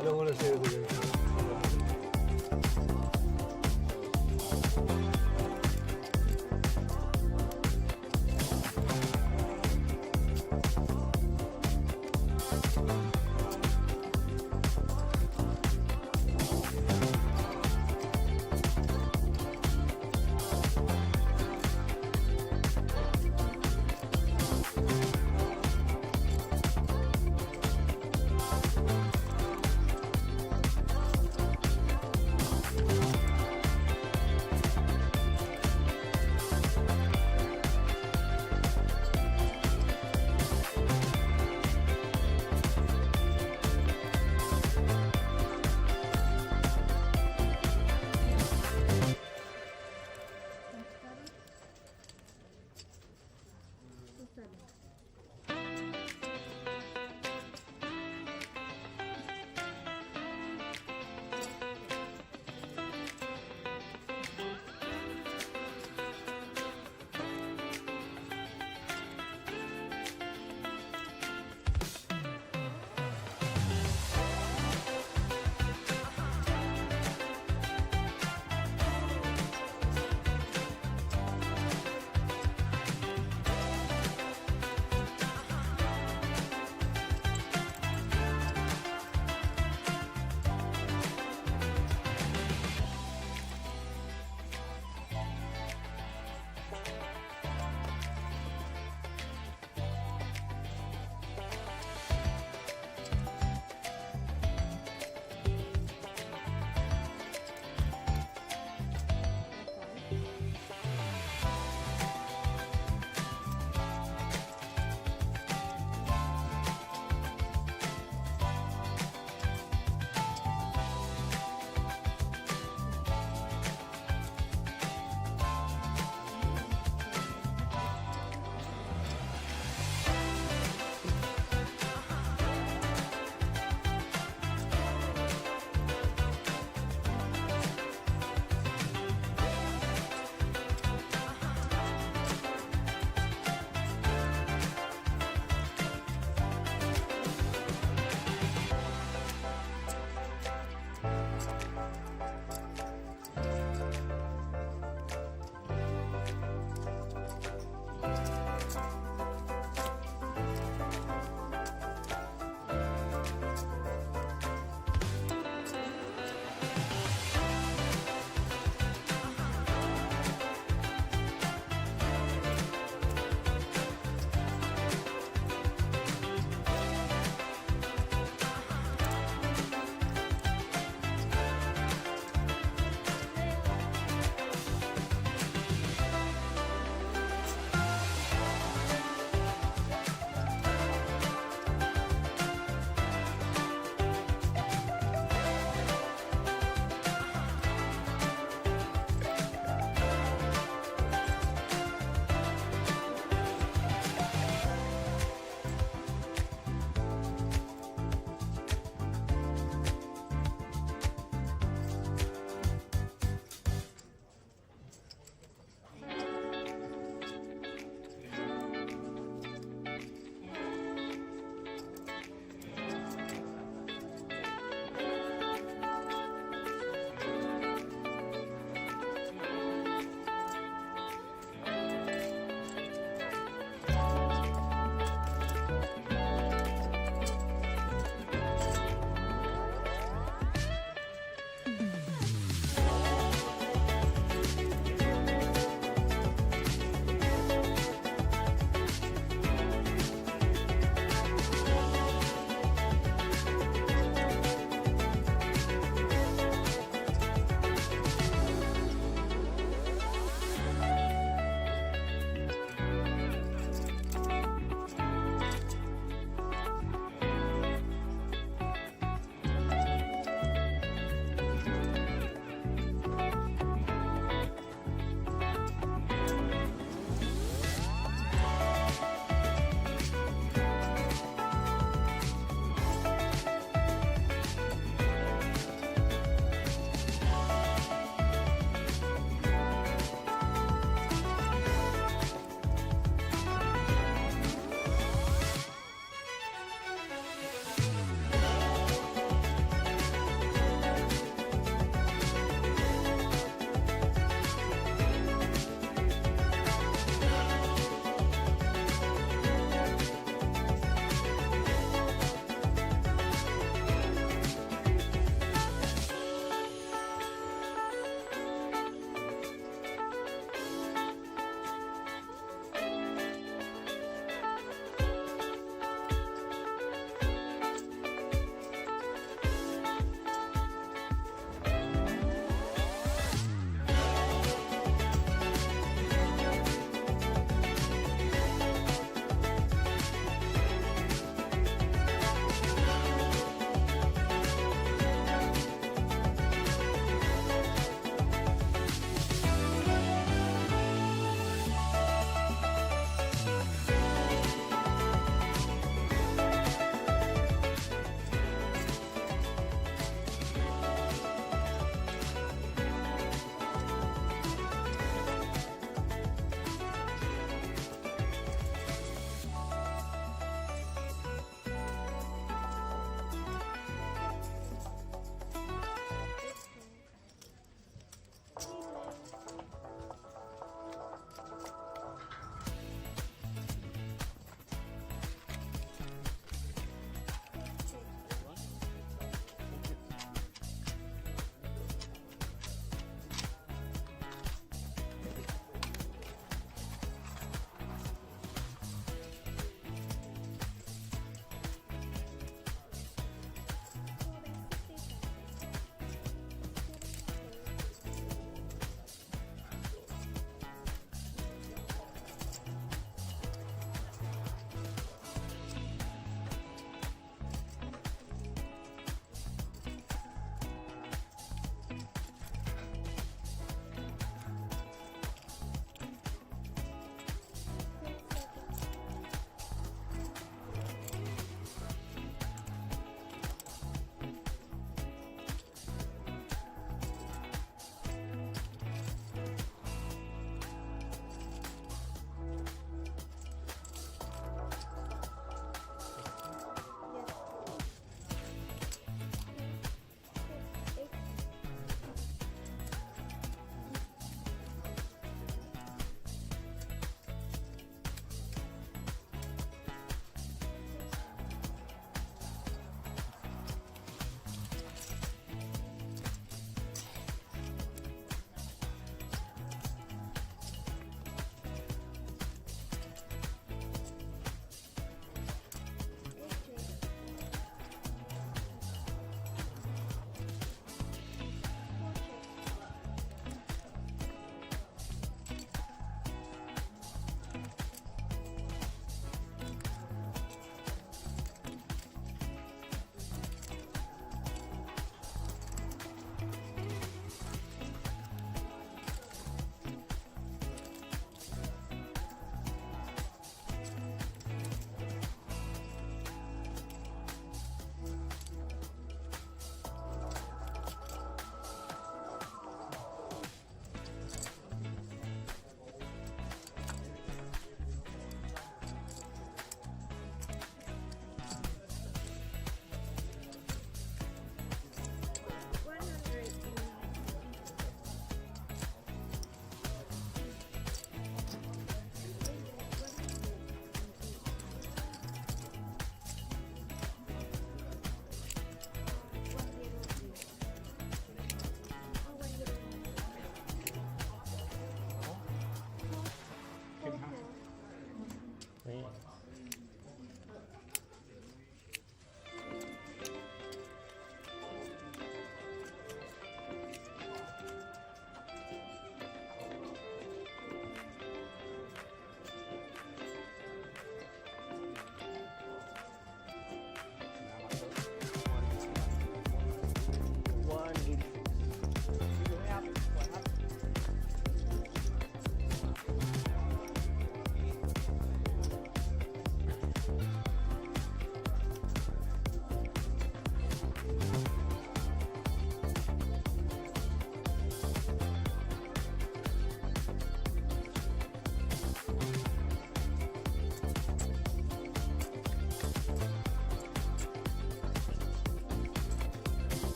Alam mo na sa'yo ito yun.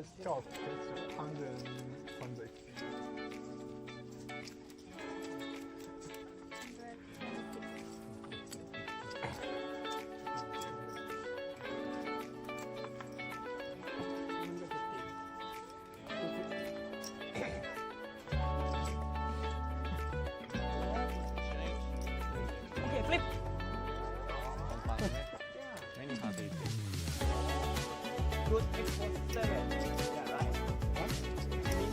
stop. Just 100. Okay, flip. ปังๆเนี่ยไม่มีทางตีติด Good exposure. Yeah, right.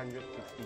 160.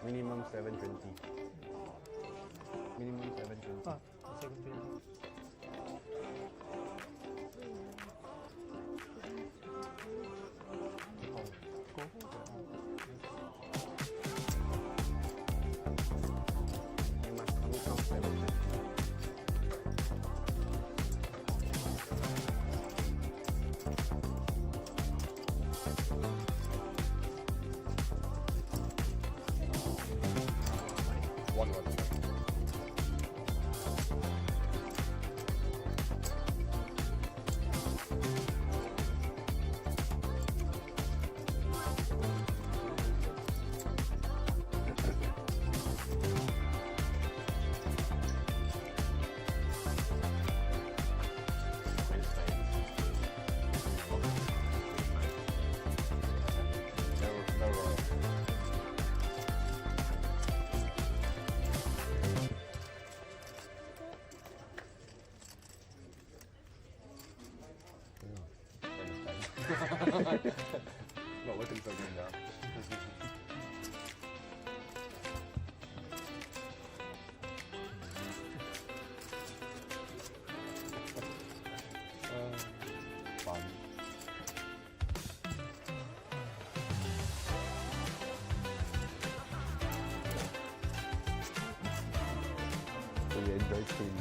Minimum 720. Minimum 720. Ah, second pin. You must only count 720. One word. No. Not looking so good now. Fun. So you enjoy seeing.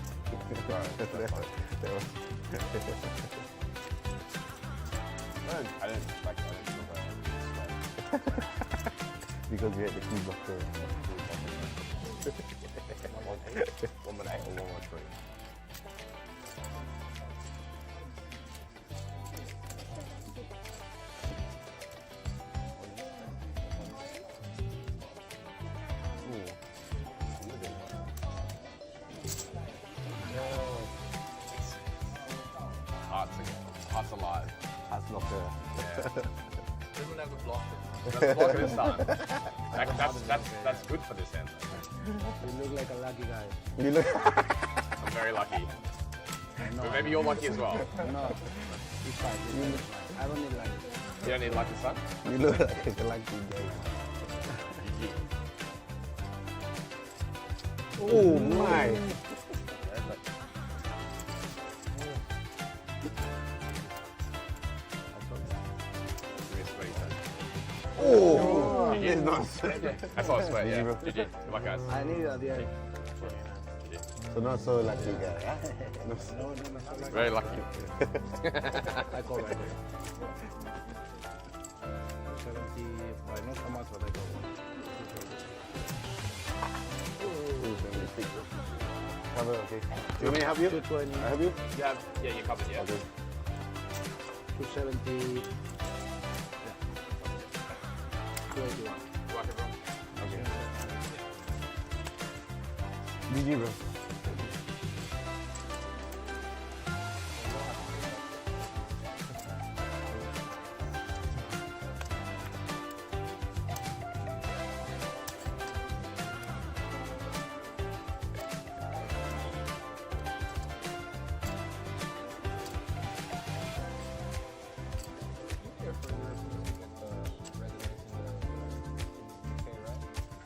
I didn't expect that. Because we had the key blocker. 118 or 113. Heart's alive. Heart's not there. Yeah. Doesn't have a block. Let's block this time. That's good for this hand. You look like a lucky guy. You look. I'm very lucky. No, But maybe you're lucky as well. no. It's fine. I don't need lucky. You don't need lucky, son? You look like a lucky guy. Oh my! Oh! GG. It's not sweat. I saw a sweat, yeah. GG, bro. GG. Good luck, guys. I need it at the end. So not so lucky guy. Yeah? No, no. Very lucky. I call right here. 75, not so much, but I call. Cover, okay. You want me to help you? 220, I help you? Yeah, you covered, yeah. Okay. 270. Yeah. 281. Luck, everyone. Okay. GG, bro.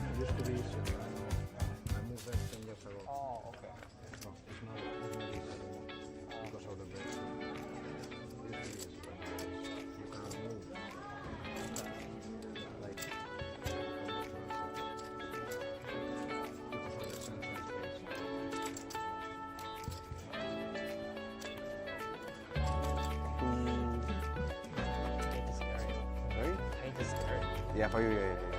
It used to be, so I moved that 10 years ago. Yeah, for you, yeah.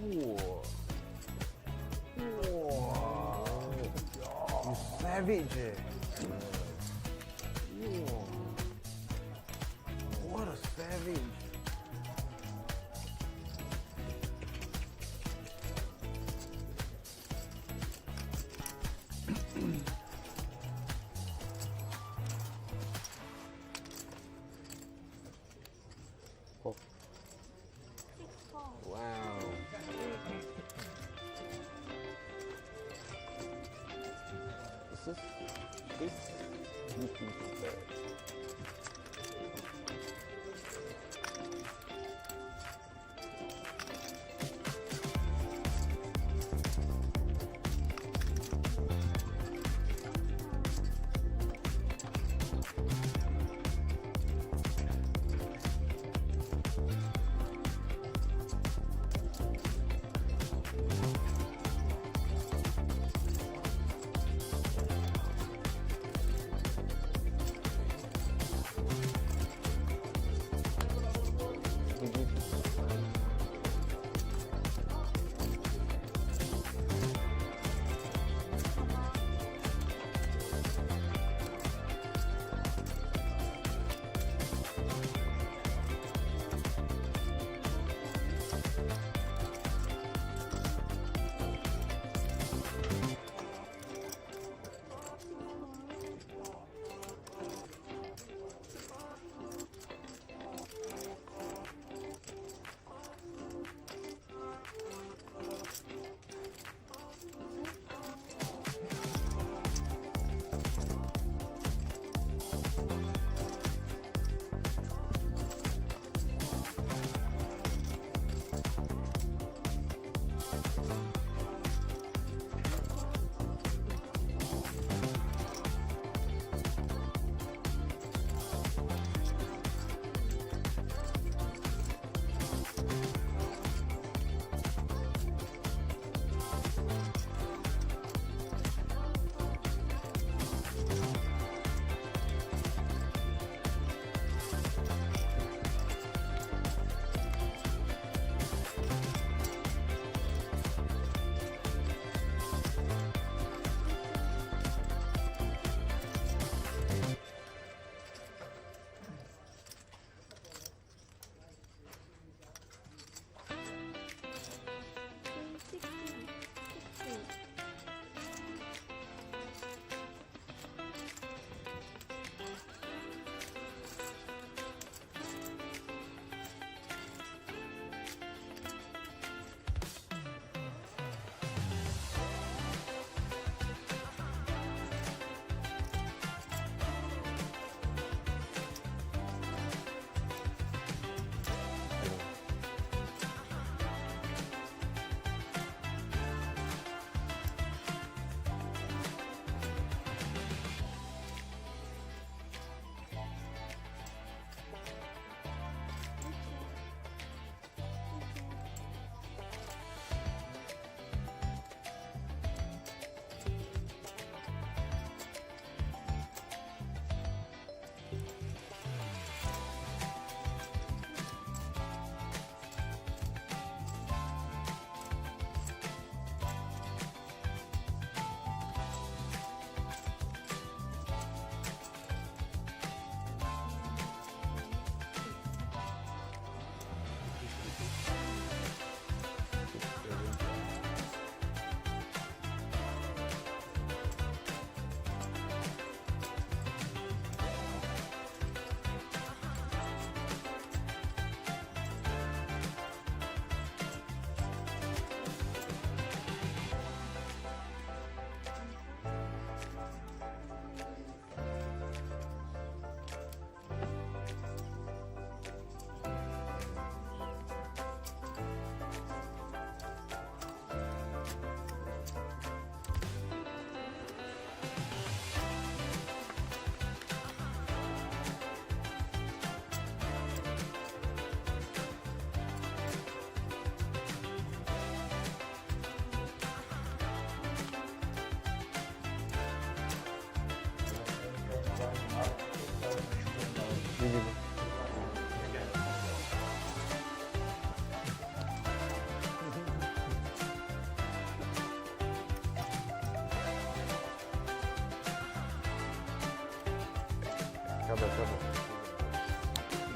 Whoa. Whoa. You savage. Whoa. What a savage. 4. 6-4. Wow. This looking bad.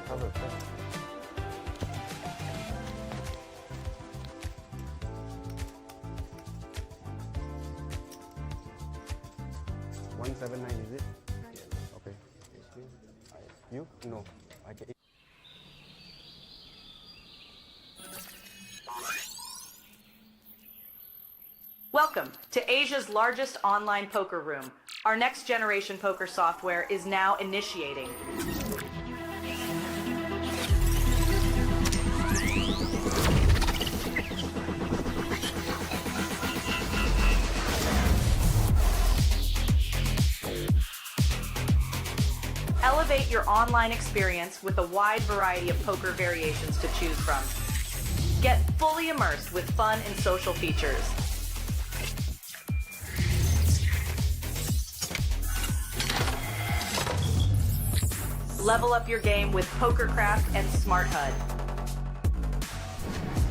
Cover. 179, is it? Okay. You? No. I can. Welcome to Asia's largest online poker room. Our next generation poker software is now initiating. Elevate your online experience with a wide variety of poker variations to choose from. Get fully immersed with fun and social features. Level up your game with PokerCraft and Smart HUD.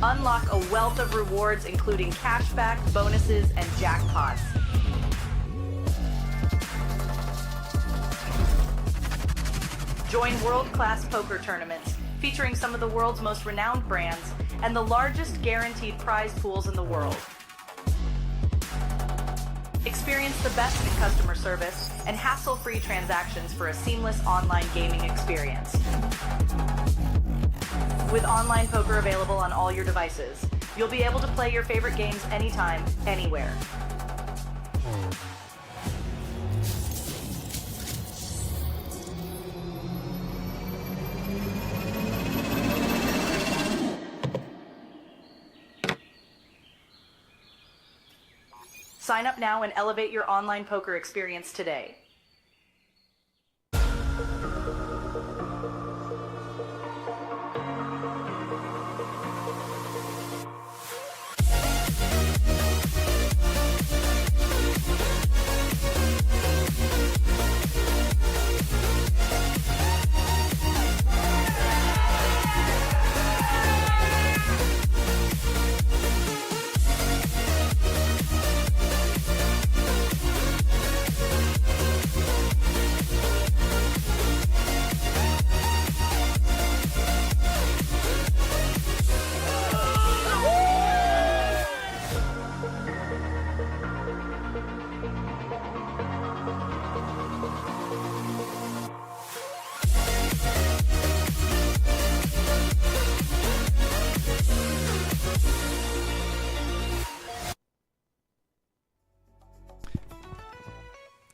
Unlock a wealth of rewards including cashback, bonuses, and jackpots. Join world-class poker tournaments featuring some of the world's most renowned brands and the largest guaranteed prize pools in the world. Experience the best in customer service and hassle-free transactions for a seamless online gaming experience. With online poker available on all your devices, you'll be able to play your favorite games anytime, anywhere. Sign up now and elevate your online poker experience today.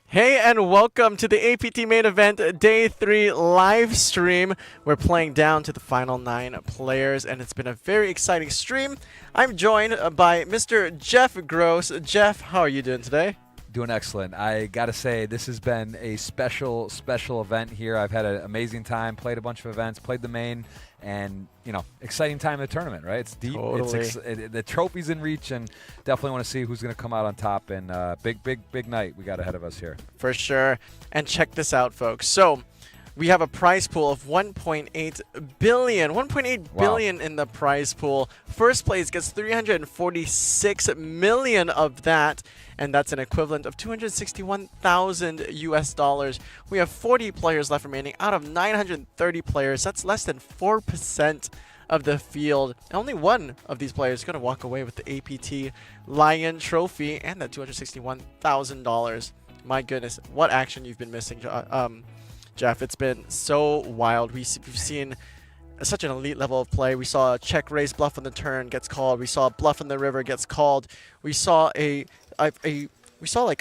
Hey, and welcome to the APT main event day 3 live stream. We're playing down to the final 9 players, and it's been a very exciting stream. I'm joined by Mr. Jeff Gross. Jeff, how are you doing today? Doing excellent. I gotta say, this has been a special event here. I've had an amazing time, played a bunch of events, played the main, and exciting time in the tournament, right? It's deep. Totally. The trophy's in reach, and definitely want to see who's going to come out on top. And big night we got ahead of us here. For sure. And check this out, folks. So we have a prize pool of 1.8 billion. 1.8 billion in the prize pool. First place gets 346 million of that, and that's an equivalent of 261,000 US dollars. We have 40 players left remaining out of 930 players. That's less than 4% of the field. And only one of these players is going to walk away with the APT Lion Trophy and that $261,000. My goodness, what action you've been missing, Jeff. It's been so wild. We've seen such an elite level of play. We saw a check raise bluff on the turn gets called. We saw a bluff on the river gets called. We saw like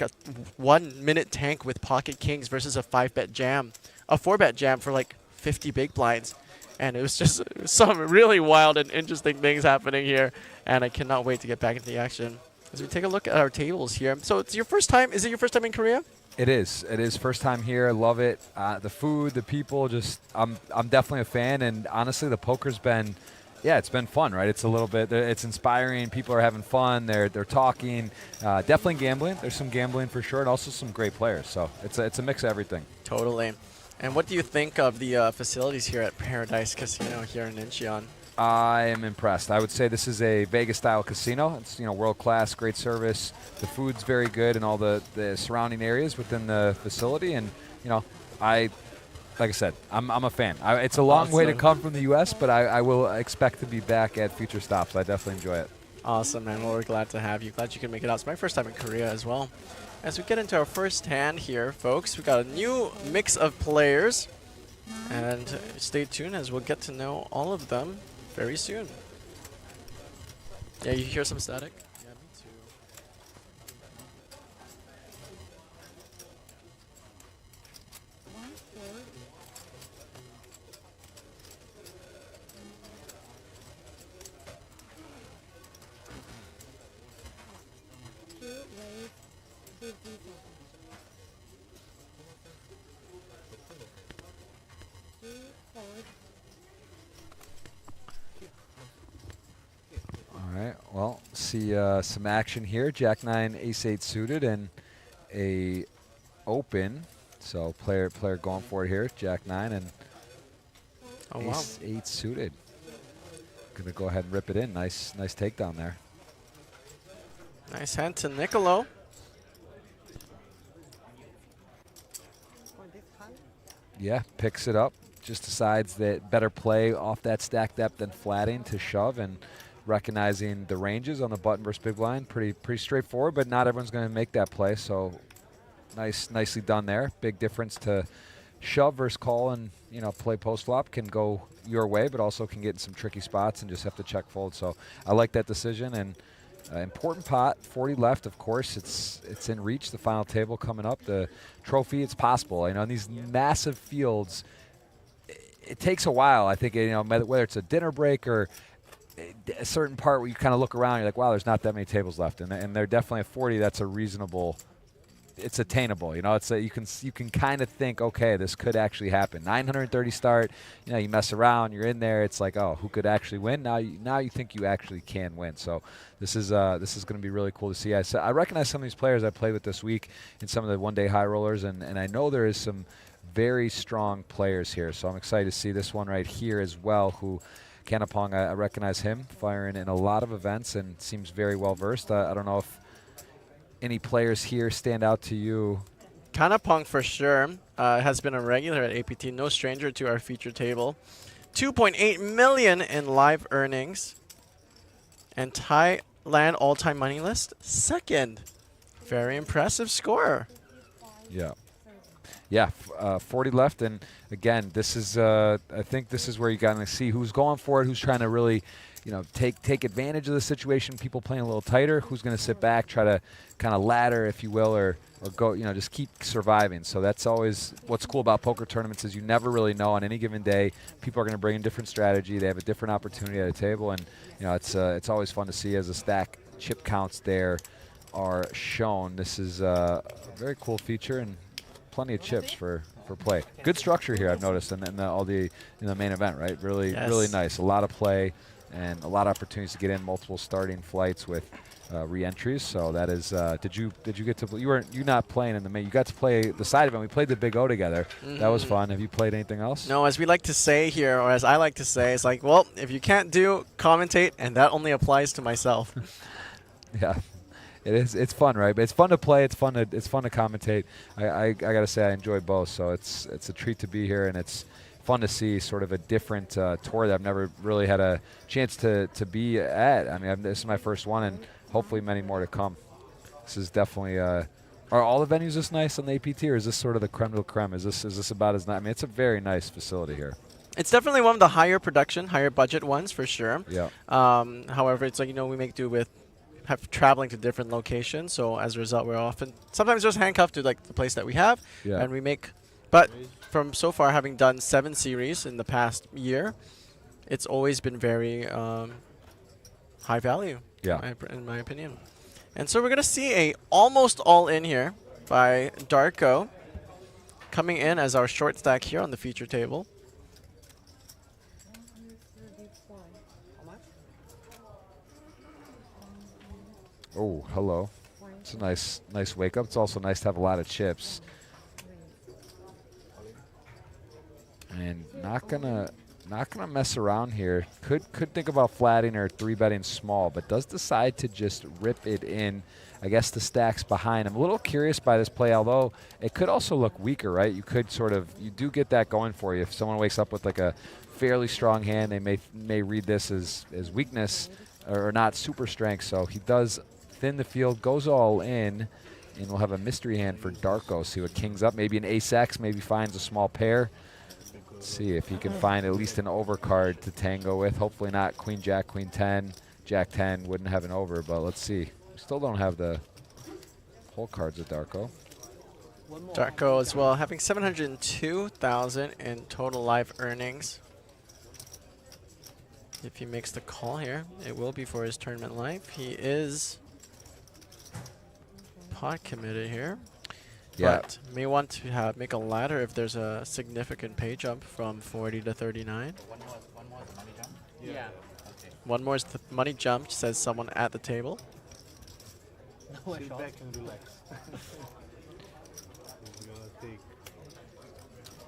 a 1 minute tank with pocket kings versus a 5-bet jam, a 4-bet jam for like 50 big blinds. And it was just some really wild and interesting things happening here. And I cannot wait to get back into the action as we take a look at our tables here. So it's your first time. Is it your first time in Korea? It is. It is first time here. Love it. The food, the people. Just I'm definitely a fan. And honestly, the poker's been, it's been fun, right? It's a little bit. It's inspiring. People are having fun. They're talking. Definitely gambling. There's some gambling for sure, and also some great players. So it's a mix of everything. Totally. And what do you think of the facilities here at Paradise Casino here in Incheon? I am impressed. I would say this is a Vegas-style casino. It's world-class, great service. The food's very good in all the surrounding areas within the facility, and like I said, I'm a fan. It's a long way to come from the U.S., but I will expect to be back at future stops. I definitely enjoy it. Awesome, man. Well, we're glad to have you. Glad you can make it out. It's my first time in Korea as well. As we get into our first hand here, folks, we got a new mix of players, and stay tuned as we'll get to know all of them very soon. Yeah, you hear some static? Yeah, me too. All right. Well, see some action here. Jack 9, Ace 8 suited, and a open. So player going for it here. Jack 9 and Oh, wow. Ace 8 suited. Gonna go ahead and rip it in. Nice takedown there. Nice hand to Niccolo. Yeah, picks it up. Just decides that better play off that stack depth than flatting to shove, and recognizing the ranges on the button versus big blind. Pretty straightforward, but not everyone's going to make that play. So nicely done there. Big difference to shove versus call, and play post flop can go your way, but also can get in some tricky spots and just have to check fold. So I like that decision, and important pot. 40 left, of course. It's in reach. The final table coming up. The trophy. It's possible. In these massive fields, it takes a while. I think whether it's a dinner break or a certain part where you kind of look around, you're like, wow, there's not that many tables left, and they're definitely at 40. That's a reasonable. It's attainable. It's you can kind of think, okay, this could actually happen. 930 start. You mess around, you're in there. It's like, oh, who could actually win? Now you think you actually can win. So this is going to be really cool to see. I recognize some of these players I played with this week in some of the one-day high rollers, and I know there is some very strong players here. So I'm excited to see this one right here as well. Who Kanapong, I recognize him firing in a lot of events and seems very well versed. I don't know if any players here stand out to you. Kanapong for sure has been a regular at APT, no stranger to our feature table. 2.8 million in live earnings. And Thailand all-time money list, second. Very impressive score. Yeah. Yeah, 40 left, and again, this is I think this is where you got to see who's going for it, who's trying to really take advantage of the situation, people playing a little tighter, who's going to sit back, try to kind of ladder, if you will, or go, just keep surviving. So that's always what's cool about poker tournaments, is you never really know on any given day. People are going to bring in different strategy. They have a different opportunity at a table, and it's always fun to see as the stack chip counts there are shown. This is a very cool feature, and plenty of chips for play. Good structure here, I've noticed, in the main event, right? Really nice. A lot of play and a lot of opportunities to get in multiple starting flights with re-entries. So that is. Did you get to? You're not playing in the main. You got to play the side event. We played the Big O together. That was fun. Have you played anything else? No, as we like to say here, or as I like to say, it's like, well, if you can't do, commentate, and that only applies to myself. Yeah. It is. It's fun, right? But it's fun to play. It's fun to commentate. I gotta say I enjoy both. So it's a treat to be here, and it's fun to see sort of a different tour that I've never really had a chance to be at. I mean, this is my first one, and hopefully many more to come. This is definitely. Are all the venues this nice on the APT, or is this sort of the creme de la creme? Is this about as nice? I mean, it's a very nice facility here. It's definitely one of the higher production, higher budget ones for sure. Yeah. However, it's like we make do with. Traveling to different locations, so as a result, we're often sometimes just handcuffed to like the place that we have, and we make. But from so far, having done 7 series in the past year, it's always been very high value. Yeah, in my opinion. And so we're gonna see a almost all in here by Darko, coming in as our short stack here on the feature table. Oh, hello. It's a nice wake up. It's also nice to have a lot of chips. And not gonna mess around here. Could think about flatting or 3-betting small, but does decide to just rip it in. I guess the stack's behind. I'm a little curious by this play, although it could also look weaker, right? You do get that going for you. If someone wakes up with like a fairly strong hand, they may read this as weakness or not super strength. So he does thin the field, goes all in, and we'll have a mystery hand for Darko. See what king's up. Maybe an ace-x, maybe finds a small pair. Let's see if he can find at least an overcard to tango with. Hopefully not queen-jack, queen-10. Jack 10 wouldn't have an over, but let's see. We still don't have the whole cards of Darko. Darko as well, having 702,000 in total live earnings. If he makes the call here, it will be for his tournament life. He is pot committed here. Yeah. But may want to make a ladder if there's a significant pay jump from 40 to 39. One more the money jump? Yeah. Okay. One more is the money jump, says someone at the table. Sit back and relax.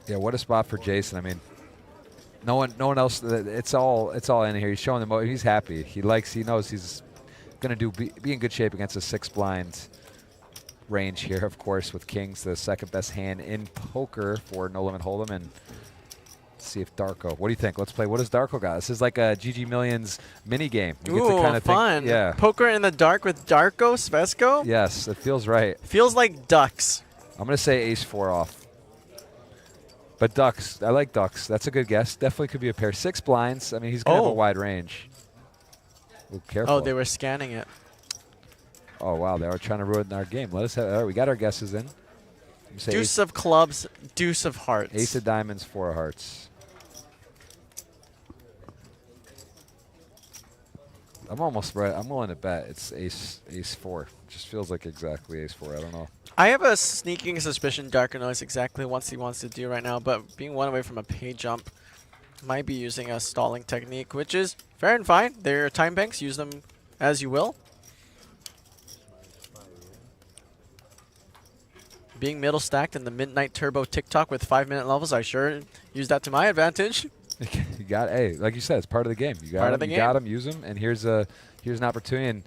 Yeah, what a spot for Jason. I mean, no one else. It's all in here. He's showing them. He's happy. He knows he's gonna be in good shape against a 6 blind range here. Of course, with kings, the second best hand in poker for No Limit Hold'em. And see if Darko. What do you think? Let's play. What does Darko got? This is like a GG Millions mini game. You get to Ooh, kind of fun. think, yeah. Poker in the dark with Darko Svesko? Yes, it feels right. Feels like ducks. I'm gonna say ace 4 off. But ducks, I like ducks. That's a good guess. Definitely could be a pair. 6 blinds. I mean, he's gonna have a wide range. Ooh, careful. Oh, they were scanning it. Oh wow, they were trying to ruin our game. Let us have. All right, we got our guesses in. Say Deuce of clubs, deuce of hearts. ace of diamonds, 4 of hearts. I'm almost right. I'm willing to bet it's ace 4. Just feels like exactly ace 4. I don't know. I have a sneaking suspicion Darko knows exactly what he wants to do right now, but being one away from a pay jump, might be using a stalling technique, which is fair and fine. They're time banks. Use them as you will. Being middle stacked in the Midnight Turbo TikTok with 5-minute levels, I sure use that to my advantage. You got, hey, like you said, it's part of the game. You got Part him, of the you game. got him, use him, and here's an opportunity, and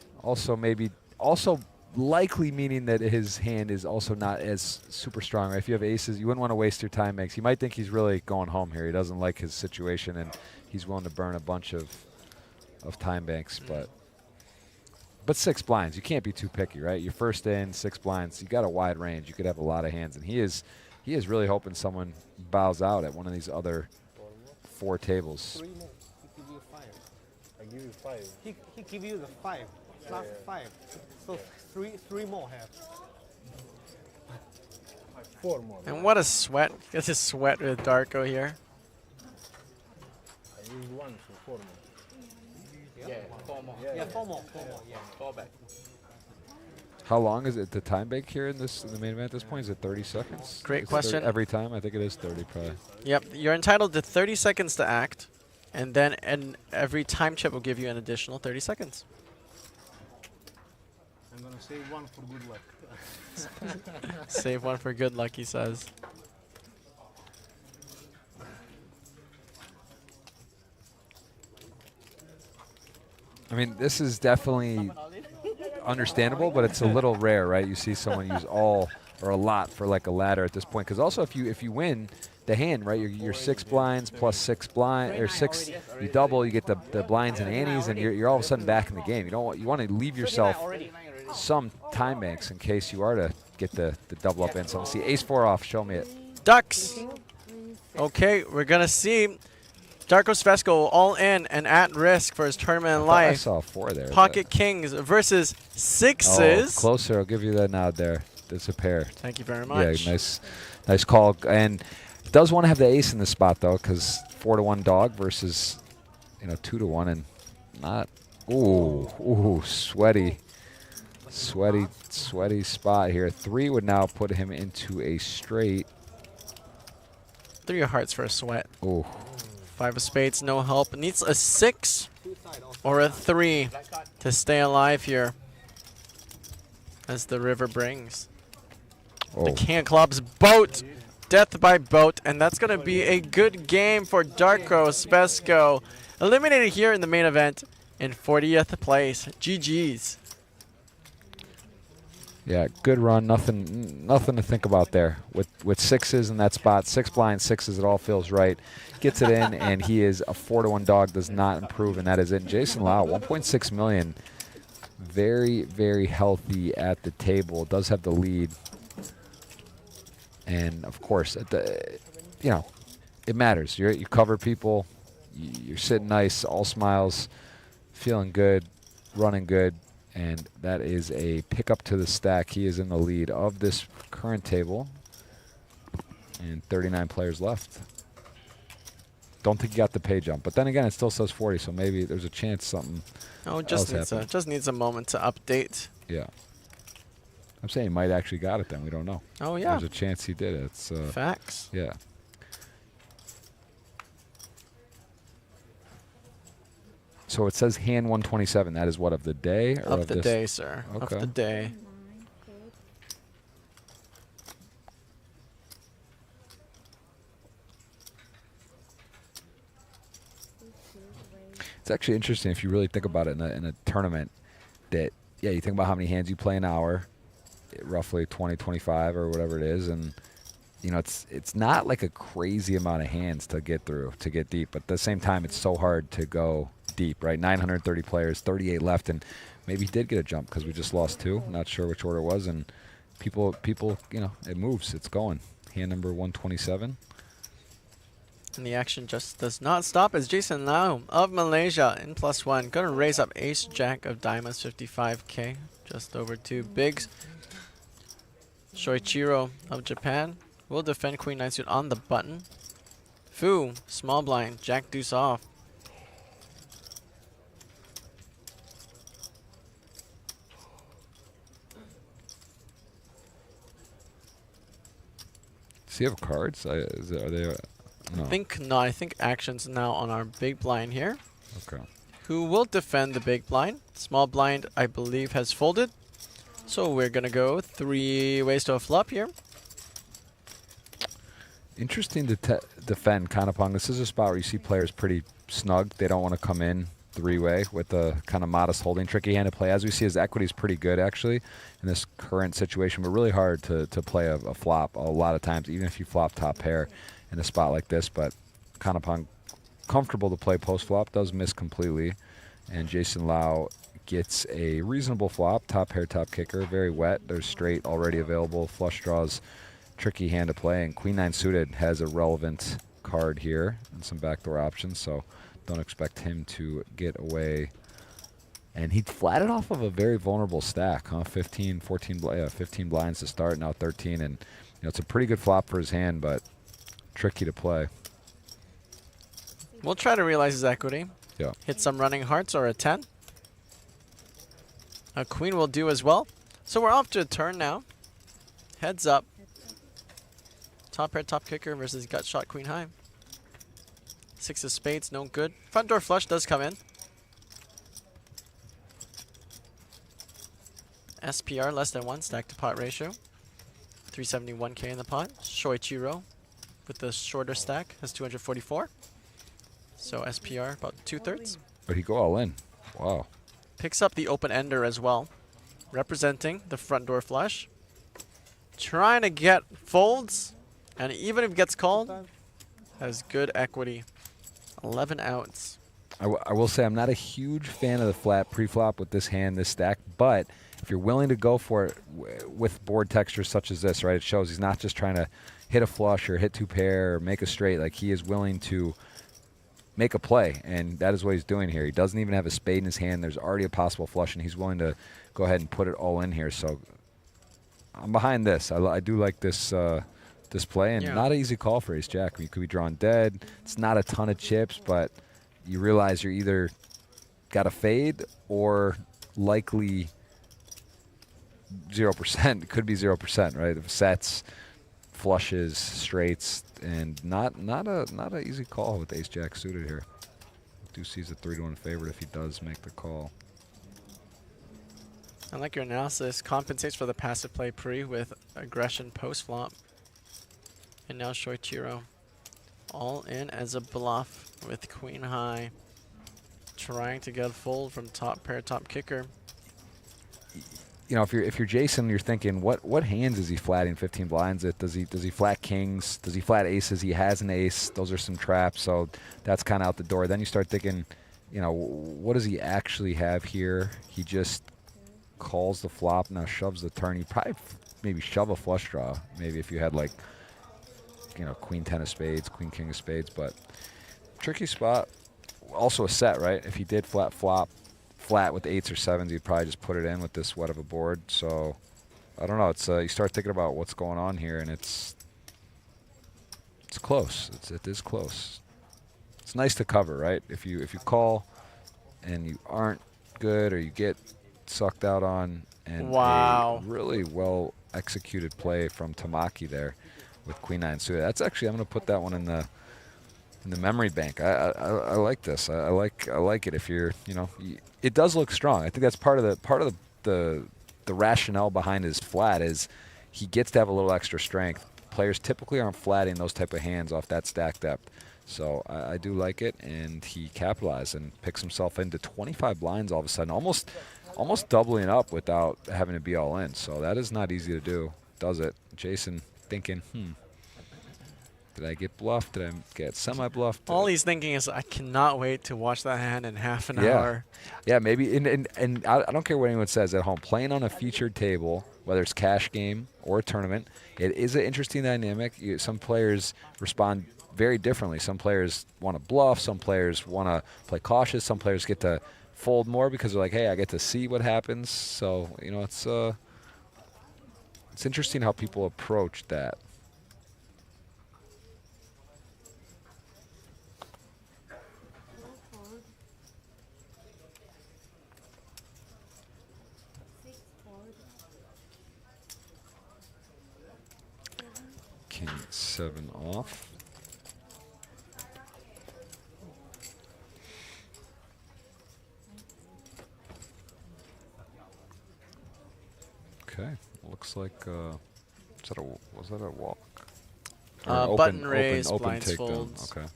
also likely meaning that his hand is also not as super strong. Right? If you have aces, you wouldn't want to waste your time makes. You might think he's really going home here. He doesn't like his situation, and he's willing to burn a bunch of time banks, but 6 blinds, you can't be too picky, right? You're first in, 6 blinds, you got a wide range. You could have a lot of hands, and he is really hoping someone bows out at one of these other 4 tables. 3 more. He give you 5. I give you 5. He give you the 5 plus 5. So three more have. 4 more. And what a sweat. Gets his sweat with Darko here. I use 1, so 4 more. Yeah, 4 more. Yeah, 4 more. 4 more. Yeah. 4 back. How long is it the time bank here in the main event at this point? Is it 30 seconds? Great It's question. Every time? I think it is 30 probably. Yep, you're entitled to 30 seconds to act, and then every time chip will give you an additional 30 seconds. I'm gonna save 1 for good luck. Save 1 for good luck, he says. I mean, this is definitely understandable, but it's a little rare, right? You see someone use all or a lot for like a ladder at this point. Because also, if you win the hand, right, you're 6 blinds plus 6 blind or 6. You double, you get the blinds and antes, and you're all of a sudden back in the game. You want to leave yourself some time banks in case you are to get the double up in. So let's see, ace 4 off. Show me it. Ducks. Okay, we're gonna see Darko Svesko all in and at risk for his tournament I life. saw 4 there. Pocket kings versus Oh, sixes. closer. I'll give you that nod there. It's a pair. Thank you very much. Yeah, nice call. And does want to have the ace in this spot though, because 4-1 dog versus 2-1 and not. Ooh, sweaty spot here. 3 would now put him into a straight. 3 of hearts for a sweat. Ooh. 5 of spades, no help. Needs a 6 or a 3 to stay alive here. As the river brings. The Oh. king of clubs, boat. Death by boat. And that's going to be a good game for Darko Svesko. Eliminated here in the main event in 40th place. GG's. Yeah, good run. Nothing to think about there. With 6s in that spot, 6 blinds, 6s, it all feels right. Gets it in, and he is a 4-1 dog. Does not improve, and that is it. Jason Lau, 1.6 million. Very, very healthy at the table. Does have the lead, and of course, it matters. You cover people. You're sitting nice, all smiles. feeling good, running good, and that is a pickup to the stack. He is in the lead of this current table, and 39 players left. Don't think he got the pay jump, but then again, it still says 40, so maybe there's a chance something. Oh, just needs a moment to update. Yeah. I'm saying he might actually got it then. We don't know. Oh yeah. There's a chance he did it. It's facts. Yeah. So it says hand 127. That is what, of the day? Or Of the this? day, sir. Okay. Of the day. 9, good. It's actually interesting if you really think about it in a tournament that, yeah, you think about how many hands you play an hour, roughly 20, 25 or whatever it is, and you know, it's not like a crazy amount of hands to get through, to get deep, but at the same time, it's so hard to go deep, right? 930 players, 38 left, and maybe he did get a jump because we just lost 2. Not sure which order it was, and people, you know, it moves, it's going. Hand number 127. And the action just does not stop as Jason Lau of Malaysia in +1. Gonna raise up ace jack of diamonds, 55k, just over 2 bigs. Shoichiro of Japan will defend queen 9 suit on the button. Fu, small blind, jack deuce off. Does he have cards? Are they? No. I think action's now on our big blind here. Okay. Who will defend the big blind? Small blind, I believe, has folded. So we're gonna go 3 ways to a flop here. Interesting to defend Kanapong. This is a spot where you see players pretty snug. They don't want to come in 3-way with a kind of modest holding. Tricky hand to play. As we see, his equity is pretty good, actually, in this current situation, but really hard to play a flop a lot of times, even if you flop top pair in a spot like this. But Kanapong, comfortable to play post-flop, does miss completely. And Jason Lau gets a reasonable flop, top pair, top kicker, very wet. There's straight already available, flush draws, tricky hand to play, and queen 9 suited has a relevant card here and some backdoor options, so don't expect him to get away. And he flatted off of a very vulnerable stack, huh? 15 blinds to start, now 13, and you know, it's a pretty good flop for his hand, but tricky to play. We'll try to realize his equity. Yeah. Hit some running hearts or a 10. A queen will do as well. So we're off to a turn now. Heads up. Top pair, top kicker versus gut shot queen high. 6 of spades, no good. Front door flush does come in. SPR less than 1 stack to pot ratio. 371k in the pot. Shoichiro with the shorter stack has 244. So SPR about 2/3. But he go all in. Wow. Picks up the open ender as well, representing the front door flush. Trying to get folds, and even if it gets called, has good equity. 11 outs. I will say I'm not a huge fan of the flat pre-flop with this hand, this stack, but if you're willing to go for it with board textures such as this, right, it shows he's not just trying to hit a flush or hit 2 pair or make a straight. Like, he is willing to make a play, and that is what he's doing here. He doesn't even have a spade in his hand. There's already a possible flush, and he's willing to go ahead and put it all in here. So I'm behind this. I do like this this play, and not an easy call for ace jack. You could be drawn dead. It's not a ton of chips, but you realize you're either got a fade or likely 0%. It could be 0%, right? If sets, flushes, straights, and not a easy call with ace jack suited here. Do sees a 3-1 favorite if he does make the call. I like your analysis. Compensates for the passive play pre with aggression post flop. And now Shoichiro all in as a bluff with queen high. Trying to get a fold from top pair, top kicker. You know, if you're Jason, you're thinking, what hands is he flatting 15 blinds at? Does he flat kings? Does he flat aces? He has an ace. Those are some traps, so that's kind of out the door. Then you start thinking, you know, what does he actually have here? He just calls the flop, now shoves the turn. He probably maybe shove a flush draw, maybe if you had, like, you know, queen 10 of spades, queen king of spades, but tricky spot. Also a set, right? If he did flat flop, flat with 8s or 7s, you'd probably just put it in with this wet of a board. So I don't know. It's you start thinking about what's going on here, and it's close. It is close. It's nice to cover, right? If you call and you aren't good, or you get sucked out on, and Wow. a really well executed play from Tamaki there with Queen 9 suited. That's actually, I'm going to put that one in the memory bank. I like this. I like it. If you're, it does look strong. I think that's part of the rationale behind his flat is he gets to have a little extra strength. Players typically aren't flatting those type of hands off that stack depth. So I do like it, and he capitalized and picks himself into 25 blinds all of a sudden, almost doubling up without having to be all in. So that is not easy to do. Does it? Jason thinking, did I get bluffed? Did I get semi-bluffed? All he's thinking is, I cannot wait to watch that hand in half an hour. Yeah, maybe. And I don't care what anyone says at home. Playing on a featured table, whether it's cash game or a tournament, it is an interesting dynamic. Some players respond very differently. Some players want to bluff. Some players want to play cautious. Some players get to fold more because they're like, hey, I get to see what happens. So, it's interesting how people approach that. King 7 off. Okay, looks like was that a walk? Or Button raise, open blinds takedown. folds. Okay.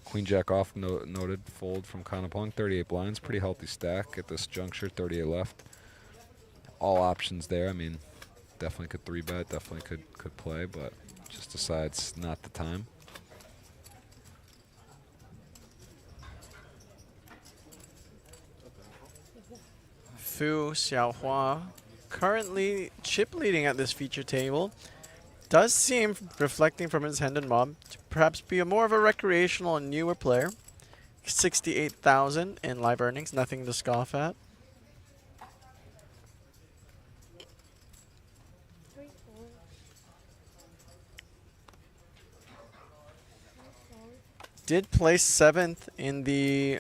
Queen Jack off, noted fold from Conapong. 38 blinds, pretty healthy stack at this juncture. 38 left. All options there. I mean, definitely could 3-bet, definitely could play, but just decides not the time. Fu Xiaohua currently chip leading at this feature table. Does seem, reflecting from his hand and mob, to perhaps be more of a recreational and newer player. 68,000 in live earnings, nothing to scoff at. Did place 7th in the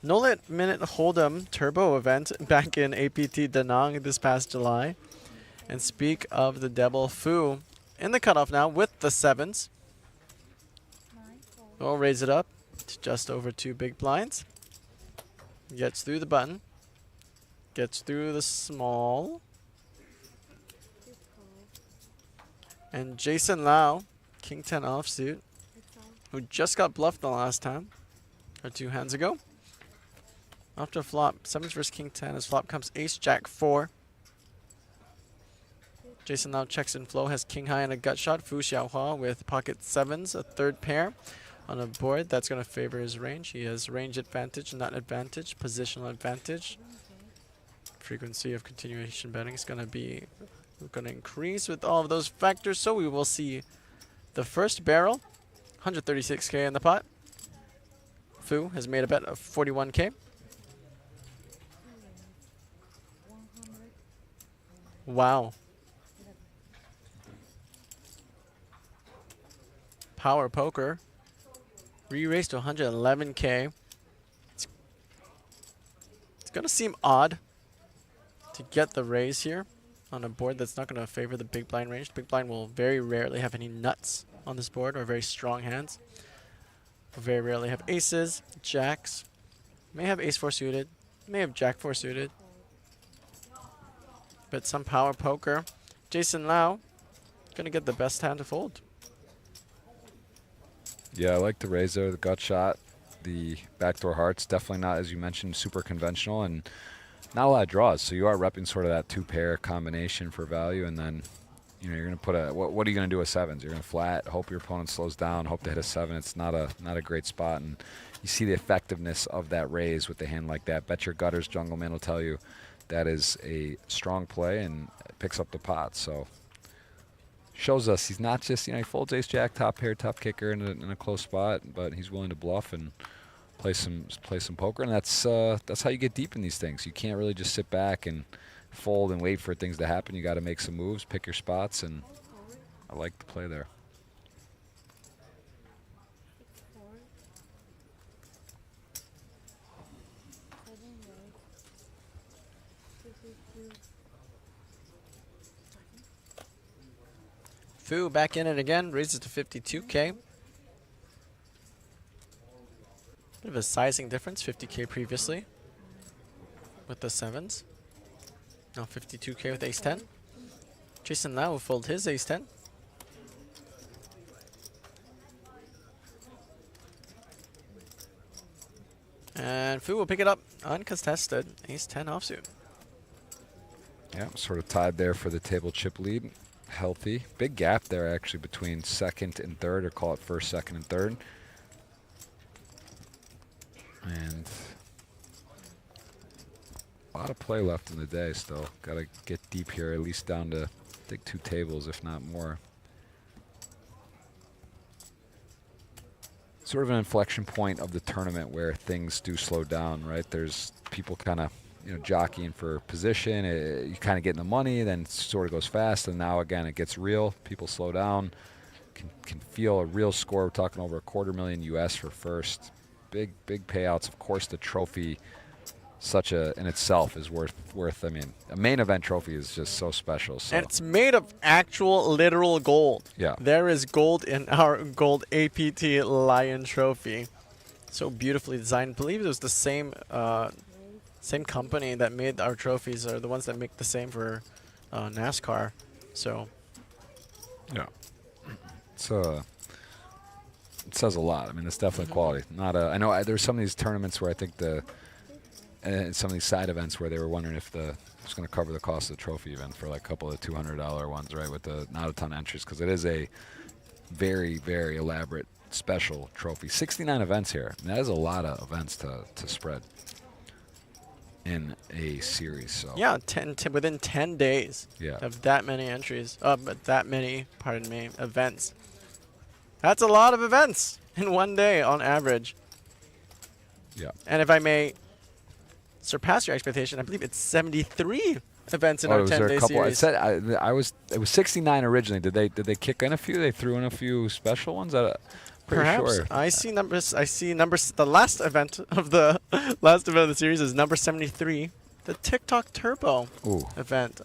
No-Lit Minute Hold'em Turbo event back in APT Da Nang this past July. And speak of the Devil, Fu in the cutoff now with the 7s. We'll raise it up to just over 2 big blinds. Gets through the button. Gets through the small. And Jason Lau, King 10 offsuit, who just got bluffed the last time, or 2 hands ago. After flop, 7s versus King 10, as flop comes Ace Jack 4. Jason now checks in flow, has King High and a gut shot. Fu Xiaohua with pocket 7s, a 3rd pair on a board. That's going to favor his range. He has range advantage, nut advantage, positional advantage. Frequency of continuation betting is going to increase with all of those factors. So we will see the first barrel, 136K in the pot. Fu has made a bet of 41K. Wow. Power poker. Re-raised to 111K. It's going to seem odd to get the raise here on a board that's not going to favor the big blind range. Big blind will very rarely have any nuts on this board, or very strong hands. Will very rarely have aces, jacks. May have ace 4 suited. May have jack 4 suited. But some power poker. Jason Lau going to get the best hand to fold. Yeah, I like the raise there, the gut shot, the backdoor hearts. Definitely not, as you mentioned, super conventional, and not a lot of draws. So you are repping sort of that 2-pair combination for value, and then you're going to put a what are you going to do with 7s? You're going to flat, hope your opponent slows down, hope to hit a 7. It's not a great spot, and you see the effectiveness of that raise with a hand like that. Bet your gutters, Jungle Man will tell you that is a strong play and picks up the pot. So shows us he's not just, he folds ace jack, top pair, top kicker in a close spot, but he's willing to bluff and play some poker, and that's how you get deep in these things. You can't really just sit back and fold and wait for things to happen. You got to make some moves, pick your spots, and I like the play there. Fu back in it again, raises to 52K. Bit of a sizing difference, 50K previously with the 7s. Now 52K with ace-10. Jason Lau will fold his ace-10. And Fu will pick it up uncontested, ace-10 offsuit. Yeah, sort of tied there for the table chip lead. Healthy. Big gap there actually between second and third, or call it first, second, and third. And a lot of play left in the day still. Got to get deep here, at least down to, I think, 2 tables, if not more. Sort of an inflection point of the tournament where things do slow down, right? There's people kind of, jockeying for position. You kind of get in the money, then sort of goes fast, and now again it gets real. People slow down, can feel a real score. We're talking over $250,000 US for first. Big payouts. Of course, the trophy, in itself is worth. I mean, a main event trophy is just so special. So. And it's made of actual literal gold. Yeah. There is gold in our gold APT Lion trophy. So beautifully designed. I believe it was the same company that made our trophies, are the ones that make the same for NASCAR. So yeah, it says a lot. I mean, it's definitely quality. I know there's some of these tournaments where I think some of these side events where they were wondering if it's going to cover the cost of the trophy event for like a couple of $200 ones, right? With not a ton of entries, because it is a very, very elaborate special trophy. 69 events here. I mean, that is a lot of events to spread in a series. So yeah, within 10 days of that many entries, but that many, events. That's a lot of events in one day on average. Yeah. And if I may surpass your expectation, I believe it's 73 events in our 10-day series. It was 69 originally. Did they kick in a few? They threw in a few special ones. Perhaps. Sure. I see numbers. The last event of the series is number 73, the TikTok Turbo event,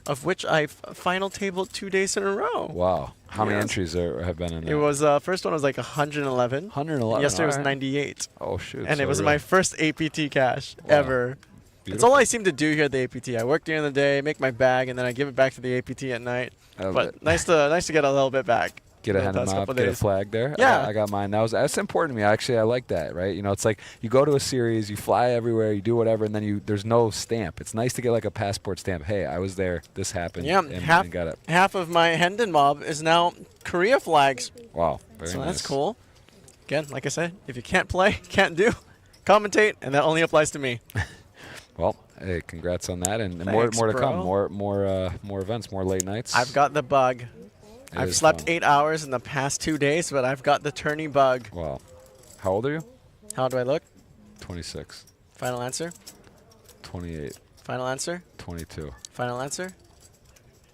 of which I've final tabled 2 days in a row. Wow. How many entries have been in there? It was first one was like 111. 111. Yesterday was 98. Oh shoot. And it was my first APT cash ever. Beautiful. It's all I seem to do here at the APT. I work during the day, make my bag, and then I give it back to the APT at night. But nice to get a little bit back. Get a hand mob, get a flag there. Yeah. I got mine. That's important to me. Actually, I like that, right? It's like you go to a series, you fly everywhere, you do whatever, and then there's no stamp. It's nice to get like a passport stamp. Hey, I was there. This happened. Yeah, and got it. Half of my Hendon mob is now Korea flags. Wow, very nice. That's cool. Again, like I said, if you can't play, can't do, commentate, and that only applies to me. Well, hey, congrats on that, and Thanks, more to come. bro. More events, more late nights. I've got the bug. I've slept fun. 8 hours in the past 2 days, but I've got the tourney bug. Wow. How old are you? How do I look? 26. Final answer? 28. Final answer? 22. Final answer?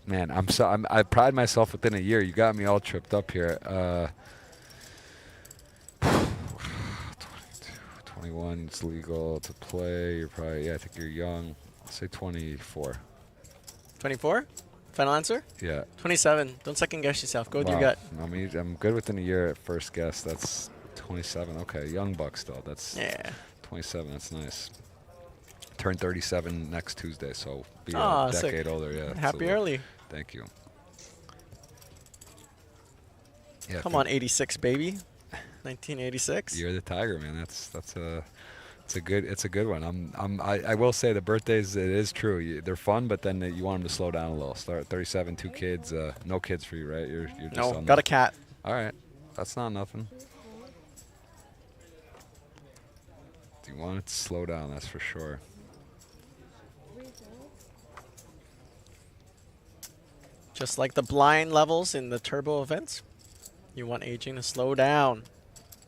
Man, I pride myself within a year. You got me all tripped up here. 22, 21, it's legal to play. You're probably, I think you're young. I'll say 24. 24? Final answer? Yeah. 27. Don't second guess yourself. Go with your gut. I mean, I'm good within a year at first guess. That's 27. Okay, young buck still. That's 27. That's nice. Turn 37 next Tuesday, so be a decade older. Yeah. Happy early. Thank you. Yeah, Come on, 86, baby. 1986. You're the Tiger, man. It's a good one. I will say the birthdays, it is true. They're fun, but then you want them to slow down a little. Start at 37, 2 kids, no kids for you, right? You're just no, got a cat. All right, that's not nothing. You want it to slow down, that's for sure. Just like the blind levels in the turbo events, you want aging to slow down.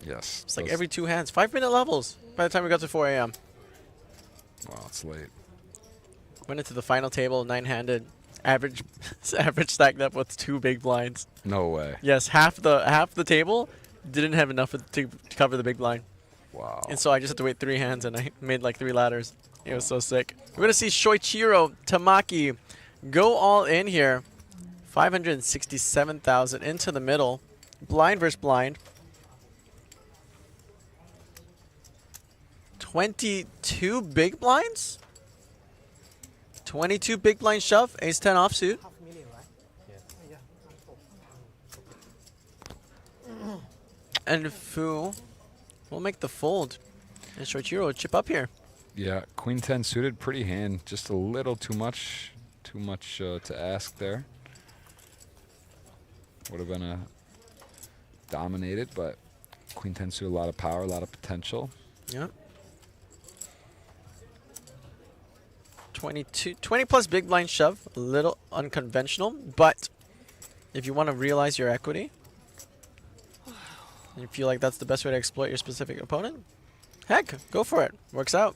Yes. It's like every 2 hands. 5-minute levels by the time we got to 4 a.m. Wow, it's late. Went into the final table, 9-handed. Average stacked up with 2 big blinds. No way. Yes, half the table didn't have enough to cover the big blind. Wow. And so I just had to wait 3 hands, and I made like 3 ladders. It was so sick. We're going to see Shoichiro Tamaki go all in here. 567,000 into the middle. Blind versus blind. 22 big blinds? 22 big blind shove. Ace-10 offsuit. And Fu will make the fold. And Shoichiro will chip up here. Yeah, Queen 10 suited, pretty hand. Just a little too much to ask there. Would have been a dominated, but Queen 10 suited, a lot of power, a lot of potential. Yeah. 20 plus big blind shove, a little unconventional, but if you want to realize your equity, and you feel like that's the best way to exploit your specific opponent, heck, go for it. Works out.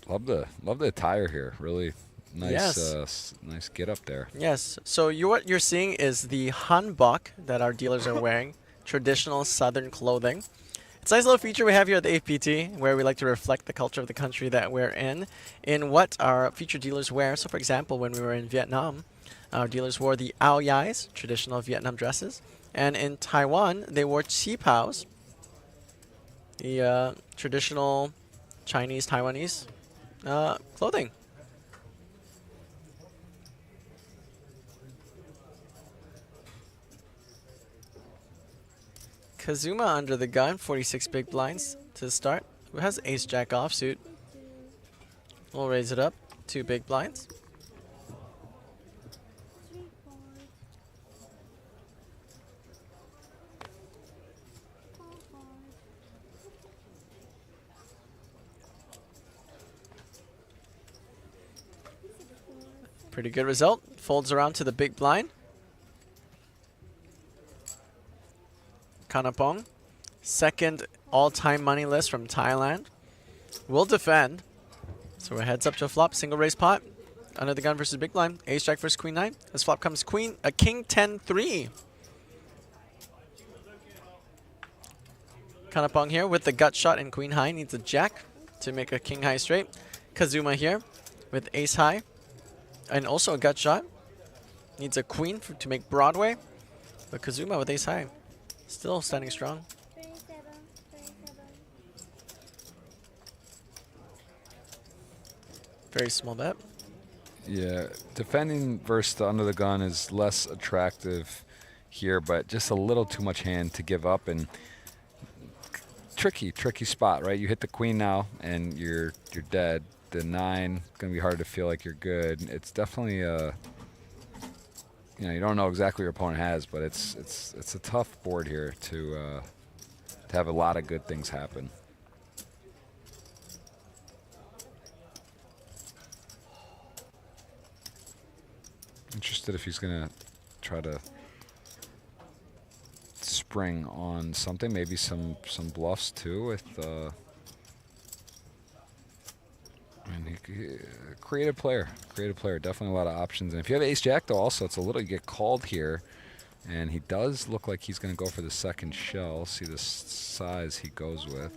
Love the attire here. Really nice, Yes. Nice get up there. Yes. So what you're seeing is the hanbok that our dealers are wearing, traditional Southern clothing. It's a nice little feature we have here at the APT, where we like to reflect the culture of the country that we're in what our featured dealers wear. So, for example, when we were in Vietnam, our dealers wore the ao yais, traditional Vietnam dresses, and in Taiwan they wore chi paos, the traditional Chinese Taiwanese clothing. Kazuma under the gun, 46 big blinds to start. Who has ace-jack offsuit? We'll raise it up, 2 big blinds. 3, 4, 4, 5. Pretty good result. Folds around to the big blind. Kanapong, second all-time money list from Thailand. Will defend. So we're heads up to a flop, single raise pot. Under the gun versus big blind. Ace jack versus queen 9. As flop comes king 10-3. Kanapong here with the gut shot and queen high. Needs a jack to make a king high straight. Kazuma here with ace high. And also a gut shot. Needs a queen to make Broadway. But Kazuma with ace high. Still standing strong. 27, 27. Very small bet. Yeah, defending versus the under the gun is less attractive here, but just a little too much hand to give up, and tricky spot, right? You hit the queen now and you're dead. The 9 gonna be hard to feel like you're good. It's definitely a you don't know exactly what your opponent has, but it's a tough board here to have a lot of good things happen. Interested if he's gonna try to spring on something, maybe some bluffs too with creative player, definitely a lot of options. And if you have ace jack though, also it's a little, you get called here, and he does look like he's going to go for the second shell. See the size he goes with.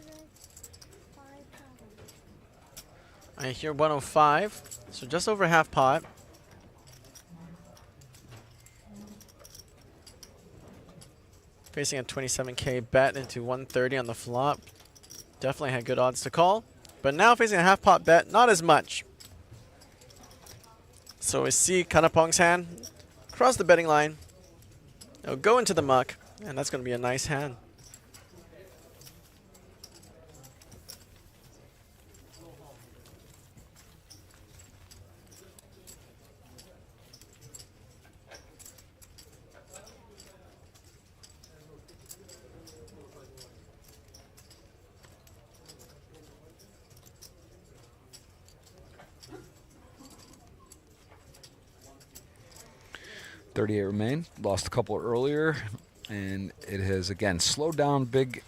I hear 105, so just over half pot. Facing a 27k bet into 130 on the flop. Definitely had good odds to call. But now facing a half pot bet, not as much. So we see Kanapong's hand cross the betting line. It'll go into the muck, and that's going to be a nice hand. $38 remain. Lost a couple earlier, and it has again slowed down. Big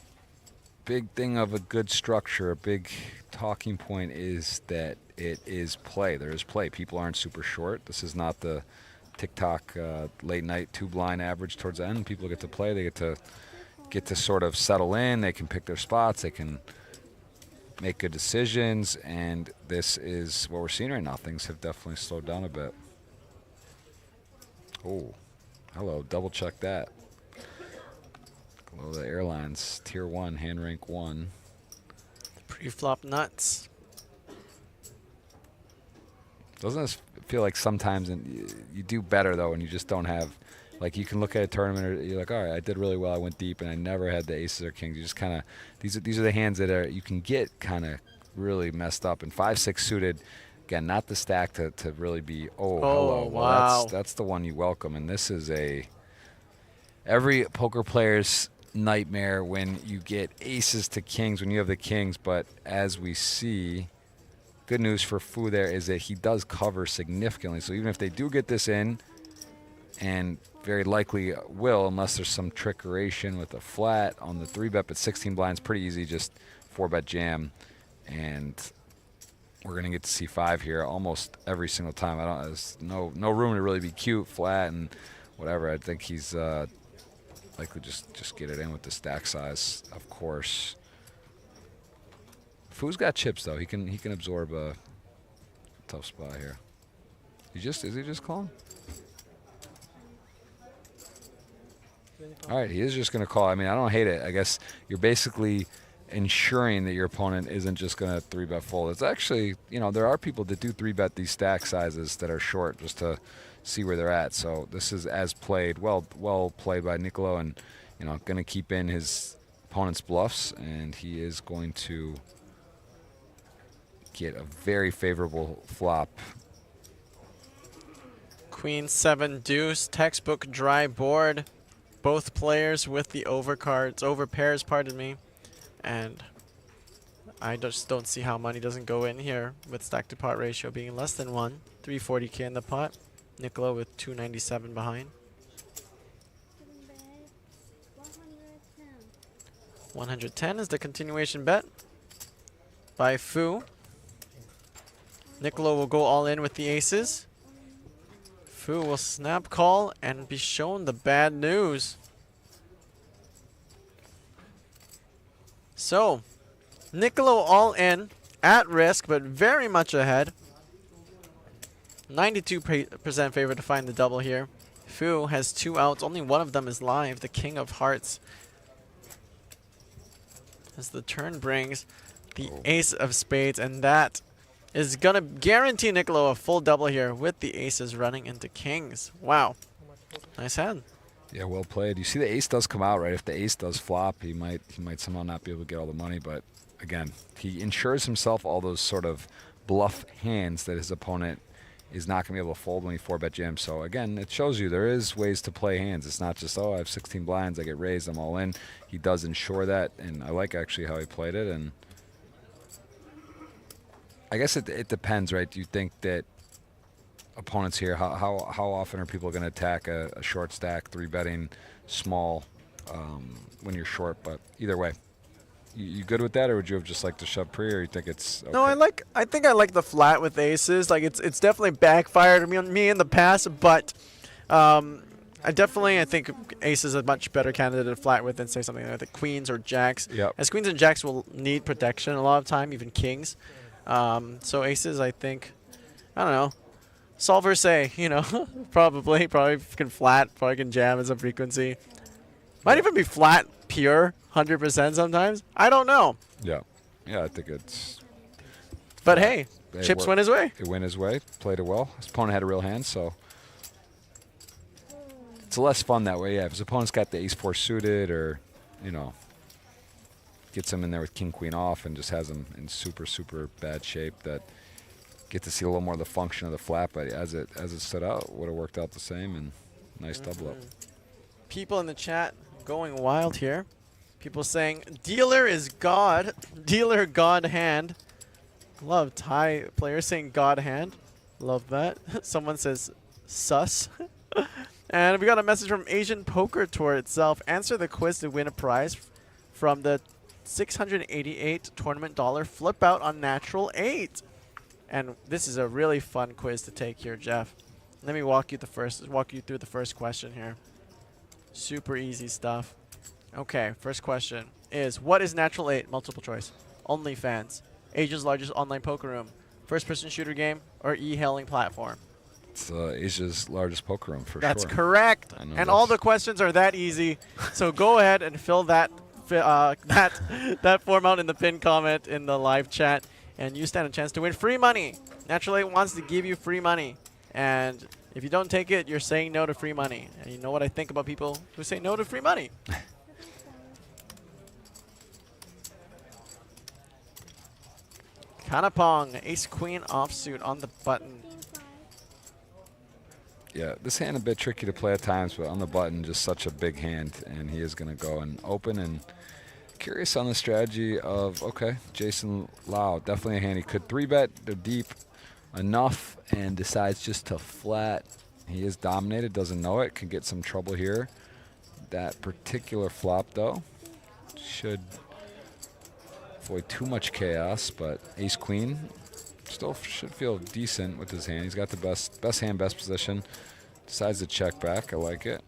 thing of a good structure. A big talking point is that it is play. There is play. People aren't super short. This is not the TikTok late night 2-blind average towards the end. People get to play. They get to sort of settle in. They can pick their spots. They can make good decisions, and this is what we're seeing right now. Things have definitely slowed down a bit. Oh, hello, double check that. Hello, the airlines, tier 1, hand rank 1. Pre-flop nuts. Doesn't this feel like sometimes you do better though, and you just don't have, like, you can look at a tournament, or you're like, all right, I did really well, I went deep, and I never had the aces or kings. You just kind of, these are the hands that are, you can get kind of really messed up. And 5-6 suited, again, not the stack to really be, oh hello. Well, wow. that's the one you welcome. And this is every poker player's nightmare when you get aces to kings, when you have the kings. But as we see, good news for Fu there is that he does cover significantly. So even if they do get this in, and very likely will, unless there's some trickeration with a flat on the 3-bet, but 16 blinds, pretty easy, just 4-bet jam. And we're going to get to see 5 here almost every single time. There's no room to really be cute, flat, and whatever. I think he's likely just get it in with the stack size, of course. Fu's got chips, though. He can absorb a tough spot here. Is he just calling? All right, he is just going to call. I mean, I don't hate it. I guess you're basically ensuring that your opponent isn't just going to 3-bet fold. It's actually, there are people that do 3-bet these stack sizes that are short just to see where they're at. So this is as played, well played by Nicolo, and going to keep in his opponent's bluffs, and he is going to get a very favorable flop. Queen 7 deuce, textbook dry board. Both players with the over pairs, pardon me. And I just don't see how money doesn't go in here with stack to pot ratio being less than 1. 340k in the pot. Nicolo with 297 behind. 110 is the continuation bet by Fu. Nicolo will go all in with the aces. Fu will snap call and be shown the bad news. So, Nicolo all in, at risk, but very much ahead. 92% favor to find the double here. Fu has 2 outs, only one of them is live, the King of Hearts. As the turn brings the Ace of Spades, and that is going to guarantee Nicolo a full double here with the aces running into kings. Wow. Nice hand. Yeah, well played. You see the ace does come out, right? If the ace does flop, he might somehow not be able to get all the money. But again, he ensures himself all those sort of bluff hands that his opponent is not going to be able to fold when he 4-bet jams. So again, it shows you there is ways to play hands. It's not just, oh, I have 16 blinds, I get raised, I'm all in. He does ensure that, and I like actually how he played it. And I guess it depends, right? Do you think that opponents here, how often are people going to attack a short stack, 3-betting small when you're short? But either way, you good with that, or would you have just like to shove pre, or you think it's okay? No, I think I like the flat with aces. Like it's definitely backfired on me in the past, but I think ace is a much better candidate to flat with than say something like the queens or jacks. Yep. As queens and jacks will need protection a lot of time, even kings. So aces, I think, I don't know. Solvers say, probably can flat, probably can jam as a frequency. Might even be flat pure 100% sometimes. I don't know. Yeah, I think it's. But hey, chips went his way. It went his way. Played it well. His opponent had a real hand, so it's less fun that way. Yeah, if his opponent's got the ace-4 suited, or gets him in there with king-queen off and just has him in super, super bad shape, that get to see a little more of the function of the flat. But as it stood out, would have worked out the same, and nice double up. People in the chat going wild here. People saying dealer is God, dealer God hand. Love Thai players saying God hand. Love that. Someone says sus. And we got a message from Asian Poker Tour itself. Answer the quiz to win a prize from the 688 tournament dollar flip out on natural 8. And this is a really fun quiz to take here, Jeff. Let me walk you through the first question here. Super easy stuff. Okay, first question is, what is natural 8? Multiple choice. OnlyFans, Asia's largest online poker room, first-person shooter game, or e-hailing platform? It's Asia's largest poker room for That's sure. correct. I know And all this. the questions are that easy. So go ahead and fill that that form out in the pinned comment in the live chat, and you stand a chance to win free money. Natural 8 wants to give you free money, and if you don't take it, you're saying no to free money. And you know what I think about people who say no to free money. Kanapong, ace queen offsuit on the button. 15, 5. Yeah, this hand a bit tricky to play at times, but on the button, just such a big hand, and he is going to go and open. And curious on the strategy of, okay, Jason Lau, definitely a hand he could 3-bet, they're deep enough, and decides just to flat. He is dominated, doesn't know it, can get some trouble here. That particular flop, though, should avoid too much chaos, but ace queen still should feel decent with his hand. He's got the best hand, best position. Decides to check back. I like it.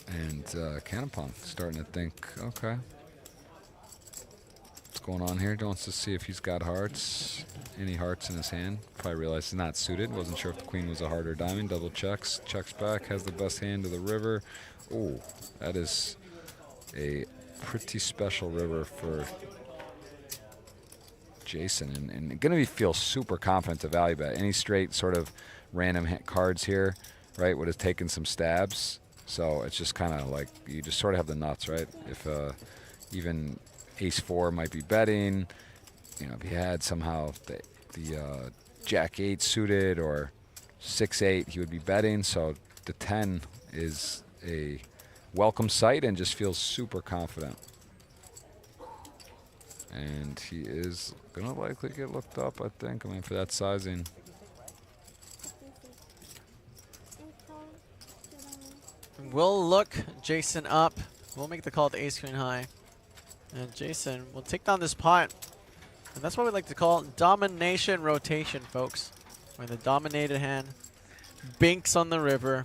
And Canapong starting to think, okay, what's going on here? Wants to see if he's got hearts, any hearts in his hand. Probably realized he's not suited. Wasn't sure if the queen was a heart or diamond. Double checks, checks back, has the best hand to the river. Oh, that is a pretty special river for Jason, and going to feel super confident to value bet. Any straight sort of random cards here, right, would have taken some stabs. So it's just kind of like you just sort of have the nuts, right? If even ace-4 might be betting, you know, if he had somehow the jack-8 suited or 6-8, he would be betting. So the 10 is a welcome sight and just feels super confident. And he is going to likely get looked up, I think. I mean, for that sizing. We'll look Jason up. We'll make the call at the ace queen high. And Jason will take down this pot. And that's what we like to call domination rotation, folks. Where the dominated hand binks on the river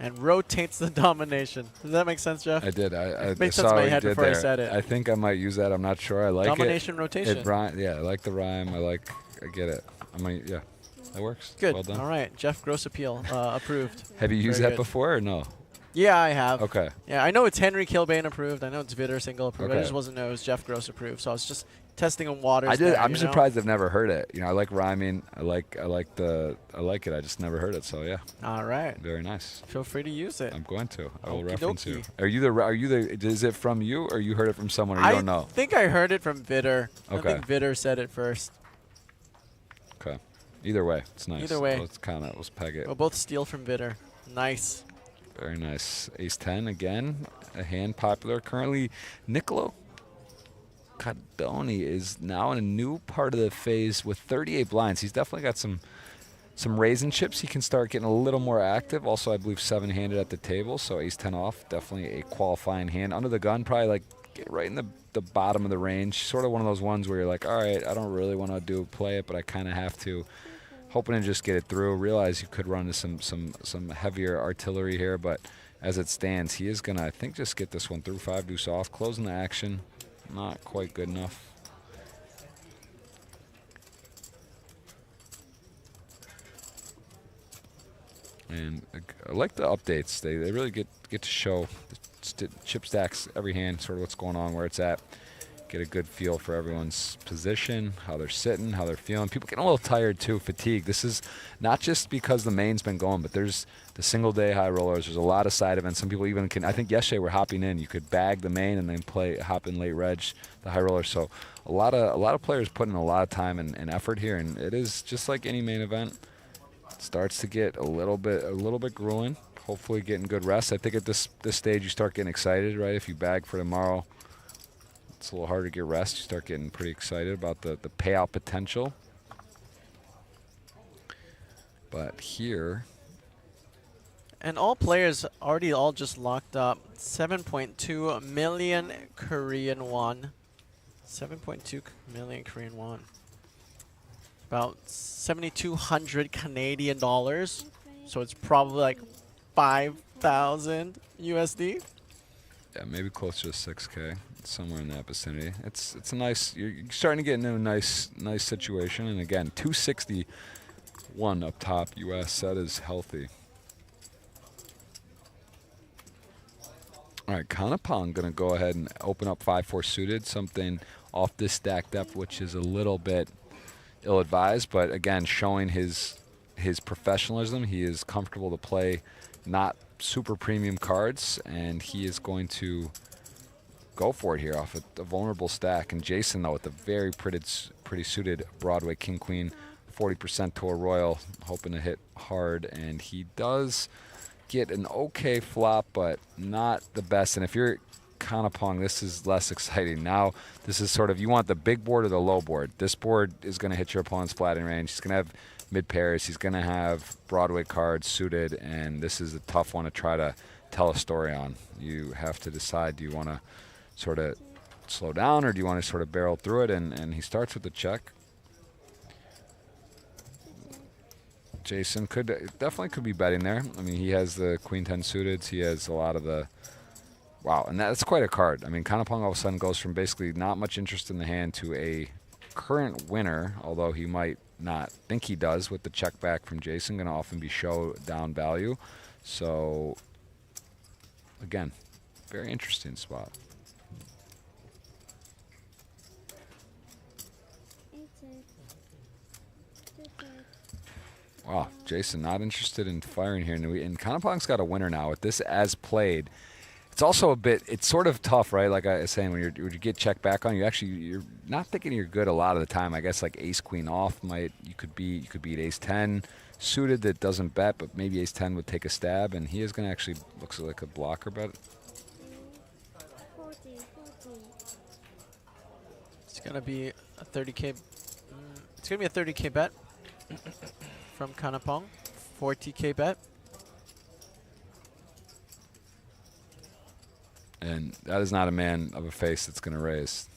and rotates the domination. Does that make sense, Jeff? I did. I made sense saw in my what you head did before I there. said it. I think I might use that. I'm not sure. I like Domination it. rotation. Yeah, I like the rhyme. I get it. I mean, yeah, that works. Good. Well done. All right. Jeff Gross appeal approved. Have you used Very that good. before or no? Yeah, I have. Okay. Yeah, I know it's Henry Kilbane approved. I know it's Vitter single approved. I Okay. just wasn't know it was Jeff Gross approved. So I was just testing on waters. I did. there, I'm you know? surprised I've never heard it. You know, I like rhyming. I like it. I just never heard it. So yeah, All right. very nice. Feel free to use it. I'm going to. I will Okie reference you. dokie. Are you the? Is it from you or you heard it from someone or you I don't know? think I heard it from Vitter. Okay. I think Vitter said it first. Okay. Either way, it's nice. Either way. Let's peg it. We'll both steal from Vitter. Nice. Very nice. Ace 10 again, a hand popular. Currently, Niccolo Cardoni is now in a new part of the phase with 38 blinds. He's definitely got some raising chips. He can start getting a little more active. Also, I believe 7-handed at the table, so ace 10 off, definitely a qualifying hand. Under the gun, probably like get right in the bottom of the range. Sort of one of those ones where you're like, all right, I don't really want to play it, but I kind of have to. Hoping to just get it through. Realize you could run into some heavier artillery here, but as it stands, he is gonna, I think, just get this one through. 5 deuce off, closing the action. Not quite good enough. And I like the updates. They really get to show the chip stacks, every hand, sort of what's going on, where it's at. Get a good feel for everyone's position, how they're sitting, how they're feeling. People getting a little tired too, fatigue. This is not just because the main's been going, but there's the single day high rollers. There's a lot of side events. Some people even can, I think yesterday we're hopping in. You could bag the main and then hop in late reg, the high rollers. So a lot of players putting a lot of time and effort here, and it is just like any main event. It starts to get a little bit grueling. Hopefully getting good rest. I think at this stage you start getting excited, right? If you bag for tomorrow, It's a little harder to get rest. You start getting pretty excited about the payout potential. But here, And all players already all just locked up 7.2 million Korean won. 7.2 million Korean won. About 7,200 Canadian dollars. So it's probably like 5,000 USD. yeah, maybe closer to 6K, somewhere in that vicinity. It's a nice. You're starting to get into a nice situation. And again, 261 up top US. That is healthy. All right, Cont'd going to go ahead and open up 5-4 suited, something off this stack depth, which is a little bit ill-advised, but again, showing his professionalism. He is comfortable to play not super premium cards, and he is going to go for it here off a vulnerable stack. And Jason, though, with a very pretty suited Broadway King-Queen, 40% to a Royal, hoping to hit hard, and he does get an okay flop, but not the best. And if you're Cont'd, this is less exciting. Now, this is sort of, you want the big board or the low board. This board is going to hit your opponent's flatting range. He's going to have mid pairs. He's going to have Broadway cards suited, and this is a tough one to try to tell a story on. You have to decide, do you want to sort of slow down, or do you want to sort of barrel through it? And he starts with the check. Jason definitely could be betting there. I mean, he has the Queen 10 suited. He has a lot of the, wow, and that's quite a card. I mean, Cont'd all of a sudden goes from basically not much interest in the hand to a current winner, although he might not think he does with the check back from Jason. Going to often be show down value. So, again, very interesting spot. Wow, Jason not interested in firing here. And Cont'd's got a winner now with this as played. It's also a bit, it's sort of tough, right? Like I was saying, when you get checked back on, you're not thinking you're good a lot of the time. I guess like ace queen off you could beat ace 10 suited that doesn't bet, but maybe ace 10 would take a stab, and he is going to actually, looks like a blocker bet. 40. It's going to be a 30K. It's going to be a 30K bet from Cont'd. 40K bet. And that is not a man of a face that's going to raise.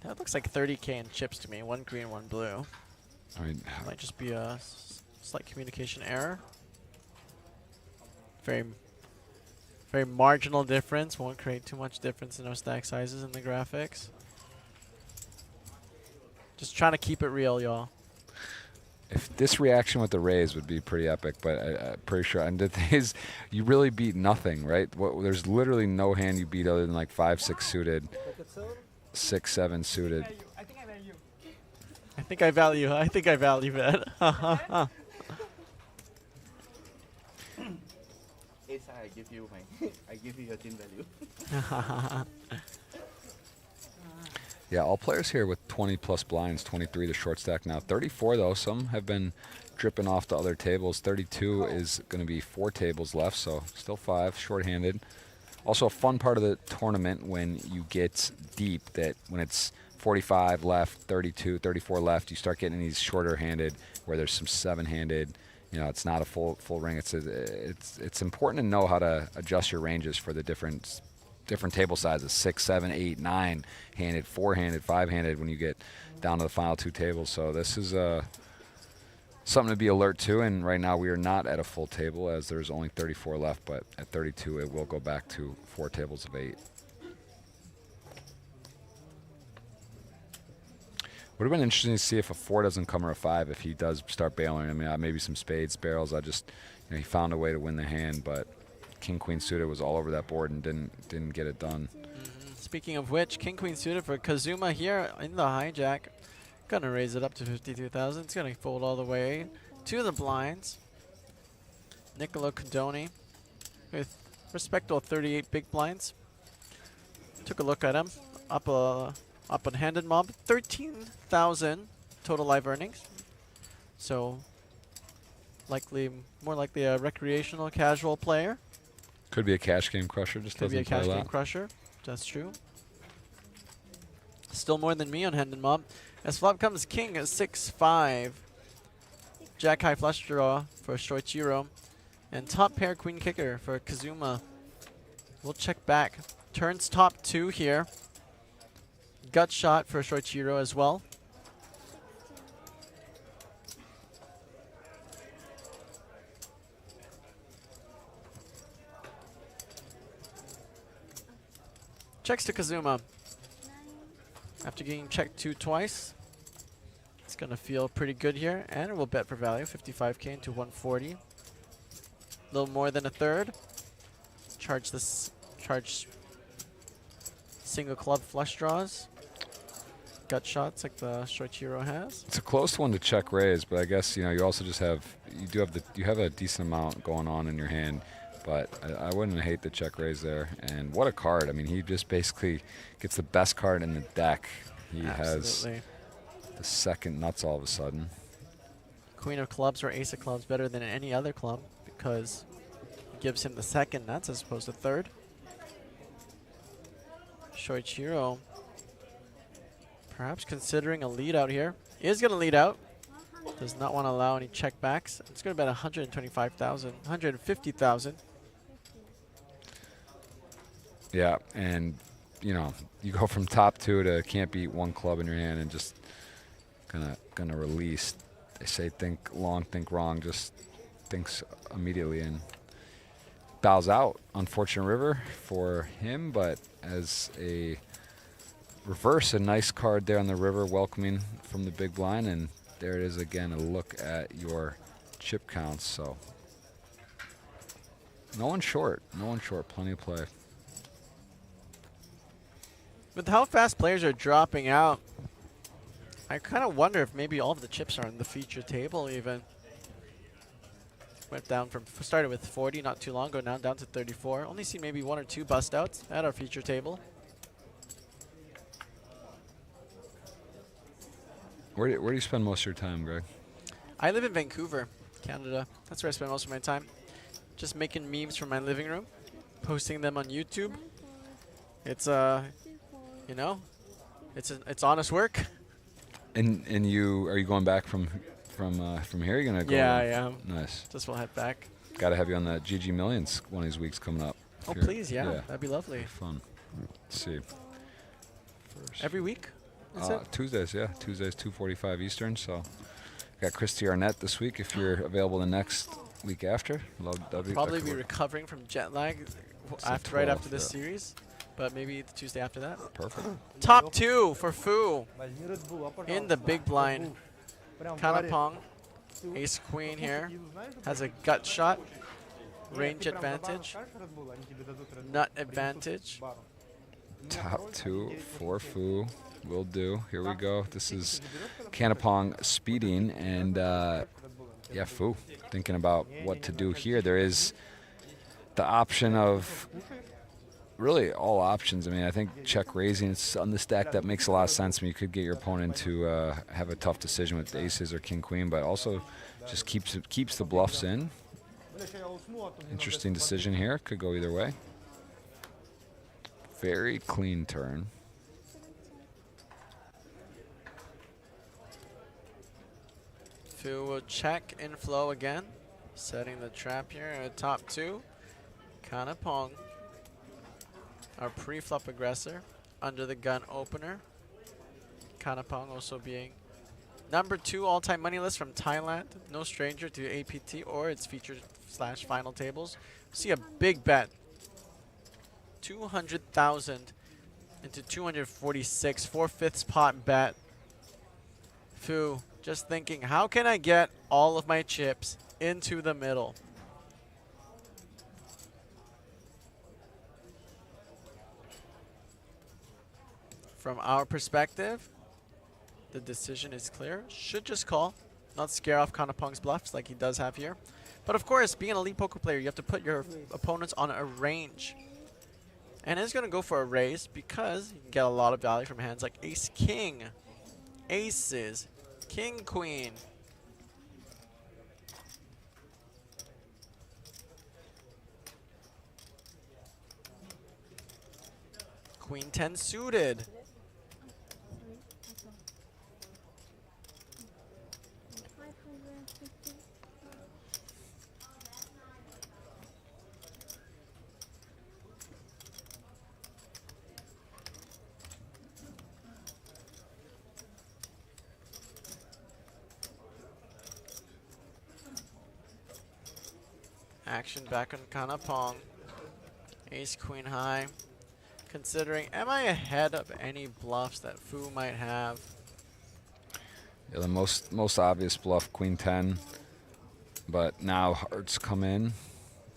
That looks like 30K in chips to me. One green, one blue. I mean, Might just be a slight communication error. Very marginal difference. Won't create too much difference in our stack sizes in the graphics. Just trying to keep it real, y'all. if this reaction with the raise would be pretty epic, but I'm pretty sure. And the thing is, you really beat nothing, right? There's literally no hand you beat other than like 5-6 suited, 6-7 suited. I think I value that. I give you I give you your team value. Yeah, all players here with 20 plus blinds, 23 to short stack now. 34 though, some have been dripping off to other tables. 32 is going to be 4 tables left, so still 5, short-handed. Also a fun part of the tournament when you get deep, that when it's 45 left, 32, 34 left, you start getting these shorter-handed where there's some 7-handed. You know, it's not a full ring. It's important to know how to adjust your ranges for the different table sizes, 6, 7, 8, 9-handed, 4-handed, 5-handed when you get down to the final 2 tables. So this is something to be alert to, and right now we are not at a full table as there's only 34 left, but at 32 it will go back to 4 tables of 8. Would have been interesting to see if a 4 doesn't come or a 5 if he does start bailing. I mean, maybe some spades, barrels. He found a way to win the hand, but King Queen suited was all over that board and didn't get it done. Speaking of which, King Queen suited for Kazuma here in the hijack. Gonna raise it up to 52,000. It's gonna fold all the way to the blinds. Niccolo Condoni with respectable 38 big blinds. Took a look at him. Up on handed mob, 13,000 total live earnings. So more likely a recreational casual player. Could be a cash game crusher, just Could be doesn't a cash play a game lot. crusher. That's true. Still more than me on hand and mob. As flop comes king at 6-5. Jack high flush draw for Shoichiro. And top pair queen kicker for Kazuma. We'll check back. Turns top 2 here. Gut shot for Shoichiro as well. Checks to Kazuma. After getting checked 2 twice. It's going to feel pretty good here. And we'll bet for value. 55k into 140. A little more than a third. Charge this. Charge single club flush draws. Gut shots like the Shoichiro has. It's a close one to check raise, but I guess you also just have you have a decent amount going on in your hand. But I wouldn't hate the check raise there. And what a card. I mean, he just basically gets the best card in the deck. He Absolutely. has the second nuts all of a sudden. Queen of clubs or ace of clubs better than any other club because it gives him the second nuts as opposed to third. Shoichiro perhaps considering a lead out here. He is going to lead out. Does not want to allow any checkbacks. It's going to bet 125,000, 150,000. Yeah, and you go from top 2 to can't beat 1 club in your hand and just gonna release. They say think long, think wrong, just thinks immediately and bows out. Unfortunate river for him, but as a reverse, a nice card there on the river, welcoming from the big blind, and there it is again, a look at your chip counts. So no one short, plenty of play. With how fast players are dropping out, I kind of wonder if maybe all of the chips are on the feature table even. Went down started with 40 not too long ago, now down to 34. Only seen maybe 1 or 2 bust outs at our feature table. Where do you spend most of your time, Greg? I live in Vancouver, Canada. That's where I spend most of my time. Just making memes from my living room, posting them on YouTube. It's it's honest work. And are you going back from here? You're gonna go? Yeah, I am. Nice. Just we'll head back. Got to have you on the GG Millions one of these weeks coming up. Oh please, yeah, that'd be lovely. Fun. Let's see. Every week? Is it? Tuesdays, yeah. Tuesdays, 2:45 Eastern. So, got Christy Arnett this week. If you're available the next week after, Probably be recovering from jet lag right after this series, but maybe the Tuesday after that. Perfect. Top 2 for Fu in the big blind. Kanapong, ace queen here, has a gut shot, range advantage, nut advantage. Top 2 for Fu. Will do. Here we go. This is Kanapong speeding, and yeah, Fu thinking about what to do here. There is the option of really all options. I mean, I think check raising is on this deck. That makes a lot of sense. I mean, you could get your opponent to have a tough decision with aces or king queen, but also just keeps the bluffs in. Interesting decision here. Could go either way. Very clean turn. Fu will check inflow again, setting the trap here at top 2. Kanapong, our pre-flop aggressor, under the gun opener. Kanapong also being number 2 all-time money list from Thailand. No stranger to APT or its feature/final tables. See a big bet. 200,000 into 246, 4/5 pot bet. Fu just thinking, how can I get all of my chips into the middle? From our perspective, the decision is clear. Should just call, not scare off Kanapong's bluffs like he does have here. But of course, being an elite poker player, you have to put your opponents on a range. And he's going to go for a raise because you can get a lot of value from hands like ace-king, aces, king-queen. Queen 10 suited. Action back on Kanapong. Ace Queen high. Considering, am I ahead of any bluffs that Fu might have? Yeah, the most obvious bluff, Queen 10. But now hearts come in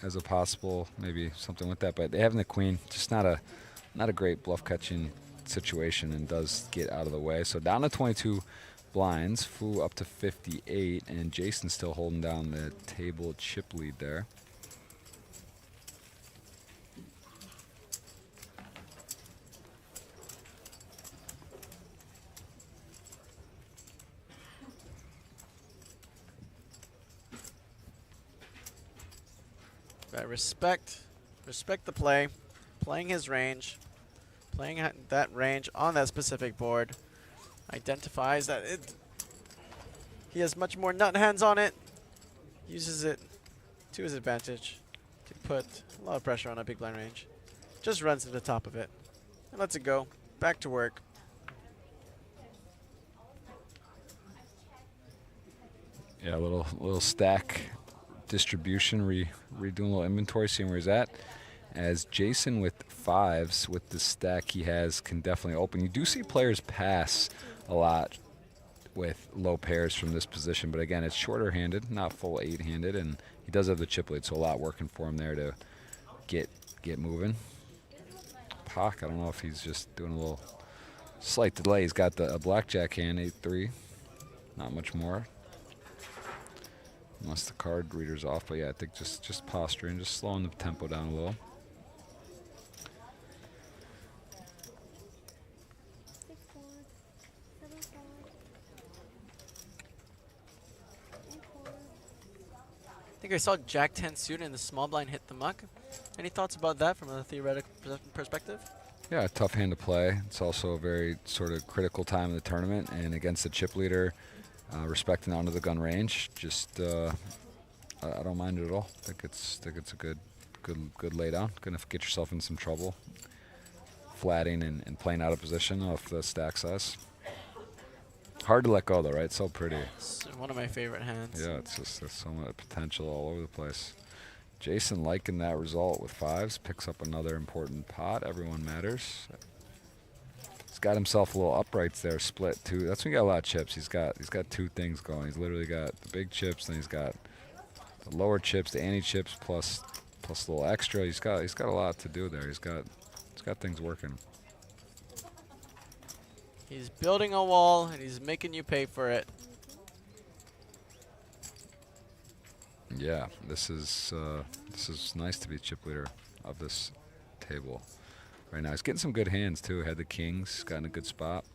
as a possible, maybe something with that. But having the queen, just not a great bluff catching situation, and does get out of the way. So down to 22 blinds, Fu up to 58, and Jason still holding down the table chip lead there. But respect the play, playing his range, playing that range on that specific board. Identifies that he has much more nut hands on it, uses it to his advantage to put a lot of pressure on a big blind range. Just runs to the top of it and lets it go. Back to work. Yeah, a little stack distribution, redoing a little inventory, seeing where he's at. As Jason with fives, with the stack he has, can definitely open. You do see players pass a lot with low pairs from this position, but again, it's shorter handed, not full 8-handed, and he does have the chip lead, so a lot working for him there to get moving. Pak, I don't know if he's just doing a little slight delay. He's got a blackjack hand, 8-3, not much more. Unless the card reader's off, but yeah, I think just posturing, just slowing the tempo down a little. 6-4, 7-5, 8-4. I think I saw Jack 10 suited and the small blind hit the muck. Any thoughts about that from a theoretical perspective? Yeah, a tough hand to play. It's also a very sort of critical time in the tournament, and against the chip leader, respecting under the gun range, just I don't mind it at all. I think it's a good lay down. Gonna get yourself in some trouble, flatting and playing out of position off the stack size. Hard to let go though, right? So pretty. It's one of my favorite hands. Yeah, it's just there's so much potential all over the place. Jason liking that result with fives, picks up another important pot. Everyone matters. He's got himself a little uprights there, split too. That's when you got a lot of chips. He's got two things going. He's literally got the big chips, then he's got the lower chips, the ante chips, plus a little extra. He's got a lot to do there. He's got things working. He's building a wall and he's making you pay for it. Yeah, this is nice to be chip leader of this table right now. He's getting some good hands too. Had the kings, got in a good spot.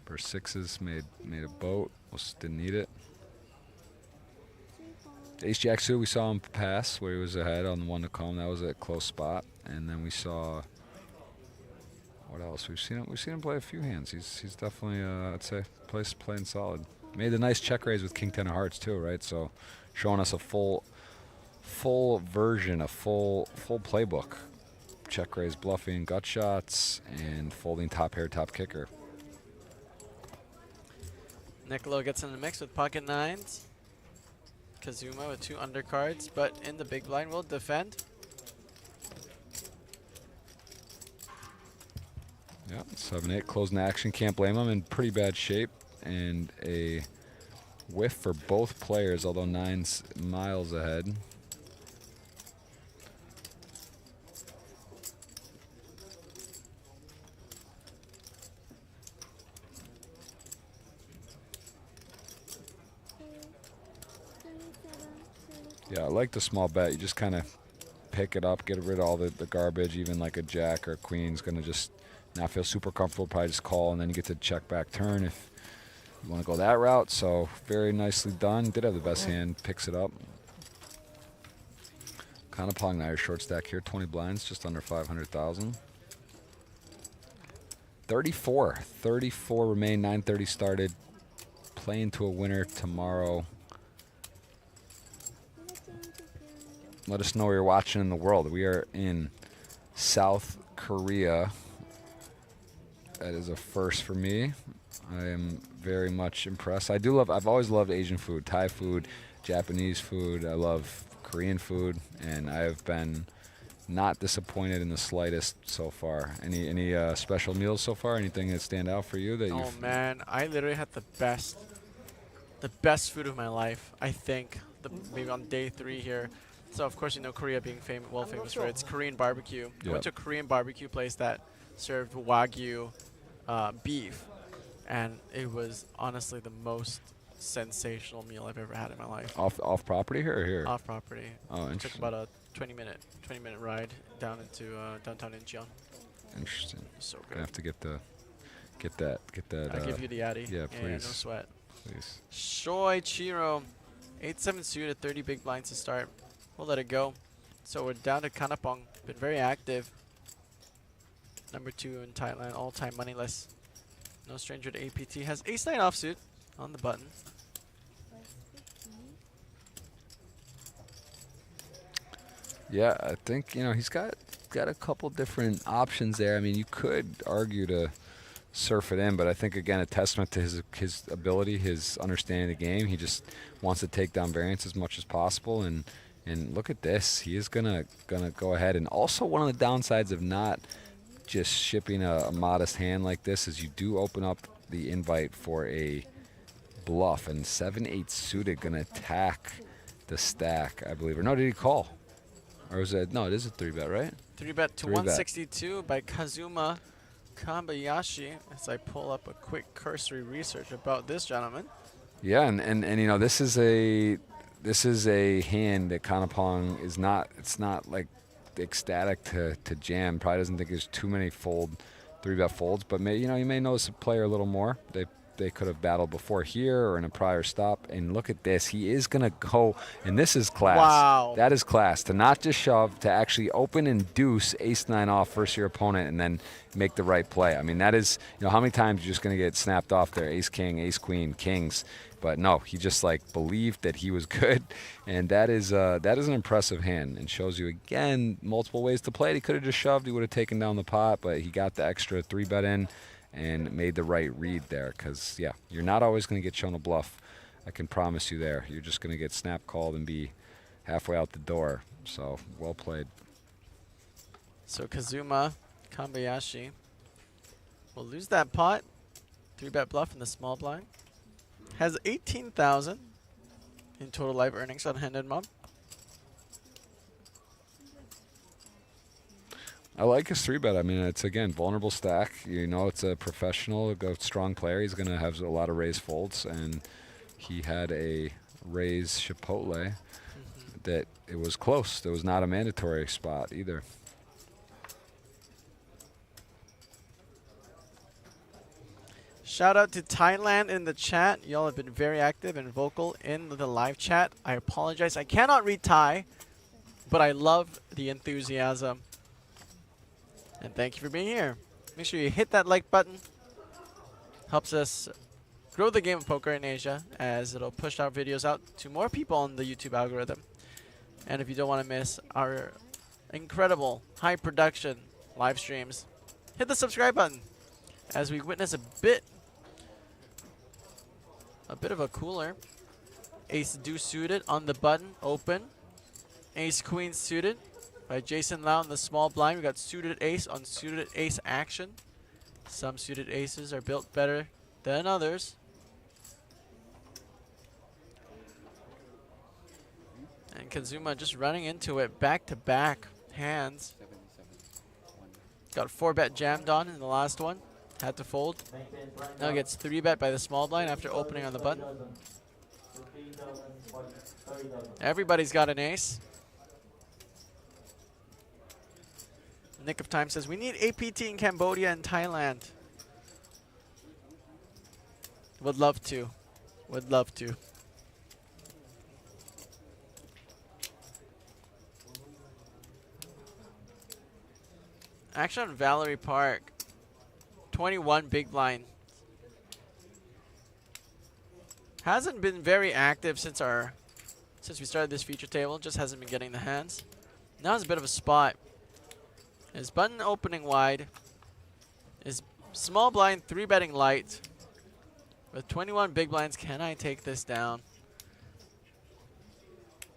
For sixes, made a boat. Almost didn't need it. Ace Jack suit, we saw him pass where he was ahead on the one to come. That was a close spot. And then we saw, what else? We've seen him play a few hands. He's definitely I'd say playing solid. Made a nice check raise with King 10 of Hearts too, right? So showing us a full version, a full playbook. Check raise, bluffing, gut shots, and folding top pair, top kicker. Niccolo gets in the mix with pocket nines. Kazuma with 2 undercards, but in the big blind will defend. Yeah, 7-8, closing action, can't blame him, in pretty bad shape. And a whiff for both players, although 9's miles ahead. Yeah, I like the small bet. You just kind of pick it up, get rid of all the garbage. Even like a jack or a queen's going to just not feel super comfortable, probably just call, and then you get to check back turn if you want to go that route. So very nicely done. Did have the best hand, picks it up. Kind of pong now your short stack here, 20 blinds, just under 500,000. 34 remain, 9:30 started. Playing to a winner tomorrow. Let us know where you're watching in the world. We are in South Korea. That is a first for me. I am very much impressed. I've always loved Asian food, Thai food, Japanese food. I love Korean food, and I have been not disappointed in the slightest so far. Any special meals so far? Anything that stand out for you that Oh you've man, I literally had the best food of my life. I think maybe on day 3 here. So of course, you know, Korea being famous for its Korean barbecue. I went to a Korean barbecue place that served Wagyu beef, and it was honestly the most sensational meal I've ever had in my life. off property here or here? Off property. Oh, It took interesting. about a 20 minute ride down into downtown Incheon. Interesting. So Gonna good. have to get that. I'll give you the Addy. yeah, no please. sweat. Please. Shoi Chiro, 8-7 suited, 30 big blinds to start. We'll let it go. So we're down to Kanapong. Been very active. Number 2 in Thailand, all-time moneyless. No stranger to APT. Has ace-9 offsuit on the button. Yeah, I think he's got a couple different options there. I mean, you could argue to surf it in, but I think again a testament to his ability, his understanding of the game. He just wants to take down variance as much as possible, and look at this. He is gonna go ahead. And also one of the downsides of not just shipping a modest hand like this is you do open up the invite for a bluff, and 7-8 suited gonna attack the stack, I believe. Or no, did he call? Or was it? No, it is a 3-bet, right? 3-bet to 3-bet. 162 by Kazuma Kambayashi as I pull up a quick cursory research about this gentleman. Yeah, and this is a hand that Kanapong is not. It's not like ecstatic to jam. Probably doesn't think there's too many 3-bet folds, but you may notice a player a little more. They could have battled before here or in a prior stop. And look at this. He is going to go, and this is class. Wow. That is class. To not just shove, to actually open and deuce ace-9 off versus your opponent and then make the right play. I mean, that is, how many times you're just going to get snapped off there? Ace-king, ace-queen, kings. But no, he just believed that he was good, and that is an impressive hand and shows you again multiple ways to play it. He could have just shoved, he would have taken down the pot, but he got the extra 3-bet in and made the right read there. Because yeah, you're not always going to get shown a bluff. I can promise you there. You're just going to get snap called and be halfway out the door. So well played. So Kazuma Kambayashi will lose that pot. 3-bet bluff in the small blind. Has 18,000 in total live earnings on hand and mob. I like his 3-bet. I mean, it's, again, vulnerable stack. It's a professional, a strong player. He's going to have a lot of raise folds, and he had a raise Chipotle that it was close. There was not a mandatory spot either. Shout out to Thailand in the chat. Y'all have been very active and vocal in the live chat. I apologize. I cannot read Thai, but I love the enthusiasm. And thank you for being here. Make sure you hit that like button. Helps us grow the game of poker in Asia, as it'll push our videos out to more people on the YouTube algorithm. And if you don't want to miss our incredible high production live streams, hit the subscribe button as we witness a bit of a cooler. Ace deuce suited on the button, open. Ace queen suited by Jason Lau in the small blind. We got suited ace on suited ace action. Some suited aces are built better than others. And Kazuma just running into it back-to-back hands. Got 4-bet jammed on in the last one. Had to fold. Now gets 3-bet by the small blind after opening on the button. Everybody's got an ace. Nick of Time says, we need APT in Cambodia and Thailand. Would love to. Would love to. Action on Valerie Park. 21 big blind. Hasn't been very active since we started this feature table. Just hasn't been getting the hands. Now it's a bit of a spot. His button opening wide. His small blind 3-betting light. With 21 big blinds, can I take this down?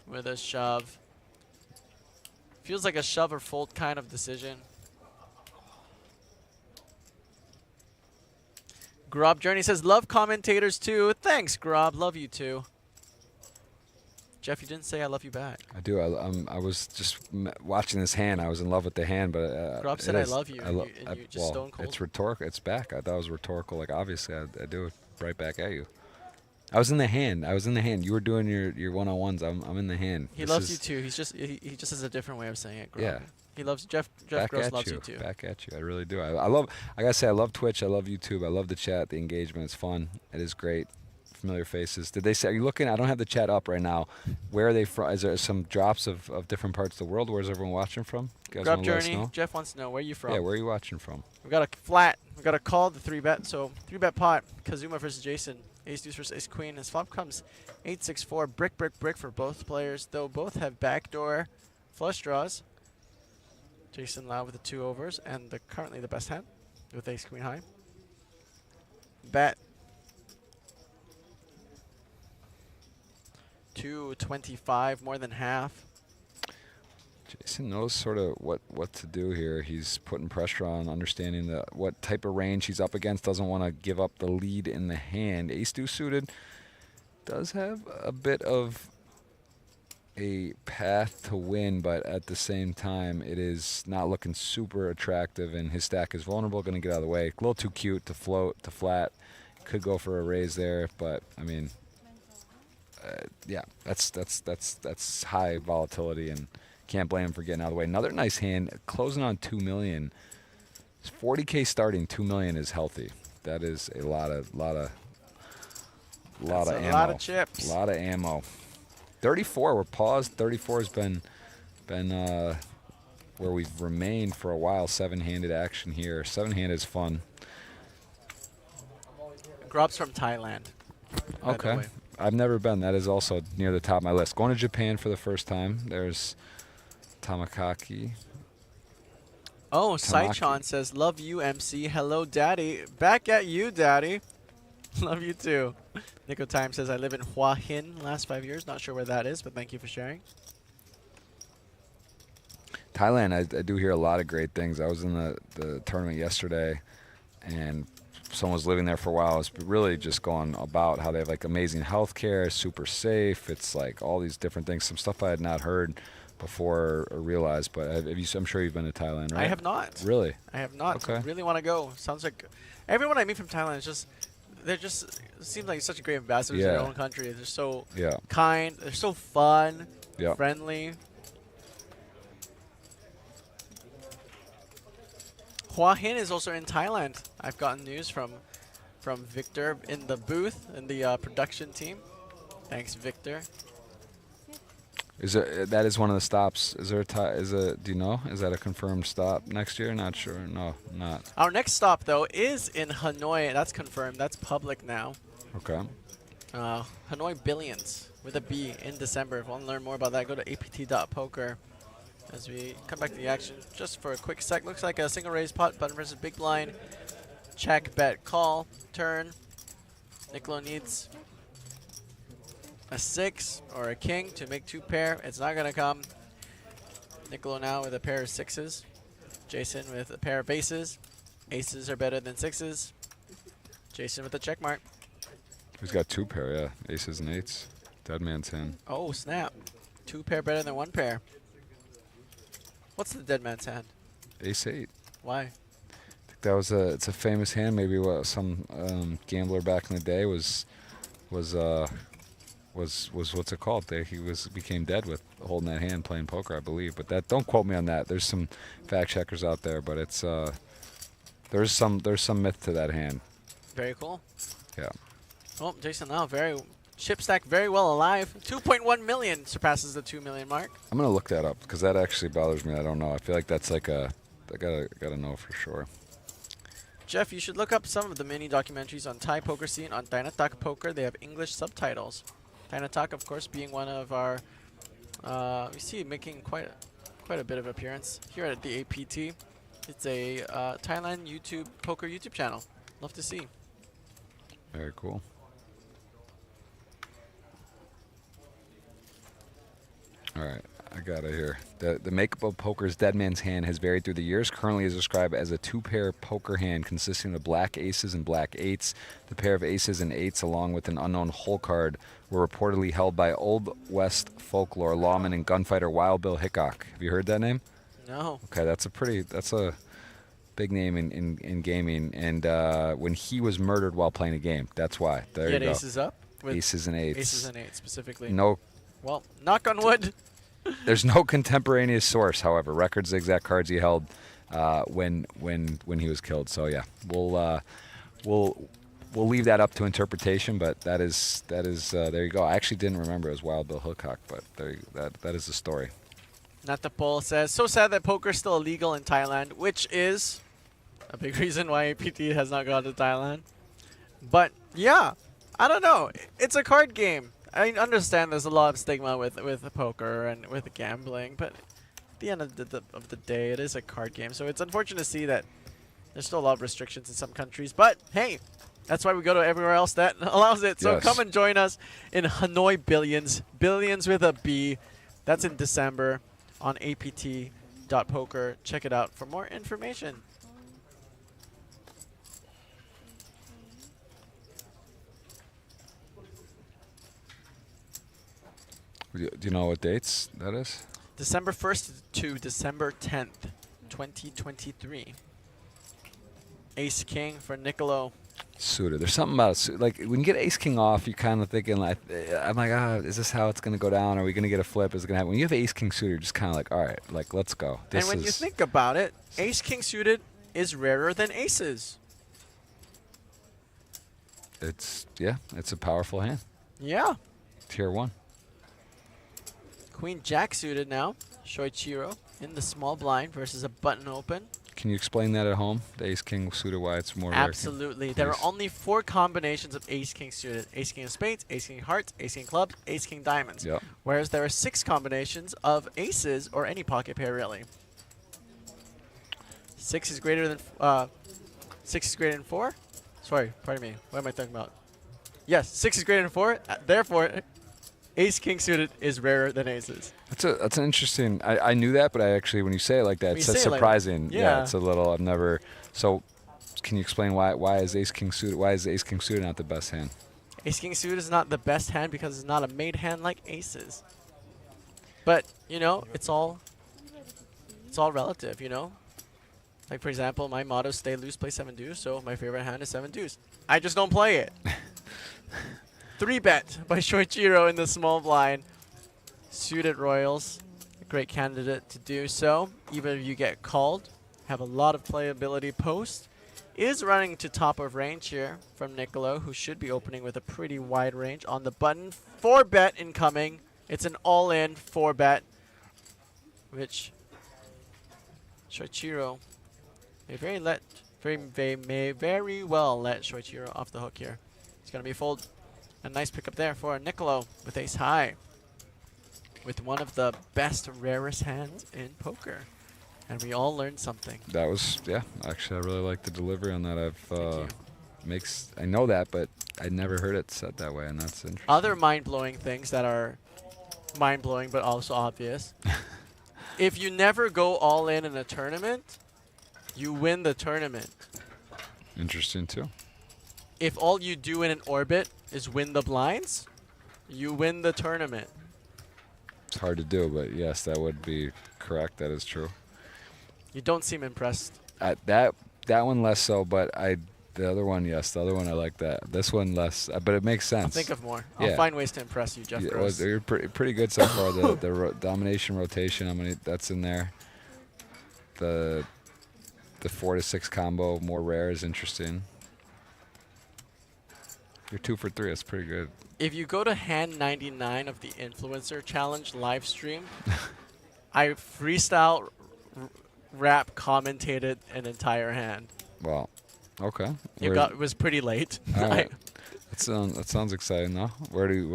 with a shove. Feels like a shove or fold kind of decision. Grob Journey says, love commentators too. Thanks, Grob. Love you too. Jeff, you didn't say I love you back. I do. I was just watching this hand. I was in love with the hand, but Grob said I love you, and you just well, stone cold. it's rhetorical. It's back. I thought it was rhetorical. Like obviously, I do it right back at you. I was in the hand. You were doing your one-on-ones. I'm in the hand. He loves you too. He just has a different way of saying it. Grob. Yeah. He loves Jeff Back Gross at loves you. you too. Back at you. I really do. I gotta say, I love Twitch. I love YouTube. I love the chat. The engagement. It's fun. It is great. Familiar faces. Did they say? Are you looking? I don't have the chat up right now. Where are they from? Is there some drops of different parts of the world? Where's everyone watching from? You guys Grub wanna let us Journey. know? Jeff wants to know where you from. Yeah, where are you watching from? We got a flat. We got a call the 3-bet. So 3-bet pot. Kazuma versus Jason. Ace Deuce versus Ace Queen. His flop comes 8-6-4. Brick, brick, brick for both players. Though both have backdoor flush draws. Jason Lau with the 2 overs and currently the best hand with Ace Queen high. Bet. 225, more than half. Jason knows sort of what to do here. He's putting pressure on, understanding what type of range he's up against. Doesn't want to give up the lead in the hand. Ace Deuce suited does have a bit of a path to win, but at the same time, it is not looking super attractive, and his stack is vulnerable. Going to get out of the way. A little too cute to float to flat. Could go for a raise there, but I mean, yeah, that's high volatility, and can't blame him for getting out of the way. Another nice hand, closing on 2 million. 40K starting, 2 million is healthy. That is a lot of ammo. A lot of chips. A lot of ammo. 34, we're paused. 34 has been where we've remained for a while. 7-handed action here. 7-handed is fun. Grob's from Thailand. by the Okay. way. I've never been. That is also near the top of my list. Going to Japan for the first time. There's Tamakaki. Oh, Tamaki. Saichon says, love you, MC. Hello, Daddy. Back at you, Daddy. Love you, too. Nico Time says, I live in Hua Hin last 5 years. Not sure where that is, but thank you for sharing. Thailand, I do hear a lot of great things. I was in the tournament yesterday, and someone was living there for a while. It's really just going about how they have like amazing health care, super safe. It's like all these different things. Some stuff I had not heard before or realized, but I'm sure you've been to Thailand, right? I have not. Really? I have not. Okay. Really want to go. Sounds like everyone I meet from Thailand is just, they're just, seems like such a great ambassadors in their Yeah. own country. They're so Yeah. kind. They're so fun, Yeah. friendly. Hua Hin is also in Thailand. I've gotten news from Victor in the booth in the production team. Thanks, Victor. That is one of the stops. Is there do you know? Is that a confirmed stop next year? Not sure. No, not. Our next stop though is in Hanoi. That's confirmed. That's public now. Okay. Hanoi Billions with a B in December. If you want to learn more about that, go to apt.poker. As we come back to the action, just for a quick sec, looks like a single raise pot, button versus big blind. Check, bet, call, turn. Nicolo needs a 6 or a king to make 2 pair. It's not gonna come. Nicolo now with a pair of 6s. Jason with a pair of aces. Aces are better than 6s. Jason with a check mark. He's got 2 pair, yeah. Aces and 8s. Dead man's hand. Oh, snap. 2 pair better than 1 pair. What's the dead man's hand? Ace 8. Why? I think that was it's a famous hand. Maybe what some gambler back in the day was what's it called? He became dead with holding that hand playing poker, I believe. But that, don't quote me on that. There's some fact checkers out there, but it's there's some myth to that hand. Very cool. Yeah. Well, Jason now chip stack very well alive. 2.1 million surpasses the 2 million mark. I'm gonna look that up because that actually bothers me. I don't know. I feel like that's like I gotta know for sure. Jeff, you should look up some of the mini documentaries on Thai poker scene on Dynatak Poker. They have English subtitles. Dynatak, of course, being one of our, we see it making quite a bit of appearance here at the APT. It's a Thailand poker YouTube channel. Love to see. Very cool. All right, I got it here. The makeup of poker's dead man's hand has varied through the years. Currently is described as a two-pair poker hand consisting of black aces and black eights. The pair of aces and eights, along with an unknown hole card, were reportedly held by Old West folklore lawman and gunfighter Wild Bill Hickok. Have you heard that name? No. Okay, that's a big name in gaming. And when he was murdered while playing a game, that's why. There He you had go. aces up? With Aces and eights. Aces and eights specifically. No. Well, knock on wood. There's no contemporaneous source, however. Records the exact cards he held when he was killed. So yeah, we'll leave that up to interpretation. But that is there you go. I actually didn't remember it was Wild Bill Hickok, but that is the story. Not the poll says, so sad that poker is still illegal in Thailand, which is a big reason why APT has not gone to Thailand. But yeah, I don't know. It's a card game. I understand there's a lot of stigma with poker and with gambling, but at the end of the day, it is a card game. So it's unfortunate to see that there's still a lot of restrictions in some countries. But hey, that's why we go to everywhere else that allows it. So Yes. come and join us in Hanoi Billions. Billions with a B. That's in December on apt.poker. Check it out for more information. Do you know what dates that is? December 1st to December 10th, 2023. Ace King for Niccolo. Suited. There's something about like when you get Ace King off, you're kind of thinking like, I'm like, is this how it's gonna go down? Are we gonna get a flip? Is it gonna happen? When you have Ace King suited, you're just kind of like, all right, like let's go. And when you think about it, Ace King suited is rarer than aces. it's a powerful hand. Yeah. Tier 1. Queen Jack suited now. Shoichiro in the small blind versus a button open. Can you explain that at home? The Ace King suited, why it's more rare? Absolutely. There are Please. only 4 combinations of Ace King suited. Ace King of spades, Ace King hearts, Ace King clubs, Ace King diamonds. Yep. Whereas there are 6 combinations of aces or any pocket pair really. 6 is greater than 4? Sorry, pardon me. What am I talking about? Yes, 6 is greater than 4. Therefore, Ace King suited is rarer than aces. That's an interesting. I knew that, but I actually, when you say it like that, When it's you say it like that, surprising. yeah. It's a little. I've never. So, can you explain why is Ace King suited? Why is Ace King suited not the best hand? Ace King suited is not the best hand because it's not a made hand like aces. But you know, it's all relative. You know, like for example, my motto: stay loose, play 7 deuce. So my favorite hand is 7 deuce. I just don't play it. 3-bet by Shoichiro in the small blind. Suited Royals, a great candidate to do so. Even if you get called, have a lot of playability post. Is running to top of range here from Niccolo, who should be opening with a pretty wide range on the button. 4-bet incoming. It's an all-in 4-bet, which Shoichiro may very well let Shoichiro off the hook here. It's gonna be a fold. A nice pickup there for Niccolo with ace high. With one of the best, rarest hands in poker. And we all learned something. That was Actually, I really like the delivery on that. Thank you. I know that, but I never heard it said that way, and that's interesting. Other mind-blowing things that are mind-blowing but also obvious. If you never go all in a tournament, you win the tournament. Interesting too. If all you do in an orbit is win the blinds, you win the tournament. It's hard to do, but yes, that would be correct. That is true. You don't seem impressed. That one less so, but the other one, yes, the other one I like that. This one less, but it makes sense. I'll think of more. Yeah. I'll find ways to impress you, Jeff Gross. You're pretty good so far. The domination rotation, that's in there. The 4 to 6 combo, more rare, is interesting. You're 2 for 3. That's pretty good. If you go to hand 99 of the Influencer Challenge live stream, I freestyle rap commentated an entire hand. Well, okay. It was pretty late. All right. That sounds exciting, though.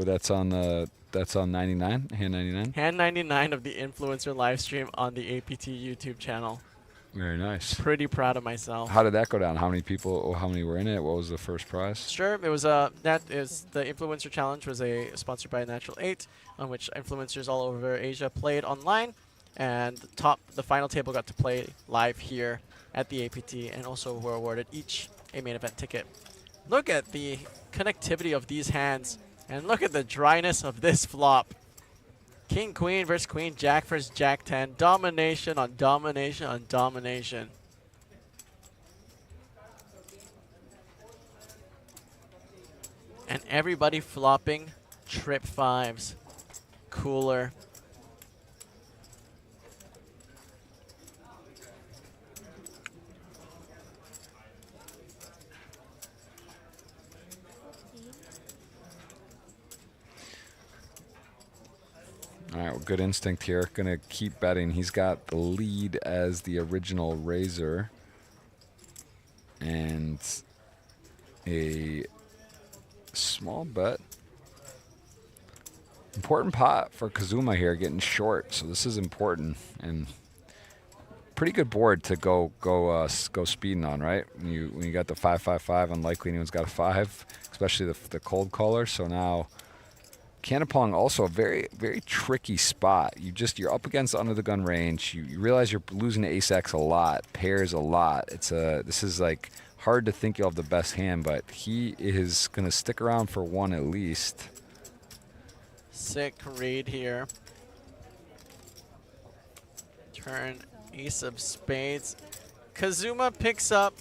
That's on 99, hand 99. Hand 99 of the Influencer live stream on the APT YouTube channel. Very nice. Pretty proud of myself. How did that go down? How many people? How many were in it? What was the first prize? Sure, it was the influencer challenge was sponsored by Natural 8, on which influencers all over Asia played online, and the final table got to play live here at the APT, and also were awarded each a main event ticket. Look at the connectivity of these hands, and look at the dryness of this flop. King Queen versus Queen Jack versus Jack 10. Domination on domination on domination. And everybody flopping trip 5s. Cooler. All right, well, good instinct here. Gonna keep betting. He's got the lead as the original raiser. And a small bet. Important pot for Kazuma here, getting short. So this is important, and pretty good board to go speeding on, right? When you got the 5-5-5, unlikely anyone's got a 5, especially the cold caller. So now Cantopong also a very, very tricky spot. You're up against under the gun range. You realize you're losing to ace X a lot, pairs a lot. This is like hard to think you'll have the best hand, but he is gonna stick around for one at least. Sick read here. Turn ace of spades. Kazuma picks up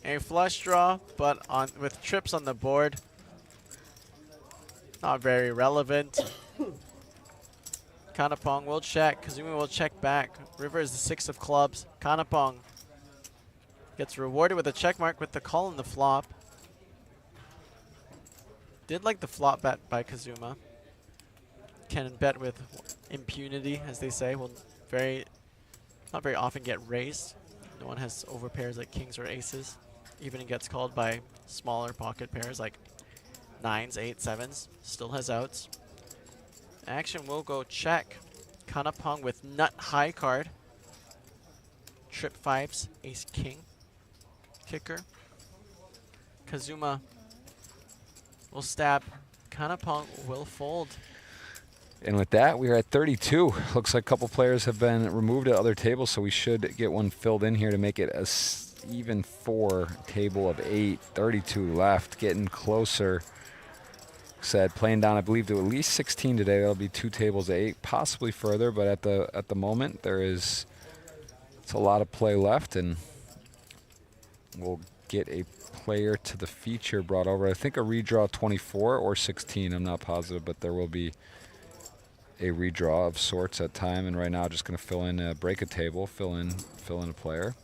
a flush draw, but with trips on the board. Not very relevant. Kanapong will check. Kazuma will check back. River is the 6 of clubs. Kanapong gets rewarded with a check mark with the call on the flop. Did like the flop bet by Kazuma. Can bet with impunity, as they say. Will not very often get raised. No one has overpairs like kings or aces. Even it gets called by smaller pocket pairs like 9s, 8s, 7s. Still has outs. Action will go check. Kanapong with nut high card. Trip 5s, ace king. Kicker. Kazuma will stab. Kanapong will fold. And with that, we are at 32. Looks like a couple players have been removed at other tables, so we should get one filled in here to make it a even 4 table of 8. 32 left, getting closer. Said playing down, I believe, to at least 16 today. That'll be 2 tables of 8, possibly further, but at the moment it's a lot of play left, and we'll get a player to the feature brought over. I think a redraw 24 or 16. I'm not positive, but there will be a redraw of sorts at time. And right now, just going to fill in, break a table, fill in a player.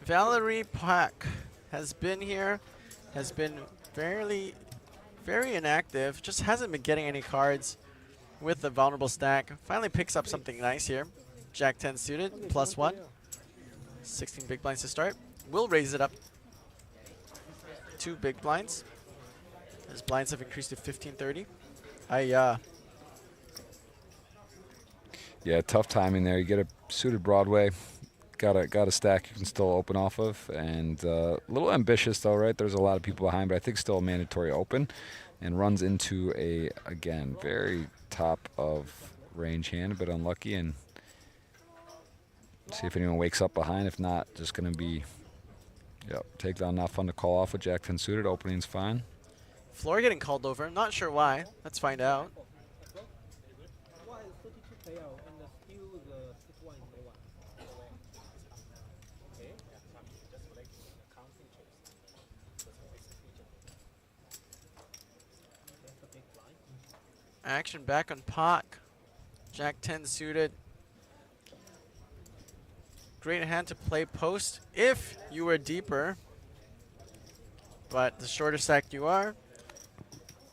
Valerie Pak has been here, has been very inactive, just hasn't been getting any cards with the vulnerable stack. Finally picks up something nice here. Jack 10 suited, +1. 16 big blinds to start. Will raise it up. 2 big blinds. His blinds have increased to 15-30. Yeah, tough timing there. You get a suited Broadway. Got a stack you can still open off of, and a little ambitious though, right? There's a lot of people behind, but I think still a mandatory open, and runs into a, again, very top of range hand, but unlucky, and see if anyone wakes up behind. If not, just gonna be, yep, takedown not fun to call off with Jack 10 suited. Opening's fine. Floor getting called over, not sure why. Let's find out. Action back on Pak. Jack 10 suited. Great hand to play post if you were deeper. But the shorter stack you are,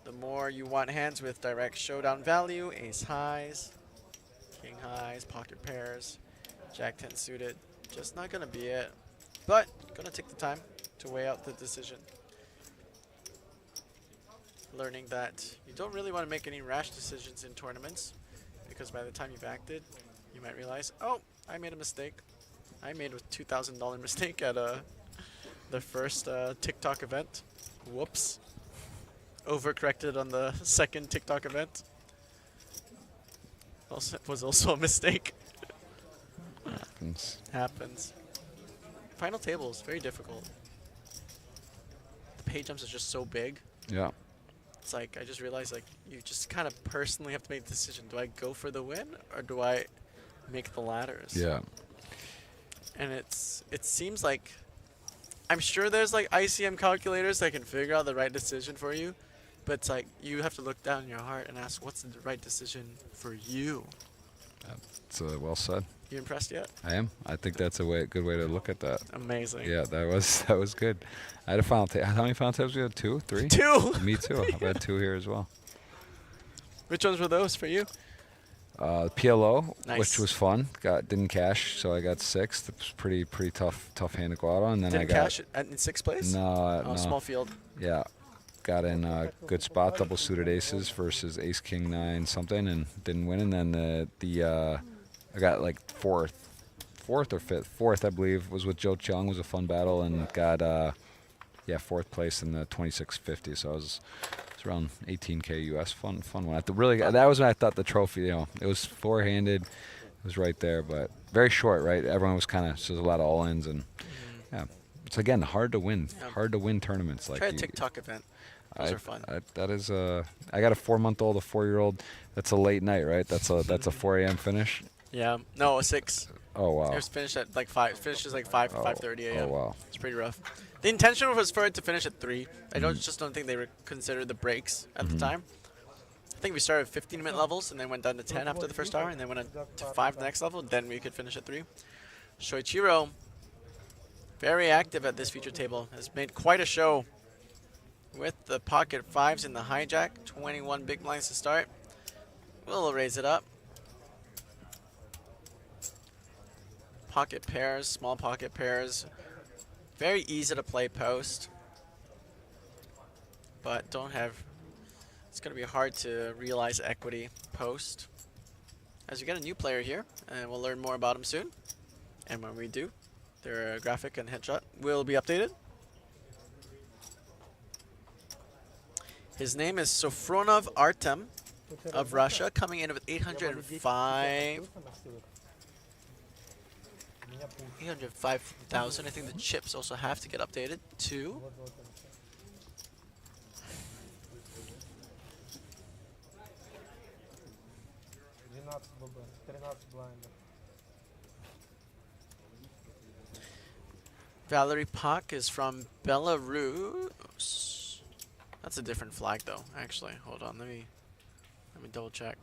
The more you want hands with direct showdown value, ace highs, king highs, pocket pairs, jack 10 suited. Just not gonna be it. But gonna take the time to weigh out the decision. Learning that you don't really want to make any rash decisions in tournaments, because by the time you've acted, you might realize, oh, I made a mistake. I made a $2,000 mistake at the first TikTok event. Whoops. Overcorrected on the second TikTok event. Also, was also a mistake. Happens. Final table is very difficult. The pay jumps is just so big. Yeah. It's like, I just realized, like, you just kind of personally have to make the decision. Do I go for the win, or do I make the ladders? Yeah. And it seems like, I'm sure there's like ICM calculators that can figure out the right decision for you, but it's like, you have to look down in your heart and ask, what's the right decision for you? It's well said. You impressed yet? I am. I think that's a good way to look at that. Amazing. Yeah, that was good. I had a final table. How many final tables we had? 2, 3? 2. Me too. I've had 2 here as well. Which ones were those for you? PLO, Nice. which was fun. Didn't cash, so I got 6th. It was pretty tough hand to go out on. And then Didn't I got cash it in 6th place? no, Oh, no. small field. Yeah, got in a good spot, double suited aces versus ace king 9 something, and didn't win. And then I got like fourth or fifth. Fourth, I believe, was with Joe Chung. Was a fun battle, and got 4th place in the 2650. So I was around 18K US. Fun one. That was when I thought the trophy. You know, it was 4-handed. It was right there, but very short. Right, everyone was kind of. So there's a lot of all-ins, and yeah, it's again hard to win. Yeah. Hard to win tournaments. Like Try a TikTok event. Those are fun. That is I got a 4-month-old, a 4-year-old. That's a late night, right? That's a 4 a.m. finish. Yeah. No, a 6. Oh wow. It was finished at like 5. Finishes like 5:30 a.m. Oh wow. It's pretty rough. The intention was for it to finish at 3. I just don't think they considered the breaks at the time. I think we started at 15-minute levels and then went down to 10 after the first hour, and then went up to 5 the next level. Then we could finish at 3. Shoichiro, very active at this feature table, has made quite a show with the pocket 5s in the hijack. 21 big blinds to start. We'll raise it up. Pocket pairs, small pocket pairs. Very easy to play post, but it's going to be hard to realize equity post. As we get a new player here, and we'll learn more about him soon. And when we do, their graphic and headshot will be updated. His name is Sofronov Artem of Russia, coming in with 805,000. I think the chips also have to get updated too. Valerie Pak is from Belarus. That's a different flag though, actually. Hold on, let me double check.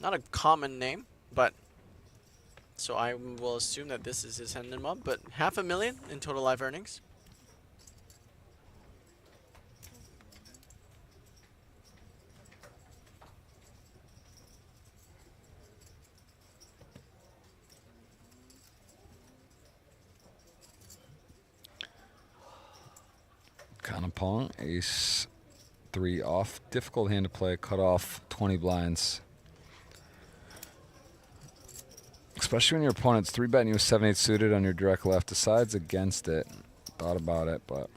Not a common name, but so I will assume that this is his Hendon mob, but 500,000 in total live earnings. Kanapong, ace 3 off. Difficult hand to play. Cut off 20 blinds. Especially when your opponent's 3-betting you with 7-8 suited on your direct left. Decides against it. Thought about it, but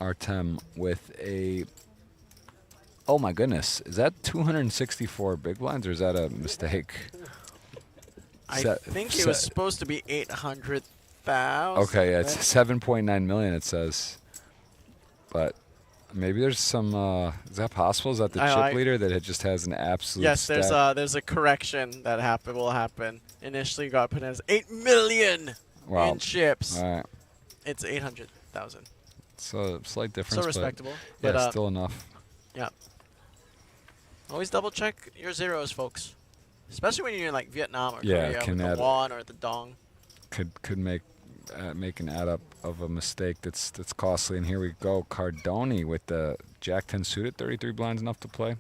Artem with a, oh my goodness, is that 264 big blinds or is that a mistake? I think it was supposed to be 800,000. Okay, yeah, it's 7.9 million it says. But maybe there's some, is that possible? Is that the chip leader that it just has an absolute Yes, stack? there's a correction that will happen. Initially got put as 8 million Wow. in chips, All right. it's 800,000. So slight difference. So respectable. But, But yeah, still enough. yeah. Always double check your zeros, folks. Especially when you're in like Vietnam or Yeah, Korea can with the add- won or the dong. Could make an add up of a mistake that's costly. And here we go, Cardoni with the Jack 10 suited, 33 blinds enough to play.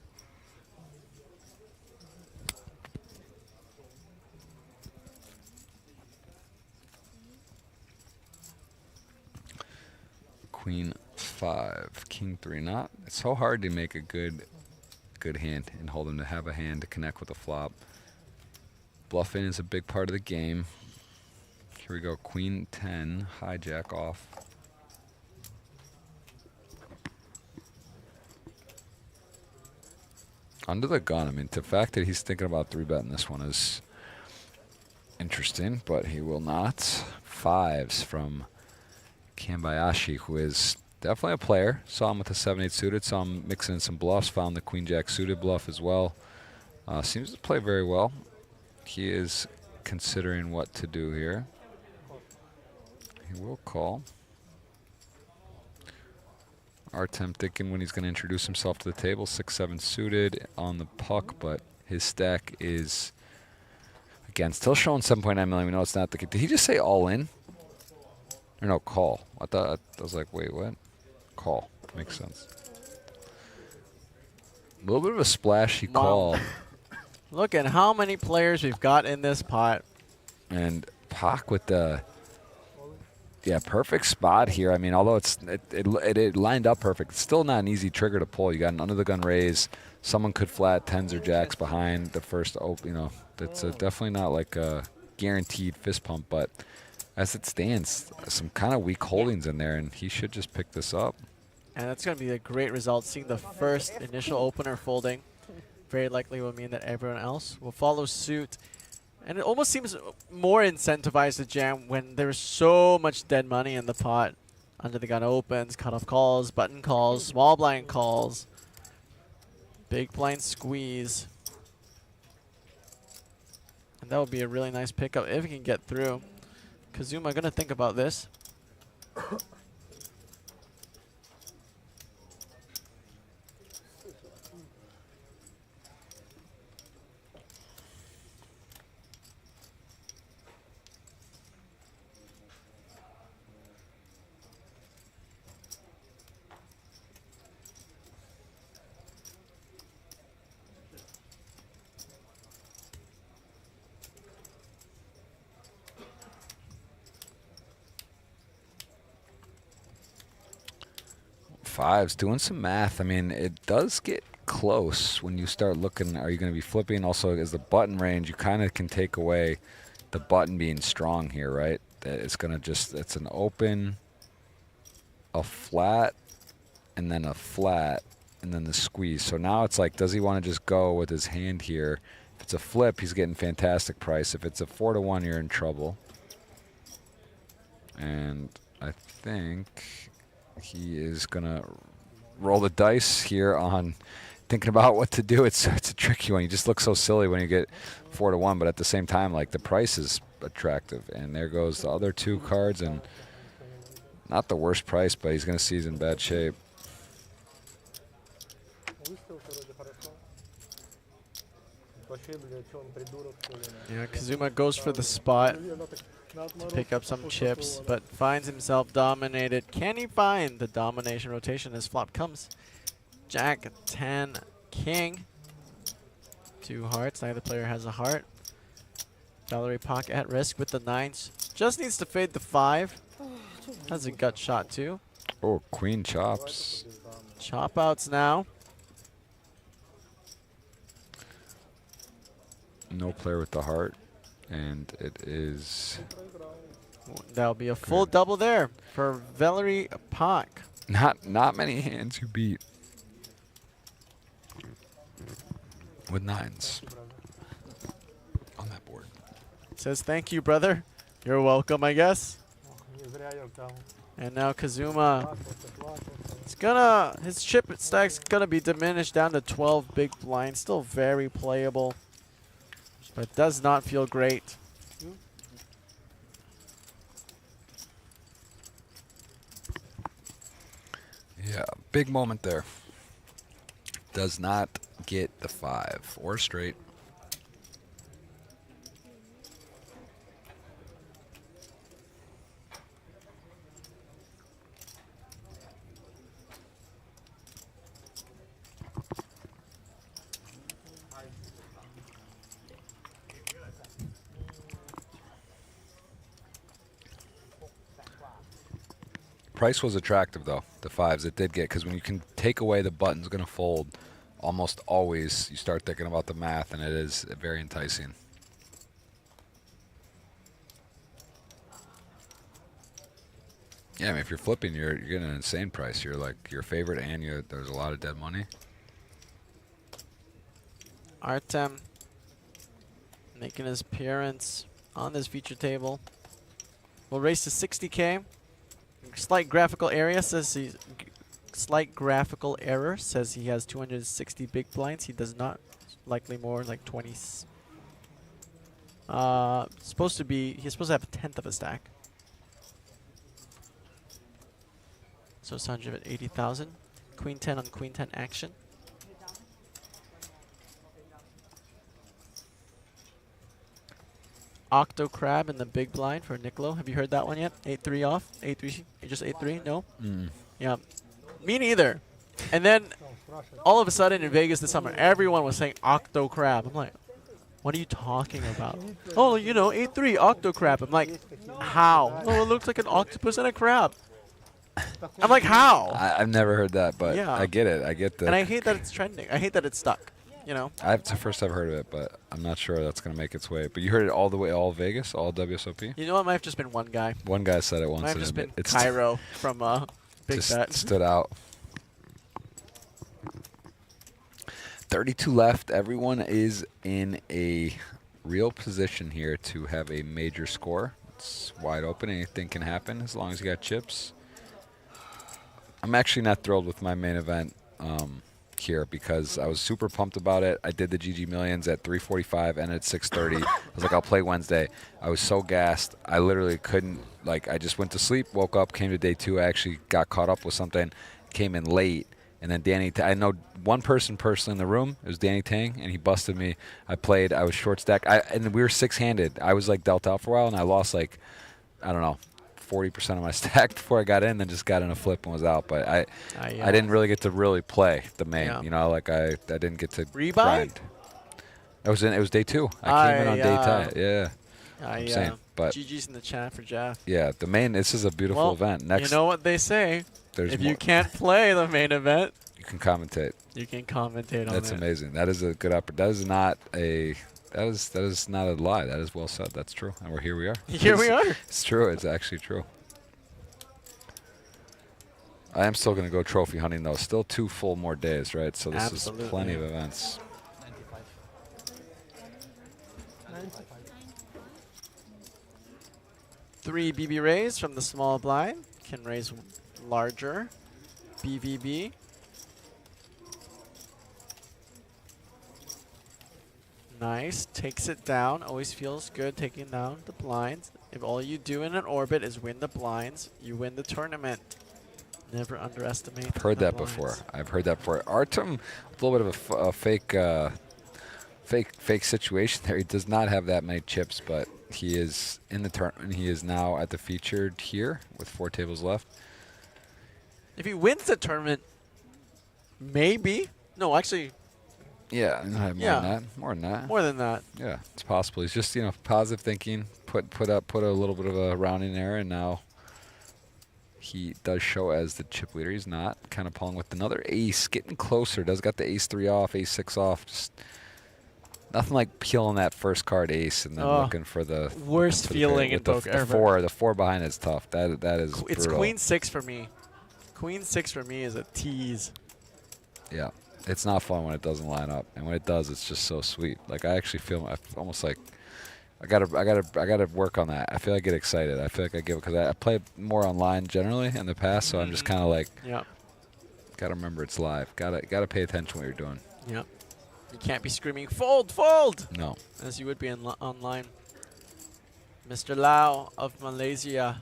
Queen 5, King 3. Not. It's so hard to make a good hand and hold him to have a hand to connect with a flop. Bluffing is a big part of the game. Here we go, Queen 10, hijack off. Under the gun. I mean, the fact that he's thinking about 3-betting this one is interesting, but he will not. 5s from Kambayashi, who is definitely a player. Saw him with the 7-8 suited, saw him mixing in some bluffs, found the Queen Jack suited bluff as well. Seems to play very well. He is considering what to do here. He will call. Artem thinking when he's going to introduce himself to the table. 6-7 suited on the puck, but his stack is, again, still showing 7.9 million. We know it's not the. Did he just say all in? Or no, call. I was like, wait, what? Call. Makes sense. A little bit of a splashy call. Look at how many players we've got in this pot. And Pak with the perfect spot here. I mean, although it lined up perfect, it's still not an easy trigger to pull. You got an under the gun raise. Someone could flat 10s or jacks behind the first open. You know, that's definitely not like a guaranteed fist pump, but as it stands, some kind of weak holdings in there, and he should just pick this up. And that's going to be a great result. Seeing the first initial opener folding very likely will mean that everyone else will follow suit. And it almost seems more incentivized to jam when there's so much dead money in the pot. Under the gun opens, cutoff calls, button calls, small blind calls, big blind squeeze. And that would be a really nice pickup if he can get through. Kazuma gonna think about this. Fives, doing some math. I mean, it does get close when you start looking. Are you going to be flipping? Also, as the button range, you kind of can take away the button being strong here, right? That it's going to just, it's an open, a flat, and then a flat, and then the squeeze. So now it's like, does he want to just go with his hand here? If it's a flip, he's getting fantastic price. If it's a 4-1, you're in trouble. And I think he is going to roll the dice here on thinking about what to do. It's a tricky one. You just look so silly when you get 4-1, but at the same time, like, the price is attractive. And there goes the other two cards, and not the worst price, but he's going to see he's in bad shape. Yeah, Kazuma goes for the spot to pick up some chips, but finds himself dominated. Can he find the domination rotation as flop comes? Jack, 10, king. 2 hearts, neither player has a heart. Valerie Pak at risk with the 9s. Just needs to fade the 5. Has a gut shot too. Oh, queen chops. Chop outs now. No player with the heart, and it is That'll be a full double there for Valerie Pak. not many hands you beat with 9s on that board. Says thank you, brother. You're welcome, I guess. And now Kazuma, his chip stack's gonna be diminished down to 12 big blinds. Still very playable, but does not feel great. Yeah, big moment there. Does not get the 5 or straight. Price was attractive though, the 5s it did get, because when you can take away the button's going to fold, almost always you start thinking about the math, and it is very enticing. Yeah, I mean, if you're flipping, you're getting an insane price. You're like your favorite, and there's a lot of dead money. Artem making his appearance on this feature table. We'll race to 60K. Slight graphical error says he has 260 big blinds. He does not. Likely more, like 20. He's supposed to have a 10th of a stack. So it's 180,000. Queen 10 on Queen 10 action. Octo Crab in the big blind for Nicolo. Have you heard that one yet? 8-3 off. 8-3. Just 8-3. No. Yeah. Me neither. And then all of a sudden in Vegas this summer, everyone was saying Octo Crab. I'm like, what are you talking about? Oh, you know, 8-3 Octo Crab. I'm like, how? Oh, it looks like an octopus and a crab. I'm like, how? I've never heard that, but Yeah. I get it. I get the. And I hate that it's trending. I hate that it's stuck. You know. It's the first I've heard of it, but I'm not sure that's going to make its way. But you heard it all the way, all Vegas, all WSOP? You know, it might have just been one guy. One guy said it once. Might have and just been it's Cairo from Big just Bet. stood out. 32 left. Everyone is in a real position here to have a major score. It's wide open. Anything can happen as long as you got chips. I'm actually not thrilled with my main event here because I was super pumped about it. I did the GG Millions at 3:45 and at 6:30. I was like, I'll play Wednesday. I was so gassed. I literally couldn't, like, I just went to sleep, woke up, came to day 2. I actually got caught up with something, came in late. And then Danny, I know one person personally in the room. It was Danny Tang, and he busted me. I played. I was short stack. And we were 6-handed. I was, like, dealt out for a while, and I lost, like, I don't know, 40% of my stack before I got in, then just got in a flip and was out. But I didn't really get to really play the main. Yeah. You know, like I didn't get to Rebuy? grind. It was day 2. I came in on day 10. Yeah. I'm saying, but GG's in the chat for Jeff. yeah, the main. This is a beautiful Well, event. Next, you know what they say. there's If more. you can't play the main event, You can commentate. you can commentate on That's it. amazing. That is a good opportunity. That is not a. That is not a lie. That is well said. That's true. And here we are. Here we are. It's true. It's actually true. I am still going to go trophy hunting, though. Still 2 full more days, right? So this Absolutely. is plenty of events. 3 BB raise from the small blind. Can raise larger. BVB. Nice. Takes it down. Always feels good taking down the blinds. If all you do in an orbit is win the blinds, you win the tournament. Never underestimate. I've heard the that blinds. before. I've heard that before. Artem, a little bit of a fake situation there. He does not have that many chips, but he is in the tournament. He is now at the featured here with 4 tables left. If he wins the tournament, maybe. No, actually, Yeah, more than that. More than that. more than that. Yeah, it's possible. He's just, positive thinking, put a little bit of a rounding error, and now he does show as the chip leader. He's not kind of pulling with another ace, getting closer. Does got the ace 3 off, ace 6 off. Just nothing like peeling that first card ace and then looking for the Worst for the feeling pair. in With poker the ever. The 4 behind is tough. That is It's brutal. queen 6 for me. Queen 6 for me is a tease. Yeah, it's not fun when it doesn't line up, and when it does, it's just so sweet. Like I actually feel almost like I gotta work on that. I feel I get excited. I feel like I get because I play more online generally in the past, so I'm just kind of like, Yeah. gotta remember it's live. Gotta pay attention what you're doing. Yep. You can't be screaming fold, fold, No. as you would be online. Mr. Lau of Malaysia.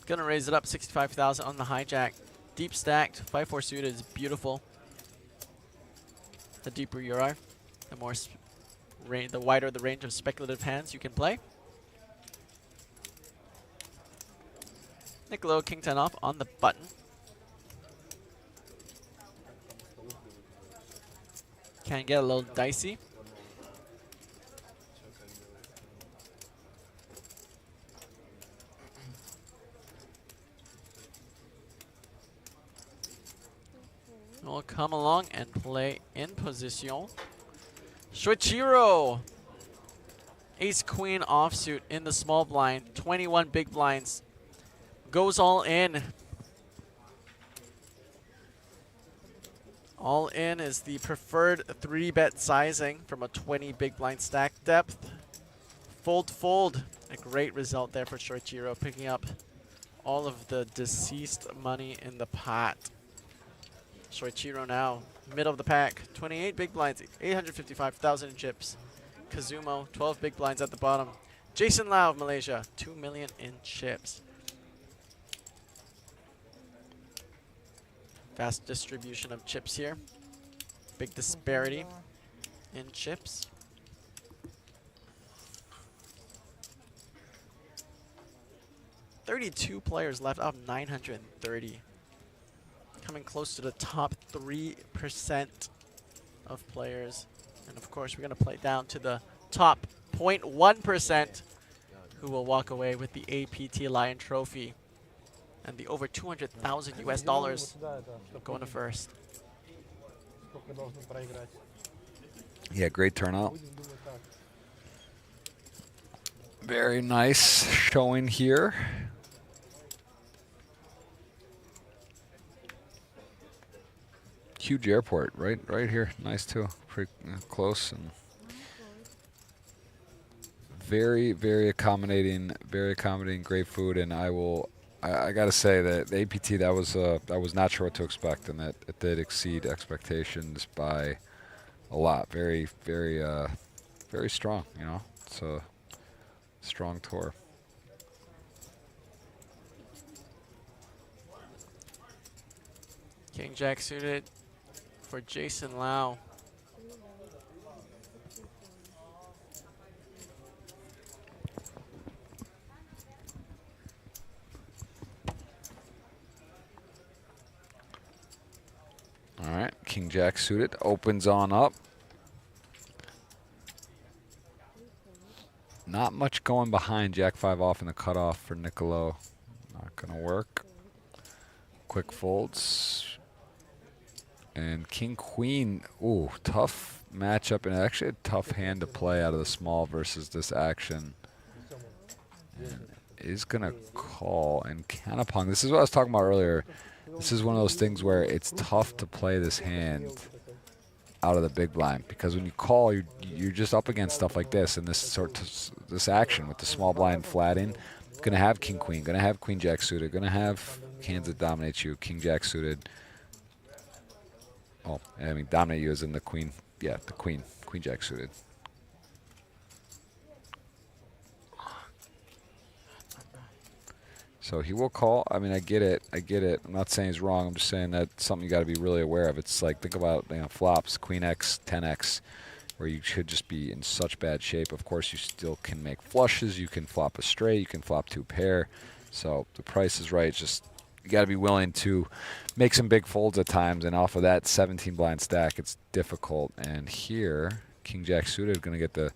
Gonna raise it up 65,000 on the hijack. Deep stacked, 5-4 suited is beautiful. The deeper you are, the more the wider the range of speculative hands you can play. Niccolo king 10 off on the button. Can get a little dicey. We'll come along and play in position. Shoichiro! Ace queen offsuit in the small blind. 21 big blinds. Goes all in. All in is the preferred 3-bet sizing from a 20 big blind stack depth. Fold, fold. A great result there for Shoichiro, picking up all of the deceased money in the pot. Shoichiro now, middle of the pack. 28 big blinds, 855,000 in chips. Kazumo, 12 big blinds at the bottom. Jason Lau of Malaysia, 2 million in chips. Fast distribution of chips here. Big disparity in chips. $32 players left out of 930. Coming close to the top 3% of players. And of course, we're going to play down to the top 0.1% who will walk away with the APT Lion Trophy and the over 200,000 US dollars going to first. Yeah, great turnout. Very nice showing here. Huge airport, right here. Nice too. Pretty close and very accommodating. Great food, and I gotta say that the APT that was not sure what to expect, and that it did exceed expectations by a lot. Very strong. You know, it's a strong tour. King Jack suited for Jason Lau. All right, King Jack suited opens on up. Not much going behind Jack 5 off in the cutoff for Niccolo. Not gonna work. Quick folds. And King Queen, ooh, tough matchup, and actually a tough hand to play out of the small versus this action. And is gonna call and counterpong. This is what I was talking about earlier. This is one of those things where it's tough to play this hand out of the big blind, because when you call, you're just up against stuff like this and this action with the small blind flatting. Gonna have King Queen, gonna have Queen Jack suited, gonna have hands that dominate you, King Jack suited. Oh, I mean, dominate you as in the queen. Yeah, the queen Jack suited. So he will call. I mean, I get it. I'm not saying he's wrong. I'm just saying that's something you got to be really aware of. It's like, think about, you know, flops, Queen X, 10X, where you should just be in such bad shape. Of course, you still can make flushes. You can flop a straight. You can flop 2 pair. So the price is right. It's just you got to be willing to make some big folds at times, and off of that 17 blind stack, it's difficult. And here, King Jack suited going to get the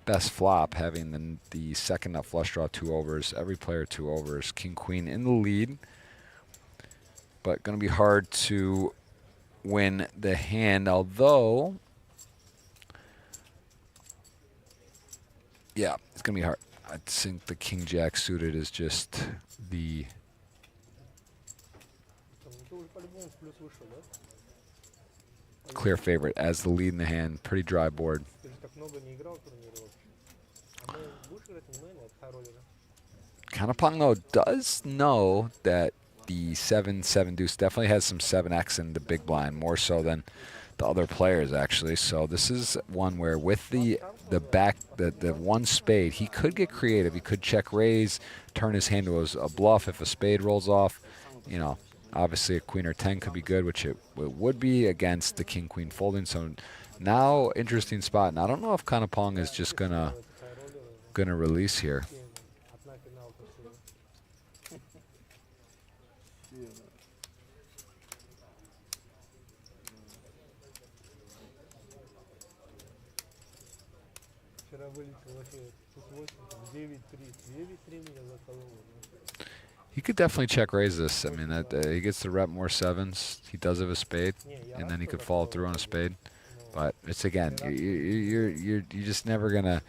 best flop, having the second nut flush draw 2 overs. Every player 2 overs. King Queen in the lead, but going to be hard to win the hand. Although, yeah, it's going to be hard. I think the King Jack suited is just the clear favorite as the lead in the hand. Pretty dry board. Counterpong, though, does know that the 7-7 deuce definitely has some 7X in the big blind, more so than the other players, actually. So this is one where with the one spade, he could get creative. He could check raise, turn his hand to a bluff if a spade rolls off. You know, Obviously, a queen or 10 could be good, which it would be against the king-queen folding. So now, interesting spot. And I don't know if Kanapong is just gonna release here. Одна финалка всего. Вчера вылетел вообще тут 8, 9-3. 9-3 меня закололо. He could definitely check raise this. I mean, that he gets to rep more sevens. He does have a spade, and then he could follow through on a spade. But it's again, you're just never gonna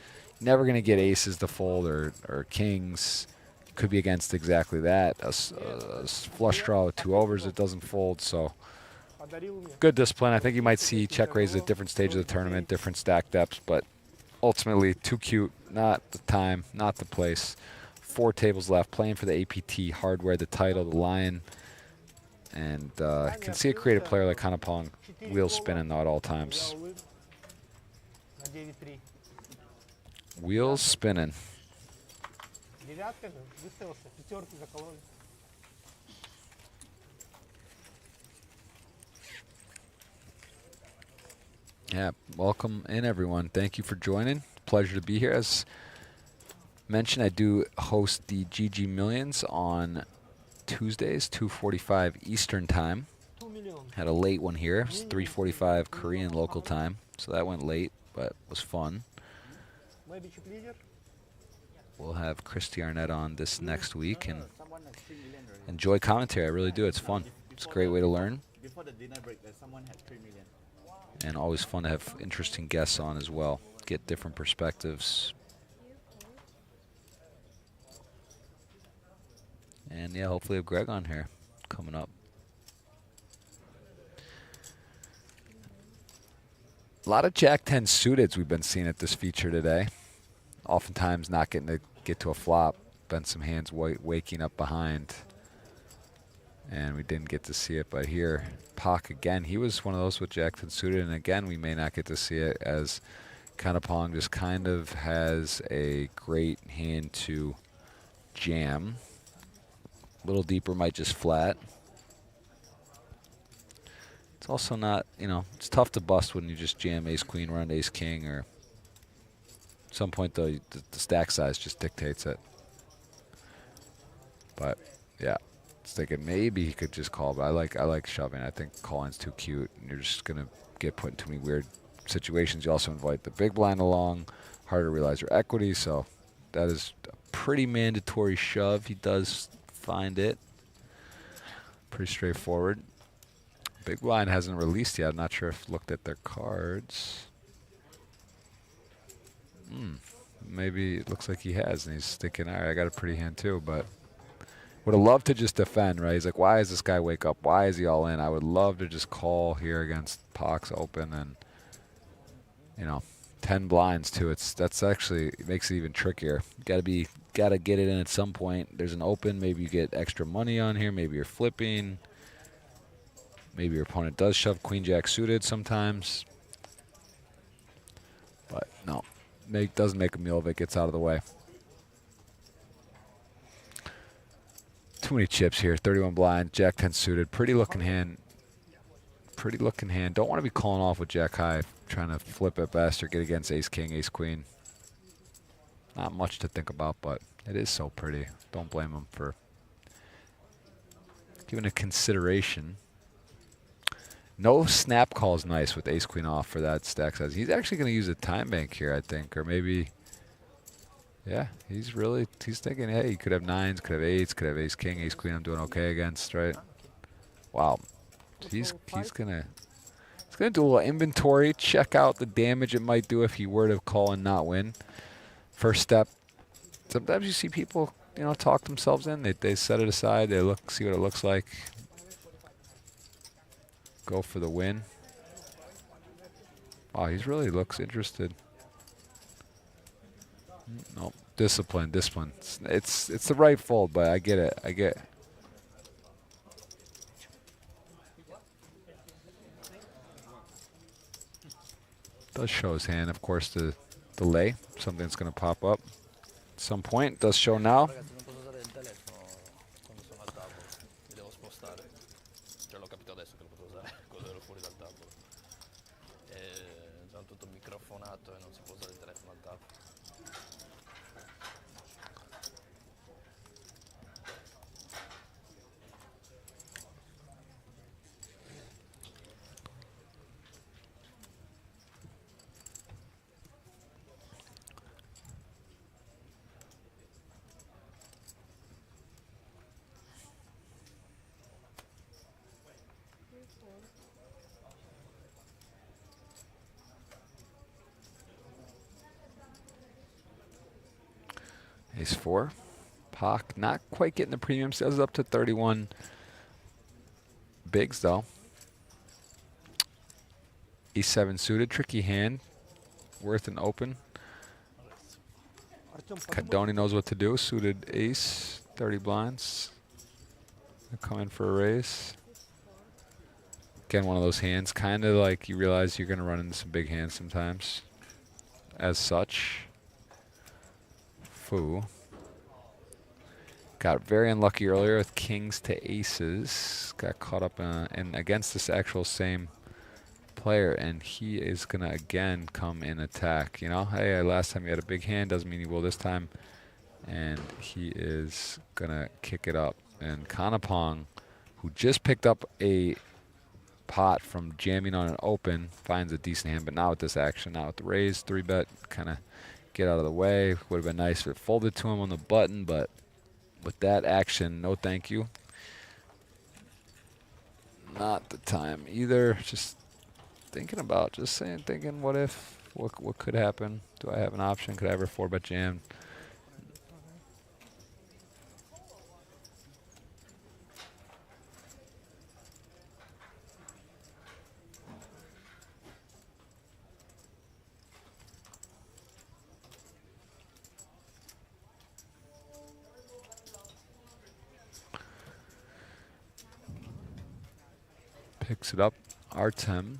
get aces to fold or kings. Could be against exactly that. A flush draw with 2 overs, it doesn't fold. So good discipline. I think you might see check raise at different stages of the tournament, different stack depths, but ultimately too cute. Not the time, not the place. 4 tables left, playing for the APT hardware, the title, the lion, and you can see a creative player like Kanapong wheels spinning though at all times. Wheels spinning. Yeah, welcome in everyone. Thank you for joining. Pleasure to be here. As mentioned, I do host the GG Millions on Tuesdays, 2:45 Eastern time. Had a late one here. It's 3:45 Korean local time, so that went late, but was fun. We'll have Christy Arnett on this next week and enjoy commentary. I really do. It's fun. It's a great way to learn. Before the dinner break, someone had 3 million. And always fun to have interesting guests on as well. Get different perspectives. And yeah, hopefully have Greg on here coming up. A lot of Jack-10 suiteds we've been seeing at this feature today. Oftentimes not getting to get to a flop. Been some hands waking up behind. And we didn't get to see it, but here, Pak again, he was one of those with Jack-10 suited, and again, we may not get to see it as Kanapong just kind of has a great hand to jam. A little deeper might just flat. It's also not, you know, it's tough to bust when you just jam ace-queen around ace-king, or at some point, though, the stack size just dictates it. But, yeah. Thinking maybe he could just call, but I like shoving. I think calling's too cute, and you're just gonna get put in too many weird situations. You also invite the big blind along, hard to realize your equity, so that is a pretty mandatory shove. He does find it. Pretty straightforward. Big blind hasn't released yet. I'm not sure if looked at their cards. Maybe it looks like he has, and he's thinking, all right, I got a pretty hand too, but would have loved to just defend, right? He's like, why is this guy wake up? Why is he all in? I would love to just call here against Pox open and, you know, 10 blinds too. That's actually, it makes it even trickier. Gotta get it in at some point. There's an open, maybe you get extra money on here, maybe you're flipping. Maybe your opponent does shove queen jack suited sometimes. But no, doesn't make a meal of it, gets out of the way. Too many chips here. 31 blind, Jack-10 suited. Pretty looking hand. Pretty looking hand. Don't want to be calling off with Jack high, trying to flip at best or get against ace-king, ace-queen. Not much to think about, but it is so pretty. Don't blame him for giving it consideration. No snap call is nice with ace-queen off for that stack size. He's actually going to use a time bank here, I think, or maybe... Yeah, he's thinking, hey, you could have 9s, could have 8s, could have ace-king, ace-queen I'm doing okay against, right? Wow. He's gonna do a little inventory, check out the damage it might do if he were to call and not win. First step. Sometimes you see people, you know, talk themselves in. They set it aside, they see what it looks like. Go for the win. Wow, he really looks interested. No, discipline. It's the right fold, but I get it. Does show his hand, of course, the delay. Something that's going to pop up at some point. Does show now. Ace 4. Pock not quite getting the premium sales up to 31 bigs though. Ace 7 suited, tricky hand. Worth an open. Cont'd knows what to do. Suited ace, 30 blinds. They're coming for a raise. Again, one of those hands, kind of like you realize you're going to run into some big hands sometimes. As such, Foo got very unlucky earlier with kings to aces. Got caught up in against this actual same player, and he is going to again come in attack. You know, hey, last time you had a big hand, doesn't mean you will this time. And he is going to kick it up. And Kanapong, who just picked up a pot from jamming on an open, finds a decent hand, but not with this action, not with the raise, 3-bet, kind of get out of the way. Would have been nice if it folded to him on the button, but with that action, no thank you. Not the time either. Just thinking about, just saying, thinking, what if, what could happen? Do I have an option? Could I ever 4-bet jam? Picks it up, Artem.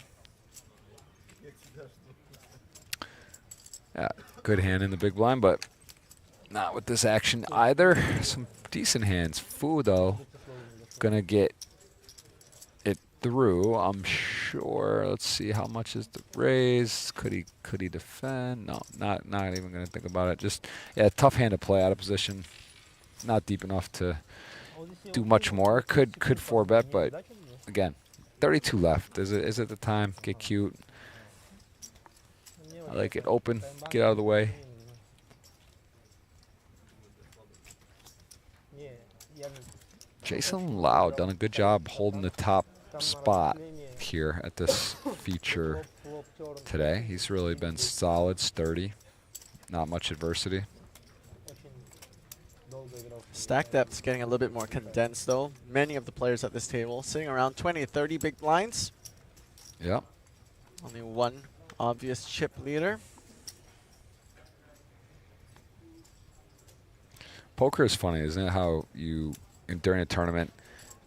Yeah, good hand in the big blind, but not with this action either. Some decent hands. Foo, though, gonna get it through, I'm sure. Let's see, how much is the raise? Could he defend? No, not even gonna think about it. Just, yeah, tough hand to play out of position. Not deep enough to do much more. Could 4-bet, but again, 32 left. Is it the time? Get cute. I like it open. Get out of the way. Jason Lau done a good job holding the top spot here at this feature today. He's really been solid, sturdy. Not much adversity. Stack depth's getting a little bit more condensed, though. Many of the players at this table sitting around 20 to 30 big blinds. Yep. Only one obvious chip leader. Poker is funny, isn't it? How during a tournament,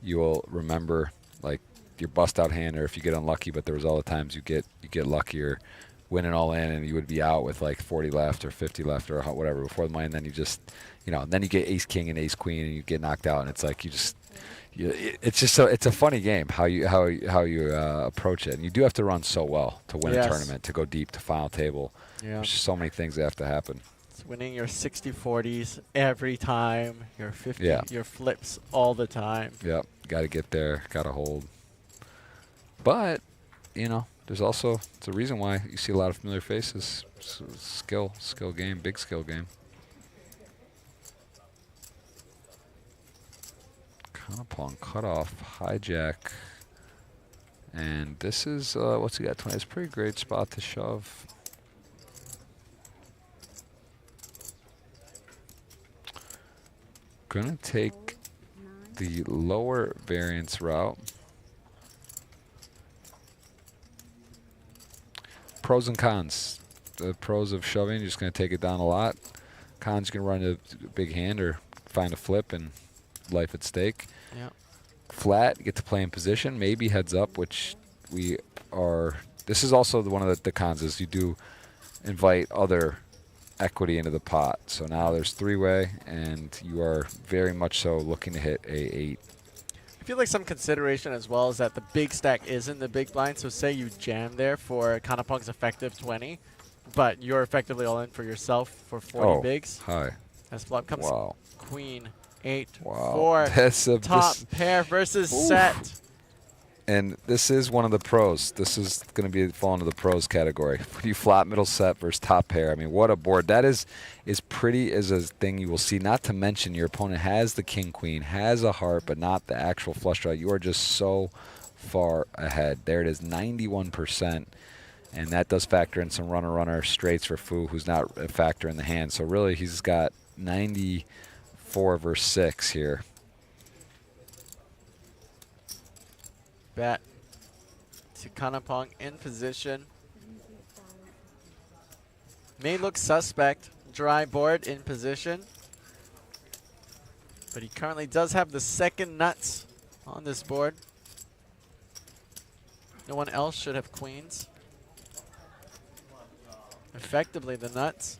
you will remember like your bust out hand, or if you get unlucky, but there was all the times you get luckier, winning all in, and you would be out with like 40 left or 50 left or whatever before the money, and then you just, then you get ace king and ace queen and you get knocked out, and it's like it's a funny game how you approach it, and you do have to run so well to win a tournament, to go deep to final table. Yeah. There's just so many things that have to happen. It's winning your 60-40s every time, your 50, your flips all the time. Yep, got to get there, got to hold. But there's also, it's a reason why you see a lot of familiar faces. Skill game, big skill game. Kanapong cutoff, hijack, and this is what's he got? 20. It's a pretty great spot to shove. Gonna take the lower variance route. Pros and cons. The pros of shoving, you're just going to take it down a lot. Cons, you can run a big hand or find a flip and life at stake. Yeah. Flat, you get to play in position, maybe heads up, which we are. This is also one of the cons, is you do invite other equity into the pot. So now there's 3-way, and you are very much so looking to hit a 8. I feel like some consideration as well is that the big stack is in the big blind. So say you jam there for Kanapong's effective 20, but you're effectively all in for yourself for 40 bigs. Hi. As flop comes queen, 8, wow. 4, That's top pair versus set. And this is one of the pros. This is going to be fall into the pros category. When you flop middle set versus top pair, I mean, what a board. That is pretty as a thing you will see. Not to mention your opponent has the king, queen, has a heart, but not the actual flush draw. You are just so far ahead. There it is, 91%. And that does factor in some runner straights for Foo, who's not a factor in the hand. So really, he's got 94 versus 6 here. Bet to Kanapong in position. May look suspect. Dry board in position. But he currently does have the second nuts on this board. No one else should have queens. Effectively the nuts.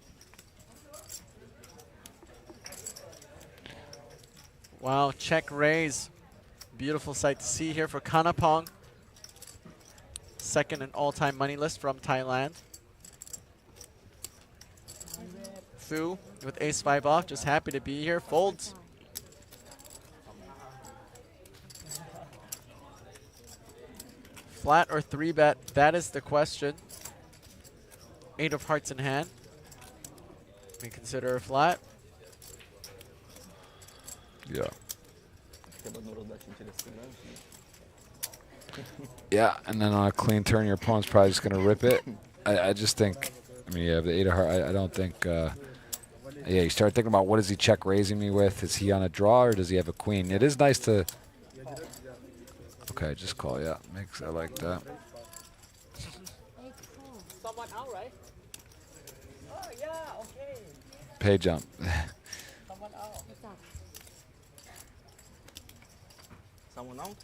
Wow, check raise. Beautiful sight to see here for Kanapong. Second in all-time money list from Thailand. Thu with ace-5 off, just happy to be here. Folds. Flat or 3-bet, that is the question. 8 of hearts in hand. We consider a flat. Yeah. Yeah, and then on a clean turn, your opponent's probably just going to rip it. I just think, I mean, you have the 8 of hearts. I don't think, yeah, you start thinking about what is he check raising me with? Is he on a draw or does he have a queen? It is nice to, okay, just call, yeah. I like that. Someone out, right? Oh, yeah, okay. Pay jump. Someone out. Someone out?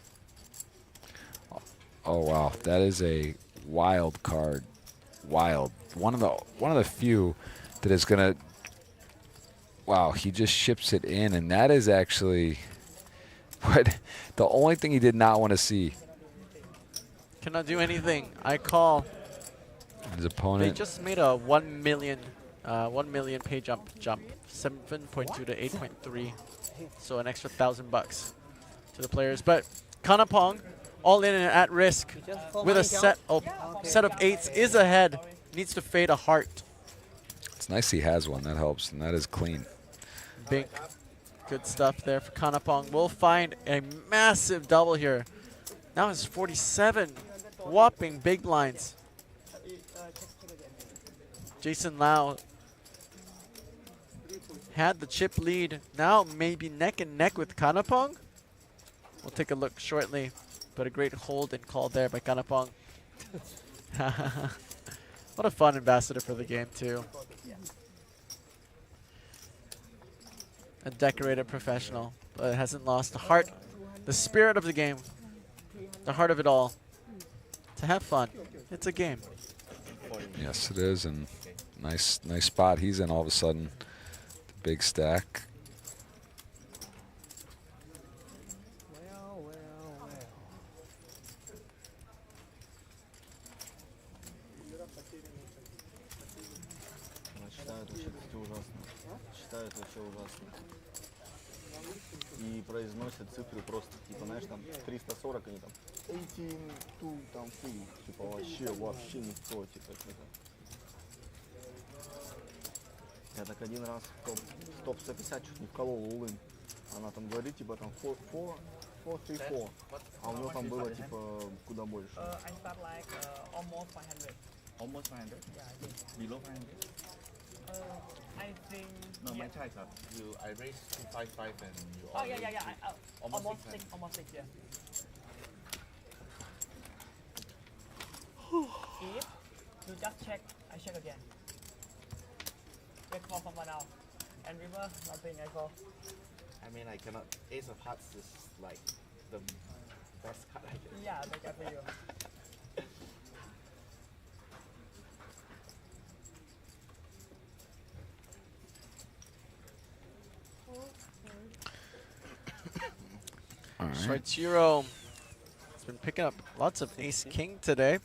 Oh wow, that is a wild card. Wild. One of the few that is gonna. Wow, he just ships it in, and that is actually what the only thing he did not want to see. Cannot do anything. I call. His They opponent. just made a 1 million pay jump, 7.2 to 8.3, so an extra $1,000 to the players. But Kanapong, all in and at risk, with a set of 8s, is ahead. Needs to fade a heart. It's nice he has one. That helps, and that is clean. Big, good stuff there for Kanapong. We'll find a massive double here. Now it's 47, whopping big blinds. Jason Lau had the chip lead. Now maybe neck and neck with Kanapong. We'll take a look shortly, but a great hold and call there by Kanapong. What a fun ambassador for the game too. A decorated professional, but hasn't lost the heart, the spirit of the game, the heart of it all. To have fun. It's a game. Yes, it is, and nice spot he's in all of a sudden. The big stack. Считают вообще ужасно. И произносят цифры просто, типа, знаешь, там 340, они там 18, 2, там, фу, типа, вообще никто, типа. Я так один раз в топ 150 чуть не вколол Улын. Она там говорит, типа, там 4-3-4, а у него там было, типа, куда больше. I start like almost 500. Almost 500? Yeah, I think. Below 500? I think. No, yeah. my try, sir. I raised 255 and you Oh yeah, yeah. almost 600. Almost six, yeah. If you just check, I check again. Just call someone else. And river, nothing, I call. I mean, I cannot. Ace of Hearts is like the best card I can. Yeah, they got for you. All right. Soichiro has been picking up lots of ace-king today.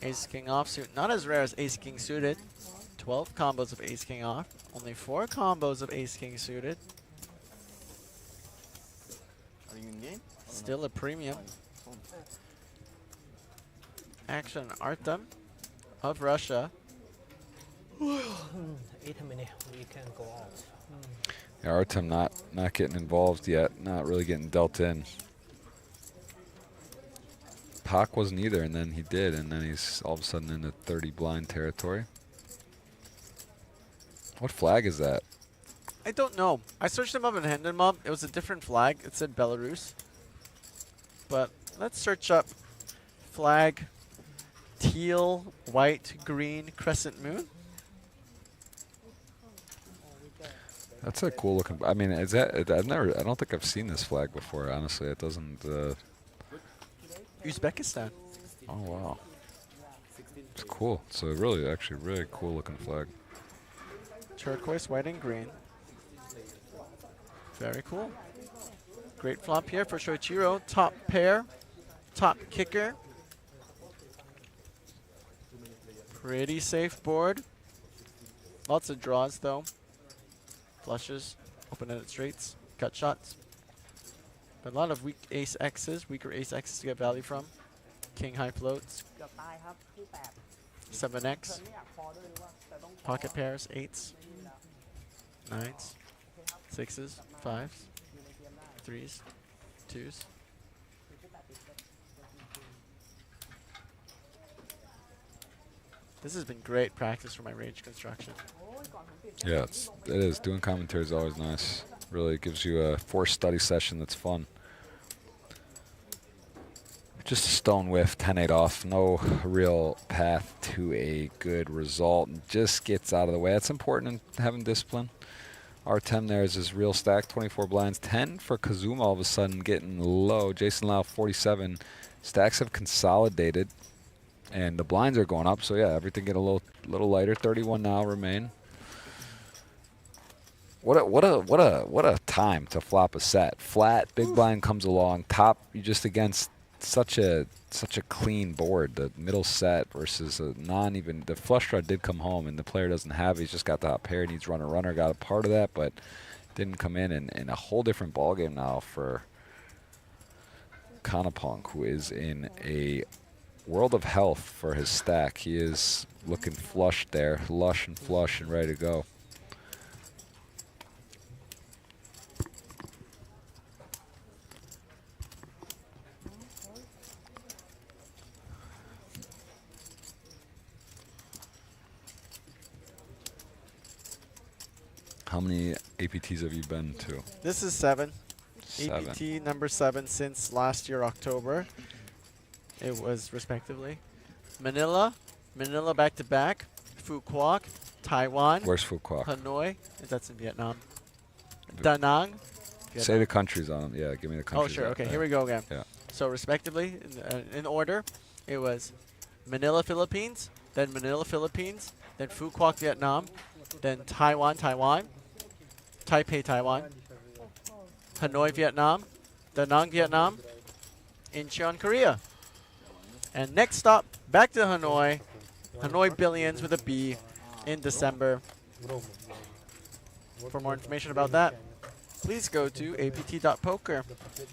Ace-king offsuit, not as rare as ace-king suited. 12 combos of ace-king off. Only 4 combos of ace-king suited. Are you in game? Still a premium. Action Artem of Russia. 8 minutes, we can go out. Yeah, Artem not getting involved yet. Not really getting dealt in. Pac wasn't either, and then he did, and then he's all of a sudden in the 30 blind territory. What flag is that? I don't know. I searched him up and handed him up. It was a different flag. It said Belarus. But let's search up flag teal, white, green, crescent moon. That's a cool looking. I mean, is that? I don't think I've seen this flag before. Honestly, it doesn't. Uzbekistan. Oh wow, it's cool. It's a really, actually, really cool looking flag. Turquoise, white, and green. Very cool. Great flop here for Shoichiro. Top pair, top kicker. Pretty safe board. Lots of draws though. Flushes, open-ended straights, cut shots. But a lot of weak ace X's, weaker ace X's to get value from. King high floats. 7x. Pocket pairs, 8s. 9s. 6s. 5s. 3s. 2s. This has been great practice for my range construction. Yeah, it is. Doing commentary is always nice. Really gives you a forced study session that's fun. Just a stone whiff, 10-8 off. No real path to a good result. Just gets out of the way. That's important in having discipline. R10 there is his real stack, 24 blinds. 10 for Kazuma all of a sudden getting low. Jason Lau, 47. Stacks have consolidated, and the blinds are going up. So yeah, everything get a little lighter. 31 now remain. What a time to flop a set. Flat, big blind comes along. Top, you just against such a clean board. The middle set versus a non-even. The flush draw did come home, and the player doesn't have it. He's just got the hot pair. Needs runner. Got a part of that, but didn't come in. And a whole different ballgame now for Kanapong, who is in a world of health for his stack. He is looking flushed there, lush and flush and ready to go. How many APTs have you been to? This is 7. 7. APT number 7 since last year, October. It was respectively Manila back to back, Phu Quoc, Taiwan. Where's Phu Quoc? Hanoi. That's in Vietnam. Da Nang. Say the countries on them. Yeah, give me the countries. Oh, sure. Okay, here we go again. Yeah. So respectively, in order, it was Manila, Philippines, then Manila, Philippines, then Phu Quoc, Vietnam, then Taiwan, Taipei, Taiwan, Hanoi, Vietnam, Da Nang, Vietnam, Incheon, Korea. And next stop, back to Hanoi, Hanoi Billions with a B in December. For more information about that, please go to apt.poker.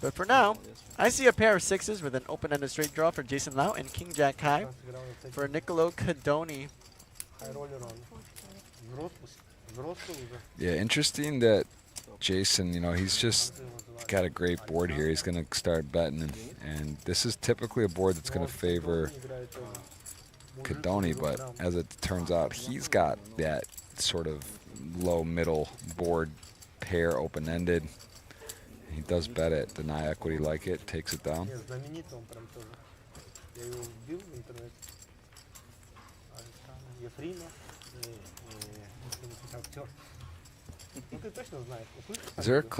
But for now, I see a pair of 6s with an open-ended straight draw for Jason Lau and King Jack High for Nicolo Cadoni. Yeah, interesting that Jason, he's just got a great board here. He's going to start betting, and this is typically a board that's going to favor Cadoni, but as it turns out, he's got that sort of low-middle board pair open-ended. He does bet it, deny equity like it, takes it down.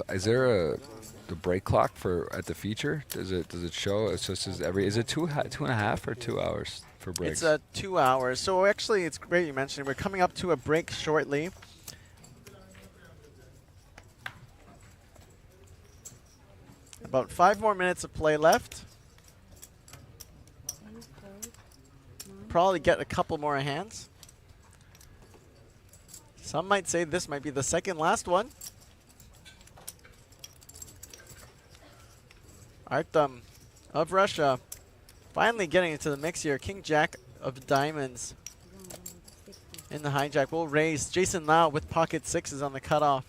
Is there a break clock for at the feature? Does it show? It's just is it 2.5 or 2 hours for breaks? It's 2 hours. So actually, it's great you mentioned it. We're coming up to a break shortly. About 5 more minutes of play left. Probably get a couple more hands. Some might say this might be the second last one. Artem of Russia finally getting into the mix here. King Jack of diamonds in the hijack will raise. Jason Lau with pocket 6s on the cutoff.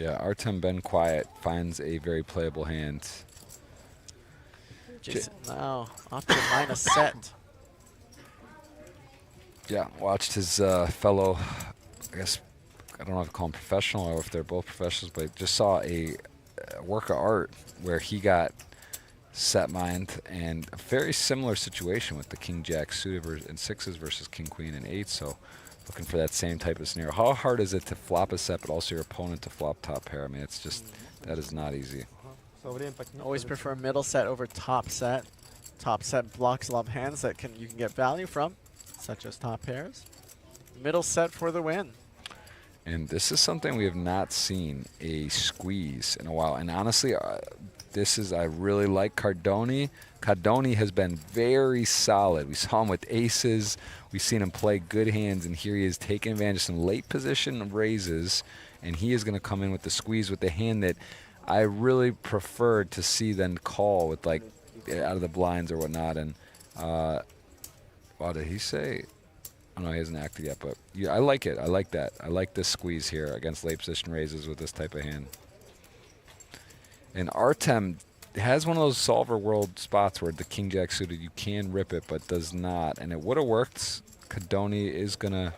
Yeah, Artem been quiet, finds a very playable hand. Jason now off to minus set. Yeah, watched his fellow, I guess, I don't know if to call him professional or if they're both professionals, but just saw a work of art where he got set mined, and a very similar situation with the King Jack suited and sixes versus King Queen and eights. So looking for that same type of scenario. How hard is it to flop a set, but also your opponent to flop top pair? I mean, it's just, that is not easy. Always prefer middle set over top set. Top set blocks a lot of hands that you can get value from, such as top pairs. Middle set for the win. And this is something we have not seen a squeeze in a while. And honestly, I really like Cardoni. Cardoni has been very solid. We saw him with aces. We've seen him play good hands, and here he is taking advantage of some late position raises, and he is going to come in with the squeeze with the hand that I really preferred to see then call with, like, out of the blinds or whatnot. And what did he say? Oh, no, he hasn't acted yet, but yeah, I like it. I like that. I like this squeeze here against late position raises with this type of hand. And Artem has one of those solver world spots where the King Jack suited, you can rip it, but does not. And it would have worked. Cardoni is going to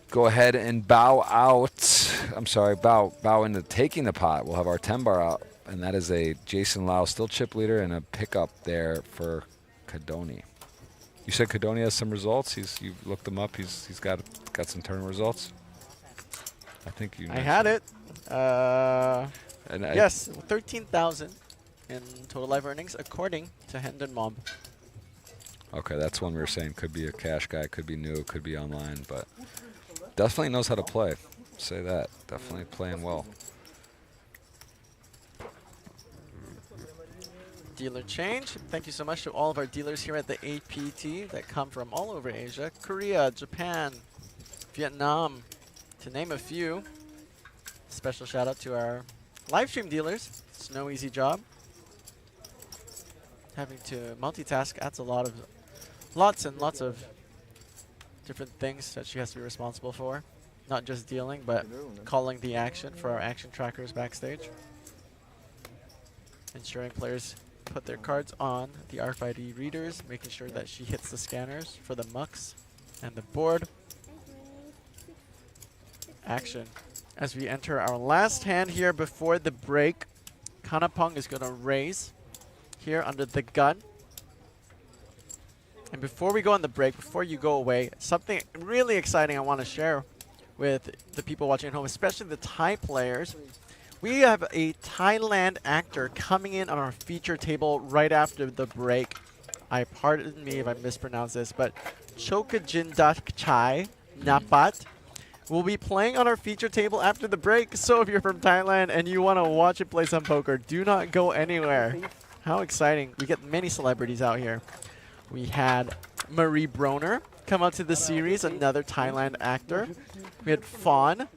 go ahead and bow out. I'm sorry, bow into taking the pot. We'll have Artem bar out. And that is a Jason Lau still chip leader and a pickup there for Cardoni. You said Cardoni has some results. You've looked them up. He's got some tournament results. I think you. I had it. Yes, 13,000 in total live earnings according to Hendon Mob. Okay, that's one we were saying could be a cash guy, could be new, could be online, but definitely knows how to play. Say that. Definitely playing well. Dealer change. Thank you so much to all of our dealers here at the APT that come from all over Asia, Korea, Japan, Vietnam, to name a few. Special shout out to our live stream dealers. It's no easy job. Having to multitask adds lots and lots of different things that she has to be responsible for. Not just dealing, but calling the action for our action trackers backstage. Ensuring players put their cards on the RFID readers, making sure that she hits the scanners for the mucks and the board. Action. As we enter our last hand here before the break, Kanapong is going to raise here under the gun. And before we go on the break, before you go away, something really exciting I want to share with the people watching at home, especially the Thai players. We have a Thailand actor coming in on our feature table right after the break. Pardon me if I mispronounce this, but Chokajindak Chai Napat will be playing on our feature table after the break. So if you're from Thailand and you want to watch it play some poker, do not go anywhere. How exciting. We get many celebrities out here. We had Marie Broner come out to the series, another Thailand actor. We had Fawn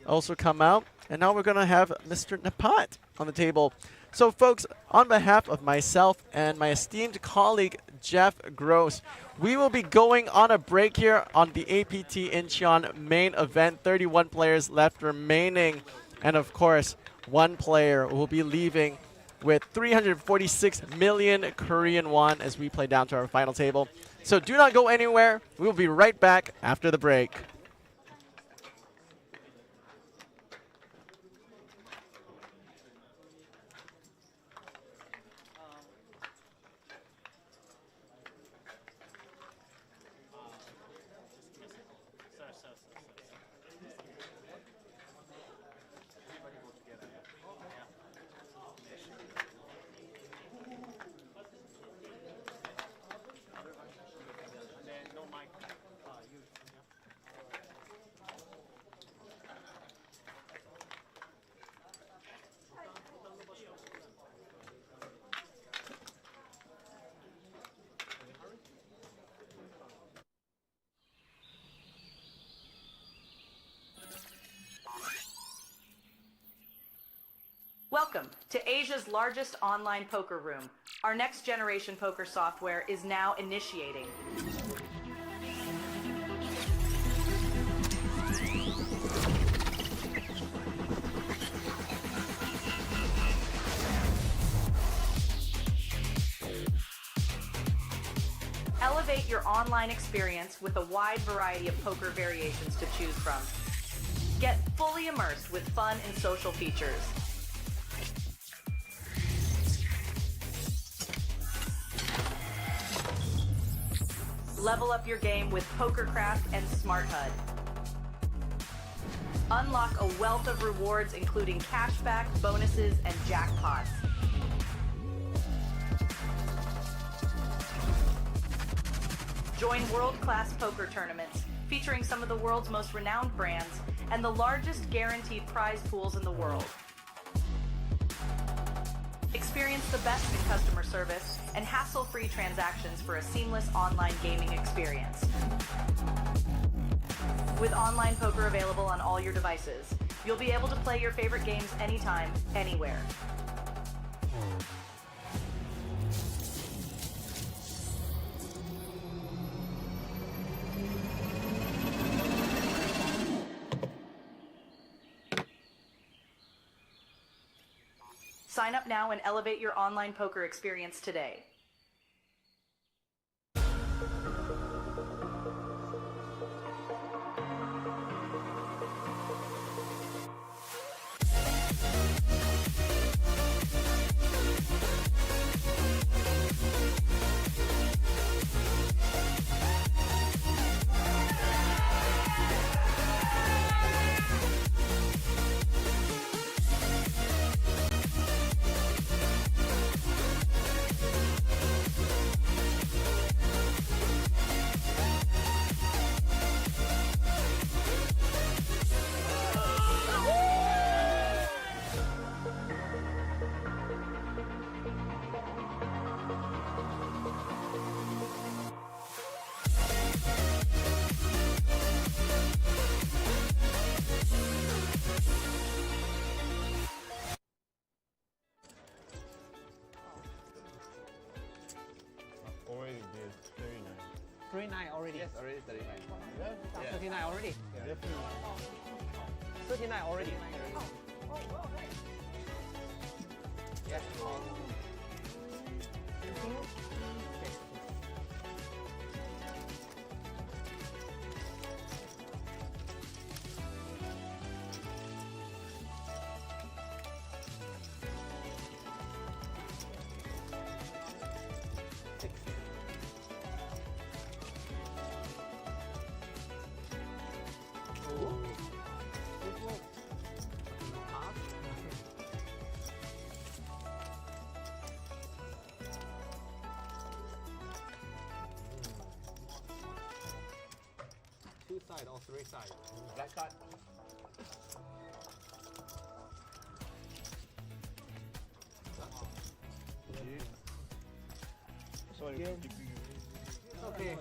also come out. And now we're going to have Mr. Napat on the table. So, folks, on behalf of myself and my esteemed colleague, Jeff Gross, we will be going on a break here on the APT Incheon main event. 31 players left remaining. And, of course, one player will be leaving with 346 million Korean won as we play down to our final table. So do not go anywhere. We will be right back after the break. Welcome to Asia's largest online poker room. Our next generation poker software is now initiating. Elevate your online experience with a wide variety of poker variations to choose from. Get fully immersed with fun and social features. Level up your game with PokerCraft and Smart HUD. Unlock a wealth of rewards including cashback, bonuses, and jackpots. Join world-class poker tournaments featuring some of the world's most renowned brands and the largest guaranteed prize pools in the world. Experience the best in customer service and hassle-free transactions for a seamless online gaming experience. With online poker available on all your devices, you'll be able to play your favorite games anytime, anywhere. Sign up now and elevate your online poker experience today. Already did 39. 39 already. Yes, already 39. Yeah. 39 already. Yeah. Definitely. 39 already. Yeah. Two side or three side. Black card. Sorry. Okay. Ну,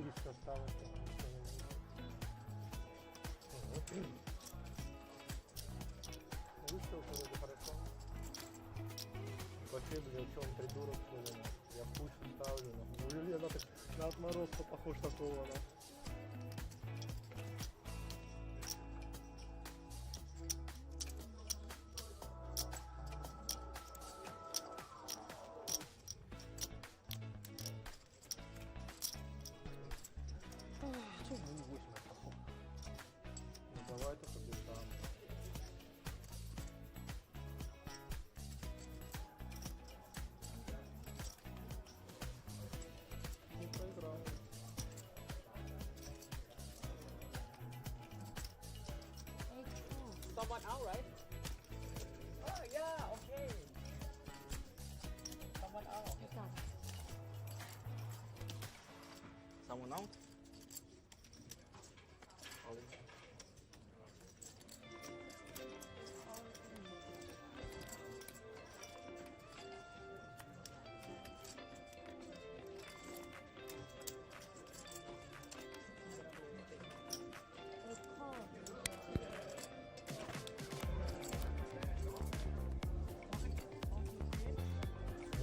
400 осталось. Вышел, вроде хорошо. Вообще, блядь, что он придурок, что ли? Я пуш ставлю, нахуй. Я на отморозка похож такого, нахуй. Что мы не 8 похож? Ну давай только без там. Не проиграл. Someone out, right? Oh, yeah, okay. Someone out. Someone out?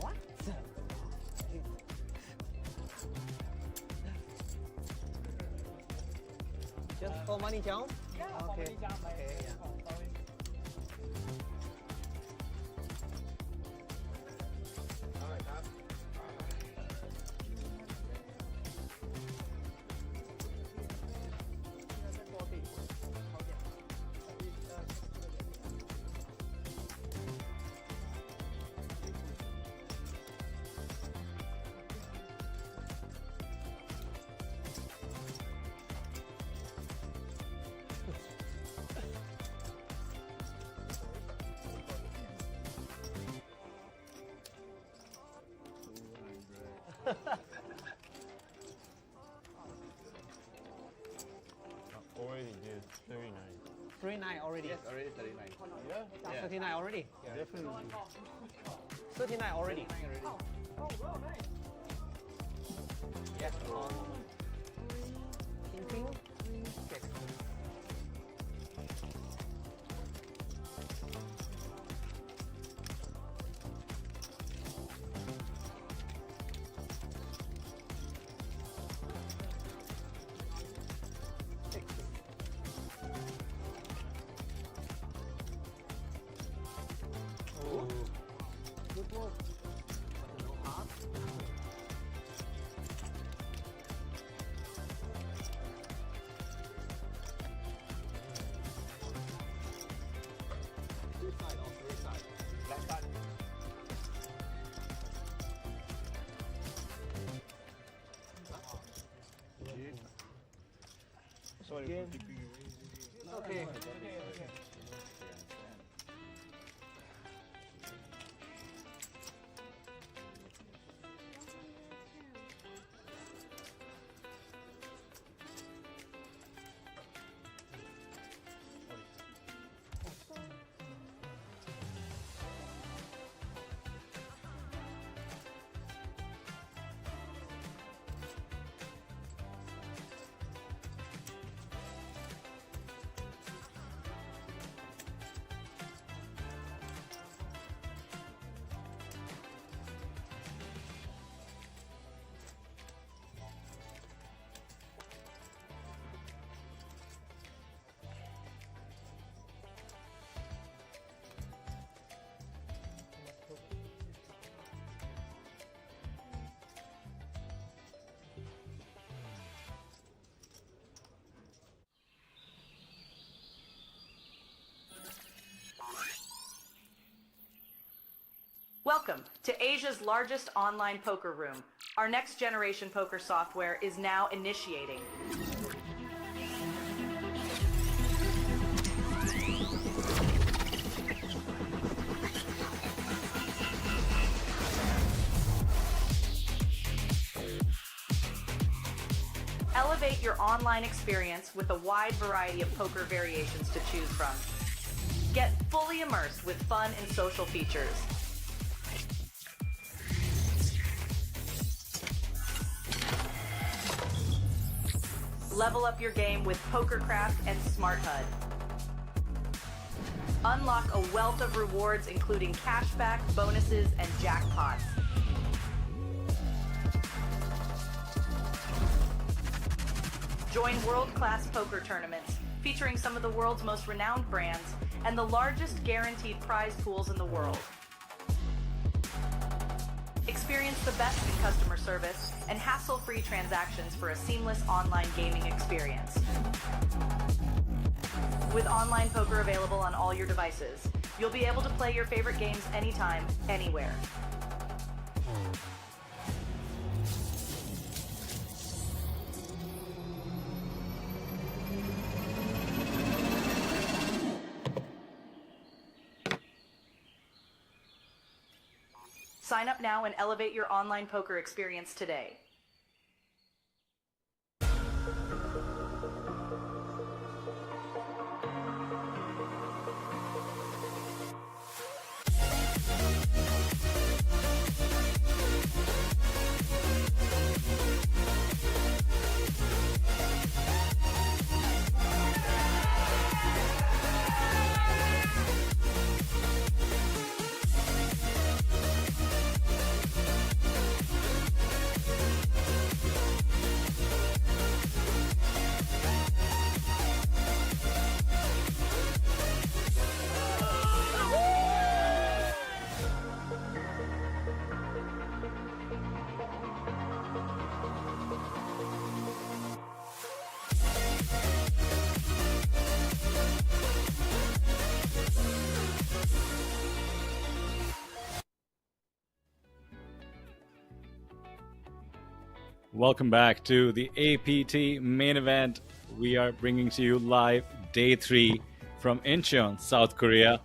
What? Just for money jump? Yeah, Okay. Okay, yeah. Alright,ครับ Already did 39. 39 already. Yes, already 39. Yeah? 39 already. Definitely. 39 already. Yes. Ping ping. Check. Good work. No hard. Two side or three side. Black card. Sorry for keeping you waiting. Okay. Welcome to Asia's largest online poker room. Our next generation poker software is now initiating. Elevate your online experience with a wide variety of poker variations to choose from. Get fully immersed with fun and social features. Level up your game with PokerCraft and Smart HUD. Unlock a wealth of rewards, including cashback, bonuses, and jackpots. Join world-class poker tournaments featuring some of the world's most renowned brands and the largest guaranteed prize pools in the world. Experience the best in customer service and hassle-free transactions for a seamless online gaming experience. With online poker available on all your devices, you'll be able to play your favorite games anytime, anywhere. Sign up now and elevate your online poker experience today. Welcome back to the APT main event. We are bringing to you live day 3 from Incheon, South Korea.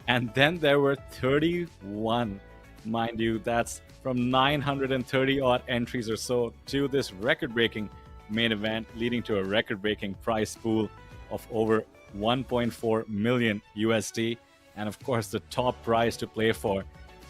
And then there were 31. Mind you, that's from 930 odd entries or so to this record-breaking main event, leading to a record-breaking prize pool of over 1.4 million USD. And of course, the top prize to play for,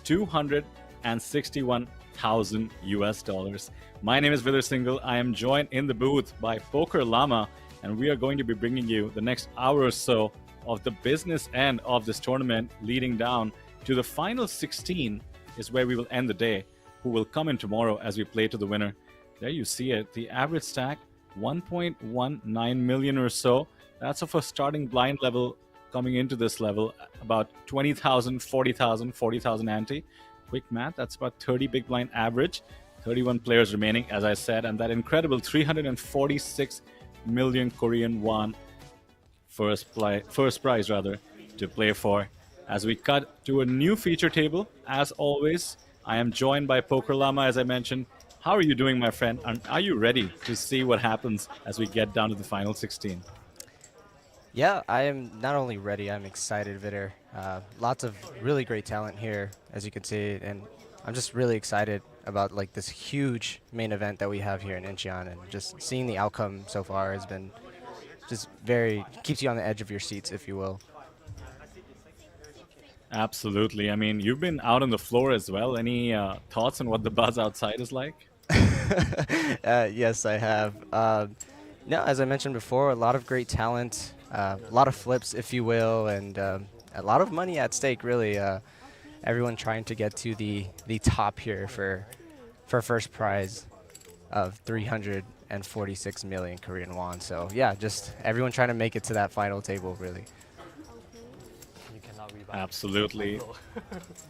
261,000 US dollars. My name is Vidar Singhal. I am joined in the booth by Poker Llama, and we are going to be bringing you the next hour or so of the business end of this tournament, leading down to the final 16 is where we will end the day, who will come in tomorrow as we play to the winner. There you see it. The average stack, 1.19 million or so. That's of a starting blind level coming into this level, about 20,000, 40,000, 40,000 ante. Quick math, that's about 30 big blind average. 31 players remaining, as I said, and that incredible 346 million Korean won first prize rather to play for. As we cut to a new feature table, as always, I am joined by Poker Llama, as I mentioned. How are you doing, my friend? And are you ready to see what happens as we get down to the final 16? Yeah, I am not only ready, I'm excited, Vidar. Lots of really great talent here, as you can see, and I'm just really excited about like this huge main event that we have here in Incheon, and just seeing the outcome so far has been just keeps you on the edge of your seats, if you will. Absolutely. I mean, you've been out on the floor as well. Any thoughts on what the buzz outside is like? Yes, I have. No, as I mentioned before, a lot of great talent, a lot of flips, if you will, and a lot of money at stake, really. Everyone trying to get to the top here for first prize of 346 million Korean won. So yeah, just everyone trying to make it to that final table, really. Absolutely.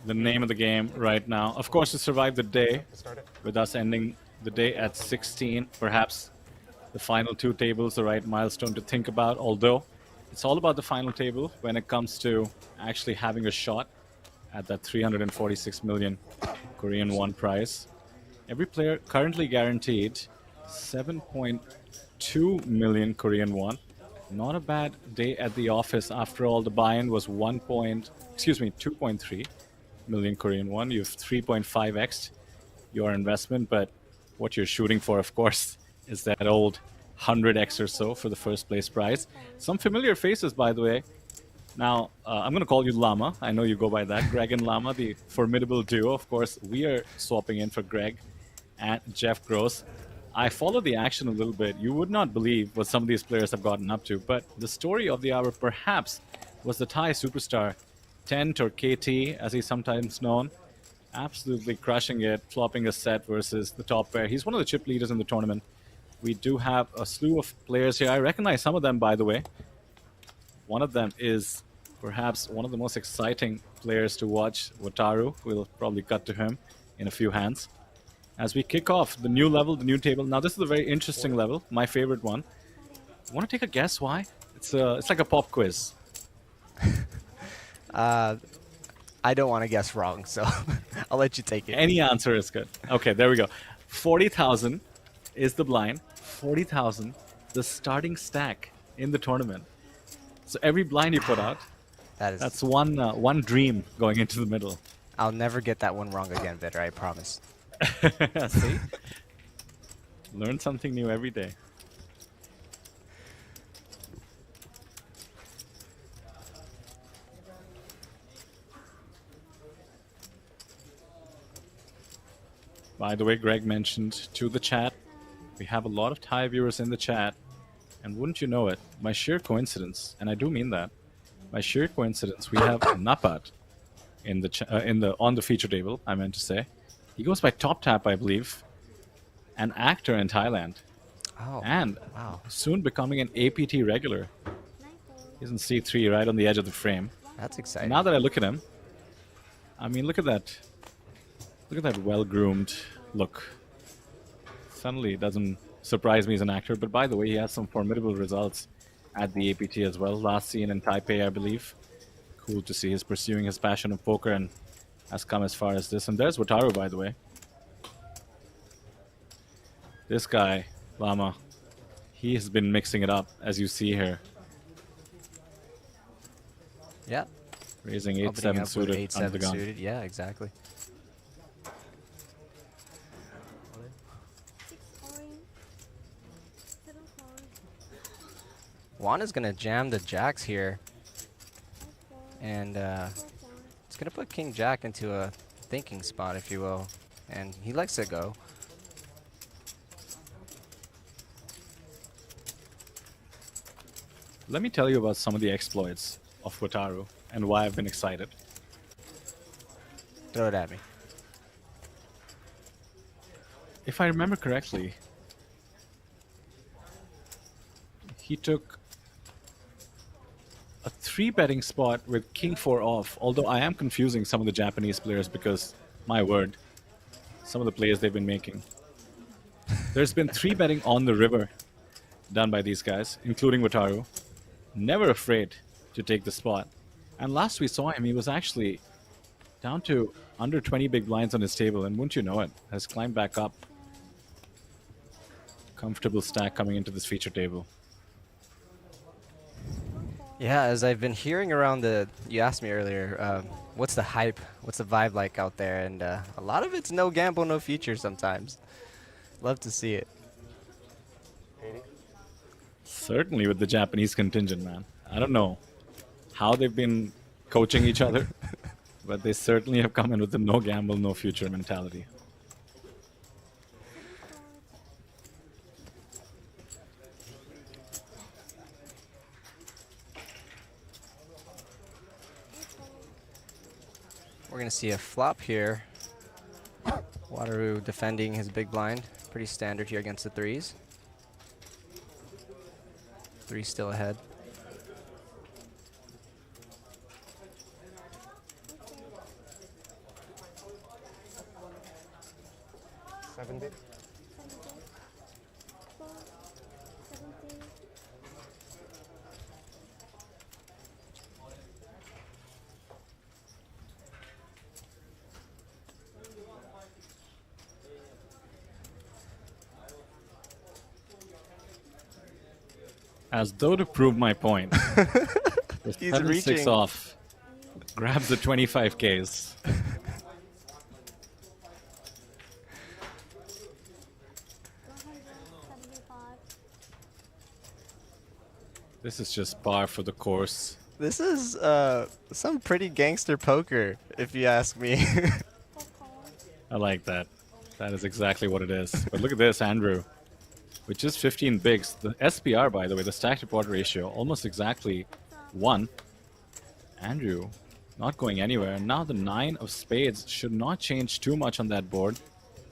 The name of the game right now, of course, to survive the day, with us ending the day at 16. Perhaps the final 2 tables, the right milestone to think about, although it's all about the final table when it comes to actually having a shot at that 346 million Korean won prize. Every player currently guaranteed 7.2 million Korean won. Not a bad day at the office. After all, the buy-in was 2.3 million Korean won. You've 3.5x'd your investment, but what you're shooting for, of course, is that old 100x or so for the first place prize. Some familiar faces, by the way. Now, I'm going to call you Llama. I know you go by that. Greg and Llama, the formidable duo. Of course, we are swapping in for Greg and Jeff Gross. I followed the action a little bit. You would not believe what some of these players have gotten up to, but the story of the hour perhaps was the Thai superstar, Tent or KT as he's sometimes known. Absolutely crushing it, flopping a set versus the top pair. He's one of the chip leaders in the tournament. We do have a slew of players here. I recognize some of them, by the way. One of them is perhaps one of the most exciting players to watch, Wataru. We'll probably cut to him in a few hands. As we kick off the new level, the new table. Now, this is a very interesting level, my favorite one. Want to take a guess why? It's like a pop quiz. I don't want to guess wrong, so I'll let you take it. Any answer is good. Okay, there we go. 40,000 is the blind. 40,000, the starting stack in the tournament. So every blind you put out, that's one dream going into the middle. I'll never get that one wrong again, Vitter, I promise. See? Learn something new every day. By the way, Greg mentioned to the chat, we have a lot of Thai viewers in the chat, and wouldn't you know it, by sheer coincidence, and I do mean that, by sheer coincidence, we have Napat on the feature table. I meant to say, he goes by Top Tap, I believe, an actor in Thailand, and soon becoming an APT regular. He's in C3, right on the edge of the frame. That's exciting. Now that I look at him, I mean, look at that. Look at that well-groomed look. Suddenly it doesn't surprise me as an actor, but by the way, he has some formidable results at the APT as well. Last seen in Taipei, I believe. Cool to see he's pursuing his passion of poker and has come as far as this. And there's Wataru, by the way. This guy, Lama, he has been mixing it up, as you see here. Yeah. Raising 8-7 suited under the gun. Suited. Yeah, exactly. Juan is going to jam the jacks here. And it's going to put King Jack into a thinking spot, if you will. And he likes to go. Let me tell you about some of the exploits of Wataru and why I've been excited. Throw it at me. If I remember correctly, he took a 3-betting spot with King 4 off, although I am confusing some of the Japanese players because, my word, some of the plays they've been making. There's been 3-betting on the river done by these guys, including Wataru. Never afraid to take the spot. And last we saw him, he was actually down to under 20 big blinds on his table, and wouldn't you know it, has climbed back up. Comfortable stack coming into this feature table. Yeah, as I've been hearing around you asked me earlier, what's the hype, what's the vibe like out there? And a lot of it's no gamble, no future sometimes. Love to see it. Certainly with the Japanese contingent, man. I don't know how they've been coaching each other, but they certainly have come in with the no gamble, no future mentality. We're going to see a flop here. Wataru defending his big blind. Pretty standard here against the threes. Three still ahead. As though to prove my point, the 7-6 off grabs the 25Ks. This is just par for the course. This is some pretty gangster poker, if you ask me. I like that. That is exactly what it is. But look at this, Andrew. With just 15 bigs. The SPR, by the way, the stack to pot ratio, almost exactly 1. Andrew not going anywhere. And now the 9 of spades should not change too much on that board.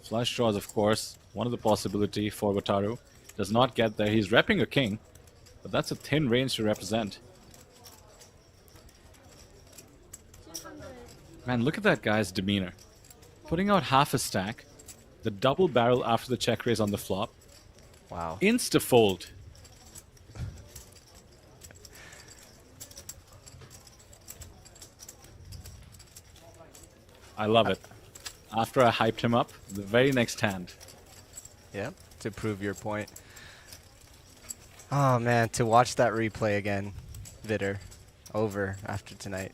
Flush draws, of course, one of the possibility for Wataru. Does not get there. He's repping a king, but that's a thin range to represent. Man, look at that guy's demeanor. Putting out half a stack, the double barrel after the check raise on the flop. Wow. Insta fold. I love it. After I hyped him up, the very next hand. Yeah, to prove your point. Oh man, to watch that replay again, Vitter, over after tonight.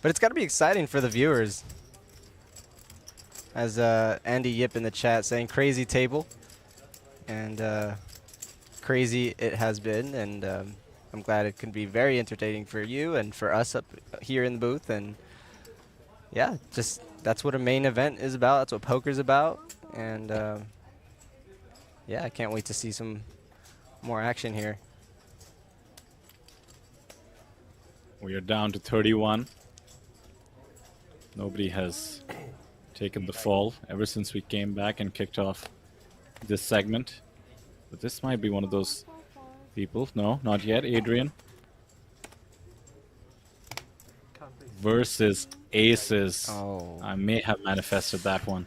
But it's got to be exciting for the viewers. As Andy Yip in the chat saying, crazy table. And crazy it has been. And I'm glad it can be very entertaining for you and for us up here in the booth. And yeah, just that's what a main event is about. That's what poker's about. And yeah, I can't wait to see some more action here. We are down to 31. Nobody has taken the fall ever since we came back and kicked off this segment. But this might be one of those people. No, not yet. Adrian. Versus aces. Oh. I may have manifested that one.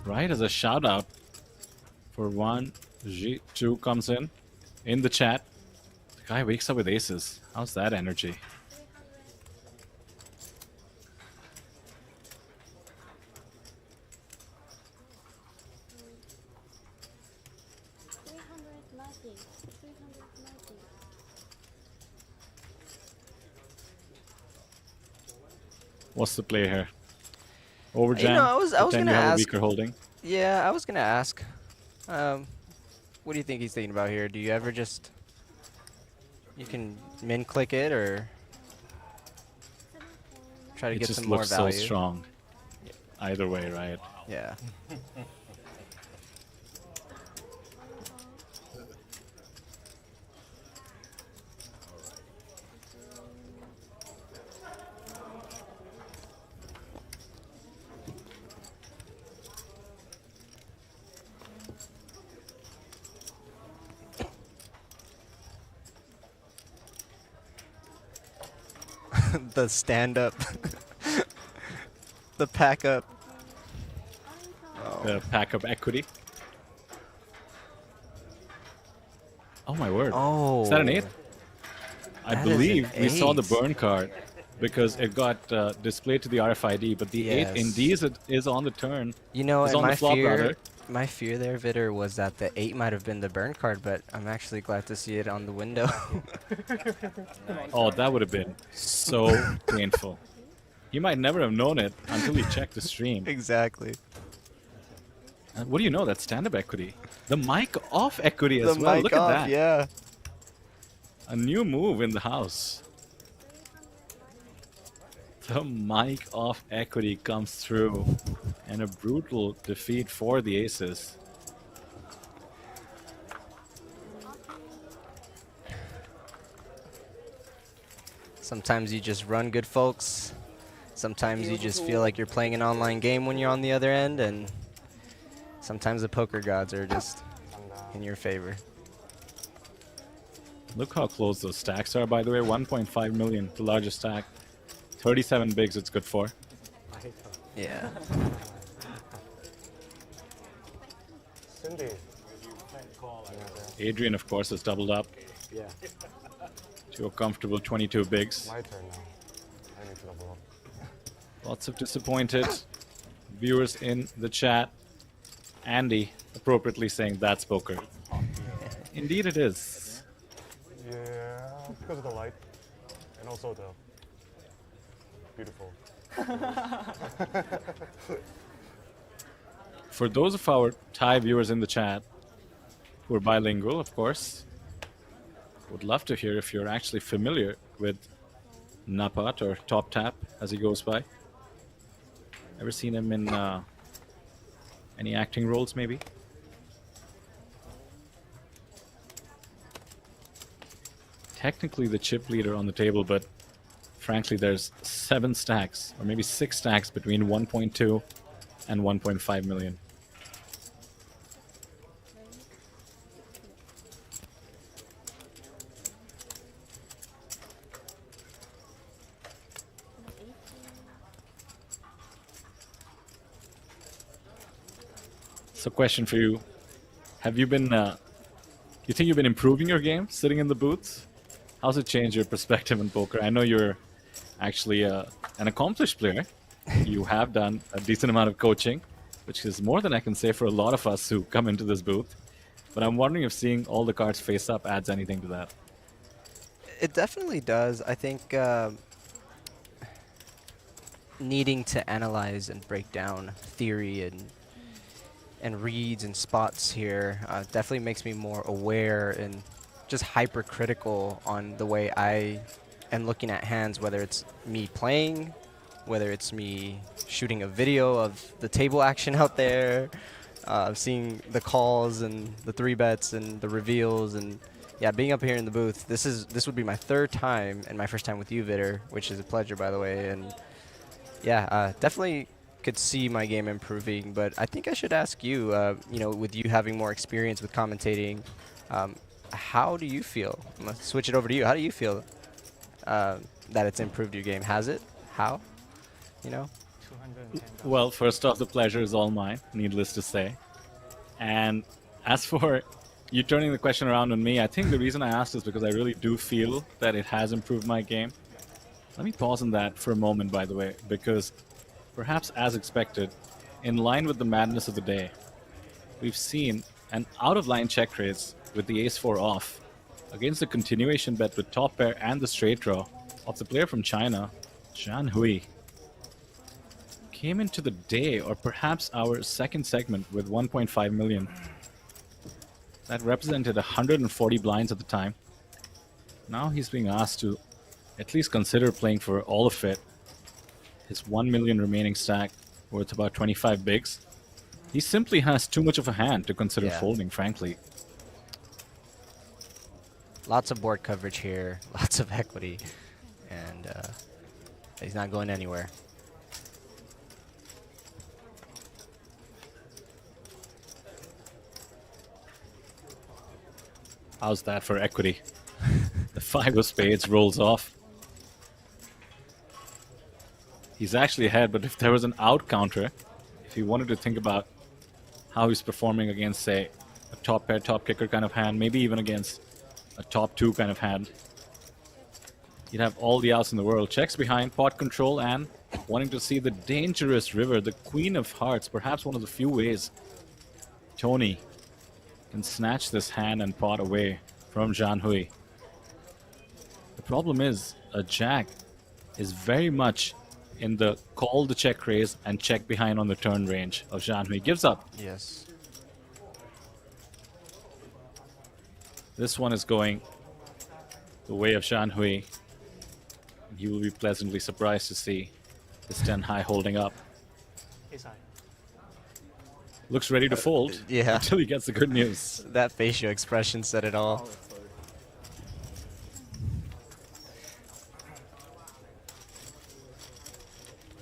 Right, as a shout out for one, G2 comes in the chat. The guy wakes up with aces. How's that energy? What's the play here? Overjam? You know, I was Pretend gonna you have ask. a weaker holding? Yeah, I was gonna ask. What do you think he's thinking about here? Do you ever just you can min click it or try to It get just some more looks value? so strong. Either way, right? Yeah. The stand up. The pack up. The pack up equity. Oh my word. Oh. Is that an 8? I That is an believe we saw the 8. burn card because it got displayed to the RFID, but the 8 indeed is on the turn. You know, It's and on the flop, rather. my fear there, Vitter, was that the 8 might have been the burn card, but I'm actually glad to see it on the window. Oh, that would have been so painful. He might never have known it until he checked the stream. Exactly. And what do you know? That's stand-up equity. The mic off equity as The well. mic Look off, at that. yeah. A new move in the house. The mic off equity comes through. And a brutal defeat for the aces. Sometimes you just run good, folks. Sometimes you just feel like you're playing an online game when you're on the other end, and sometimes the poker gods are just in your favor. Look how close those stacks are, by the way. 1.5 million, the largest stack. 37 bigs it's good for. Yeah. Adrian, of course, has doubled up Yeah. to a comfortable 22 bigs. My turn now. I need to double up. Lots of disappointed viewers in the chat. Andy appropriately saying that's poker. Indeed it is. Yeah, because of the light. And also the beautiful. For those of our Thai viewers in the chat who are bilingual, of course, would love to hear if you're actually familiar with Napat or Top Tap as he goes by. Ever seen him in Any acting roles, maybe? Technically the chip leader on the table, but frankly there's 7 stacks, or maybe 6 stacks between 1.2 and 1.5 million. So question for you. Have you been, you think you've been improving your game sitting in the booths? How's it changed your perspective in poker? I know you're actually an accomplished player. You have done a decent amount of coaching, which is more than I can say for a lot of us who come into this booth. But I'm wondering if seeing all the cards face up adds anything to that. It definitely does. I think needing to analyze and break down theory and reads and spots here definitely makes me more aware and just hypercritical on the way I am looking at hands, whether it's me playing, whether it's me shooting a video of the table action out there, seeing the calls and the 3-bets and the reveals, and yeah, being up here in the booth. This would be my 3rd time and my first time with you, Vitter, which is a pleasure, by the way. And yeah, definitely could see my game improving, but I think I should ask you, you know, with you having more experience with commentating, how do you feel? I'm gonna switch it over to you. How do you feel that it's improved your game? Has it? How? You know? Well, first off, the pleasure is all mine, needless to say. And as for you turning the question around on me, I think the reason I asked is because I really do feel that it has improved my game. Let me pause on that for a moment, by the way, because perhaps as expected, in line with the madness of the day, we've seen an out-of-line check raise with the ace-4 off against the continuation bet with top pair and the straight draw of the player from China, Zhan Hui. Came into the day, or perhaps our second segment, with 1.5 million. That represented 140 blinds at the time. Now he's being asked to at least consider playing for all of it. His 1 million remaining stack, worth about 25 bigs. He simply has too much of a hand to consider folding, frankly. Lots of board coverage here, lots of equity, and he's not going anywhere. How's that for equity? The 5 of spades rolls off. He's actually ahead, but if there was an out counter, if he wanted to think about how he's performing against, say, a top pair, top kicker kind of hand, maybe even against a top 2 kind of hand, he'd have all the outs in the world. Checks behind, pot control, and wanting to see the dangerous river, the Queen of Hearts, perhaps one of the few ways Tony can snatch this hand and pot away from Zhan Hui. The problem is, a jack is very much in the call the check raise and check behind on the turn range of Zhan Hui. Gives up. Yes. This one is going the way of Zhan Hui. You will be pleasantly surprised to see this 10 high holding up. Looks ready to fold until he gets the good news. That facial expression said it all.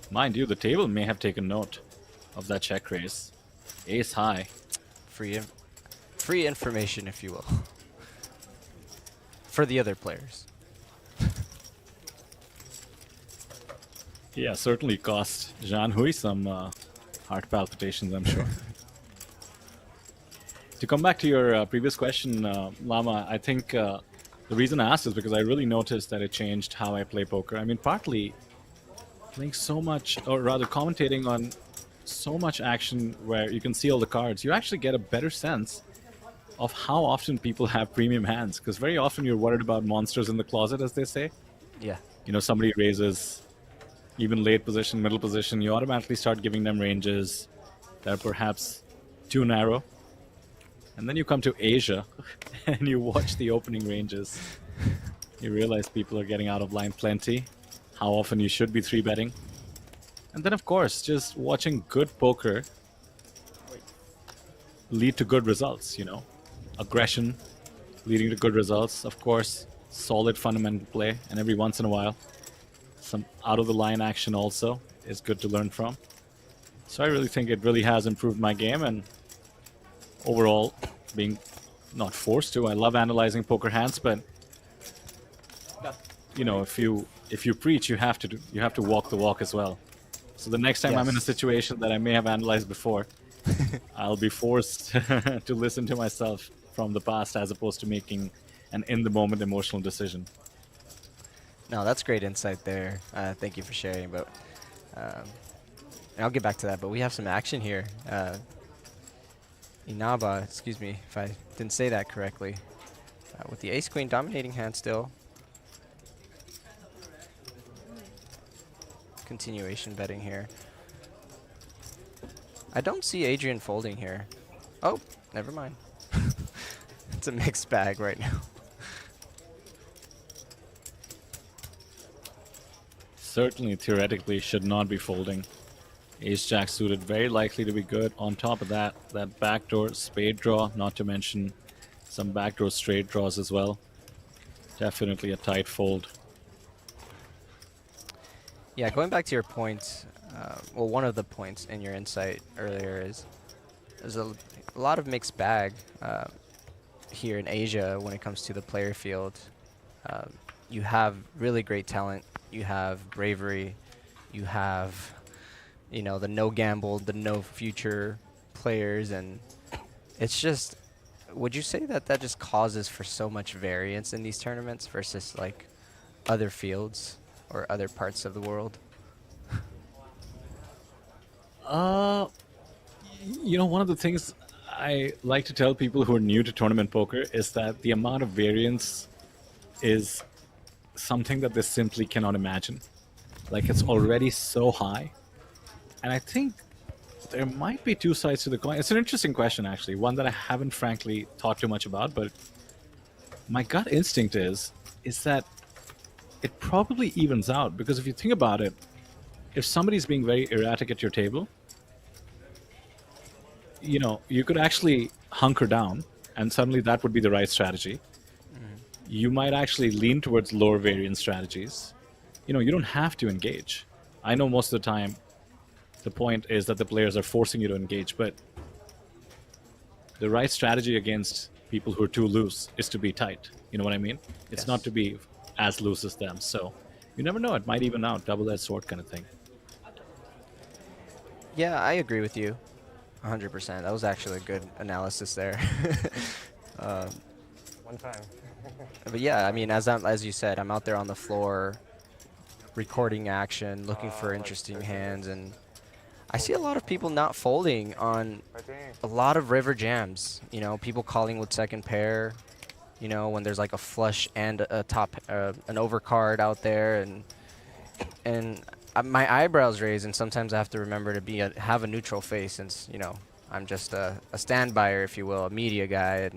Mind you, the table may have taken note of that check raise. Ace high. Free information, if you will, for the other players. Yeah, certainly cost Zhan Hui some heart palpitations, I'm sure. To come back to your previous question, Lama, I think the reason I asked is because I really noticed that it changed how I play poker. I mean, partly playing so much, or rather commentating on so much action where you can see all the cards, you actually get a better sense of how often people have premium hands. Because very often you're worried about monsters in the closet, as they say. Yeah. You know, somebody raises even late position, middle position, you automatically start giving them ranges that are perhaps too narrow. And then you come to Asia and you watch the opening ranges. You realize people are getting out of line plenty, how often you should be 3-betting. And then, of course, just watching good poker lead to good results, aggression leading to good results, of course, solid fundamental play, and every once in a while some out of the line action also is good to learn from. So I really think it really has improved my game, and overall being not forced to. I love analyzing poker hands, but if you preach, you have to walk the walk as well. So the next time I'm in a situation that I may have analyzed before, I'll be forced to listen to myself from the past as opposed to making an in-the-moment emotional decision. No, that's great insight there. Thank you for sharing. But I'll get back to that. But we have some action here. Inaba, excuse me if I didn't say that correctly. With the ace-queen dominating hand still. Continuation betting here. I don't see Adrian folding here. Oh, never mind. It's a mixed bag right now. Certainly, theoretically, should not be folding. Ace-jack suited, very likely to be good. On top of that, that backdoor spade draw, not to mention some backdoor straight draws as well. Definitely a tight fold. Yeah, going back to your point, well, one of the points in your insight earlier is there's a lot of mixed bag here in Asia when it comes to the player field. You have really great talent, you have bravery, you have, the no gamble, the no future players, and it's just, would you say that that just causes for so much variance in these tournaments versus like other fields or other parts of the world? One of the things I like to tell people who are new to tournament poker is that the amount of variance is something that they simply cannot imagine. Like, it's already so high. And I think there might be two sides to the coin. It's an interesting question, actually. One that I haven't frankly thought too much about, but my gut instinct is that it probably evens out, because if you think about it, if somebody's being very erratic at your table, you could actually hunker down, and suddenly that would be the right strategy. You might actually lean towards lower variance strategies. You don't have to engage. I know most of the time the point is that the players are forcing you to engage, but the right strategy against people who are too loose is to be tight. You know what I mean? It's not to be as loose as them. So you never know. It might even out. Double-edged sword kind of thing. Yeah, I agree with you 100%. That was actually a good analysis there. One time. But yeah, I mean, as you said, I'm out there on the floor recording action, looking for interesting hands, and I see a lot of people not folding on a lot of river jams. People calling with second pair, when there's like a flush and a top, an overcard out there, and my eyebrows raise, and sometimes I have to remember to have a neutral face, since I'm just a standbyer, if you will, a media guy,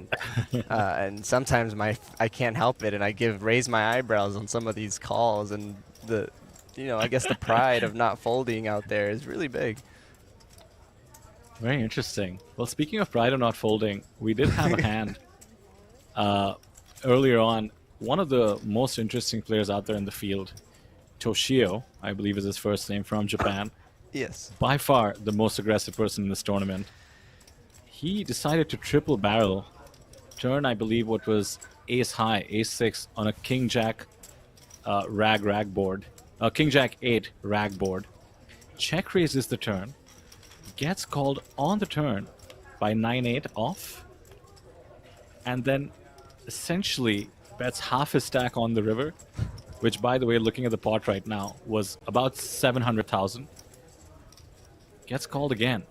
and sometimes I can't help it, and I raise my eyebrows on some of these calls, and I guess the pride of not folding out there is really big. Very interesting. Well, speaking of pride of not folding, we did have a hand earlier on. One of the most interesting players out there in the field, Toshio, I believe is his first name, from Japan. Yes. By far the most aggressive person in this tournament. He decided to triple barrel, turn, I believe, what was ace high, ace 6 on a king jack rag board, king jack 8 rag board. Check raises the turn, gets called on the turn by 9-8 off, and then essentially bets half his stack on the river, which, by the way, looking at the pot right now, was about 700,000. Gets called again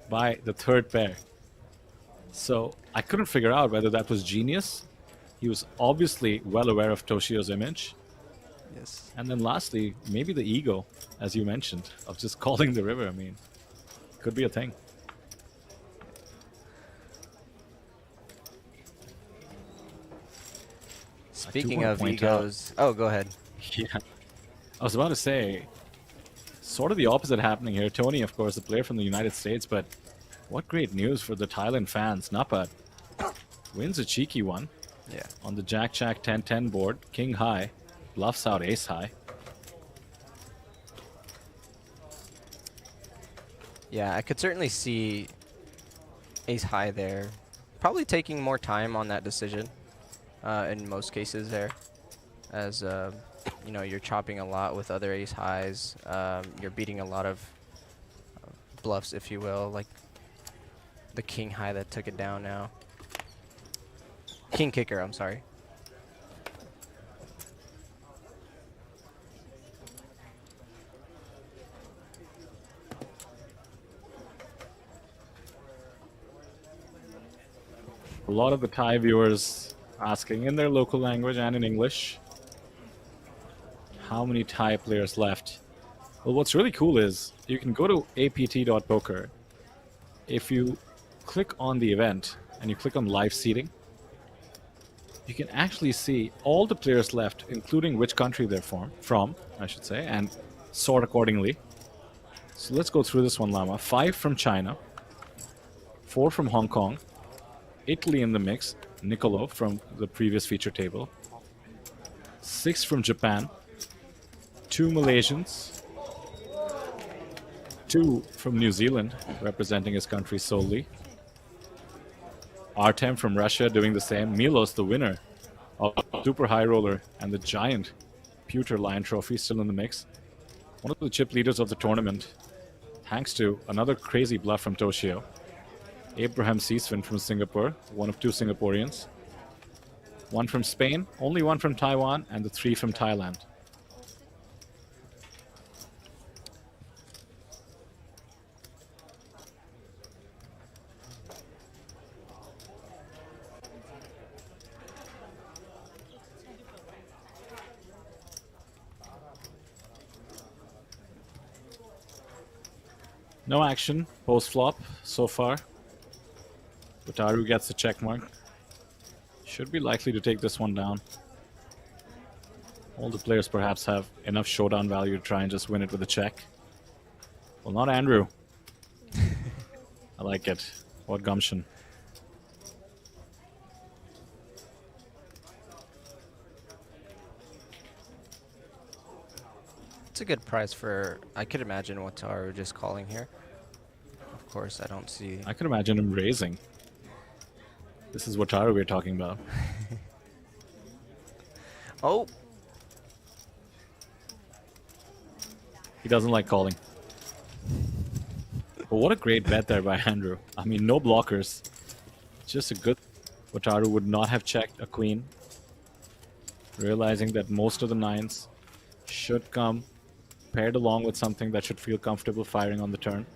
by the third pair. So I couldn't figure out whether that was genius. He was obviously well aware of Toshio's image. Yes. And then lastly, maybe the ego, as you mentioned, of just calling the river. I mean, could be a thing. Speaking of egos, oh, go ahead. Yeah, I was about to say, sort of the opposite happening here. Tony, of course, a player from the United States, but What great news for the Thailand fans. Napat wins a cheeky one. Yeah. On the Jack-Jack 10-10 board. King high. Bluffs out ace high. Yeah, I could certainly see ace high there. Probably taking more time on that decision in most cases there. As, you know, you're chopping a lot with other ace highs. You're beating a lot of bluffs, if you will, like the king high that took it down now. King kicker, I'm sorry. A lot of the Thai viewers asking in their local language and in English, how many Thai players left? Well, what's really cool is you can go to apt.poker. If you click on the event and you click on live seating, you can actually see all the players left, including which country they're from, I should say, and sort accordingly. So let's go through this one, Lama. 5 from China, 4 from Hong Kong, Italy in the mix, Nicolo from the previous feature table, 6 from Japan, 2 Malaysians, 2 from New Zealand, representing his country solely, Artem from Russia doing the same, Milos, the winner of Super High Roller and the giant Pewter Lion Trophy, still in the mix, one of the chip leaders of the tournament, thanks to another crazy bluff from Toshio, Abraham Seasvin from Singapore, one of 2 Singaporeans, 1 from Spain, only 1 from Taiwan, and the 3 from Thailand. No action post-flop so far. Wataru gets the check mark. Should be likely to take this one down. All the players perhaps have enough showdown value to try and just win it with a check. Well, not Andrew. I like it. What gumption. It's a good price for, I could imagine Wataru just calling here. Of course, I don't see... I could imagine him raising. This is Wataru we're talking about. Oh! He doesn't like calling. But what a great bet there by Andrew. I mean, no blockers. Just a good... Wataru would not have checked a queen. Realizing that most of the 9s should come paired along with something that should feel comfortable firing on the turn.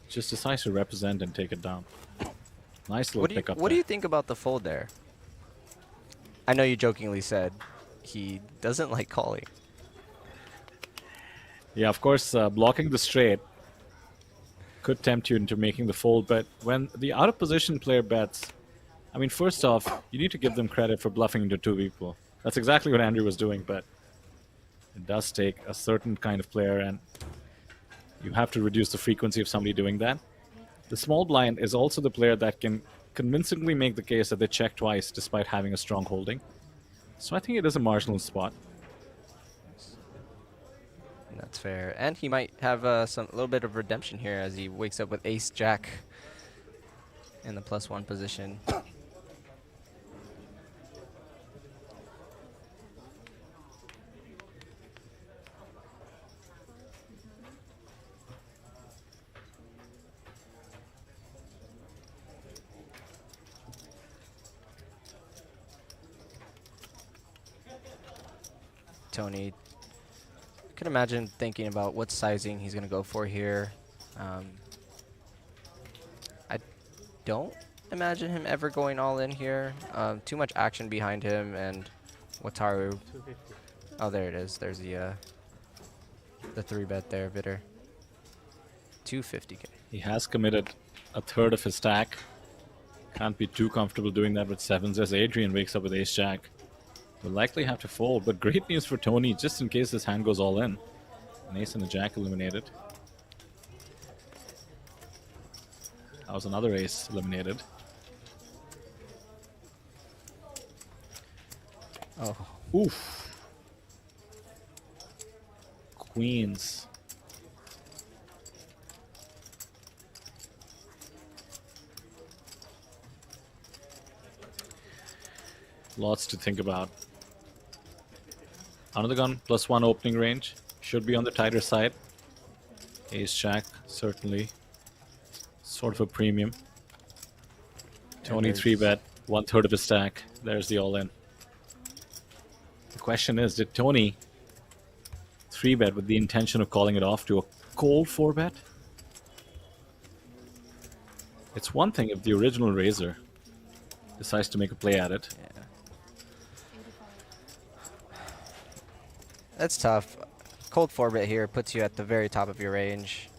Just decides to represent and take it down. Nice little pickup. What do you think about the fold there? I know you jokingly said he doesn't like calling. Yeah, of course, blocking the straight could tempt you into making the fold, but when the out-of-position player bets, I mean, first off, you need to give them credit for bluffing into 2 people. That's exactly what Andrew was doing, but it does take a certain kind of player, and you have to reduce the frequency of somebody doing that. The small blind is also the player that can convincingly make the case that they check twice despite having a strong holding. So I think it is a marginal spot. That's fair. And he might have a little bit of redemption here as he wakes up with ace-jack in the +1 position. Tony, I can imagine thinking about what sizing he's going to go for here. I don't imagine him ever going all in here. Too much action behind him, and Wataru. 250. Oh, there it is. There's the 3-bet there, Vitter. 250k. He has committed a third of his stack. Can't be too comfortable doing that with 7s as Adrian wakes up with ace-jack. Will likely have to fold, but great news for Tony, just in case this hand goes all in. An ace and a jack eliminated. That was another ace eliminated. Oh. Oof. Queens. Lots to think about. Under the gun, +1 opening range. Should be on the tighter side. Ace Jack, certainly. Sort of a premium. Tony 3-bet, 1/3 of his stack. There's the all-in. The question is, did Tony 3-bet with the intention of calling it off to a cold 4-bet? It's one thing if the original raiser decides to make a play at it. Yeah. That's tough. Cold 4-bet here puts you at the very top of your range.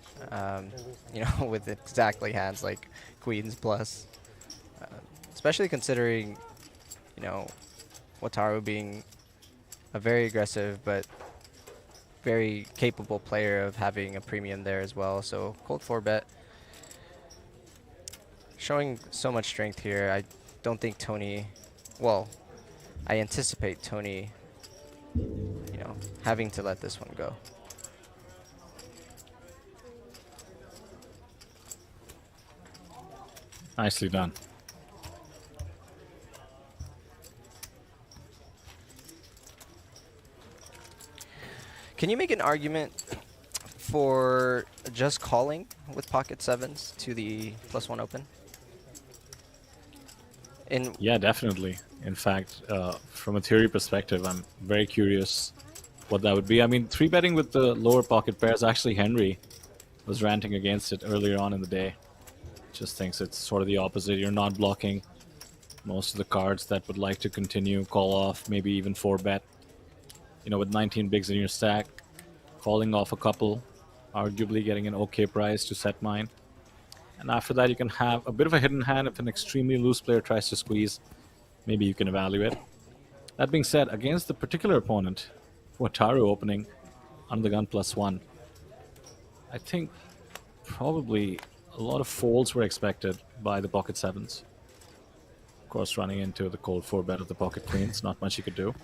You know, with exactly hands like queens plus. Especially considering, you know, Wataru being a very aggressive but very capable player of having a premium there as well. So cold 4-bet showing so much strength here. I don't think Tony, well, I anticipate Tony, you know, having to let this one go. Nicely done. Can you make an argument for just calling with pocket sevens to the +1 open? Yeah, definitely. In fact, from a theory perspective, I'm very curious what that would be. I mean, 3-betting with the lower pocket pairs, actually Henry was ranting against it earlier on in the day. Just thinks it's sort of the opposite. You're not blocking most of the cards that would like to continue, call off, maybe even 4-bet. You know, with 19 bigs in your stack, calling off a couple, arguably getting an okay price to set mine. And after that, you can have a bit of a hidden hand if an extremely loose player tries to squeeze. Maybe you can evaluate. That being said, against the particular opponent, Wataru opening under the gun +1, I think probably a lot of folds were expected by the pocket sevens. Of course, running into the cold 4-bet of the pocket queens, not much you could do.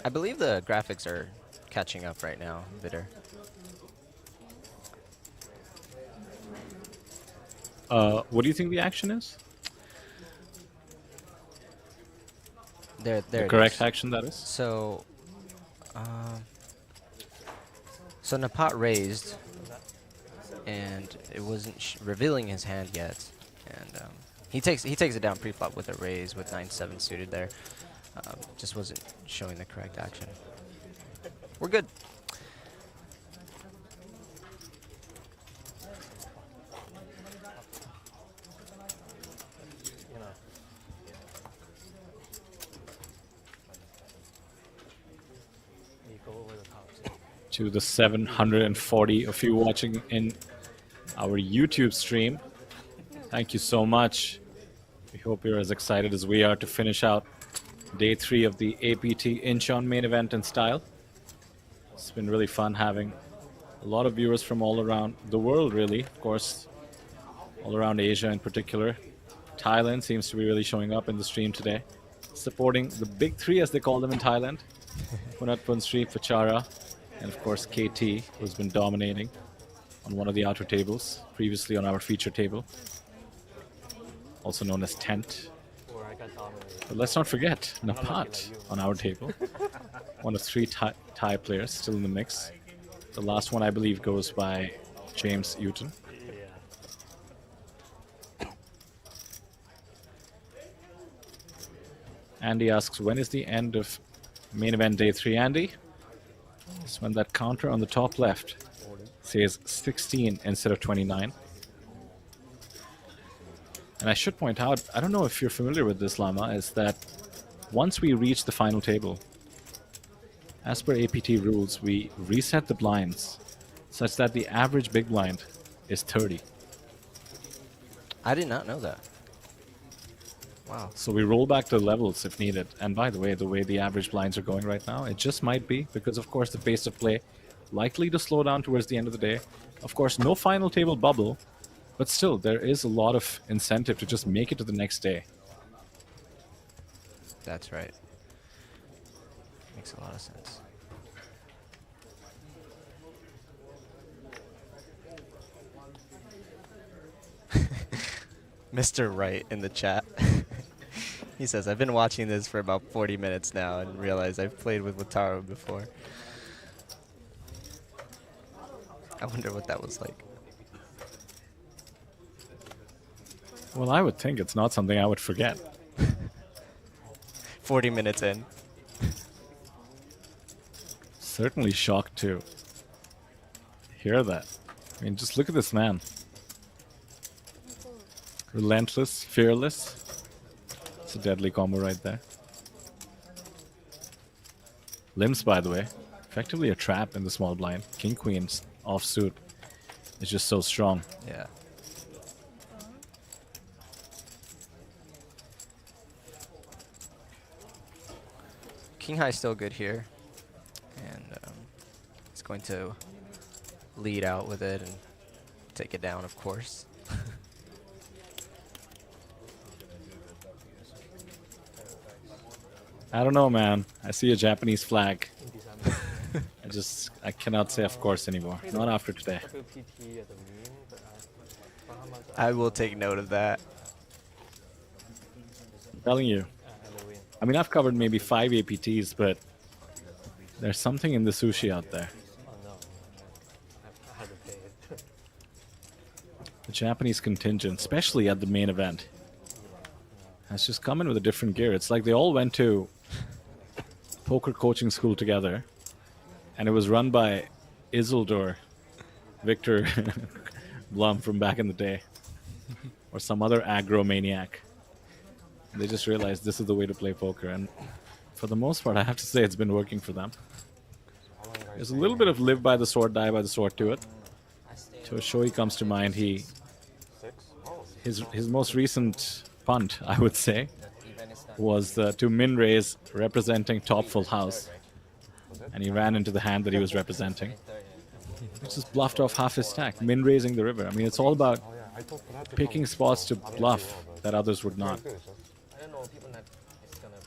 I believe the graphics are catching up right now, Vitter. What do you think the action is? There The it correct is. action, that is? So, so Napat raised, and it wasn't revealing his hand yet, and he takes it down pre-flop with a raise with 9/7 suited there. Just wasn't showing the correct action. We're good. To the 740 of you watching in our YouTube stream. Thank you so much. We hope you're as excited as we are to finish out day 3 of the APT Incheon main event in style. It's been really fun having a lot of viewers from all around the world, really. Of course, all around Asia in particular. Thailand seems to be really showing up in the stream today, supporting the big 3 as they call them in Thailand. Punat Punsri, Pachara, and of course KT, who's been dominating on one of the outer tables, previously on our feature table, also known as Tent. But let's not forget Napat on our table, one of 3 Thai players still in the mix. The last one, I believe, goes by James Uton. Andy asks, when is the end of main event day 3, Andy? It's when that counter on the top left says 16 instead of 29. And I should point out, I don't know if you're familiar with this, Lama, is that once we reach the final table, as per APT rules, we reset the blinds such that the average big blind is 30. I did not know that. Wow. So we roll back the levels if needed. And by the way the average blinds are going right now, it just might be because, of course, the pace of play likely to slow down towards the end of the day. Of course, no final table bubble, but still, there is a lot of incentive to just make it to the next day. That's right. Makes a lot of sense. Mr. Wright in the chat. He says, I've been watching this for about 40 minutes now and realized I've played with Wataru before. I wonder what that was like. Well, I would think it's not something I would forget. 40 minutes in. Certainly shocked to hear that. I mean, just look at this man. Relentless, fearless. It's a deadly combo right there. Limbs, by the way, effectively a trap in the small blind. King Queen's offsuit is just so strong. Yeah. King High still good here, and he's going to lead out with it and take it down, of course. I don't know, man. I see a Japanese flag. I cannot say of course anymore. Not after today. I will take note of that. I'm telling you. I mean, I've covered maybe 5 APTs, but there's something in the sushi out there. The Japanese contingent, especially at the main event, has just come in with a different gear. It's like they all went to poker coaching school together, and it was run by Isildur, Victor Blum from back in the day, or some other aggro maniac. They just realized this is the way to play poker, and for the most part, I have to say it's been working for them. There's a little bit of live by the sword, die by the sword to it. So Shoei comes to mind. His most recent punt, I would say, was to min raise representing top full house, and he ran into the hand that he was representing. He just bluffed off half his stack, min raising the river. I mean, it's all about picking spots to bluff that others would not. I don't know, people that it's gonna,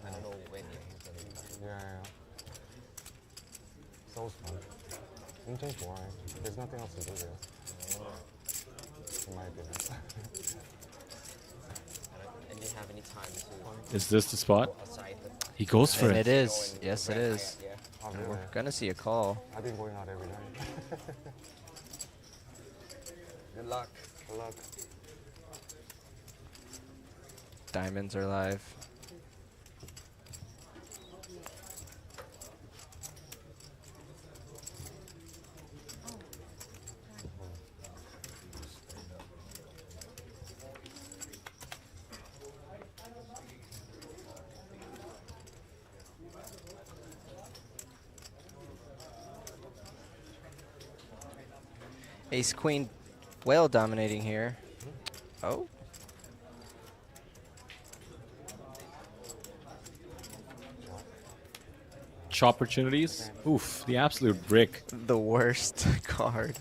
I don't know when he's gonna. Yeah. Sounds fun. Incheon's boring. There's nothing else to do there. In my opinion. I didn't have any time to. Is this the spot? He goes for And it. it is. Yes, it is. We're gonna see a call. I've been going out every night. Good luck. Good luck. Diamonds are live. Ace Queen well dominating here. Oh. Opportunities. Oof, the absolute brick. The worst card.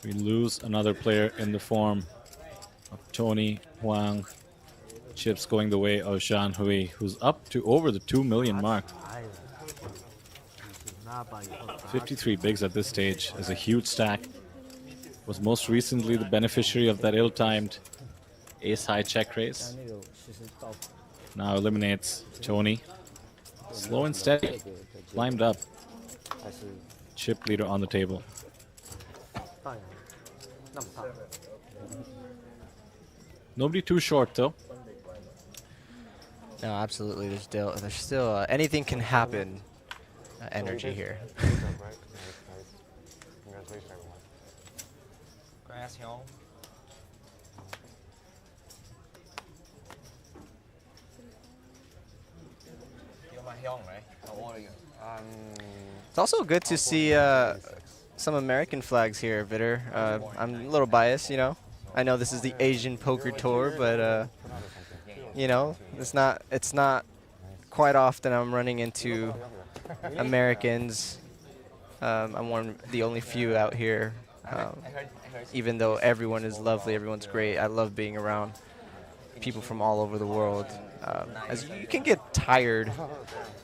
We lose another player in the form of Tony Huang. Chips going the way of Zhang Hui, who's up to over the 2 million mark. 53 bigs at this stage is a huge stack. Was most recently the beneficiary of that ill-timed ace-high check raise. Now eliminates Tony. Slow and steady. Climbed up. Chip leader on the table. Nobody too short though. No, absolutely. There's still anything can happen. Energy here. Congratulations, everyone. Grass hill. Young, right? How old are you? It's also good to see some American flags here, Vitter. I'm a little biased, you know. I know this is the Asian Poker Tour, but you know, it's not quite often I'm running into Americans. I'm one of the only few out here. Even though everyone is lovely, everyone's great. I love being around people from all over the world. As you can get tired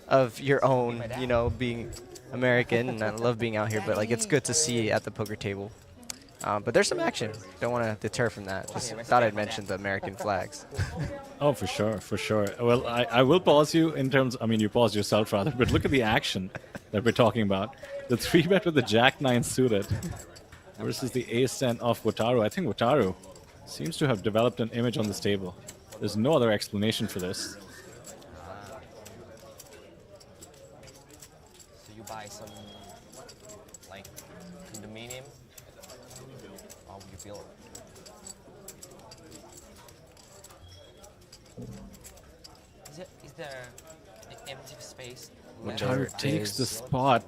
of your own, you know, being American, and I love being out here, but like it's good to see at the poker table. But there's some action. Don't want to deter from that. Just thought I'd mention the American flags. Oh, for sure, for sure. Well, I will pause you in terms, I mean, you paused yourself rather, but look at the action that we're talking about. The 3-bet with the Jack-9 suited versus the Ace-10 of Wataru. I think Wataru seems to have developed an image on this table. There's no other explanation for this. So you buy some, like, condominium, or you build? Is there an empty space? Wataru takes the spot.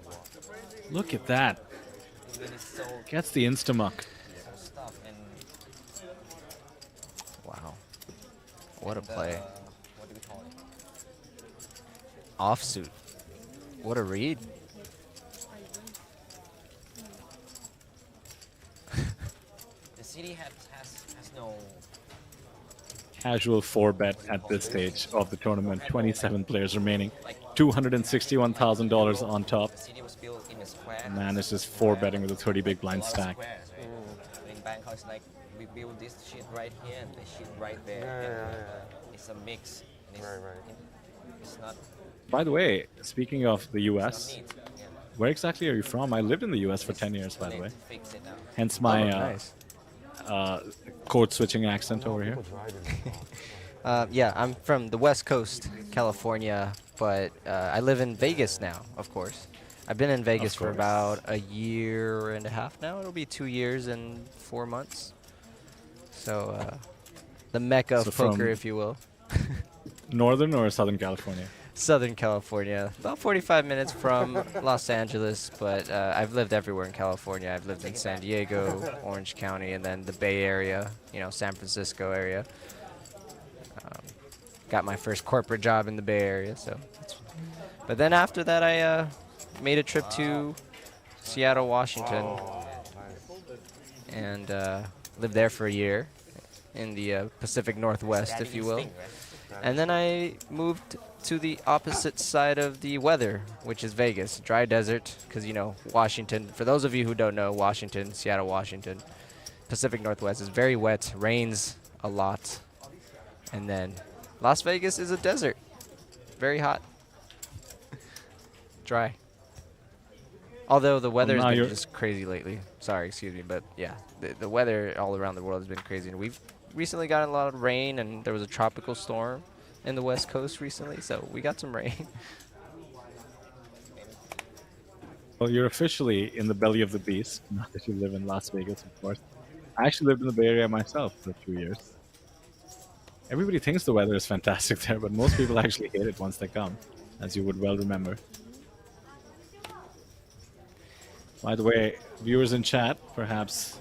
Look at that. Gets the insta-muck. Wow. What a play. What do we call it? Offsuit. What a read. The city has no... Casual 4-bet at this stage of the tournament. 27 players remaining. $261,000 on top. The city was built in a square. Man is just 4-betting with a 30 big blind stack. Squares, right? In Bangkok, it's like we build this shit right here and the shit right there. It's a mix. And it's not... By the way, speaking of the US, where exactly are you from? I lived in the US for 10 years, by the way. Hence my code switching accent over here. Yeah, I'm from the West Coast, California, but I live in Vegas now, of course. I've been in Vegas for about a year and a half now. It'll be 2 years and 4 months. So the mecca of poker, if you will. Northern or Southern California? Southern California, about 45 minutes from Los Angeles, but I've lived everywhere in California. I've lived in San Diego, Orange County, and then the Bay Area, you know, San Francisco area. Got my first corporate job in the Bay Area, so. But then after that, I made a trip to Seattle, Washington, and lived there for a year in the Pacific Northwest, if you will. And then I moved to the opposite side of the weather, which is Vegas, dry desert, because, you know, Washington, for those of you who don't know, Washington, Seattle, Washington, Pacific Northwest is very wet, rains a lot. And then Las Vegas is a desert, very hot, dry. Although the weather has been just crazy lately. Sorry, excuse me, but yeah, the weather all around the world has been crazy. And we've recently gotten a lot of rain, and there was a tropical storm in the West Coast recently, so we got some rain. Well, you're officially in the belly of the beast, not that you live in Las Vegas, of course. I actually lived in the Bay Area myself for a few years. Everybody thinks the weather is fantastic there, but most people actually hate it once they come, as you would well remember. By the way, viewers in chat, perhaps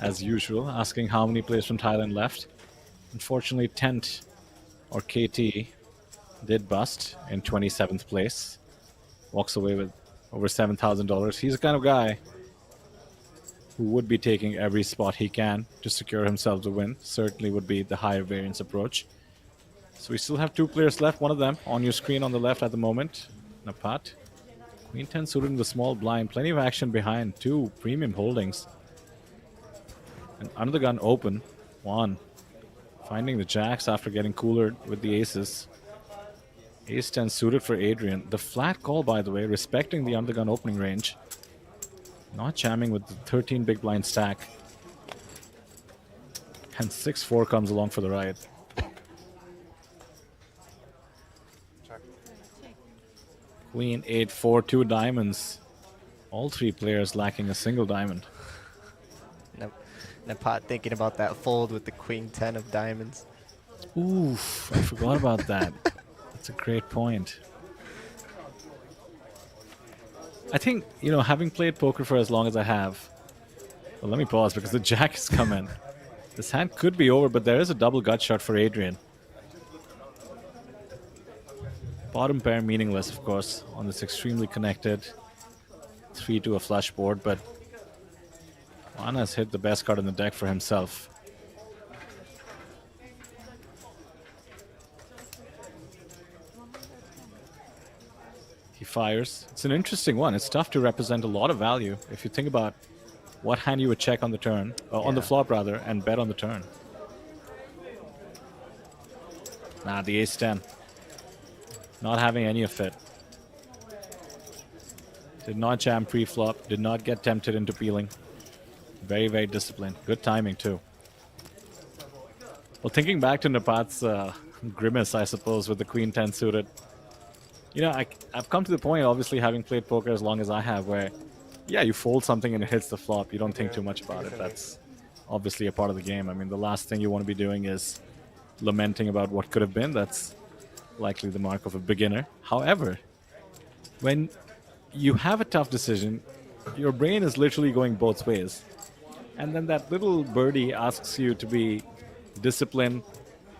as usual, asking how many players from Thailand left. Unfortunately, Tent, or KT, did bust in 27th place. Walks away with over $7,000. He's the kind of guy who would be taking every spot he can to secure himself the win. Certainly would be the higher variance approach. So we still have 2 players left. One of them on your screen on the left at the moment. Napat. Queen 10 suited in the small blind. Plenty of action behind. 2 premium holdings. And under the gun open. 1. Finding the jacks after getting cooler with the aces. Ace 10 suited for Adrian. The flat call, by the way, respecting the under the gun opening range. Not jamming with the 13 big blind stack. And 6-4 comes along for the ride. Queen 8-4, 2 diamonds. All 3 players lacking a single diamond. Napat thinking about that fold with the Queen 10 of diamonds. Oof, I forgot about that. That's a great point. I think, having played poker for as long as I have, well, let me pause because the jack is coming. This hand could be over, but there is a double gut shot for Adrian. Bottom pair meaningless, of course, on this extremely connected 3 to a flush board, but Juan has hit the best card in the deck for himself. He fires. It's an interesting one. It's tough to represent a lot of value if you think about what hand you would check on the turn, on the flop rather, and bet on the turn. Nah, the ace-10. Not having any of it. Did not jam pre-flop. Did not get tempted into peeling. Very, very disciplined. Good timing, too. Well, thinking back to Napat's grimace, I suppose, with the Queen-10 suited. I've come to the point, obviously, having played poker as long as I have, where, yeah, you fold something and it hits the flop. You don't think too much about it. That's obviously a part of the game. I mean, the last thing you want to be doing is lamenting about what could have been. That's likely the mark of a beginner. However, when you have a tough decision, your brain is literally going both ways. And then that little birdie asks you to be disciplined.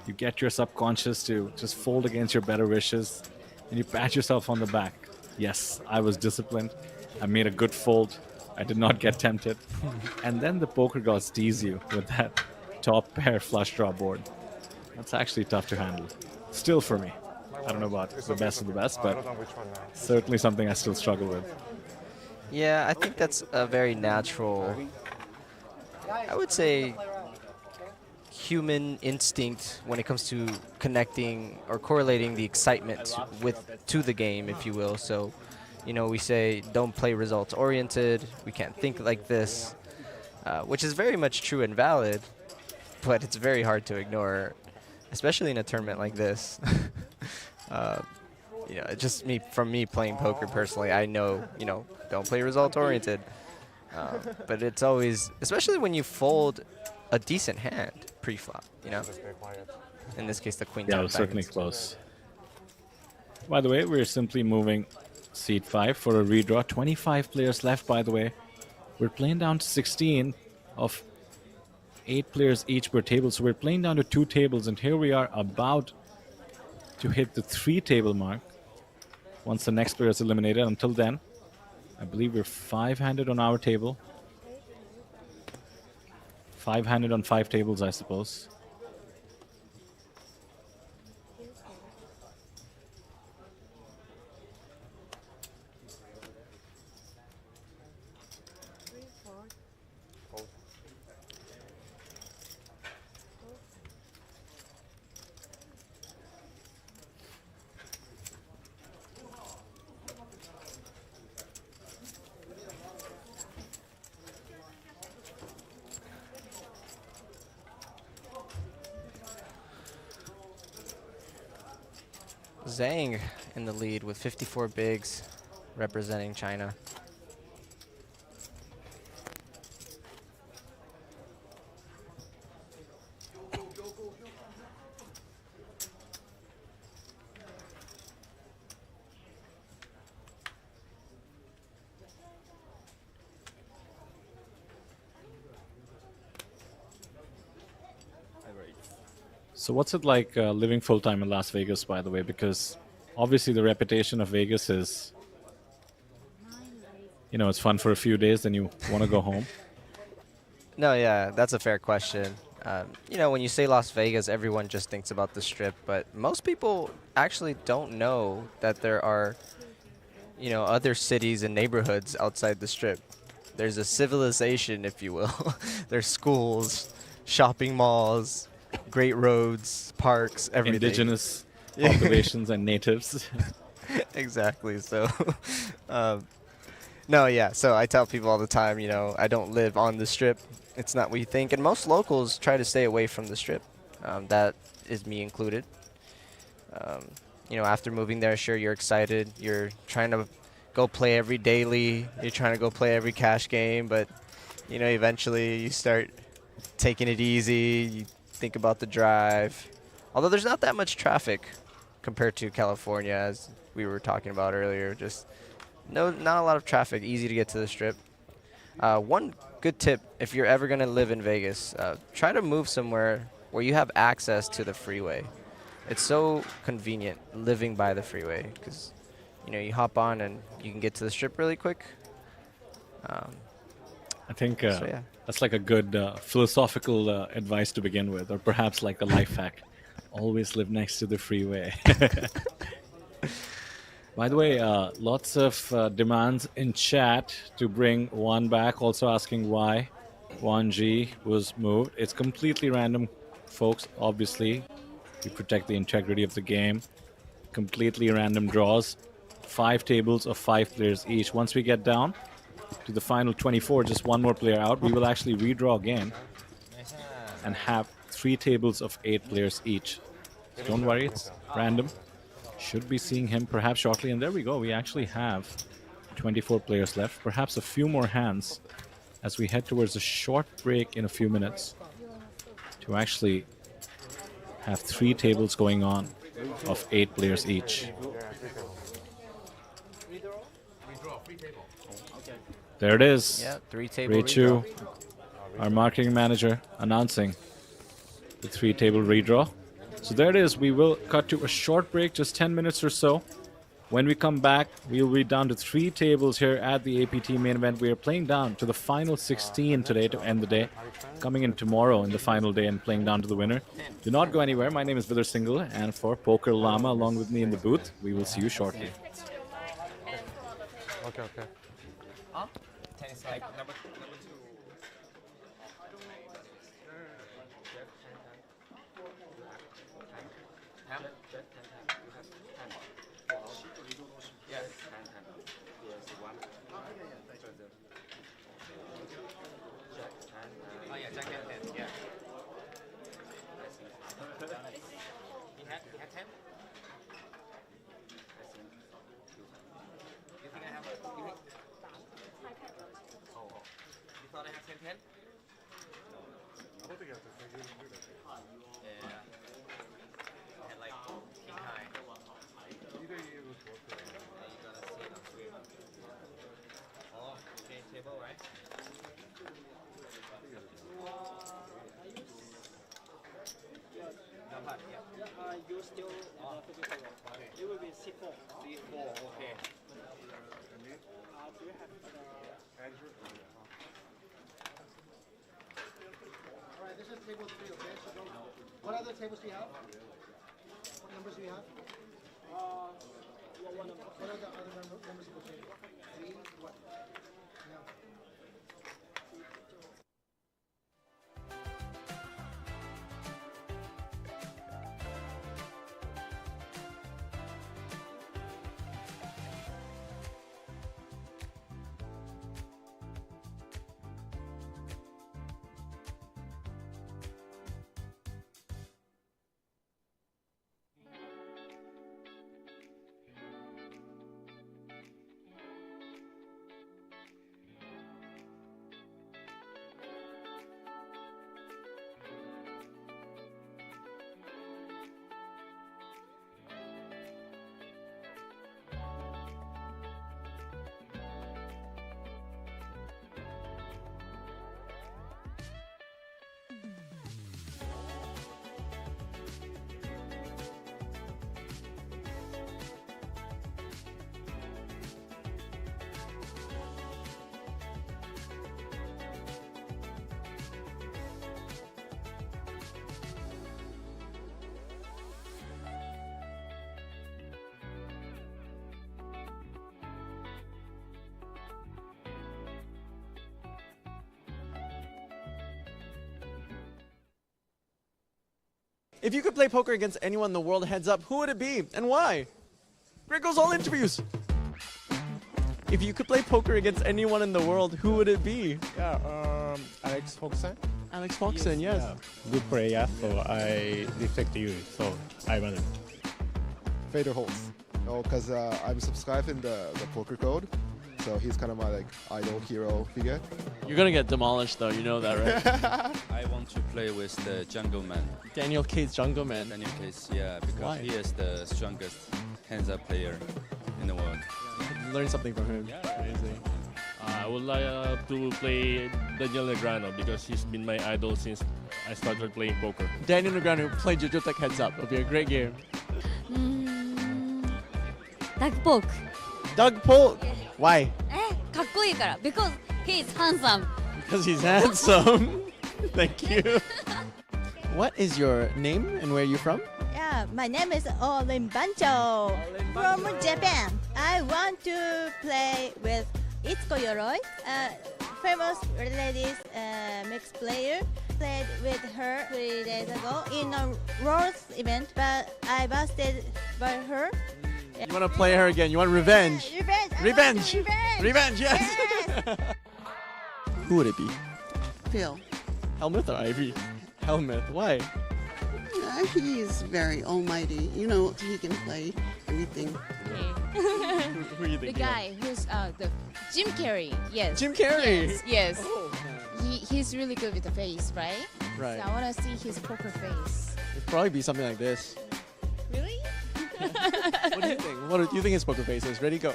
You get your subconscious to just fold against your better wishes. And you pat yourself on the back. Yes, I was disciplined. I made a good fold. I did not get tempted. And then the poker gods tease you with that top pair flush draw board. That's actually tough to handle. Still for me. I don't know about the best of the best, but certainly something I still struggle with. Yeah, I think that's a very natural, I would say, human instinct when it comes to connecting or correlating the excitement to the game, if you will. So, we say don't play results oriented. We can't think like this, which is very much true and valid, but it's very hard to ignore, especially in a tournament like this. Just from me playing poker personally, I know, don't play result oriented. But it's always, especially when you fold a decent hand pre-flop, In this case, the queen. Yeah, it was certainly close. By the way, we're simply moving seat 5 for a redraw. 25 players left, by the way. We're playing down to 16 of 8 players each per table. So we're playing down to 2 tables, and here we are about to hit the 3-table mark once the next player is eliminated. Until then, I believe we're 5-handed on our table. 5-handed on 5 tables, I suppose. Zhang in the lead with 54 bigs representing China. So what's it like living full-time in Las Vegas, by the way? Because obviously the reputation of Vegas is, it's fun for a few days, then you want to go home. No, yeah, that's a fair question. When you say Las Vegas, everyone just thinks about the Strip, but most people actually don't know that there are, other cities and neighborhoods outside the Strip. There's a civilization, if you will. There's schools, shopping malls, great roads, parks, everything. Indigenous populations and natives. Exactly. So, no, yeah. So I tell people all the time, I don't live on the Strip. It's not what you think. And most locals try to stay away from the Strip. That is me included. After moving there, sure, you're excited. You're trying to go play every daily. You're trying to go play every cash game. But, eventually you start taking it easy. You think about the drive. Although there's not that much traffic compared to California, as we were talking about earlier. Just not a lot of traffic, easy to get to the strip. One good tip, if you're ever going to live in Vegas, try to move somewhere where you have access to the freeway. It's so convenient living by the freeway because, you know, you hop on and you can get to the strip really quick. I think so, yeah. that's like a good philosophical advice to begin with, or perhaps like a life hack. Always live next to the freeway. By the way, lots of demands in chat to bring Juan back, also asking why Juan G was moved. It's completely random, folks, obviously. We protect the integrity of the game. Completely random draws. 5 tables of 5 players each. Once we get down to the final 24, just one more player out, we will actually redraw again and have 3 tables of 8 players each. So don't worry, it's random. Should be seeing him perhaps shortly. And there we go. We actually have 24 players left. Perhaps a few more hands as we head towards a short break in a few minutes to actually have 3 tables going on of 8 players each. There it is. Yeah, 3-table Reichu, redraw. our marketing manager, announcing the 3-table redraw. So there it is. We will cut to a short break, just 10 minutes or so. When we come back, we will be down to 3 tables here at the APT main event. We are playing down to the final 16 today to end the day. Coming in tomorrow in the final day and playing down to the winner. Do not go anywhere. My name is Vidar Singhal, and for Poker Llama along with me in the booth, we will see you shortly. Okay, okay. Tennis like number 2. You still it will be C4. C4, okay. Do you have Andrew? Alright, this is table 3, okay? So don't, what other tables do you have? What numbers do you have? What number? What are the other numbers of the table? 3, what? No. If you could play poker against anyone in the world, heads up, who would it be and why? Gregor's all interviews. If you could play poker against anyone in the world, who would it be? Yeah, Alex Foxen. Alex Foxen, yes. Yeah, good player, so I respect you, so I won it. Fader Holtz. No, because I'm subscribing the poker code, so he's kind of my like idol hero figure. You're gonna get demolished though, you know that, right? I want to play with the Jungle Man. Daniel Cade's Jungle Man. Daniel Case, yeah, because Why? he is the strongest hands-up player in the world. learn something from him. Amazing. I would like to play Daniel Negreanu because he's been my idol since I started playing poker. Daniel Negreanu played Jojo Tech heads up. It'll be a great game. Doug Polk. Doug Polk. Why? かっこいいから because he is handsome. Because he's handsome. Thank you. What is your name and where are you from? Yeah, my name is Olin Bancho from Japan. I want to play with Itsuko Yoroi, famous ladies mixed player. Played with her 3 days ago in a Worlds event, but I busted by her. You want to play her again? You want revenge? Revenge! Revenge! Revenge! Revenge, yes! Who would it be? Phil. Helmuth or Ivy? Helmuth. Why? He is very almighty. You know, he can play everything. Who are you The thinking? guy who's the Jim Carrey. Yes. Jim Carrey? Yes. Yes. Oh. He's really good with the face, right? Right. So I want to see his poker face. It'd probably be something like this. Really? What do you think? What do you think his poker face is? Ready, go.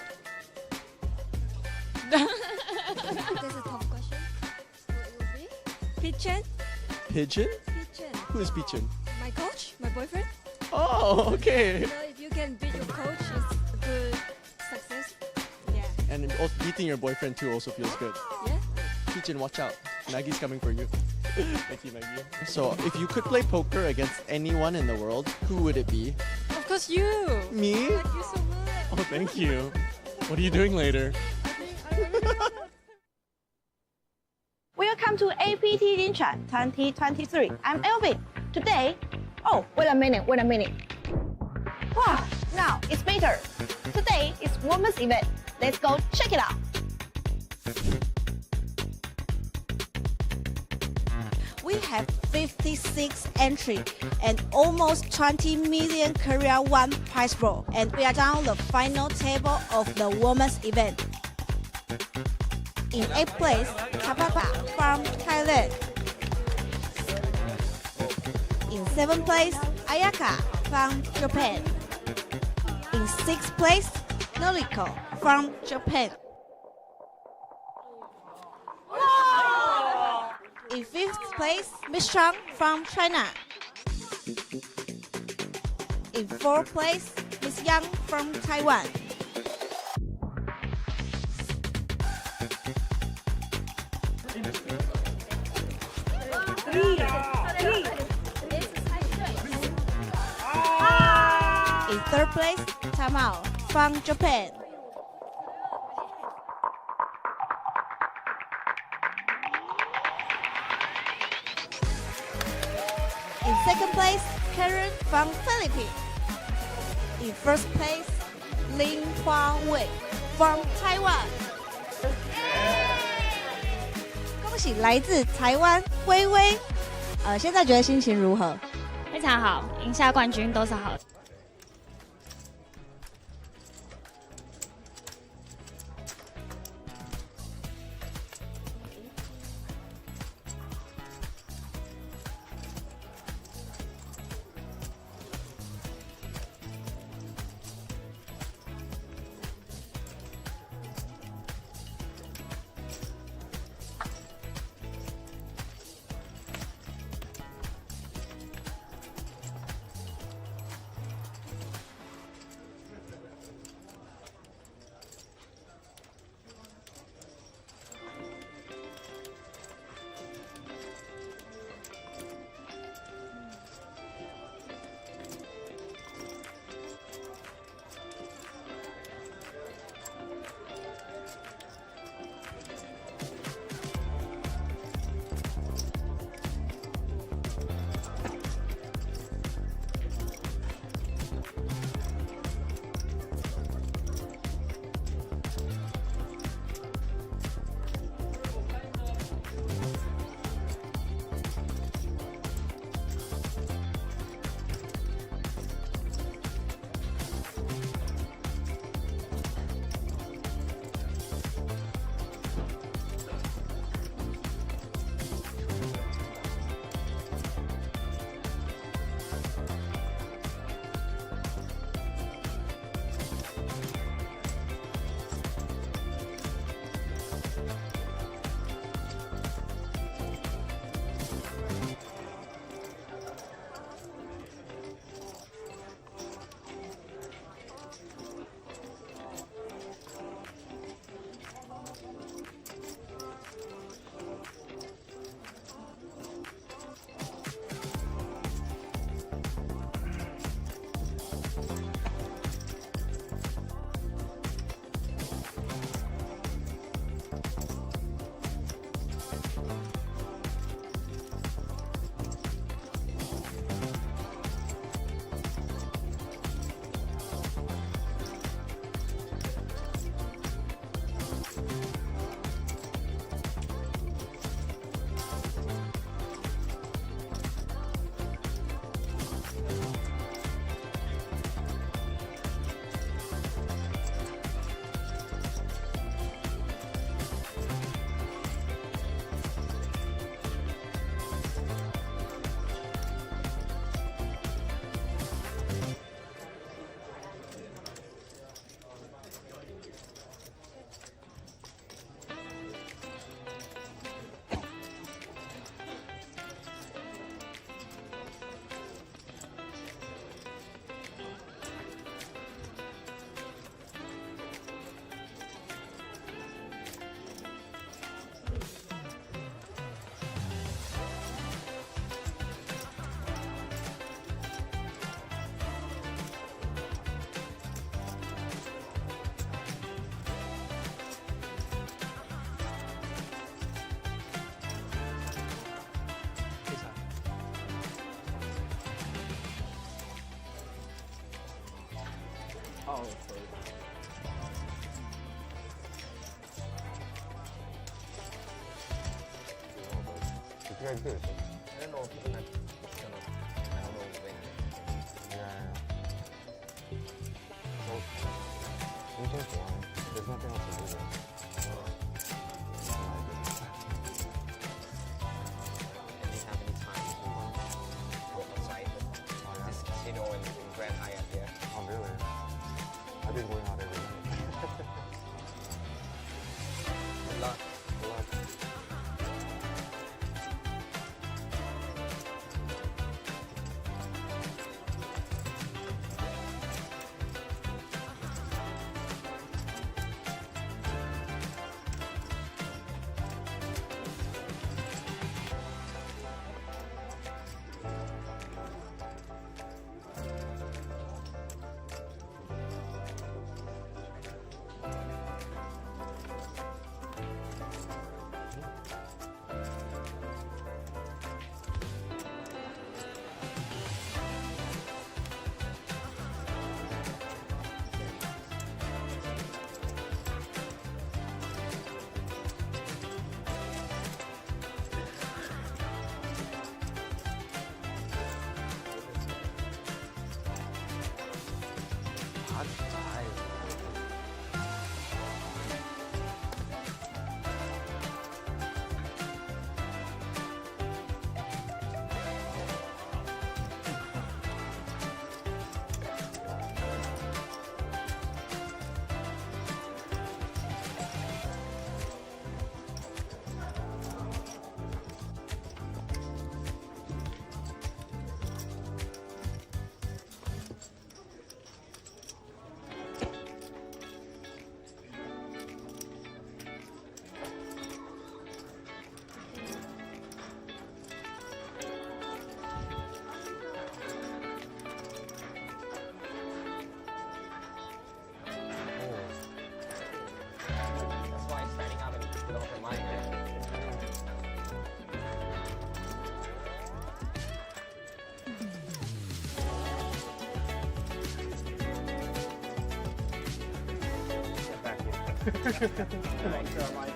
That's a tough question. What will be? Pigeon? Pigeon? Pigeon. Who is Pigeon? My coach? My boyfriend? Oh, okay. You know, if you can beat your coach, it's a good success. Yeah. And also beating your boyfriend too also feels good. Yeah? Pigeon, watch out. Maggie's coming for you. Thank you, Maggie. So, if you could play poker against anyone in the world, who would it be? Of course you. Me? I like you so much. Oh, thank you. What are you doing later? Welcome to APT Incheon 2023. I'm Elvin. Today, oh, wait a minute. Wow, now it's better. Today is women's event. Let's go check it out. We have 56 entry and almost 20 million Korea won prize draw. And we are down the final table of the women's event. In 8th place, Kapapa from Thailand. In 7th place, Ayaka from Japan. In 6th place, Noriko from Japan. In 5th place, Miss Chang from China. In 4th place, Miss Yang from Taiwan. In 3rd place, Tamao from Japan. In 2nd place, Karen from Philippines. In 1st place, Lin Hua Wei from Taiwan. 恭喜来自台湾微微。现在觉得心情如何？非常好，赢下冠军都是好的。Oh, sorry. It's very good. I don't know if people I don't know when. Yeah. So, Incheon's boring. There's nothing else to do there. And they have any time to go outside this casino in Grand Hyatt here. Oh, really? I've been going out every night. Good luck. Good luck. That's why standing up and put off your mind. Get back here. Make sure I'm like.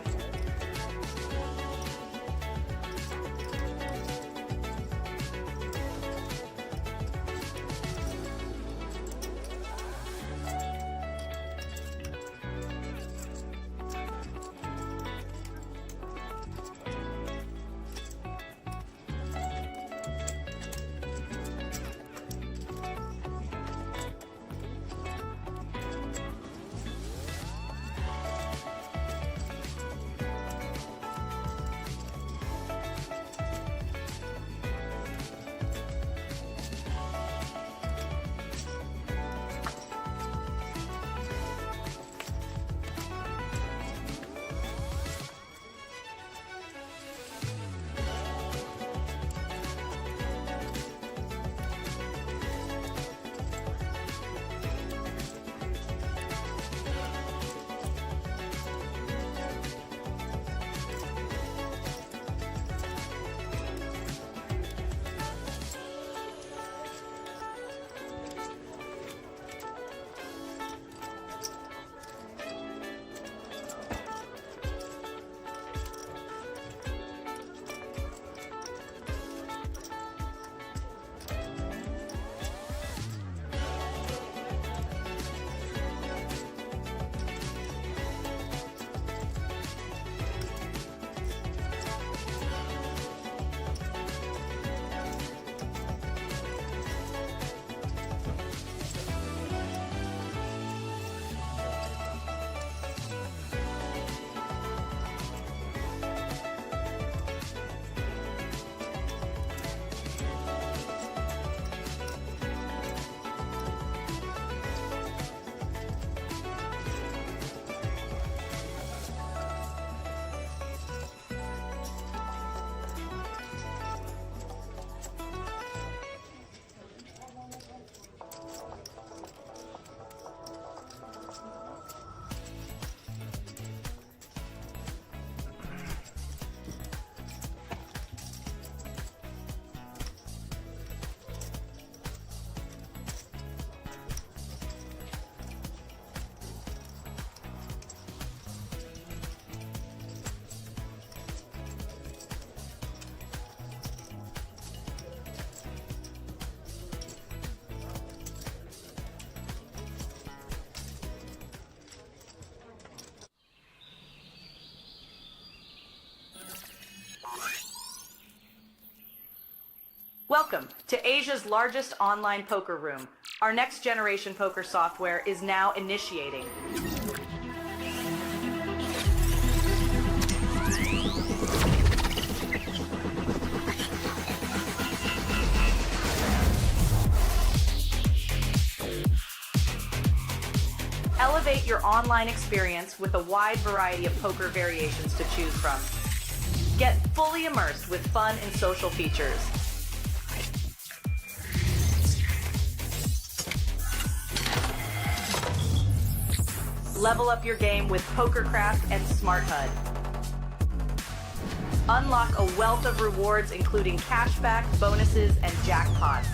Welcome to Asia's largest online poker room. Our next generation poker software is now initiating. Elevate your online experience with a wide variety of poker variations to choose from. Get fully immersed with fun and social features. Level up your game with PokerCraft and Smart HUD. Unlock a wealth of rewards including cashback, bonuses, and jackpots.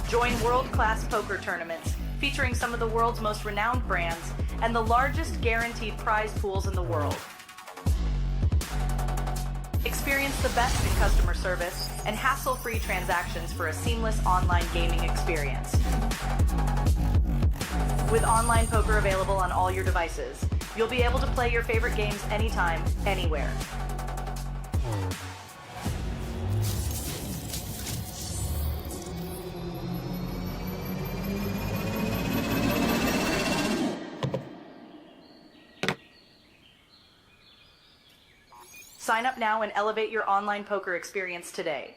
Join world-class poker tournaments featuring some of the world's most renowned brands and the largest guaranteed prize pools in the world. Experience the best in customer service and hassle-free transactions for a seamless online gaming experience. With online poker available on all your devices, you'll be able to play your favorite games anytime, anywhere. Sign up now and elevate your online poker experience today.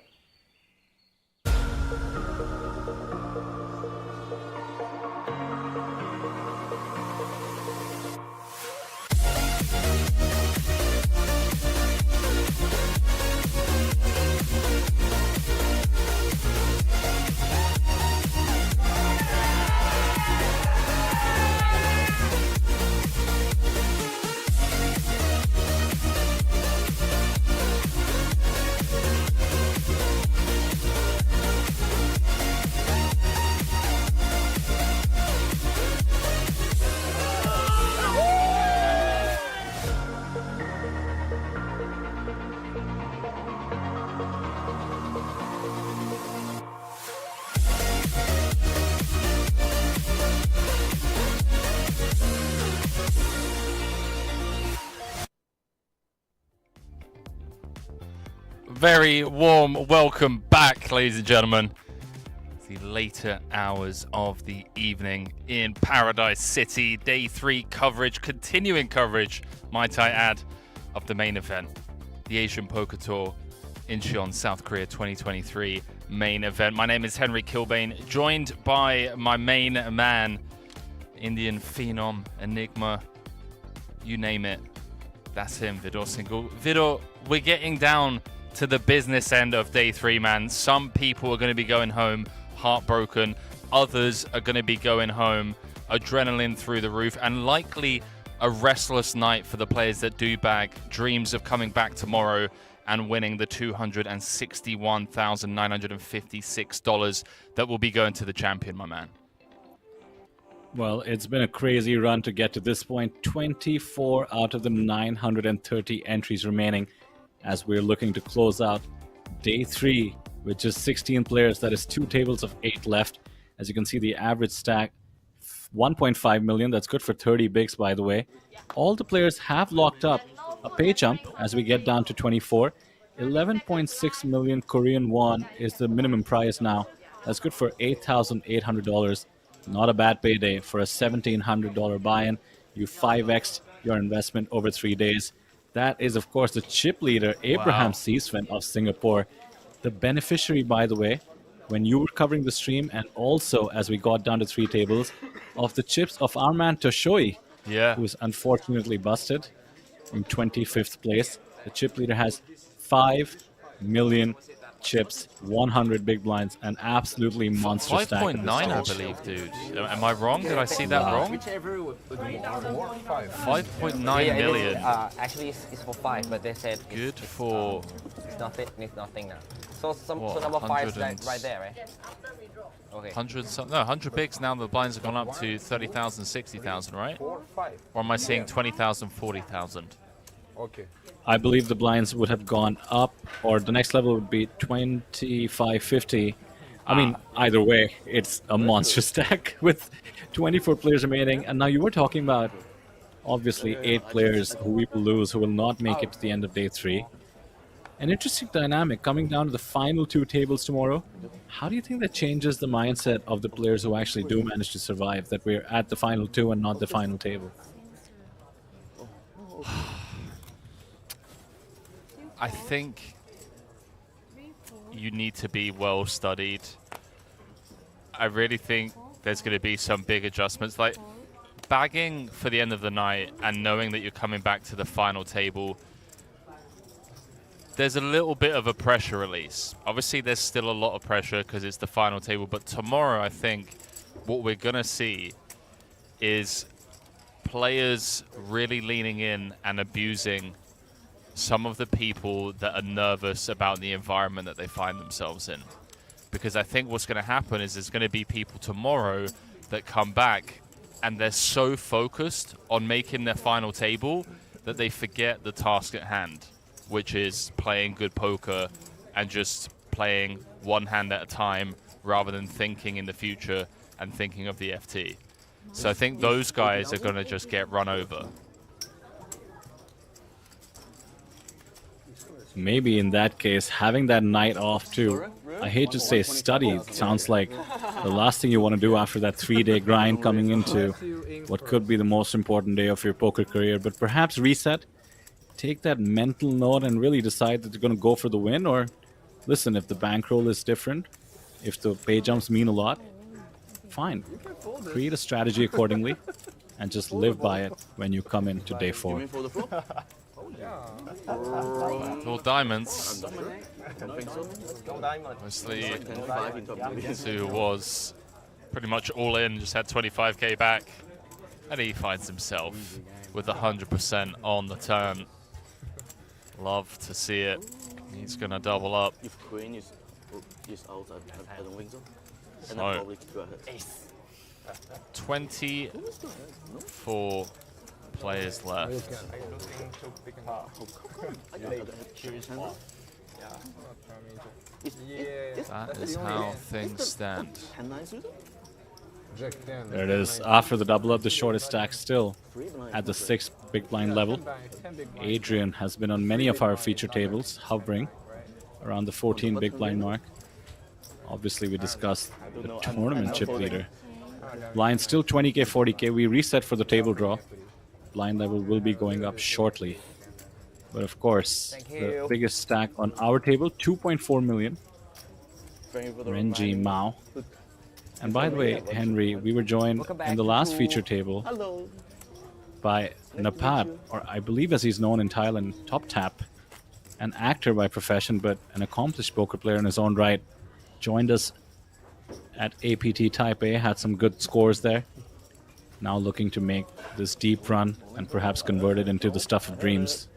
Very warm welcome back, ladies and gentlemen. The later hours of the evening in Paradise City. Day 3 coverage, continuing coverage, might I add, of the main event. The Asian Poker Tour, Incheon, South Korea 2023 main event. My name is Henry Kilbane, joined by my main man, Indian phenom, enigma, you name it. That's him, Vidor Single. Vidor, we're getting down to the business end of day 3, man. Some people are going to be going home heartbroken. Others are going to be going home adrenaline through the roof, and likely a restless night for the players that do bag dreams of coming back tomorrow and winning the $261,956 that will be going to the champion, my man. Well, it's been a crazy run to get to this point. 24 out of the 930 entries remaining as we're looking to close out day 3 with just 16 players. That is 2 tables of 8 left. As you can see, the average stack 1.5 million. That's good for 30 bigs, by the way. All the players have locked up a pay jump as we get down to 24. 11.6 million Korean won is the minimum price now. That's good for $8,800. Not a bad payday for a $1,700 buy-in. You 5x'd your investment over 3 days. That is, of course, the chip leader, Abraham Seasven of Singapore. The beneficiary, by the way, when you were covering the stream, and also as we got down to 3 tables, of the chips of our man Toshoi, who is unfortunately busted in 25th place. The chip leader has 5 million chips, 100 big blinds, an absolutely monster stack. 5.9, I believe, dude. Am I wrong? Did I see that wrong? 5.9 million. Actually, it's for 5, but they said good for. It's nothing. It's nothing now. So number 5 is right there, right? Okay. 100 bigs now. The blinds have gone up to 30,000, 60,000, right? Or am I saying 20,000, 40,000? Okay. I believe the blinds would have gone up, or the next level would be 2550. I mean, either way, it's a monster stack with 24 players remaining. And now you were talking about Obviously, 8 players who we will lose, who will not make it to the end of day 3. An interesting dynamic coming down to the final 2 tables tomorrow. How do you think that changes the mindset of the players who actually do manage to survive, that we're at the final 2 and not the final table? I think you need to be well studied. I really think there's going to be some big adjustments, like bagging for the end of the night and knowing that you're coming back to the final table. There's a little bit of a pressure release. Obviously, there's still a lot of pressure because it's the final table. But tomorrow, I think what we're going to see is players really leaning in and abusing some of the people that are nervous about the environment that they find themselves in. Because I think what's going to happen is there's going to be people tomorrow that come back and they're so focused on making their final table that they forget the task at hand, which is playing good poker and just playing one hand at a time rather than thinking in the future and thinking of the FT. So I think those guys are going to just get run over. Maybe in that case, having that night off too. I hate to say study, it sounds like the last thing you want to do after that 3-day grind coming into what could be the most important day of your poker career, but perhaps reset, take that mental note and really decide that you're going to go for the win. Or listen, if the bankroll is different, if the pay jumps mean a lot, fine. Create a strategy accordingly and just live by it when you come into day 4. All diamonds. Obviously, who was pretty much all in, just had 25k back, and he finds himself with 100% on the turn. Love to see it. He's gonna double up. If queen is out, I don't think so. And So, probably go ahead. 24 players left. That is how things stand. There it is. After the double up, the shortest stack still at the 6th big blind level. Adrian has been on many of our feature tables, hovering around the 14 big blind mark. Obviously, we discussed the tournament chip leader. Blind still 20k, 40k. We reset for the table draw. Blind level will be going up shortly. But of course, the biggest stack on our table, 2.4 million. Renji Mao. And by the way, Henry, we were joined in the last feature table by Napat, or I believe as he's known in Thailand, Top Tap, an actor by profession, but an accomplished poker player in his own right. Joined us at APT Taipei, had some good scores there. Now looking to make this deep run and perhaps convert it into the stuff of dreams.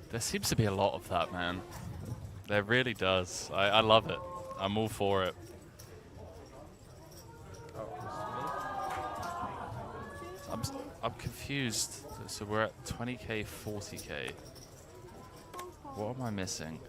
There seems to be a lot of that, man. There really does. I love it. I'm all for it. I'm confused. So we're at 20k, 40k. What am I missing?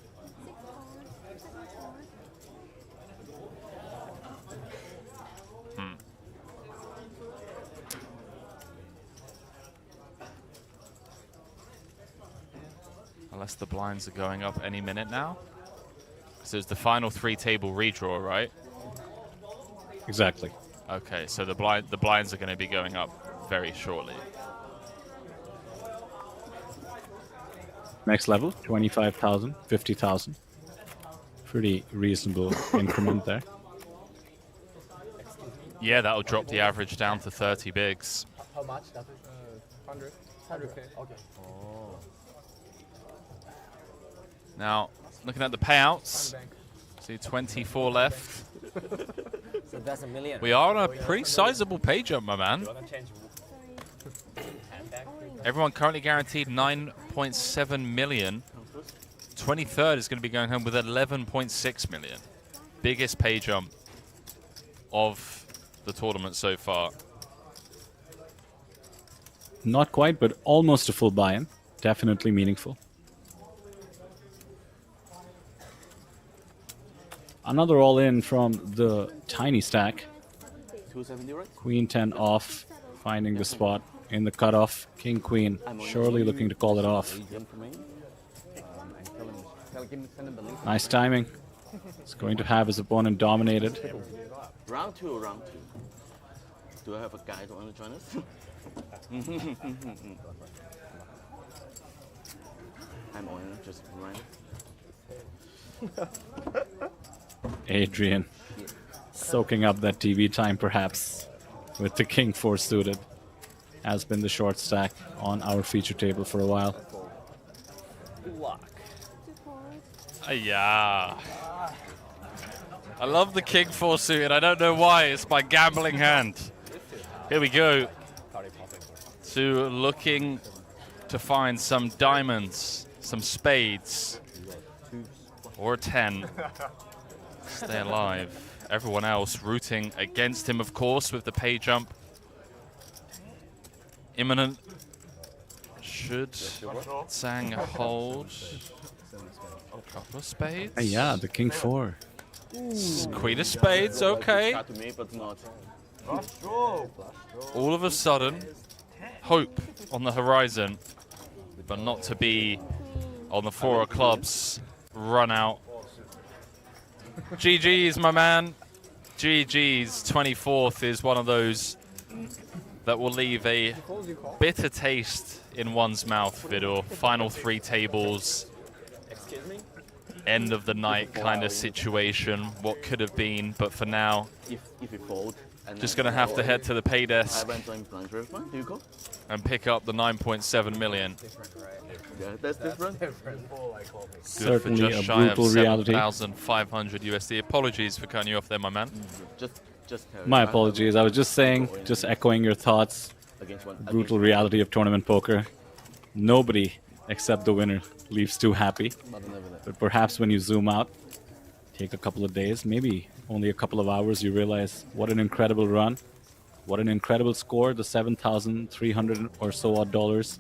Unless the blinds are going up any minute now. So it's the final 3 table redraw, right? Exactly. Okay, so the blinds are going to be going up very shortly. Next level, 25,000, 50,000. Pretty reasonable increment there. Yeah, that'll drop the average down to 30 bigs. How much? 100? 100k. Okay. Now, looking at the payouts, see 24 left. So that's $1 million. We are on a pretty sizable pay jump, my man. Everyone currently guaranteed 9.7 million. 23rd is going to be going home with 11.6 million. Biggest pay jump of the tournament so far. Not quite, but almost a full buy-in. Definitely meaningful. Another all-in from the tiny stack. 270, right? Queen 10 off, finding the spot in the cutoff. King Queen, surely looking to call it off. Nice timing. He's going to have his opponent dominated. Round two. Do I have a guy to want to join us? I'm on, just right. Adrian soaking up that TV time perhaps with the King 4 suited. Has been the short stack on our feature table for a while. Yeah. I love the King 4 suited. I don't know why. It's my gambling hand. Here we go. To looking to find some diamonds, some spades, or a 10. Stay alive. Everyone else rooting against him, of course, with the pay jump. Imminent. Should Tsang hold a couple of spades? Yeah, the King 4. Queen of spades, okay. All of a sudden, hope on the horizon, but not to be on the 4 of clubs. Run out. GG's, my man. GG's. 24th is one of those that will leave a bitter taste in one's mouth, Vidor. Final 3 tables. End of the night kind of situation. What could have been, but for now, If you fold, just going to have to head to the pay desk and pick up the 9.7 million. Yeah, that's different. Good Certainly for just a shy of brutal reality. 7,500 USD. Apologies for cutting you off there, my man. My apologies. I was just saying, just echoing your thoughts. Brutal reality of tournament poker. Nobody except the winner leaves too happy. But perhaps when you zoom out, take a couple of days, maybe only a couple of hours, you realize what an incredible run, what an incredible score, the 7,300 or so odd dollars.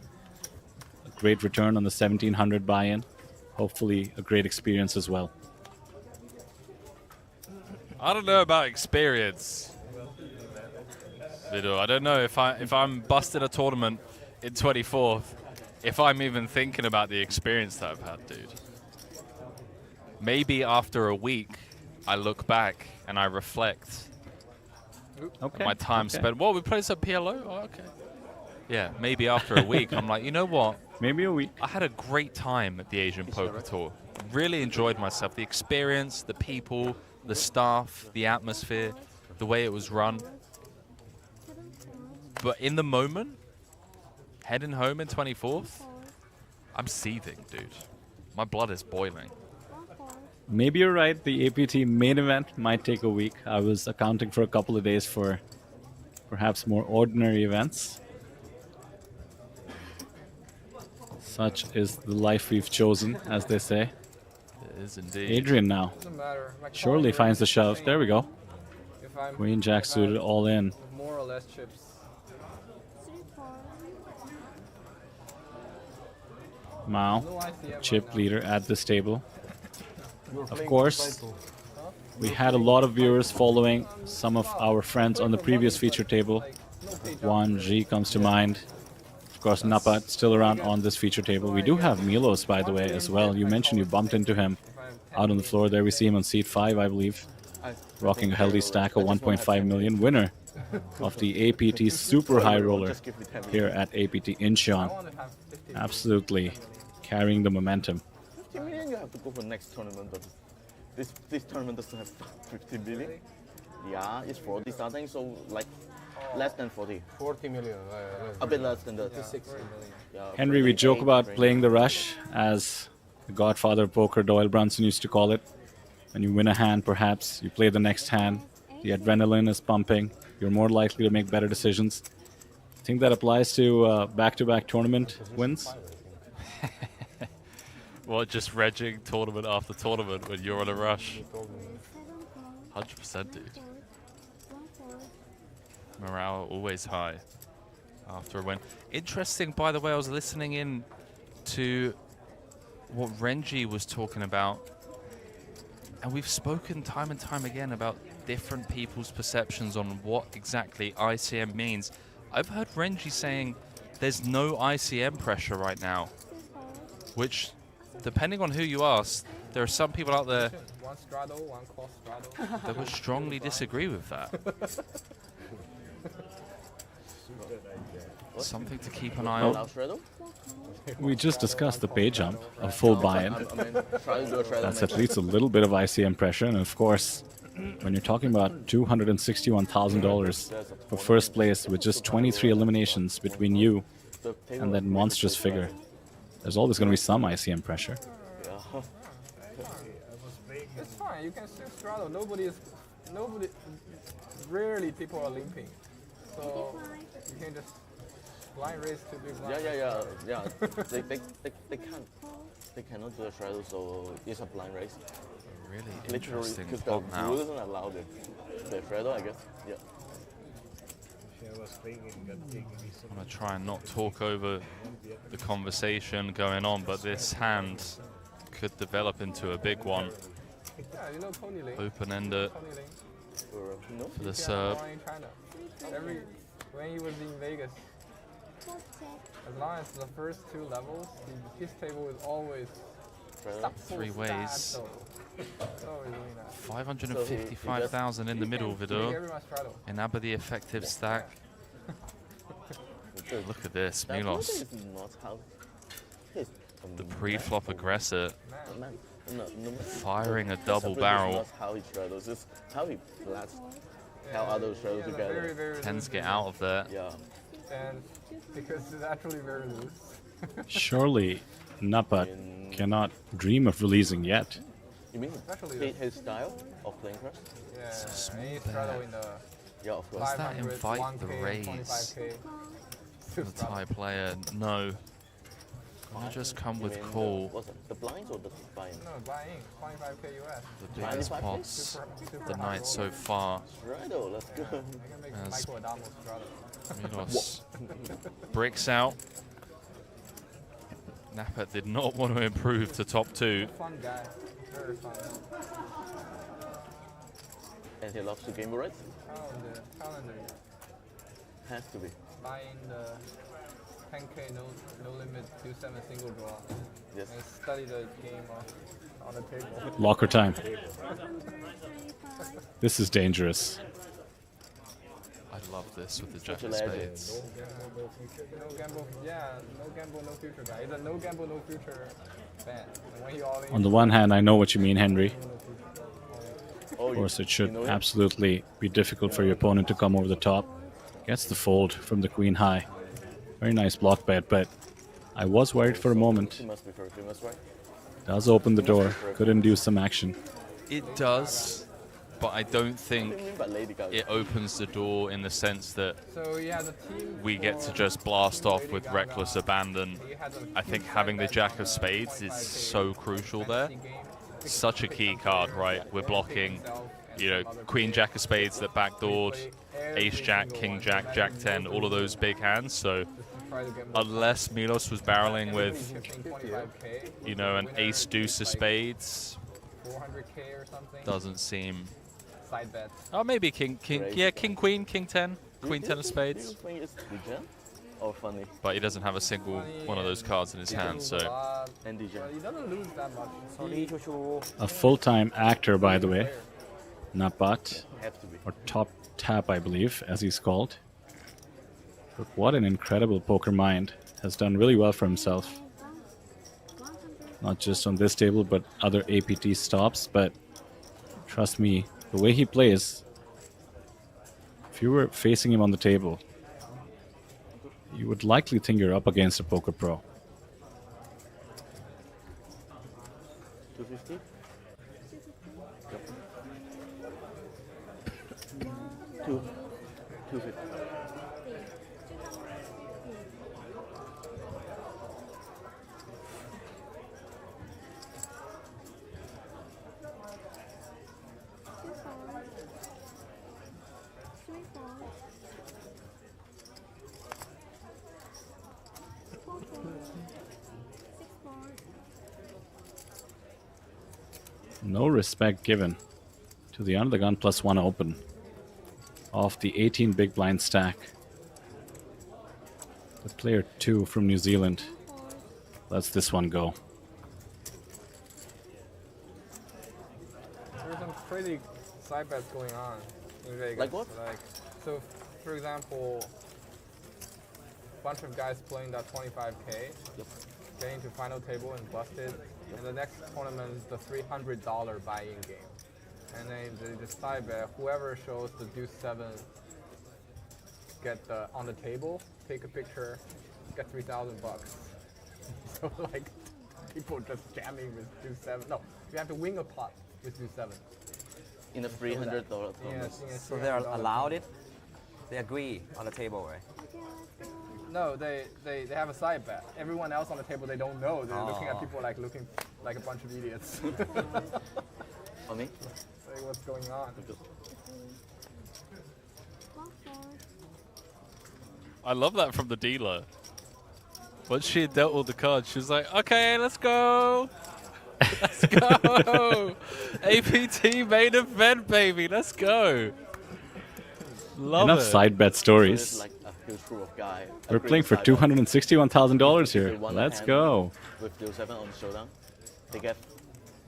A great return on the 1,700 buy-in. Hopefully a great experience as well. I don't know about experience, Vidor. I don't know if I'm busting a tournament in 24th, if I'm even thinking about the experience that I've had, dude. Maybe after a week, I look back and I reflect on my time spent. Well, we played some PLO? Oh, okay. Yeah, maybe after a week, I'm like, you know what? Maybe a week. I had a great time at the Asian Poker Tour. Really enjoyed myself. The experience, the people, the staff, the atmosphere, the way it was run. But in the moment, heading home in 24th, I'm seething, dude. My blood is boiling. Maybe you're right. The APT main event might take a week. I was accounting for a couple of days for perhaps more ordinary events. Such is the life we've chosen, as they say. It is indeed. Adrian now. Surely finds the shove. There we go. Queen Jack suited all in. More or less chips. Mao, chip leader at this table. Of course, we had a lot of viewers following some of our friends on the previous feature table. Juan G comes to mind. Of course, Napa still around on this feature table. We do have Milos, by the way, as well. You mentioned you bumped into him out on the floor. There we see him on seat 5, I believe, rocking a healthy stack of 1.5 million. Winner of the APT Super High Roller here at APT Incheon. Absolutely carrying the momentum. 50 million, you have to go for next tournament, but this tournament doesn't have 50 million. Yeah, it's 40 something, so like less than 40. 40 million. A bit less than that. 60 million. Yeah, Henry, we joke about playing the rush, as the godfather of poker, Doyle Brunson, used to call it. When you win a hand, perhaps, you play the next hand. The adrenaline is pumping. You're more likely to make better decisions. I think that applies to back-to-back tournament wins. Well, just regging tournament after tournament when you're on a rush. 100%, dude. Morale always high after a win. Interesting, by the way, I was listening in to what Renji was talking about. And we've spoken time and time again about different people's perceptions on what exactly ICM means. I've heard Renji saying there's no ICM pressure right now, which, depending on who you ask, there are some people out there One straddle, one cross straddle. that would strongly disagree with that. Something to keep an eye on. We just discussed the pay jump, a full buy-in. That's at least a little bit of ICM pressure, and of course, when you're talking about $261,000 for first place with just 23 eliminations between you and that monstrous figure, there's always going to be some ICM pressure. It's fine. You can still straddle. Rarely people are limping, so you can just blind race to big blind. Yeah. They cannot do a straddle, so it's a blind race. Really Literally, interesting because pot the now. rule doesn't allow it. The straddle, I guess. Yeah. I'm going to try and not talk over the conversation going on, but this hand could develop into a big one. Yeah, you know Tony Ling. Open-ender for the Serb. When he was in Vegas, as long as the first two levels, his table is always Three ways. So he's doing that. 555,000 in the middle, Vidor. Enable the effective stack. Look at this, Milos. The pre-flop aggressor. Firing a double barrel. How he straddles, it's how he flats, how others straddle together. Tends to get out of there. Yeah. And because it's actually very loose. Surely, Napat cannot dream of releasing yet. You mean his style of playing first? Yeah, any straddle in the yeah, of course. Does that invite the raise from the Thai player? No. I just come with call. What's it? The blinds or the buy-in? No, buy-in, 25k US. The biggest pots the night so far. Straddle, let's go. As Michael Adamo straddle. Milos bricks out. Napat did not want to improve to top two. Fun guy, very fun. And he loves to game, right? Calendar. Has to be. Buying the 10k no limit 2-7 single draw. Yes. And study the game on the table. Locker time. This is dangerous. I love this with the Jack Such of a legend. Spades. No gamble, no gamble, no future guy. It's a no gamble, no future fan. And when you all in, On the one hand, I know what you mean, Henry. Of course, it should absolutely be difficult for your opponent to come over the top. Gets the fold from the queen high. Very nice block bet, but I was worried for a moment. He must be first, he must right? Does open the door, could induce some action. It does, but I don't think it opens the door in the sense that we get to just blast off with reckless abandon. I think having the Jack of Spades is so crucial there. Such a key card, right? We're blocking, you know, Queen Jack of Spades that backdoored, Ace Jack, King Jack, Jack 10, all of those big hands. So unless Milos was barreling with, you know, an Ace Deuce of Spades, 400k or something. doesn't seem. Side bet. Oh, maybe King, yeah, King Queen, King 10, Queen 10 of Spades. Oh, funny. But he doesn't have a single one of those cards in his hand, so. And DJ. He doesn't lose that much. A full-time actor, by the way. Napat, or Top Tap, I believe, as he's called. But what an incredible poker mind. Has done really well for himself. Not just on this table, but other APT stops. But trust me, the way he plays, if you were facing him on the table, you would likely think you're up against a poker pro. 250? Yep. 250. No respect given to the under the gun +1 open off the 18 big blind stack. The player 2 from New Zealand lets this one go. There's some crazy side bets going on in Vegas. Like what? So, for example, a bunch of guys playing that 25K, getting to final table and busted, and the next tournament is the $300 buy-in game. And then they just side bet whoever shows the deuce 7 get on the table, take a picture, get $3,000. So like people just jamming with deuce 7. No, you have to win a pot with deuce 7. In a $300 tournament. Yes, So they're allowed it? They agree on the table, right? No, they have a side bet. Everyone else on the table, they don't know. They're looking at people looking like a bunch of idiots. For me? Like, what's going on? I love that from the dealer. Once she had dealt all the cards, she was like, okay, let's go. Let's go. APT main event, baby. Let's go. Love Enough it. side bet stories. Like a huge group of guys. We're playing for $261,000 here. Let's go. With deuce 7 on showdown, they get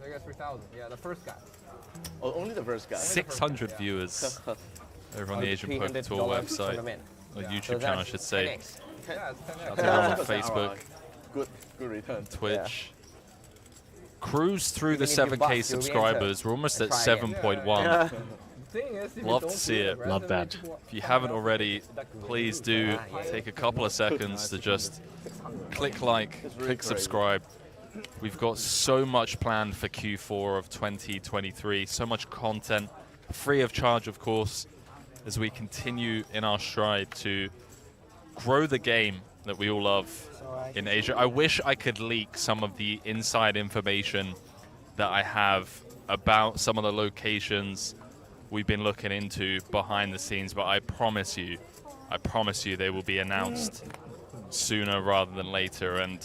3,000. Yeah, the first guy. Oh, only the first guy. 600 viewers over on the Asian Poker Tour website, or YouTube channel, I should say. Yeah, it's 10x. Out there on Facebook, Good return. Twitch. Cruise through the 7K subscribers. We're almost at 7.1. Love to see it. Love that. If you haven't already, please do take a couple of seconds to just click like, click subscribe. We've got so much planned for Q4 of 2023, so much content, free of charge, of course, as we continue in our stride to grow the game that we all love in Asia. I wish I could leak some of the inside information that I have about some of the locations we've been looking into behind the scenes, but I promise you they will be announced sooner rather than later. And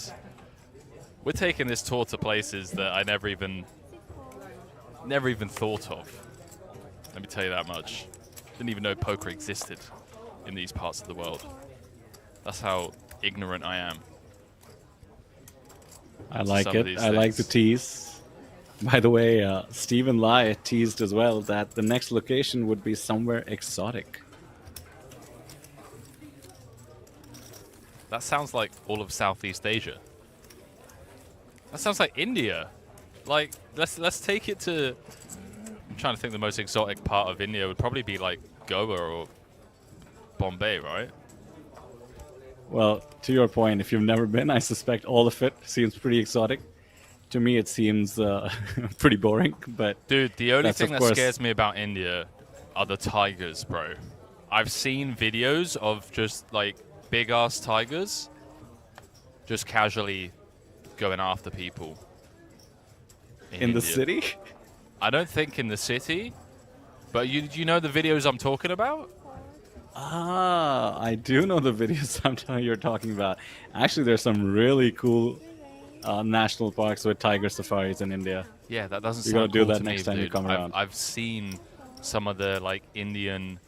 we're taking this tour to places that I never even thought of. Let me tell you that much. Didn't even know poker existed in these parts of the world. That's how ignorant I am. I like it. I like the tease. By the way, Stephen Lai teased as well that the next location would be somewhere exotic. That sounds like all of Southeast Asia. That sounds like India. Like, let's take it to... I'm trying to think the most exotic part of India would probably be like Goa or Bombay, right? Well, to your point, if you've never been, I suspect all of it seems pretty exotic. To me, it seems pretty boring, but... Dude, the only that's, thing of that course, scares me about India are the tigers, bro. I've seen videos of just, like, big-ass tigers just casually going after people. In the city? I don't think in the city, but you know the videos I'm talking about? Ah, I do know the videos you're talking about. Actually, there's some really cool national parks with tiger safaris in India. Yeah, that doesn't You're sound gonna cool do that to next me, time you dude. come around. I've seen some of the like Indian,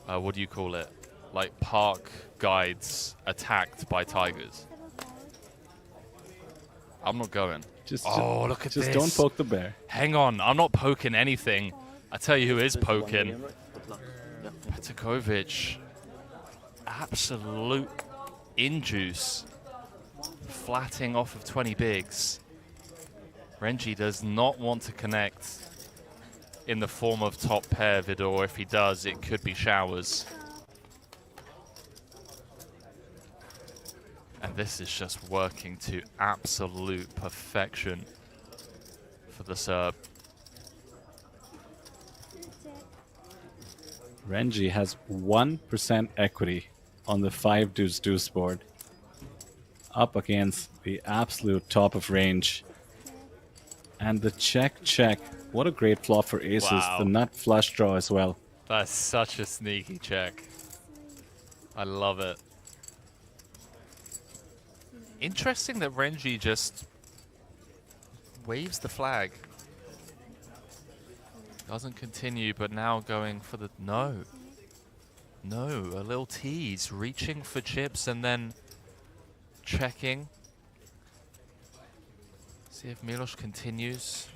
what do you call it? Like park guides attacked by tigers. I'm not going. Oh, look at this. Just don't poke the bear. Hang on, I'm not poking anything. I tell you who is poking. Petkovic. Absolute in-juice. Flatting off of 20 bigs. Renji does not want to connect in the form of top pair, Vidor. If he does, it could be showers. And this is just working to absolute perfection for the Serb. Renji has 1% equity on the 5 deuce deuce board, up against the absolute top of range. And the check. What a great flop for aces. Wow. The nut flush draw as well. That's such a sneaky check. I love it. Interesting that Renji just waves the flag. Doesn't continue, but now going for the... No. No, a little tease. Reaching for chips and then checking. See if Milos continues.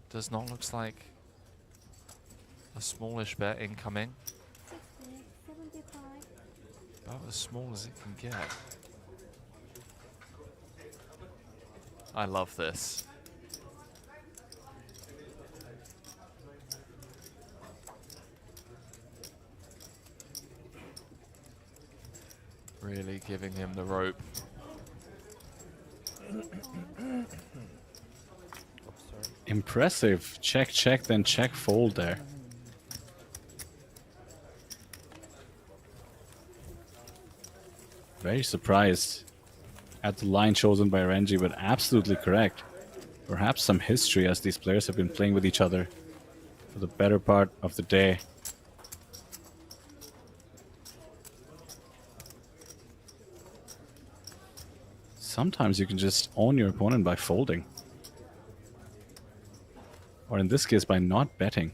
Does not look like a smallish bet incoming. About as small as it can get. I love this. Really giving him the rope. Impressive. Check, check, then check, fold there. Very surprised at the line chosen by Renji, but absolutely correct. Perhaps some history, as these players have been playing with each other for the better part of the day. Sometimes you can just own your opponent by folding. Or in this case, by not betting.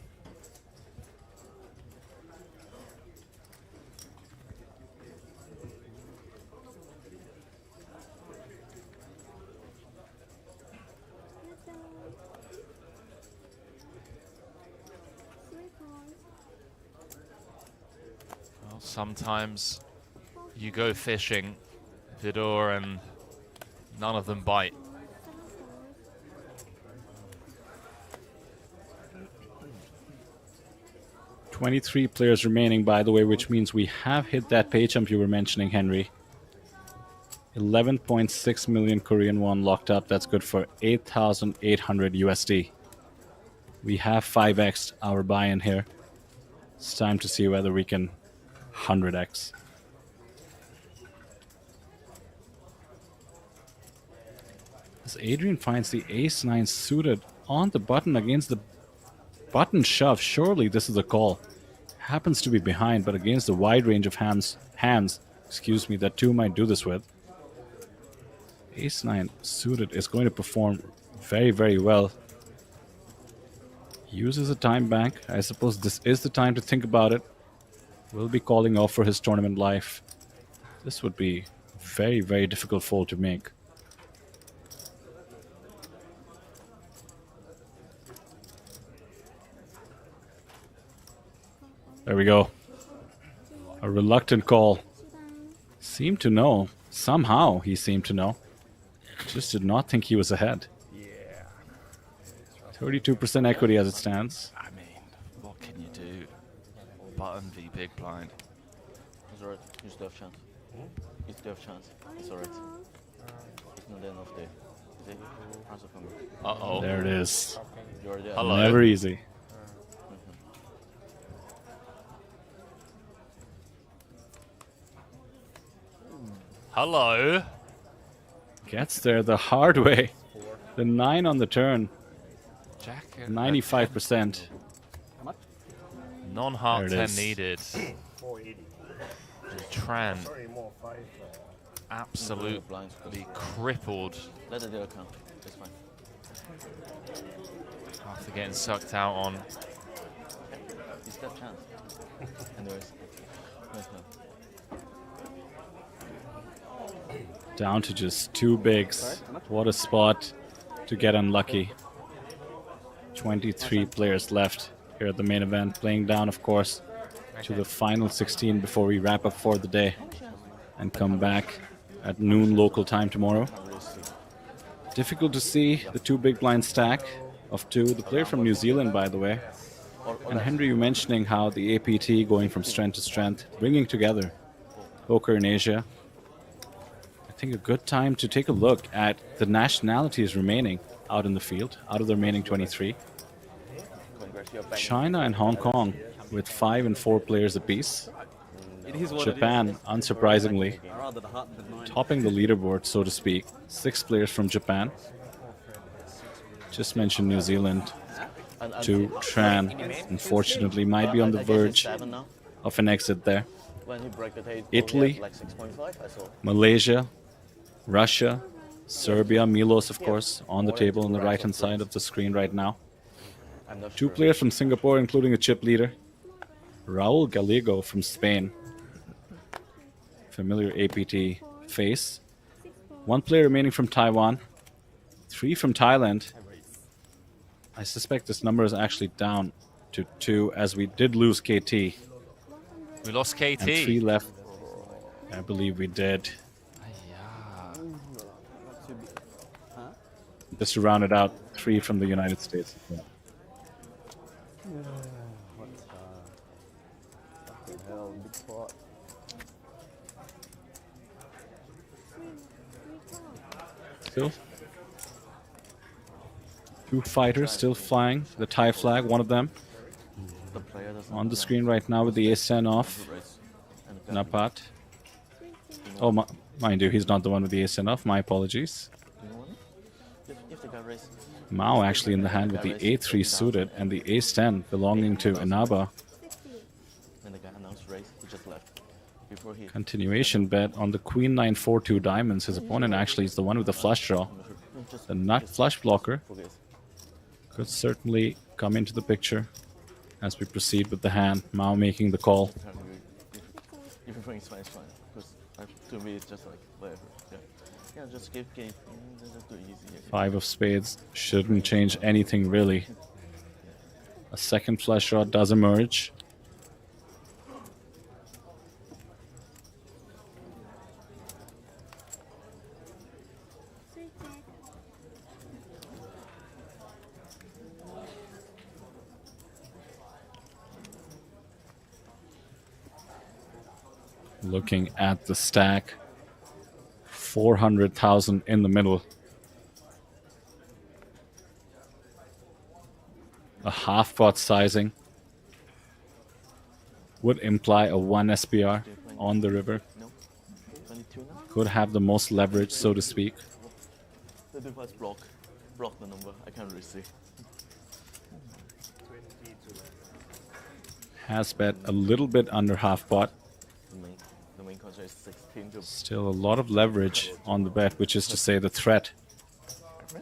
Well, sometimes you go fishing, Vidor, and none of them bite. $23 players remaining, by the way, which means we have hit that pay jump you were mentioning, Henry. 11.6 million Korean won locked up. That's good for 8,800 USD. We have 5x our buy-in here. It's time to see whether we can 100x. As Adrian finds the ace-9 suited on the button against the button shove, surely this is a call. Happens to be behind, but against the wide range of hands, excuse me, that 2 might do this with. Ace-9 suited is going to perform very, very well. Uses a time bank. I suppose this is the time to think about it. Will be calling off for his tournament life. This would be very, very difficult fold to make. There we go. A reluctant call. Seemed to know. Somehow he seemed to know. Just did not think he was ahead. 32% equity as it stands. I mean, what can you do? Button v big blind. It's alright. You still have chance. You still have chance. It's alright. It's not the end of the day. Answer from me. Uh-oh. There it is. Hello. Never easy. Hello. Gets there the hard way. The 9 on the turn. Jack. 95%. Non-heart There it 10 is. needed. 480. Tran Sorry, more 5. absolutely crippled Let the dealer count. It's fine. after getting sucked out on. You still have chance. Anyways. Nice one. Down to just 2 bigs. What a spot to get unlucky. 23 players left here at the main event. Playing down, of course, to the final 16 before we wrap up for the day and come back at noon local time tomorrow. Difficult to see the 2 big blind stack of 2. The player from New Zealand, by the way. And Henry, you mentioning how the APT going from strength to strength, bringing together poker in Asia. I think a good time to take a look at the nationalities remaining out in the field, out of the remaining 23. China and Hong Kong with 5 and 4 players apiece. Japan, unsurprisingly, topping the leaderboard, so to speak. 6 players from Japan. Just mentioned New Zealand. 2, Tran, unfortunately, might be on the verge of an exit there. Italy, Malaysia, Russia, Serbia, Milos, of course, on the table on the right-hand side of the screen right now. not Two sure. players from Singapore, including the chip leader, Raul Gallego from Spain. Familiar APT face. One player remaining from Taiwan. 3 from Thailand. I suspect this number is actually down to 2 as we did lose KT. We lost KT. And 3 left. I believe we did. Just to round it out, 3 from the United States. Yeah. Fucking hell, big pot. Still 2 fighters still flying the Thai flag, one of them on the screen right now with the ace-10 off. Napat. Oh, mind you, he's not the one with the ace-10 off. My apologies. Mao actually in the hand with the a3 suited and the ace-10 belonging to Inaba. Continuation bet on the queen 9 4-2 diamonds. His opponent actually is the one with the flush draw. The nut flush blocker could certainly come into the picture as we proceed with the hand. Mao making the call. If you're it's fine, it's fine. Because to me, it's just like whatever. Yeah, just give game. Just do it easy. 5 of spades shouldn't change anything really. A second flush draw does emerge. Looking at the stack, 400,000 in the middle. A half pot sizing would imply a 1 SPR on the river. Could have the most leverage, so to speak. The device block the number. I can't really see. Has bet a little bit under half pot. The main contract is 16 to Still a lot of leverage on the bet, which is to say the threat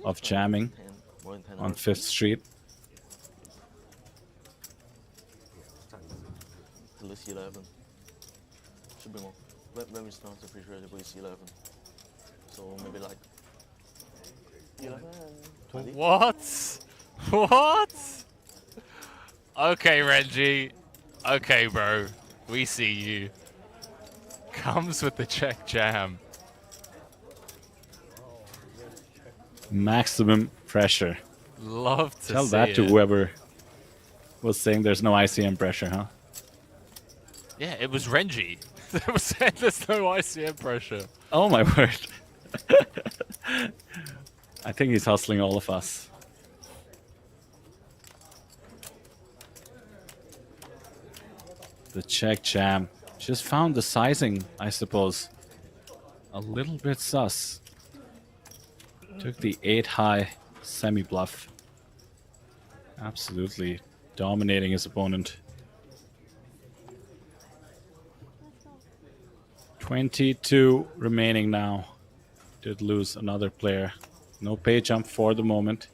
of jamming on 5th Street. at least 11. Should be more. When we start to pretty at least 11. So maybe like 11 and 20. What? What? Okay, Renji. Okay, bro. We see you. Comes with the check jam. Maximum pressure. Love to Tell see that to it. whoever was saying there's no ICM pressure, huh? Yeah, it was Renji. They were saying there's no ICM pressure. Oh my word. I think he's hustling all of us. The check jam. Just found the sizing, I suppose. A little bit sus. Took the 8 high semi-bluff. Absolutely dominating his opponent. 22 remaining now. Did lose another player. No pay jump for the moment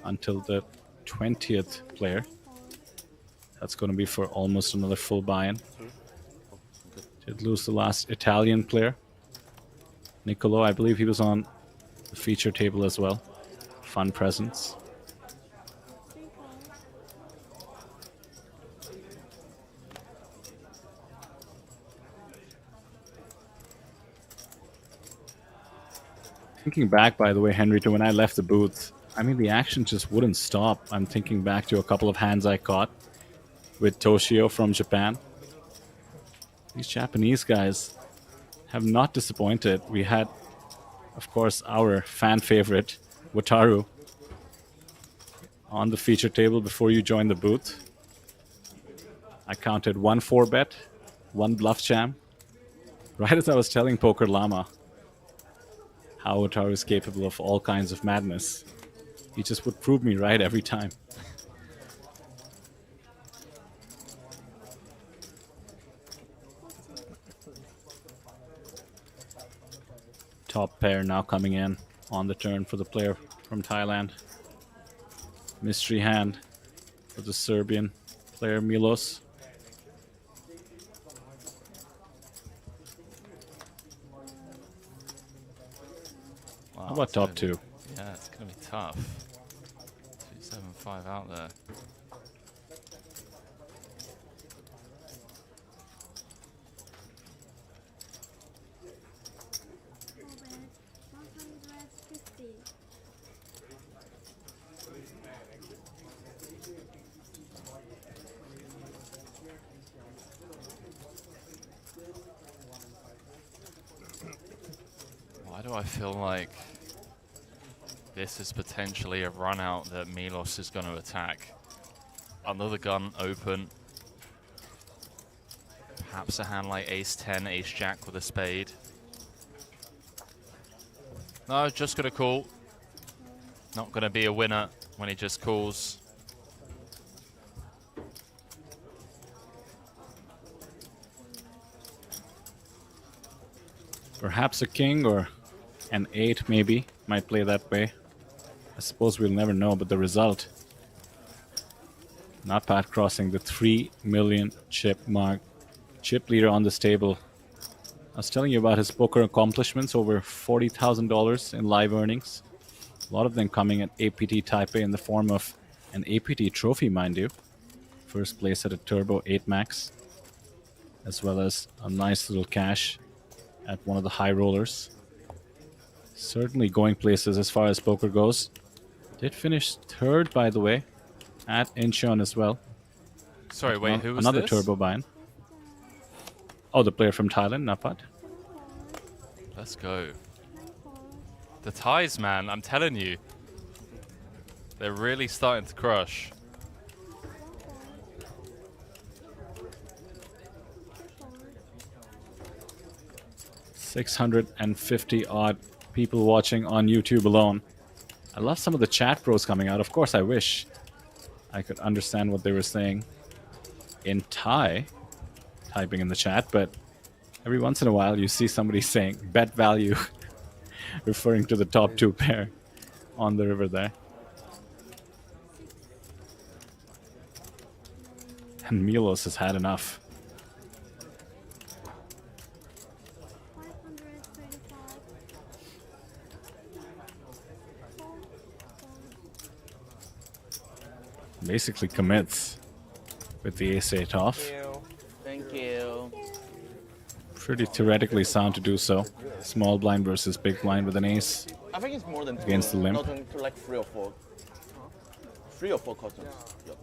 until the 20th player. That's going to be for almost another full buy-in. Did lose the last Italian player. Niccolo, I believe he was on the feature table as well. Fun presence. Thinking back, by the way, Henry, to when I left the booth, I mean, the action just wouldn't stop. I'm thinking back to a couple of hands I caught with Toshio from Japan. These Japanese guys have not disappointed. We had, of course, our fan favorite, Wataru, on the feature table before you joined the booth. I counted 1 4-bet, 1 bluff jam. Right as I was telling Poker Llama how Wataru is capable of all kinds of madness, he just would prove me right every time. Top pair now coming in on the turn for the player from Thailand. Mystery hand. for the Serbian player Milos. Wow, How about it's top gonna two? be- Yeah, it's going to be tough. 275 out there. Why do I feel like this is potentially a run out that Milos is going to attack? Another gun open. Perhaps a hand like ace-10, ace-jack with a spade. No, just going to call. Not going to be a winner when he just calls. Perhaps a king or an 8 maybe might play that way. I suppose we'll never know, but the result, not Pat crossing the 3 million chip mark. Chip leader on this table. I was telling you about his poker accomplishments, over $40,000 in live earnings. A lot of them coming at APT Taipei in the form of an APT trophy, mind you. First place at a Turbo 8 Max, as well as a nice little cash at one of the high rollers. Certainly going places as far as poker goes. Did finish third, by the way, at Incheon as well. Sorry, wait, who was another this? turbo buy-in. Oh, the player from Thailand, Napat. Let's go. The ties, man, I'm telling you. They're really starting to crush. $650 odd people watching on YouTube alone. I love some of the chat pros coming out. Of course, I wish I could understand what they were saying in Thai, typing in the chat, but every once in a while you see somebody saying bet value, referring to the top two pair on the river there. And Milos has had enough. Basically commits with the ace-8 off. Thank you. Pretty theoretically sound to do so. Small blind versus big blind with an ace I think it's more than two, against the limp. not to like 3 or 4. 3 or 4 customs. Yep.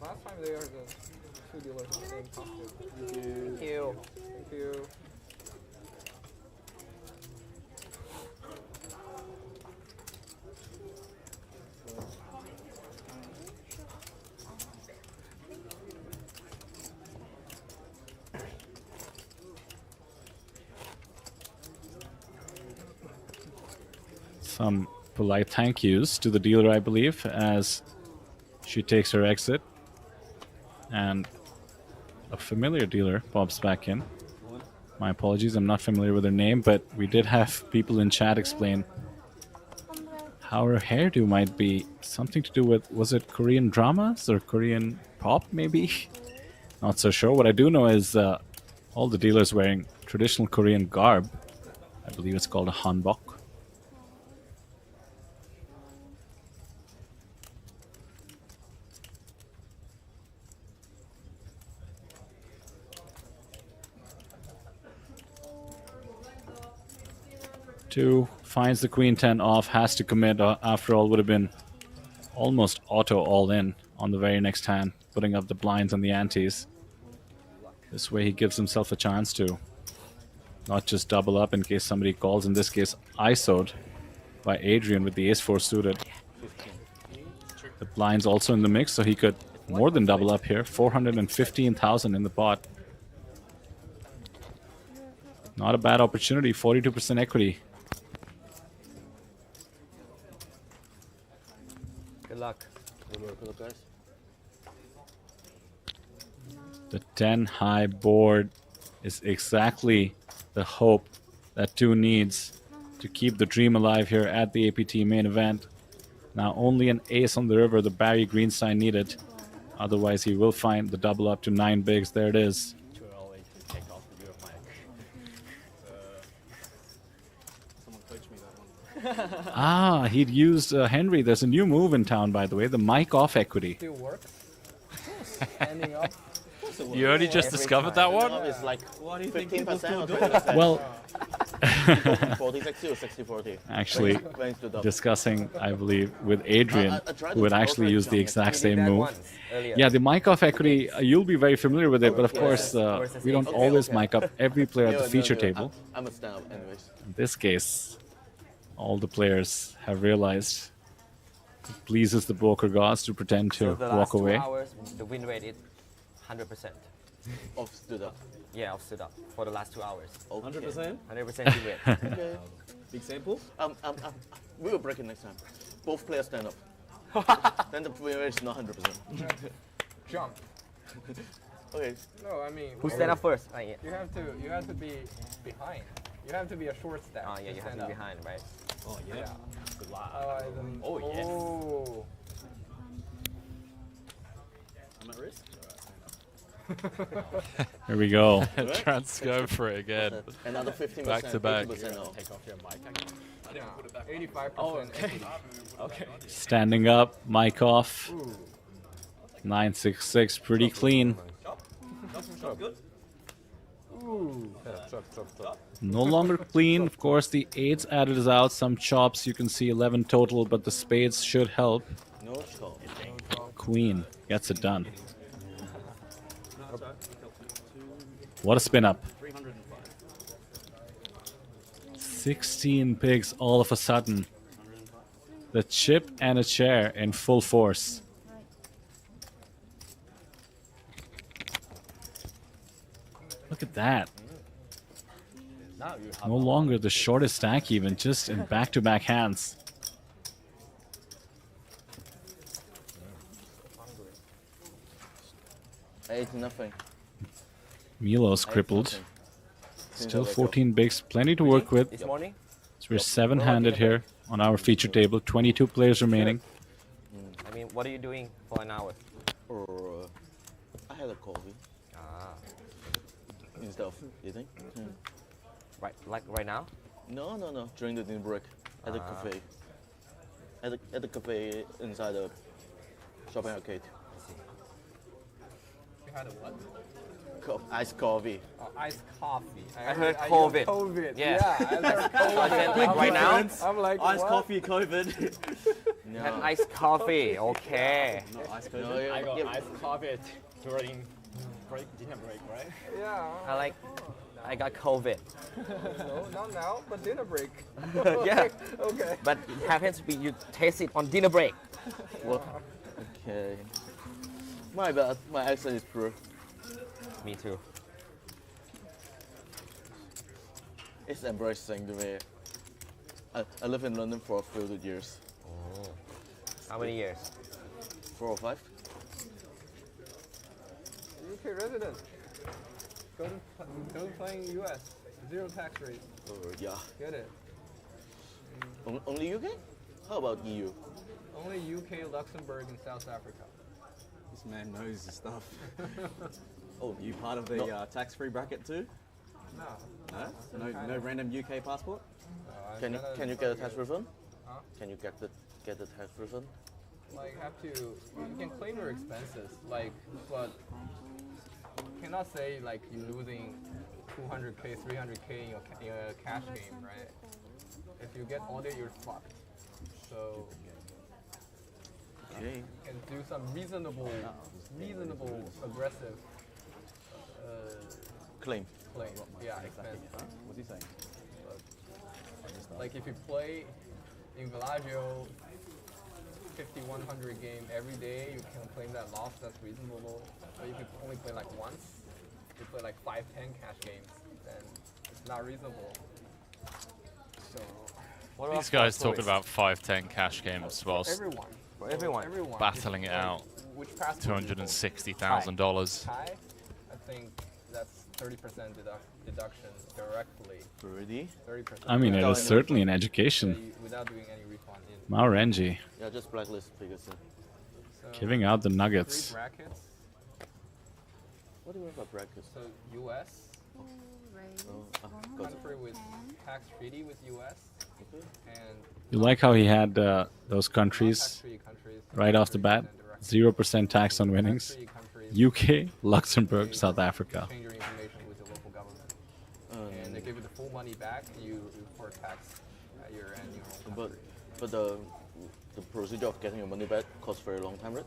Last time they are the two dealers in the same costume. Thank you. Thank you. Some polite thank yous to the dealer, I believe, as she takes her exit. And a familiar dealer pops back in. My apologies, I'm not familiar with her name, but we did have people in chat explain how her hairdo might be something to do with, was it Korean dramas or Korean pop, maybe? Not so sure. What I do know is all the dealers wearing traditional Korean garb. I believe it's called a hanbok. Two, finds the queen 10 off, has to commit. After all, would have been almost auto all in on the very next hand, putting up the blinds and the antes. This way he gives himself a chance to not just double up in case somebody calls. In this case, ISO'd by Adrian with the ace-4 suited. The blinds also in the mix, so he could more than double up here. 415,000 in the pot. Not a bad opportunity, 42% equity. Good luck. Good luck, guys. The 10 high board is exactly the hope that 2 needs to keep the dream alive here at the APT main event. Now only an ace on the river, the Barry green sign needed. Otherwise he will find the double up to 9 bigs. There it is. Too early to take off the view of mic. Someone coach me that one. Ah, he'd used Henry. There's a new move in town, by the way, the mic off equity. Still works. Standing up. You only just discovered that one? It's like What do you think 15% or people 20%. Well, 40, 60 or 60-40. actually When it's double. discussing, I believe, with Adrian, I tried who would to actually operate use the some. exact We did same that move. once, earlier. Yeah, the mic off equity, you'll be very familiar with it, but of course, we don't always mic up every player at the feature table. I'm a stand up anyways. In this case, all the players have realized it pleases the poker gods to pretend to So the walk last 2 away. hours, the win rate is 100%. Off stood up. Yeah, I've stood up for the last 2 hours. 100%? 100% win rate. Okay. Big sample? We will break it next time. Both players stand up. Then the win rate is not 100%. Jump. Okay. No, I mean. Who stand up first? Yeah. You have to be behind. You have to be a short step. Oh yeah, you have to be behind, right? Oh yeah. Good luck. Oh yes. Oh. I'm at risk. Here we go. Trans go for it again. Another 15%. Back to back. 50% off. Take off your mic. I didn't put it back. 85%. Oh, okay. Okay. Standing up, mic off. 966, pretty clean. No longer clean. Of course, the 8s added is out. Some chops. You can see 11 total, but the spades should help. No chop. Queen gets it done. What a spin up. 16 pigs all of a sudden. The chip and a chair in full force. Look at that. No longer the shortest stack even, just in back-to-back hands. I ate nothing. Milo's crippled. Still 14 bigs, plenty to work with. This morning? So we're 7-handed here on our feature table. 22 players remaining. I mean, what are you doing for an hour? I had a coffee. Ah. Instead of eating. Right, like right now? No. During the dinner break at the cafe. At the cafe inside the shopping arcade. You had a what? Iced coffee. Oh, iced coffee. I heard COVID. COVID. Yeah. I heard COVID. Like right now? I'm like, Iced what? coffee, COVID. No. Had iced coffee, okay. Not iced coffee. I got iced coffee during dinner break, right? Yeah. I got COVID. No, not now, but dinner break. Yeah. Okay. But it happens to be you taste it on dinner break. What? Okay. My bad. My accent is poor. Me too. It's embarrassing the way I live in London for a few years. Oh. How many years? 4 or 5. UK resident. Go to playing US. 0 tax rate. Yeah. Get it. Only UK? How about EU? Only UK, Luxembourg, and South Africa. This man knows his stuff. Oh, You part of the tax-free bracket too? No. No random UK passport? Can you get a tax refund? Huh? Can you get the tax refund? Like, you can claim your expenses, like, but you cannot say, like, you're losing 200K, 300K in your cash game, right? If you get audited, you're fucked. So, Okay. you can do some reasonable, aggressive Claim. Yeah, expense. What's he saying? Like, if you play in Villaggio 5100 game every day, you can claim that loss, that's reasonable. But if you only play like once, you play like 5-10 cash games, then it's not reasonable. So These guys talking about 5-10 cash games whilst everyone battling it out. Which passport $260,000. Thai, I think that's 30% deduction directly. 30? 30%. I mean, it is certainly an education. Without doing any refund Maurenji Yeah, just blacklist figures. giving out the nuggets. 3 brackets. What do you mean by brackets? So US. Country with tax treaty with US. And You like how he had those countries right off the bat? 0% tax on winnings. UK, Luxembourg, South Africa. Change your information with the local government. And they give you the full money back. You report tax at your annual. But the procedure of getting your money back costs very long time, right?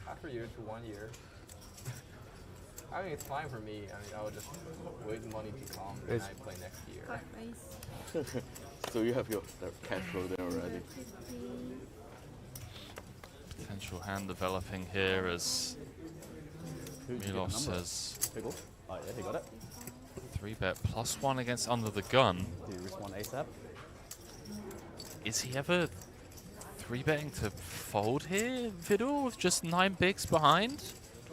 Half a year to 1 year. I mean, it's fine for me. I mean, I would just wait the money to come and I play next year. So you have your cash flow there already. Potential hand developing here as Milos says. Oh, yeah, he got it. 3-bet +1 against under the gun. Do you respond ASAP? Is he ever 3-betting to fold here, Vidal, with just 9 bigs behind?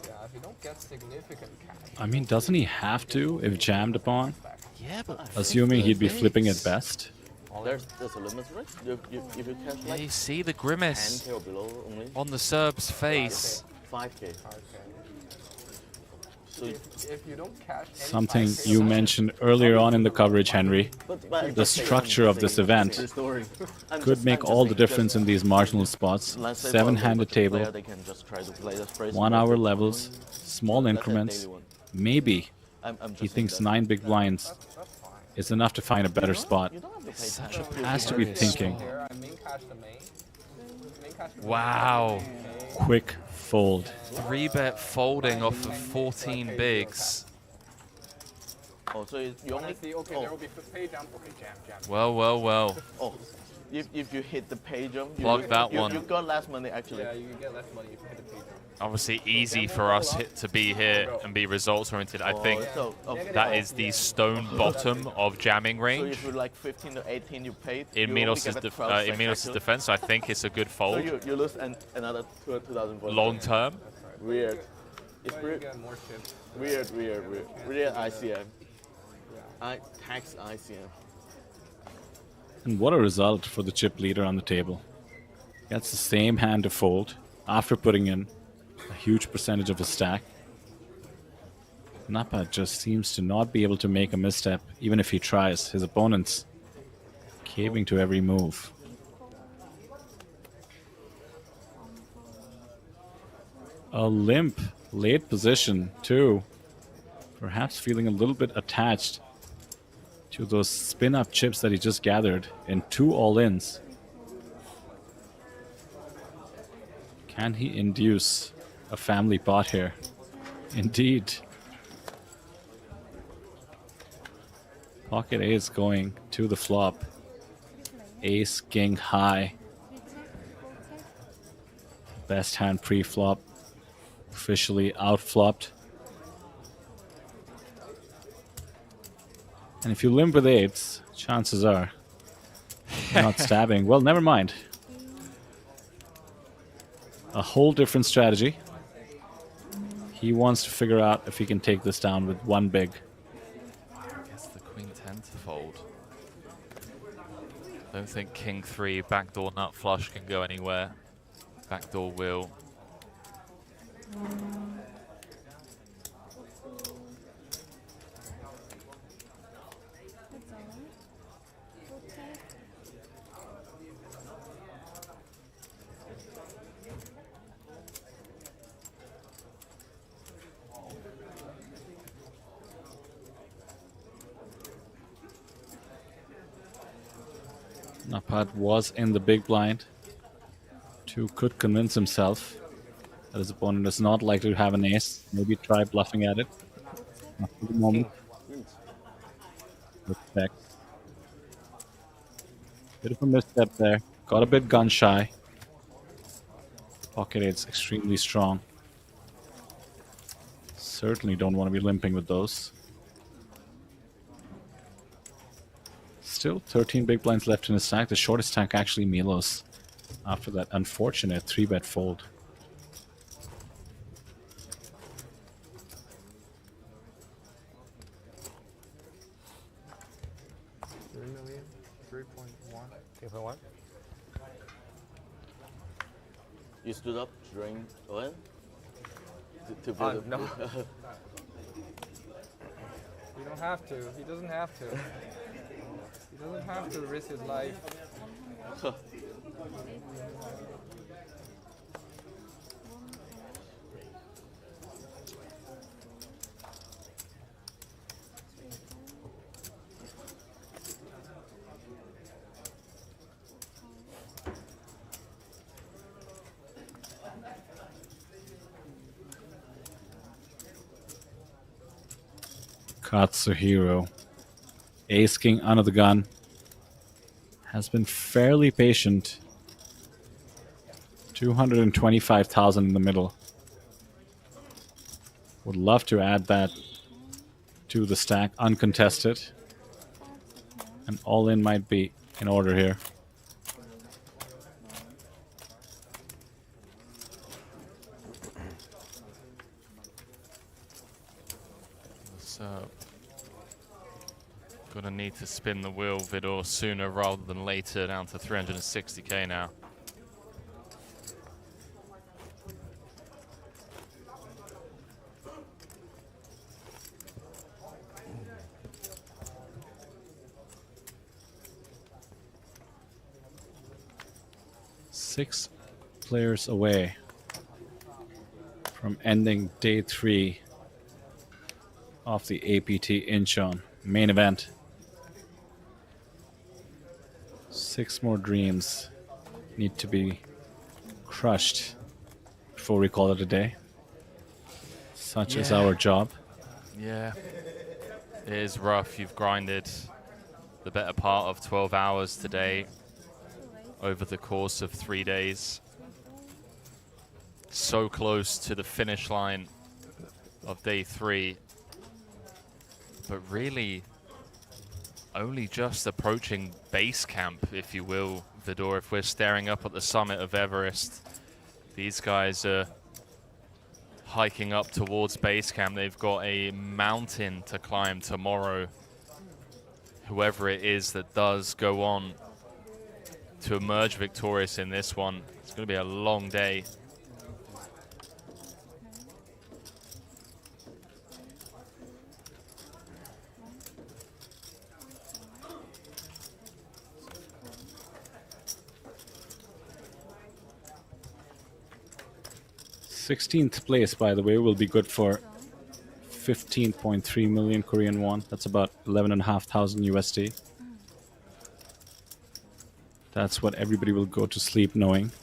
Yeah, if you don't get significant cash. I mean, doesn't he have to if jammed upon? Yeah, but assuming he'd be flipping at best. There's a limit, right? If you cash Yeah, like you see the grimace 10K or below only. on the Serb's face. 5K. So if you don't cash any Something 5K you mentioned earlier on in the coverage, Henry. The structure of this event could make all the difference in these marginal spots. 7-handed table, 1-hour levels, small increments. Maybe he thinks 9 big blinds is enough to find a better spot. Such a Has to be thinking. Wow. Quick fold. 3-bet folding off of 14 bigs. Oh, so you only see, okay, there will be pay jump. Okay, jam. Well, well, well. Oh, if you hit the pay jump, Plug that one. You got less money actually. Yeah, you get less money if you hit the pay jump. Obviously easy for us to be here and be results oriented. I think that is the stone bottom of jamming range. So if you're like 15 to 18 you paid, In Minos' defense, I think it's a good fold. So you lose another 2,000 points. Long term. Weird. It's weird. Weird ICM. Tax ICM. And what a result for the chip leader on the table. Gets the same hand to fold after putting in a huge percentage of his stack. Napa just seems to not be able to make a misstep, even if he tries. His opponent's caving to every move. A limp late position, too. Perhaps feeling a little bit attached to those spin-up chips that he just gathered in 2 all-ins. Can he induce a family pot here? Indeed. Pocket ace going to the flop. Ace, king, high. Best hand pre-flop. Officially out-flopped. And if you limp with 8s, chances are you're not stabbing. Well, never mind. A whole different strategy. He wants to figure out if he can take this down with 1 big. I guess the queen 10 to fold. Don't think king 3 backdoor nut flush can go anywhere. Backdoor will. Napat was in the big blind. 2 could convince himself that his opponent is not likely to have an ace. Maybe try bluffing at it. Not for the moment. Respect. Bit of a misstep there. Got a bit gun shy. Pocket 8's extremely strong. Certainly don't want to be limping with those. Still 13 big blinds left in his stack. The shortest stack actually Milos after that unfortunate 3-bet fold. $3 million, 3.1. 3.1? You stood up during when? To build No. up. You don't have to. He doesn't have to. He doesn't have to risk his life. Katsuhiro, ace king under the gun, has been fairly patient. 225,000 in the middle. Would love to add that to the stack uncontested. And all in might be in order here. Gonna need to spin the wheel, Vidor, sooner rather than later, down to 360k now. Six players away from ending day 3 of the APT Incheon main event. 6 more dreams need to be crushed before we call it a day. Such is our job. Yeah, it is rough. You've grinded the better part of 12 hours today over the course of 3 days. So close to the finish line of day 3, but really only just approaching base camp, if you will, Vidor. If we're staring up at the summit of Everest, these guys are hiking up towards base camp. They've got a mountain to climb tomorrow. Whoever it is that does go on to emerge victorious in this one, it's going to be a long day. Sixteenth place, by the way, will be good for 15.3 million Korean won. That's about 11,500 USD. That's what everybody will go to sleep knowing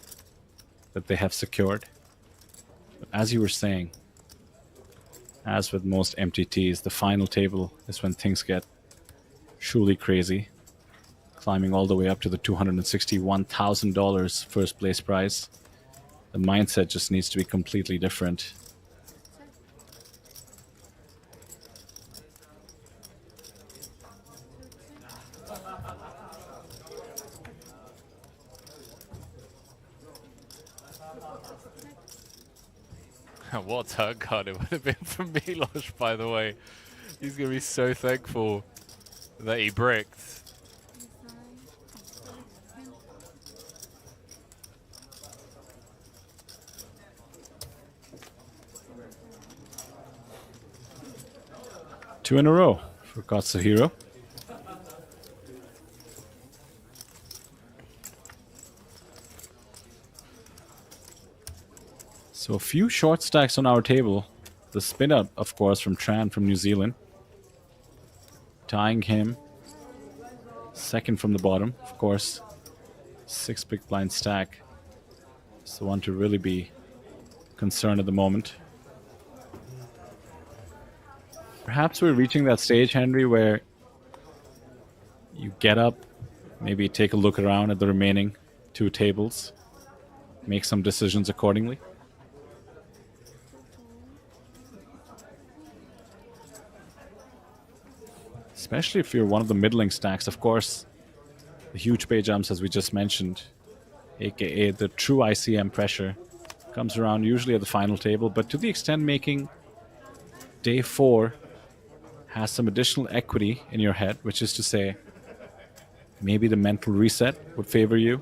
that they have secured. But as you were saying, as with most MTTs, the final table is when things get truly crazy, climbing all the way up to the $261,000 first place prize. The mindset just needs to be completely different. What a turn card it would have been for Milos, by the way. He's going to be so thankful that he bricked. Two in a row for Katsuhiro. So a few short stacks on our table. The spin out, of course, from Tran from New Zealand. Tying him second from the bottom. Of course, 6 big blind stack. It's the one to really be concerned at the moment. Perhaps we're reaching that stage, Henry, where you get up, maybe take a look around at the remaining 2 tables, make some decisions accordingly. Especially if you're one of the middling stacks, of course, the huge pay jumps, as we just mentioned, aka the true ICM pressure, comes around usually at the final table, but to the extent making day 4 has some additional equity in your head, which is to say, maybe the mental reset would favor you.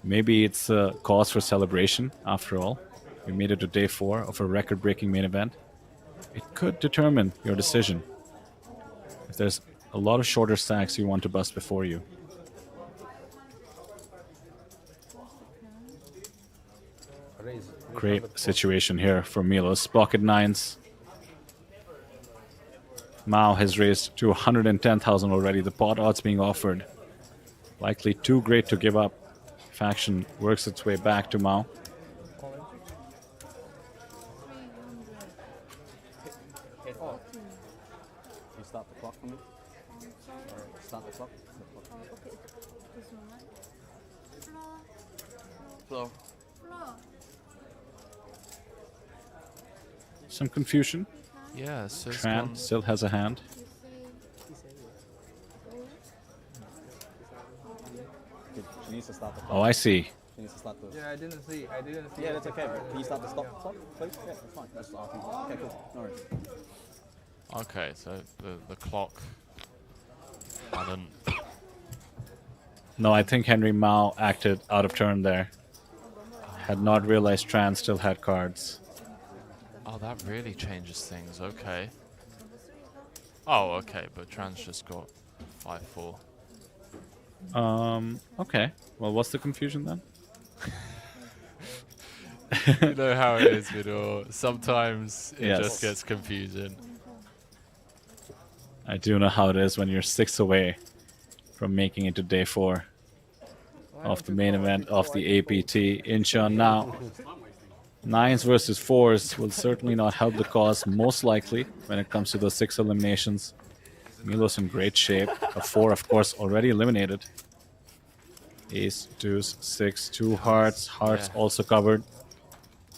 Maybe it's a cause for celebration after all. We made it to day 4 of a record-breaking main event. It could determine your decision. If there's a lot of shorter stacks you want to bust before you. Great situation here for Milos. Pocket nines. Mao has raised to 110,000 already. The pot odds being offered. Likely too great to give up. Faction works its way back to Mao. You stop the clock for me? Or stop the clock? Floor. Some confusion. Yeah, so it's Tran gone- still has a hand. She needs to stop the clock. Oh, I see. She needs to stop the... Yeah, I didn't see. Yeah, that's okay. But can you stop the clock, please? Yeah, that's fine. That's all. Okay, cool. No worries. Okay, so the clock hadn't. No, I think Henry Mao acted out of turn there. Had not realized Tran still had cards. Oh, that really changes things. Okay. Oh, okay, but Tran's just got 5-4. Okay. Well, what's the confusion then? You know how it is, Vidor. Sometimes it Yes. just gets confusing. I do know how it is when you're 6 away from making it to day 4 of the main event of the APT. Incheon now. 9s versus 4s will certainly not help the cause, most likely, when it comes to those 6 eliminations. Milos in great shape. A 4, of course, already eliminated. Ace, deuce, 6, 2 hearts. Hearts Yeah. also covered.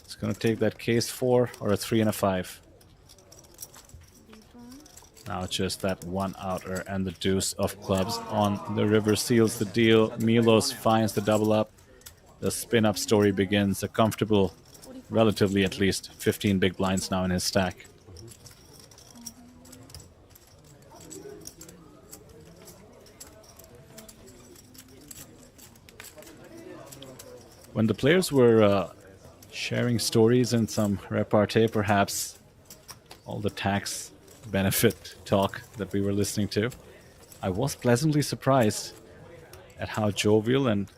It's going to take that case 4 or a 3 and a 5. Now just that 1 outer and the deuce of clubs on the river seals the deal. Milos finds the double up. The spin up story begins. A comfortable, relatively at least, 15 big blinds now in his stack. When the players were sharing stories and some repartee, perhaps, all the tax benefit talk that we were listening to, I was pleasantly surprised at how jovial and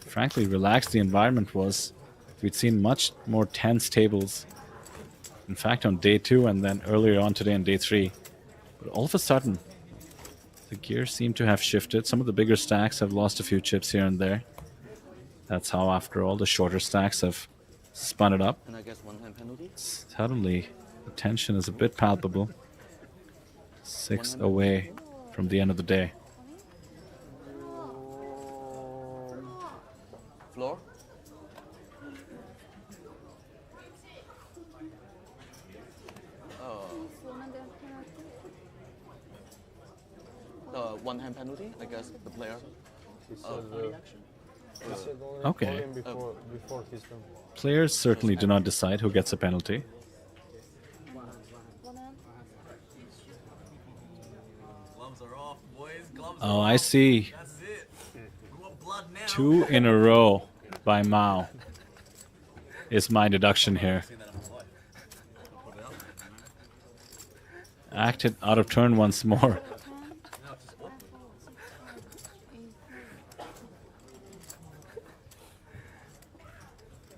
frankly relaxed the environment was. We'd seen much more tense tables, in fact, on day 2 and then earlier on today on day 3. But all of a sudden, the gears seem to have shifted. Some of the bigger stacks have lost a few chips here and there. That's how, after all, the shorter stacks have spun it up. And I guess 1 hand penalty? Suddenly, the tension is a bit palpable. 6 away from the end of the day. Floor? The 1 hand penalty, I guess the player. Okay. Before his turn. Players certainly do not decide who gets a penalty. Oh, I see. 2 in a row by Mao is my deduction here. Acted out of turn once more.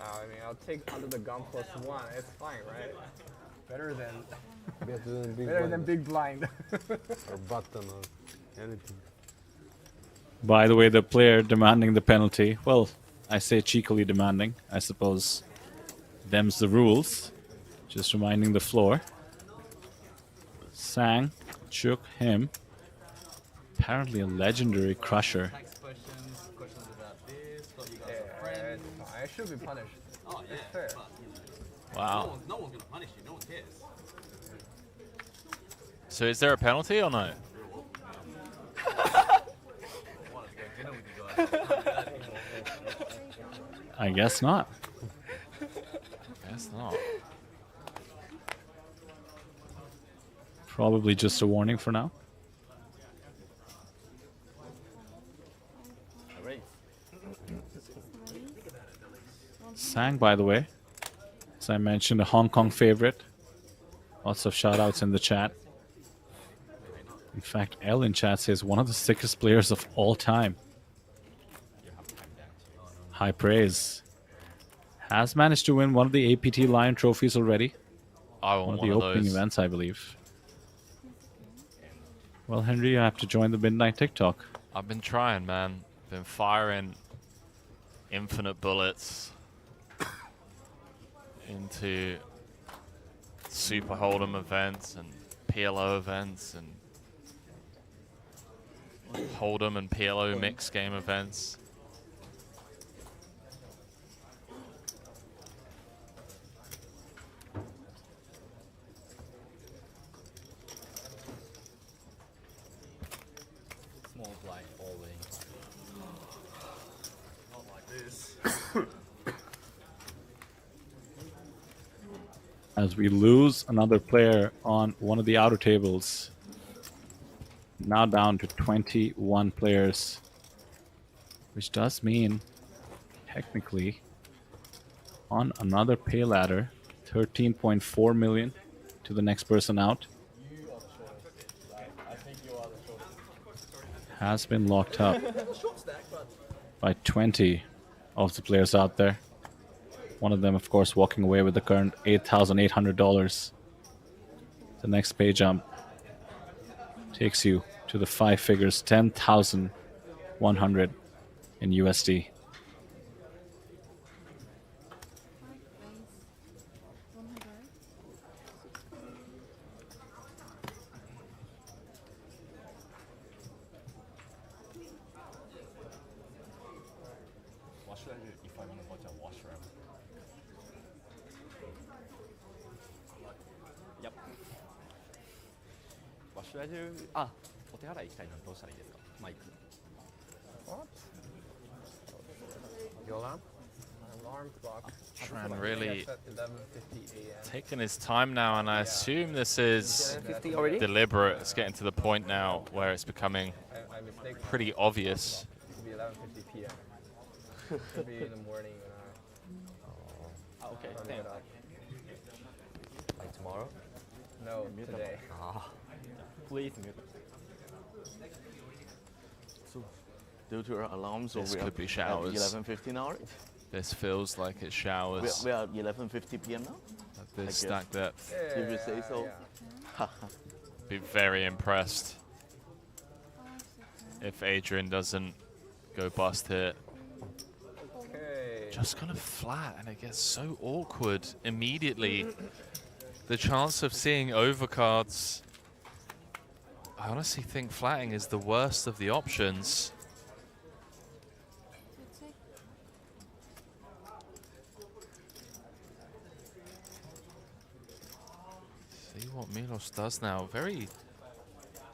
I mean, I'll take under the gun +1. It's fine, right? Better than big blind. Or button or anything. By the way, the player demanding the penalty, well, I say cheekily demanding. I suppose them's the rules. Just reminding the floor. Sang, shook him. Apparently a legendary crusher. Yeah, I should be punished. It's fair. Wow. No one's gonna punish you. No one cares. So is there a penalty or no? I guess not. Guess not. Probably just a warning for now. Sang, by the way, as I mentioned, a Hong Kong favorite. Lots of shout outs in the chat. In fact, L in chat says one of the sickest players of all time. High praise. Has managed to win one of the APT Lion trophies already. I want one of the opening those. events, I believe. Well, Henry, you have to join the Midnight TikTok. I've been trying, man. Been firing infinite bullets into Super Hold'em events and PLO events and Hold'em and PLO mix game events. Small blind falling. Not like this. As we lose another player on one of the outer tables. Now down to 21 players. Which does mean, technically, on another pay ladder, 13.4 million to the next person out. Has been locked up by 20 of the players out there. One of them, of course, walking away with the current $8,800. The next pay jump takes you to the 5 figures, 10,100 in USD. What should I do if I want to watch a washroom? Yep. What should I do? お手洗い行きたいのどうしたらいいですかマイク。What? Your alarm? My alarm clock. Trying really Set 11:50 a.m. taking his time now, and I assume this is 11:50 already? deliberate. It's getting to the point now where it's becoming I mistake. pretty obvious. It should be 11:50 p.m. Should be in the morning when Okay, I damn. get up. Like tomorrow? No, today. Please mute. So, due to our alarms, so This we could are be showers. 11:50 now, right? This feels like it's showers. We are 11:50 p.m. now. At this I stack guess. depth. If you say so. Be very impressed if Adrian doesn't go bust here. Okay. Just kind of flat, and it gets so awkward immediately. The chance of seeing overcards, I honestly think flatting is the worst of the options. See what Milos does now. Very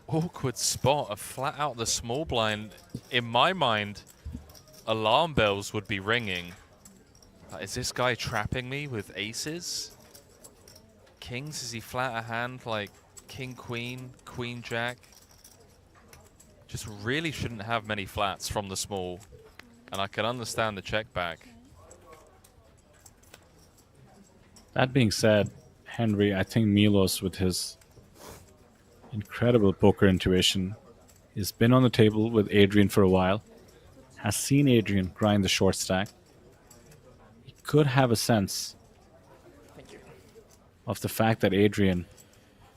awkward spot. A flat out the small blind. In my mind, alarm bells would be ringing. Is this guy trapping me with aces? Kings? Is he flat a hand like king, queen, queen, jack? Just really shouldn't have many flats from the small. And I can understand the check back. That being said, Henry, I think Milos, with his incredible poker intuition, has been on the table with Adrian for a while, has seen Adrian grind the short stack. He could have a sense of the fact that Adrian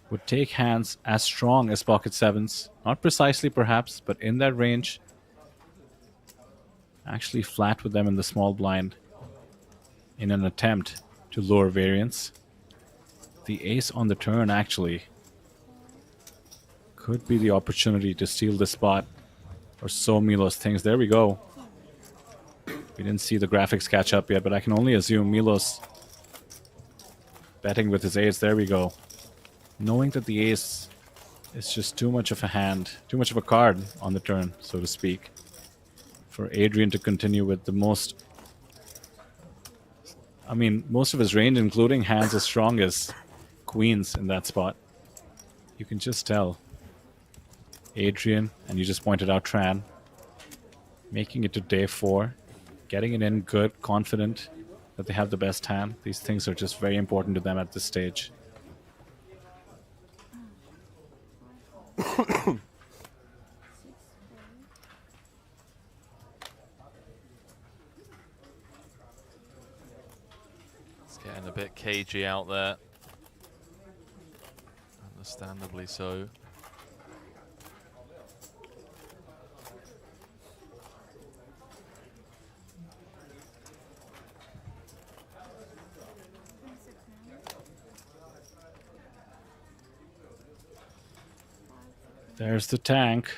would take hands as strong as pocket sevens, not precisely perhaps, but in that range, actually flat with them in the small blind in an attempt to lower variance. The ace on the turn actually could be the opportunity to steal the spot, or so Milos thinks. There we go. We didn't see the graphics catch up yet, but I can only assume Milos betting with his ace. There we go. Knowing that the ace is just too much of a hand, too much of a card on the turn, so to speak, for Adrian to continue with the most, I mean, most of his range, including hands as strong as queens in that spot. You can just tell. Adrian, and you just pointed out Tran, making it to day 4. getting it in good, confident that they have the best hand. These things are just very important to them at this stage. It's getting a bit cagey out there. Understandably so. There's the tank.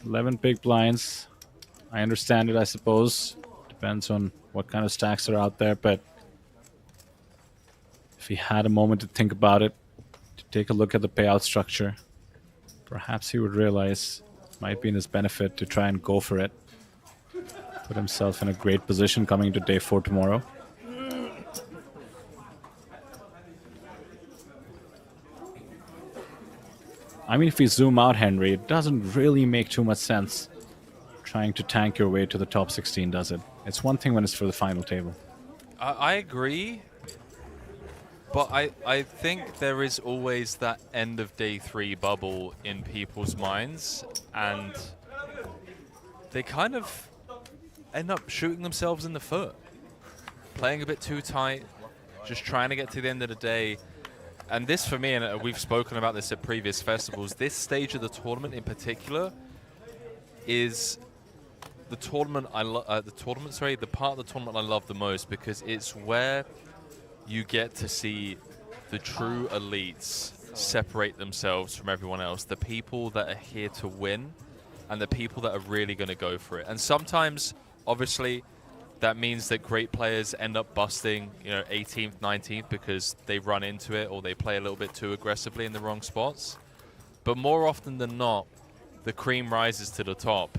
11 big blinds. I understand it, I suppose. Depends on what kind of stacks are out there, but if he had a moment to think about it, to take a look at the payout structure, perhaps he would realize it might be in his benefit to try and go for it. Put himself in a great position coming into day 4 tomorrow. I mean, if we zoom out, Henry, it doesn't really make too much sense trying to tank your way to the top 16, does it? It's one thing when it's for the final table. I agree, but I think there is always that end of day 3 bubble in people's minds, and they kind of end up shooting themselves in the foot, playing a bit too tight, just trying to get to the end of the day. And this, for me, and we've spoken about this at previous festivals, this stage of the tournament in particular is the tournament the part of the tournament I love the most, because it's where you get to see the true elites separate themselves from everyone else, the people that are here to win and the people that are really going to go for it. And sometimes, obviously, that means that great players end up busting, 18th, 19th because they run into it or they play a little bit too aggressively in the wrong spots. But more often than not, the cream rises to the top.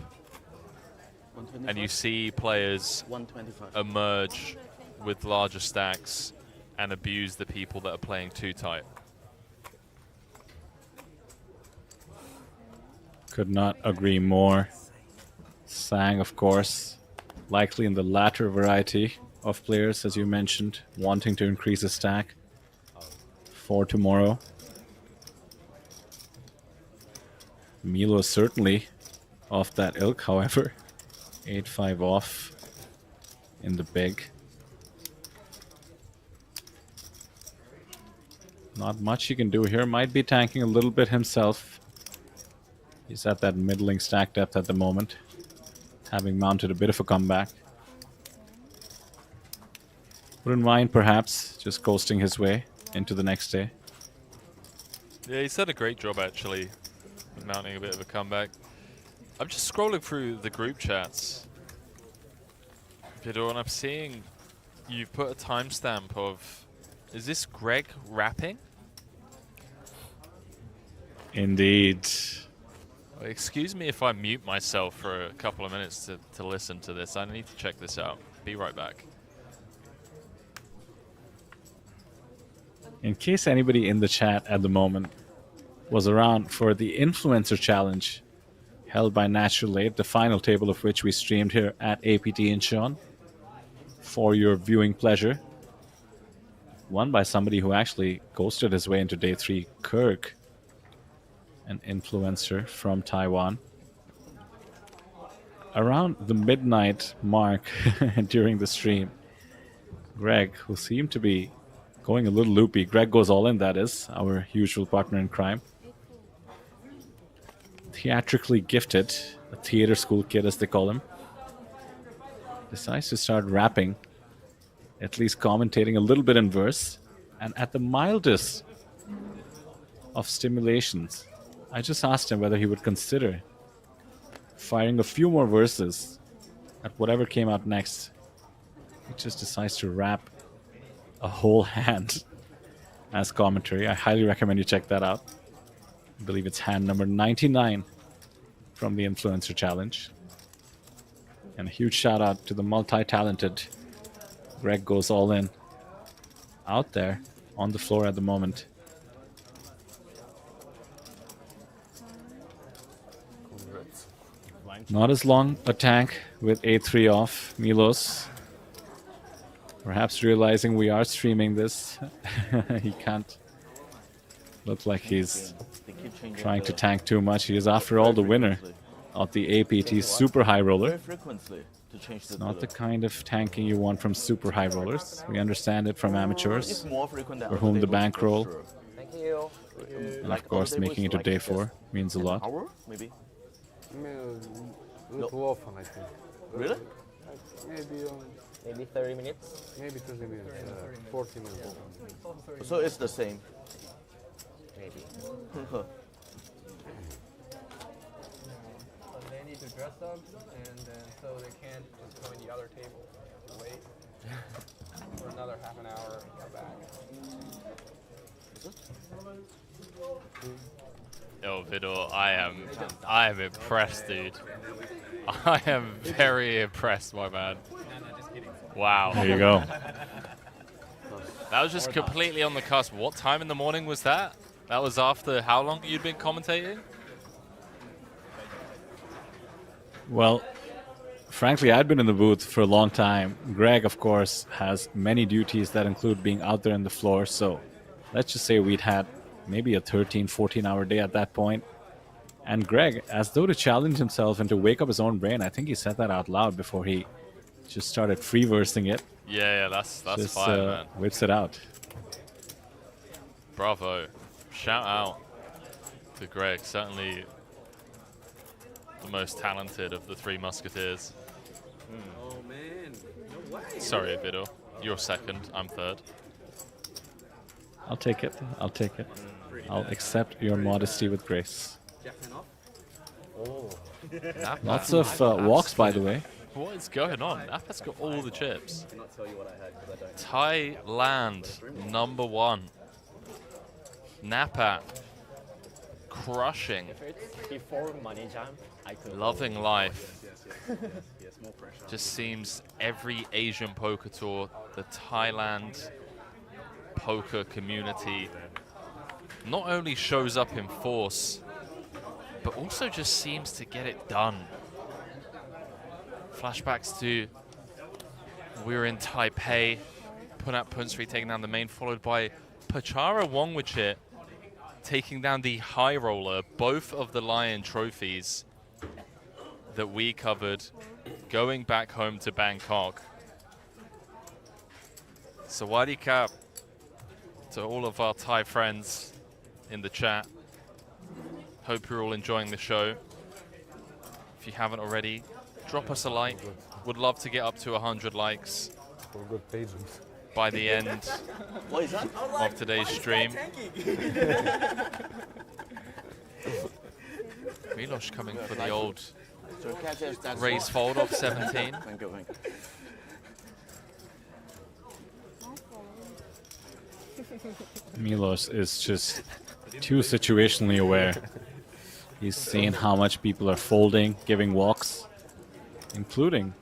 And you see players emerge with larger stacks and abuse the people that are playing too tight. Could not agree more. Sang, of course, likely in the latter variety of players, as you mentioned, wanting to increase his stack for tomorrow. Milo is certainly off that ilk, however. 8-5 off in the big. Not much he can do here. Might be tanking a little bit himself. He's at that middling stack depth at the moment, having mounted a bit of a comeback. Wouldn't mind, perhaps, just coasting his way into the next day. Yeah, he's done a great job, actually, mounting a bit of a comeback. I'm just scrolling through the group chats, Vidor, and I'm seeing you've put a timestamp of, is this Greg rapping? Indeed. Excuse me if I mute myself for a couple of minutes to listen to this. I need to check this out. Be right back. In case anybody in the chat at the moment was around for the Influencer Challenge held by Natural 8, the final table of which we streamed here at APT Incheon for your viewing pleasure, won by somebody who actually coasted his way into day 3, Kirk, an influencer from Taiwan. Around the midnight mark during the stream, Greg, who seemed to be going a little loopy, Greg Goes All In, that is, our usual partner in crime, theatrically gifted, a theater school kid as they call him, decides to start rapping, at least commentating a little bit in verse, and at the mildest of stimulations, I just asked him whether he would consider firing a few more verses at whatever came out next. He just decides to rap a whole hand as commentary. I highly recommend you check that out. I believe it's hand number 99 from the Influencer Challenge. And a huge shout out to the multi-talented Greg Goes All In out there on the floor at the moment. Not as long a tank with 8-3 off. Milos Perhaps realizing we are streaming this, he can't look like he's trying to tank too much. He is, after all, the winner of the APT Super High Roller. It's not the kind of tanking you want from super high rollers. We understand it from amateurs, for whom the bankroll, and of course making it to day 4 means a lot. Maybe little often, I think. Really? Maybe 30 minutes? Maybe 30 minutes, 40 minutes. So it's the same. Maybe. They need to dress up, and so they can't just join the other table. Wait for another half an hour and come back. Yo, Vidor, I am impressed, dude. I am very impressed, my man. Wow. There you go. That was just completely on the cusp. What time in the morning was that? That was after how long you'd been commentating? Well, frankly, I'd been in the booth for a long time. Greg, of course, has many duties that include being out there on the floor. So let's just say we'd had maybe a 13, 14-hour day at that point. And Greg, as though to challenge himself and to wake up his own brain, I think he said that out loud before he just started free-versing it. Yeah, that's Just fire, man. whips it out. Bravo. Shout out to Greg. Certainly the most talented of the 3 Musketeers. Oh man, no way. Sorry, Vidor. You're second. I'm third. I'll take it. I'll take it. I'll accept your modesty with grace. Oh. Lots of walks, by the way. What is going on? Napat's got all the chips. I cannot tell you what I had because I don't. Thailand, number 1. Napat crushing. If it's before money jam, I could. Loving life. Yes, more pressure. Just seems every Asian poker tour, the Thailand poker community not only shows up in force, but also just seems to get it done. Flashbacks to we were in Taipei, Punat Punsri taking down the main, followed by Pachara Wongwichit taking down the high roller, both of the Lion trophies that we covered going back home to Bangkok. Sawadee Kap to all of our Thai friends in the chat. Hope you're all enjoying the show. If you haven't already, drop us a like. Would love to get up to 100 likes by the end of today's stream. Milosh coming for the old raise fold off 17. Thank you. Milos is just too situationally aware. He's seeing how much people are folding, giving walks, including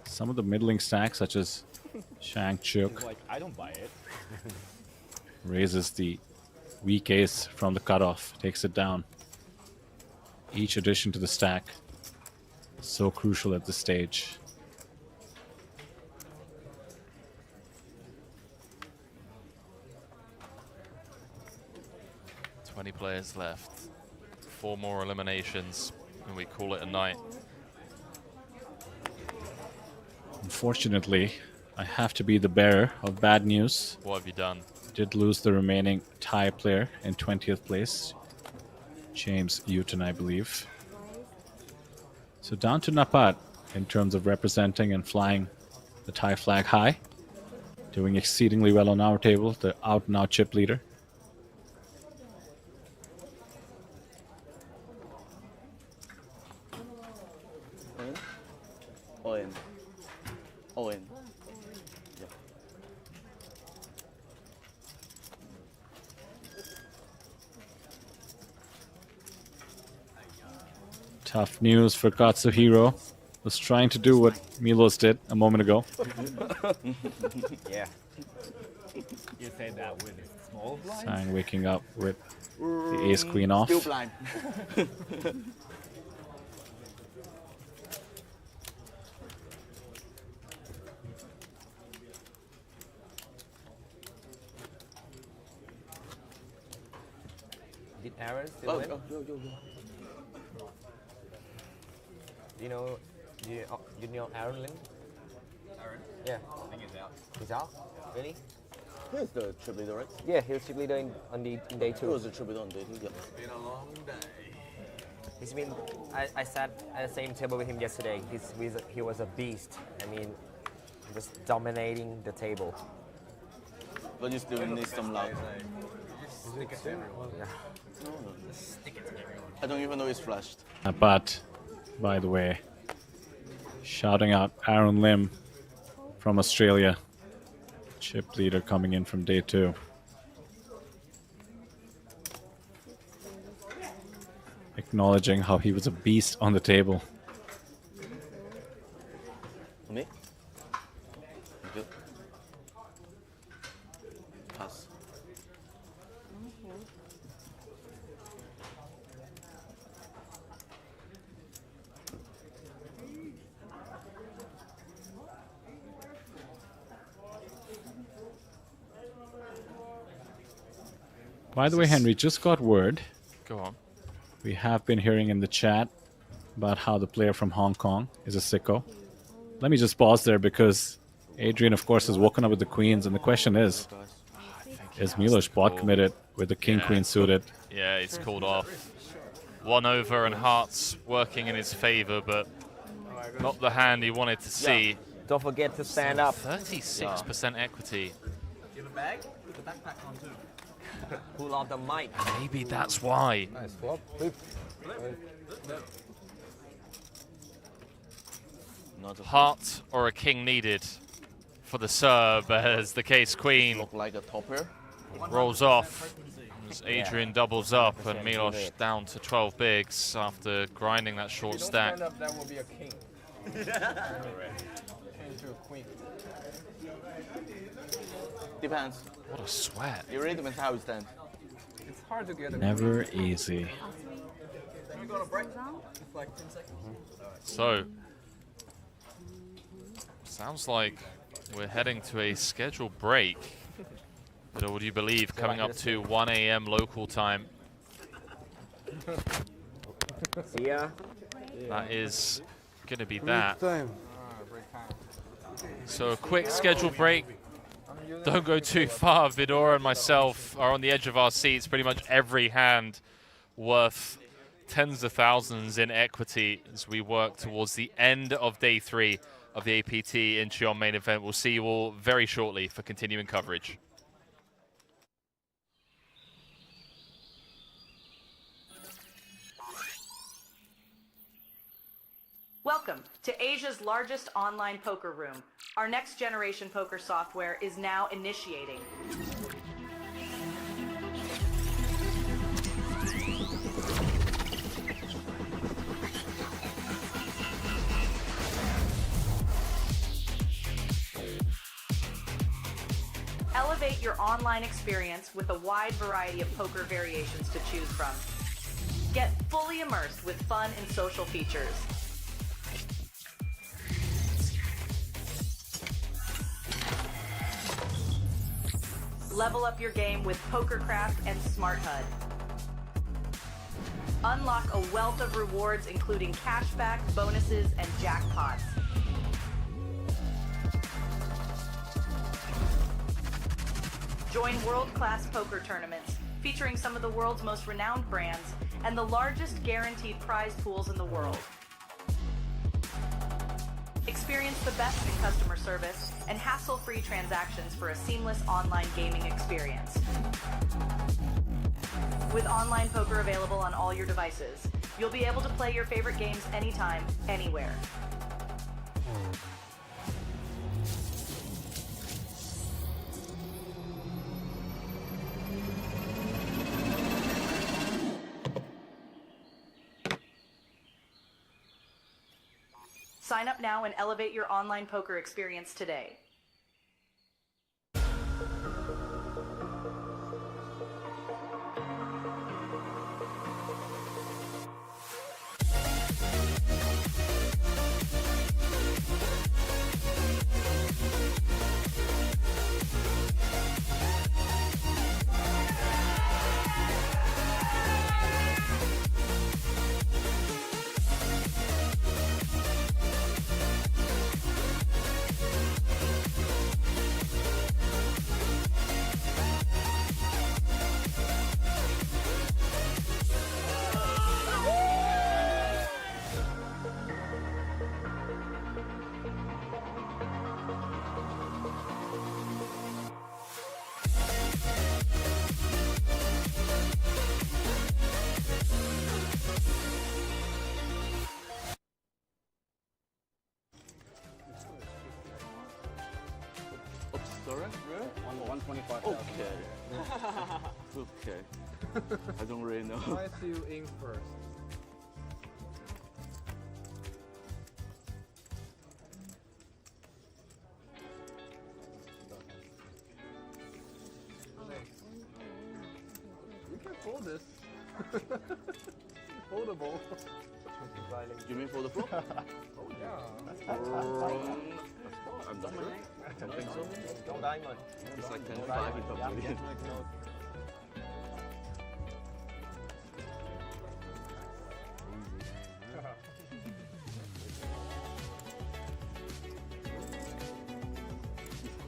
some of the middling stacks, such as Shang Chuk. Like, I don't buy it. Raises the weak ace from the cutoff, takes it down. Each addition to the stack, so crucial at this stage. Twenty players left. 4 more eliminations, and we call it a night. Unfortunately, I have to be the bearer of bad news. What have you done? Did lose the remaining Thai player in 20th place. James Uton, I believe. So down to Napat in terms of representing and flying the Thai flag high. Doing exceedingly well on our table, the out-and-out chip leader. Owen. Yeah. Tough news for Katsuhiro. Was trying to do what Milos did a moment ago. Yeah. You say that with small blind? Sang waking up with the ace queen off. Still blind. Aaron still win? Do you know Aaron Lim? Aaron? Yeah. I think he's out. He's out? Really? He's the trip leader, right? Yeah, he was chip leader on day 2. He was the trip leader on day 2, yeah. It's been a long day. He's been. I sat at the same table with him yesterday. He was a beast. I mean, he was dominating the table. But you still need some luck. Stick it to everyone. Yeah. Just stick it to everyone. I don't even know it's flashed. But, by the way, shouting out Aaron Lim from Australia. Chip leader coming in from day 2. Acknowledging how he was a beast on the table. For me? Good. Pass. By the way, Henry, just got word. Go on. We have been hearing in the chat about how the player from Hong Kong is a sicko. Let me just pause there because Adrian, of course, has woken up with the queens, and the question is Milos bot committed with the king-queen suited? Yeah, it's called off. 1 over and hearts working in his favor, but not the hand he wanted to see. Yeah. Don't forget to stand up. 36% equity. Do you have a bag? With the backpack on too. Pull off the mic. Maybe that's why. Nice flop. Heart or a king needed for the serve as the case queen Look like a topper. rolls off as Adrian doubles up and Milos down to 12 bigs after grinding that short stack. Stand up, that will be a king. Change to a queen. Depends. What a sweat. It really depends how you stand. It's hard to get a Never easy. Can we go on a break? It's like 10 seconds. So, sounds like we're heading to a scheduled break. But would you believe coming up to 1 a.m. local time? See ya. That is going to be that. So a quick scheduled break. Don't go too far. Vidor and myself are on the edge of our seats. Pretty much every hand worth tens of thousands in equity as we work towards the end of day 3 of the APT Incheon main event. We'll see you all very shortly for continuing coverage. Welcome to Asia's largest online poker room. Our next generation poker software is now initiating. Elevate your online experience with a wide variety of poker variations to choose from. Get fully immersed with fun and social features. Level up your game with PokerCraft and Smart HUD. Unlock a wealth of rewards including cashback, bonuses, and jackpots. Join world-class poker tournaments featuring some of the world's most renowned brands and the largest guaranteed prize pools in the world. Experience the best in customer service and hassle-free transactions for a seamless online gaming experience. With online poker available on all your devices, you'll be able to play your favorite games anytime, anywhere. Sign up now and elevate your online poker experience today. Sorry? Really? 125,000. Okay. I don't really know. Try to ink first. You can fold this. Foldable. You mean for the floor? Oh yeah. I'm not sure. I don't think so. No diamond. It's like 10-5 if I'm million.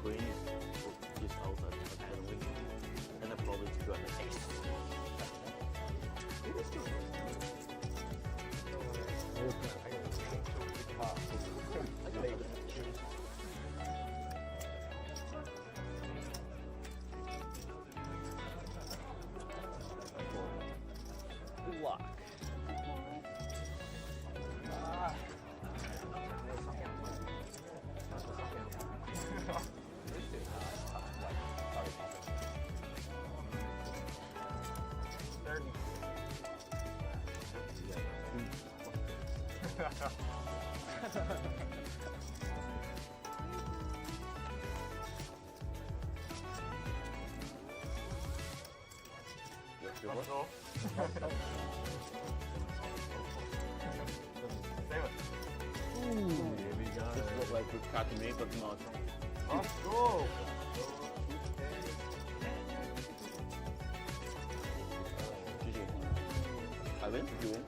Queen is out at Halloween, and I probably to go at the ace. Good luck. This looks like good cut to me, but not. Let's go. I win? You win?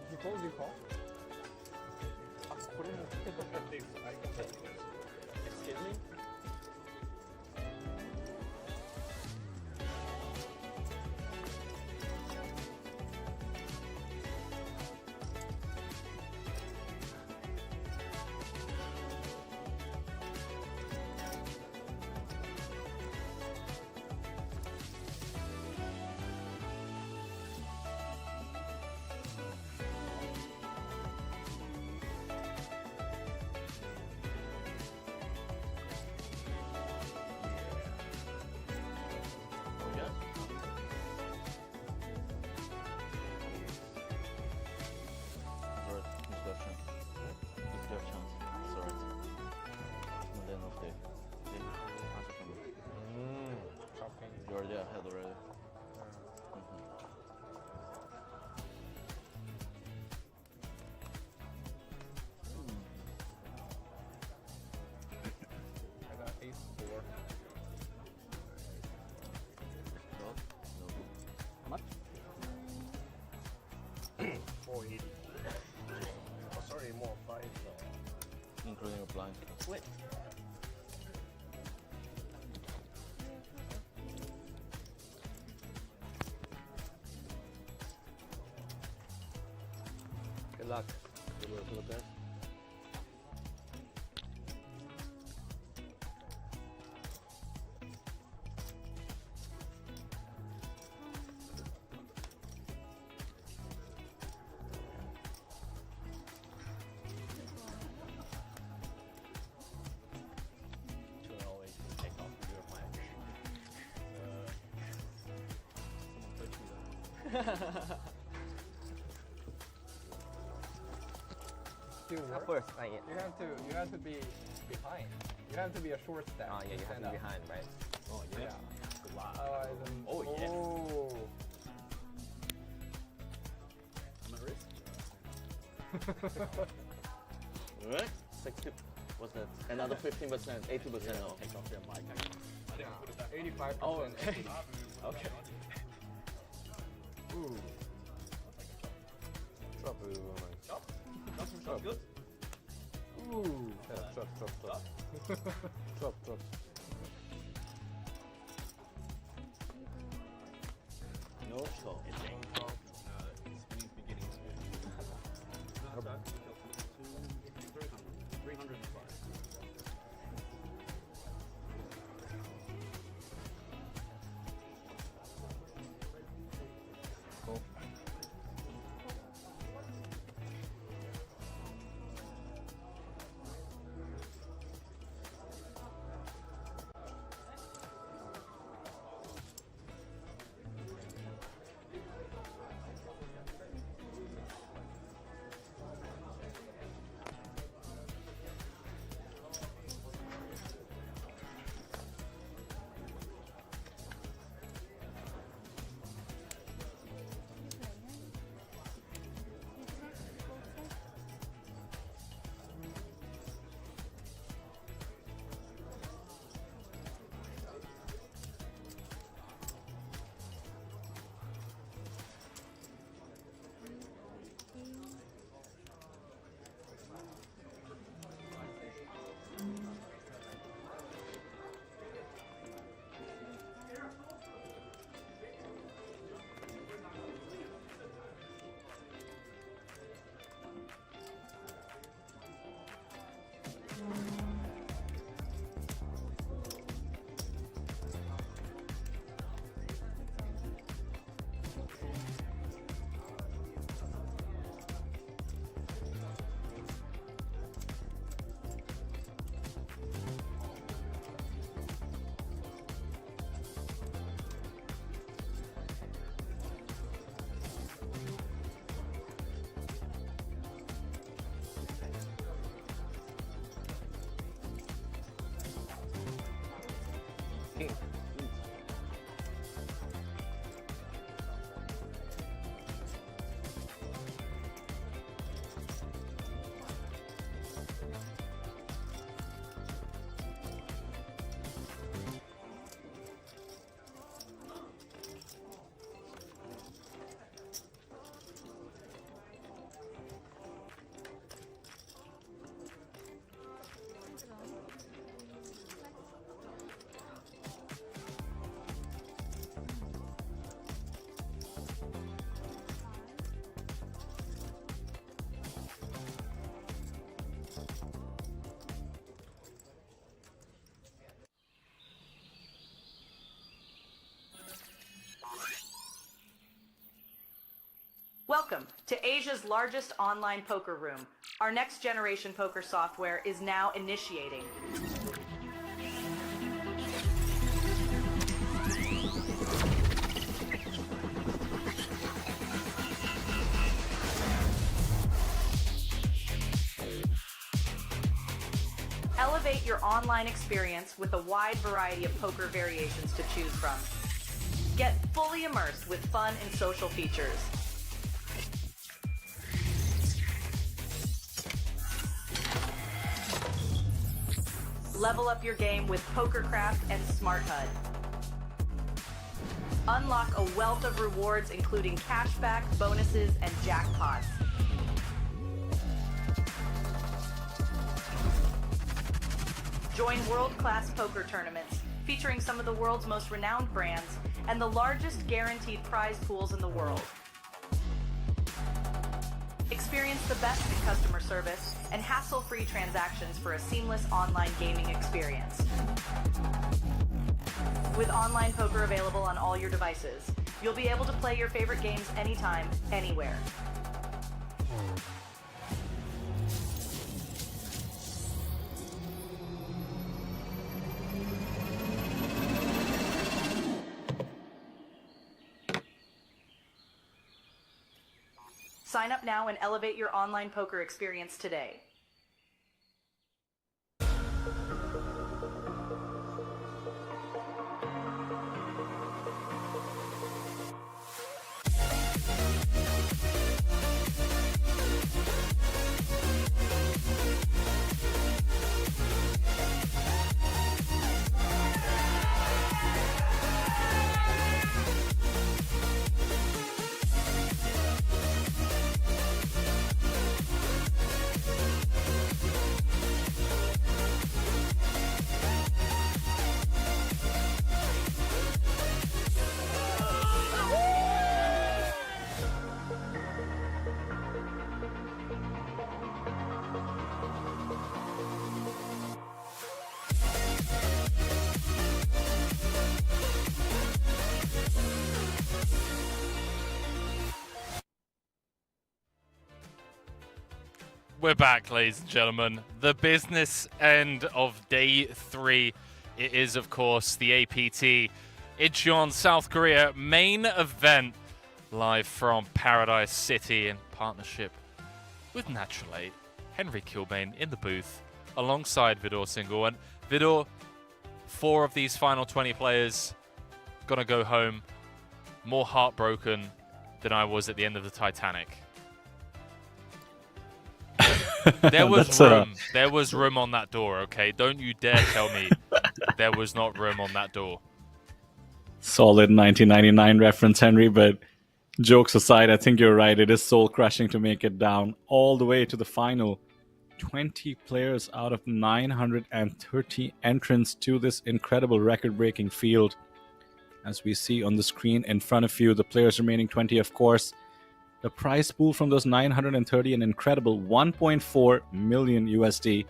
You call, you call. Excuse me? You're already ahead already. I got ace 4. No? No. How much? 480. Oh, sorry, more 5. Including a blind. Wait. Good luck. Good luck, guys. Should always take off your mic. Someone touched me. Still At work? first, like, You have to be behind. You have to be a short step. oh yeah, you have stand to be up. behind, right? Oh yeah. Yeah. Good luck. Otherwise, Oh, yes. Oh. I'm at risk. Alright? 60. What's that? Another 15%, 80% now. Take off your mic. I didn't put it that 85%. Oh, okay. Okay. Ooh. Chop is Chop. Chop. Good. Ooh. Yeah, chop. Chop. No chop. It's beginning smooth. 305. Cool. Welcome to Asia's largest online poker room. Our next generation poker software is now initiating. Elevate your online experience with a wide variety of poker variations to choose from. Get fully immersed with fun and social features. Level up your game with PokerCraft and Smart HUD. Unlock a wealth of rewards including cashback, bonuses, and jackpots. Join world-class poker tournaments featuring some of the world's most renowned brands and the largest guaranteed prize pools in the world. Experience the best in customer service and hassle-free transactions for a seamless online gaming experience. With online poker available on all your devices, you'll be able to play your favorite games anytime, anywhere. Sign up now and elevate your online poker experience today. We're back, ladies and gentlemen. The business end of day 3. It is, of course, the APT Incheon, South Korea main event, live from Paradise City in partnership with Natural 8. Henry Kilbane in the booth alongside Vidor Single. And Vidor, 4 of these final 20 players gonna go home more heartbroken than I was at the end of the Titanic. There was room. There was room on that door, okay? Don't you dare tell me there was not room on that door. Solid 1999 reference, Henry, but jokes aside, I think you're right. It is soul-crushing to make it down all the way to the final. 20 players out of 930 entrants to this incredible record-breaking field. As we see on the screen in front of you, the players remaining 20, of course. The prize pool from those 930, an incredible 1.4 million USD,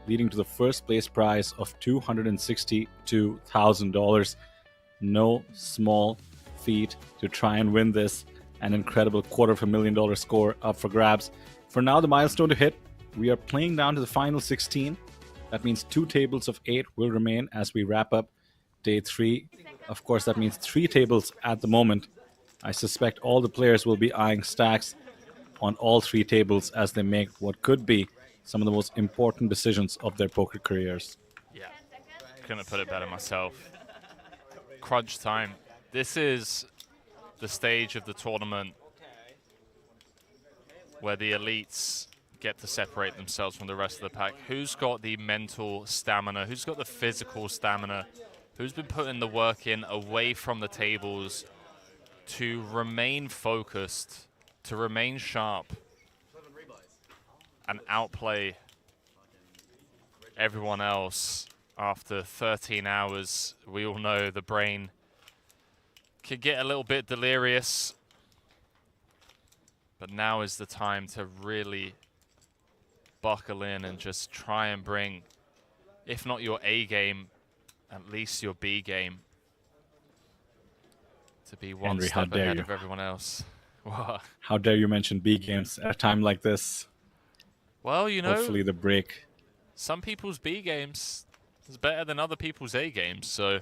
leading to the first place prize of $262,000. No small feat to try and win this. An incredible $250,000 score up for grabs. For now, the milestone to hit. We are playing down to the final 16. That means 2 tables of 8 will remain as we wrap up day 3. Of course, that means 3 tables at the moment. I suspect all the players will be eyeing stacks on all 3 tables as they make what could be some of the most important decisions of their poker careers. Yeah, couldn't put it better myself. Crunch time. This is the stage of the tournament where the elites get to separate themselves from the rest of the pack. Who's got the mental stamina? Who's got the physical stamina? Who's been putting the work in away from the tables to remain focused, to remain sharp, and outplay everyone else after 13 hours? We all know the brain can get a little bit delirious, but now is the time to really buckle in and just try and bring, if not your A game, at least your B game, to be one step ahead of everyone else. What? How dare you mention B games at a time like this? Well, you know, Hopefully the break. some people's B games is better than other people's A games, so...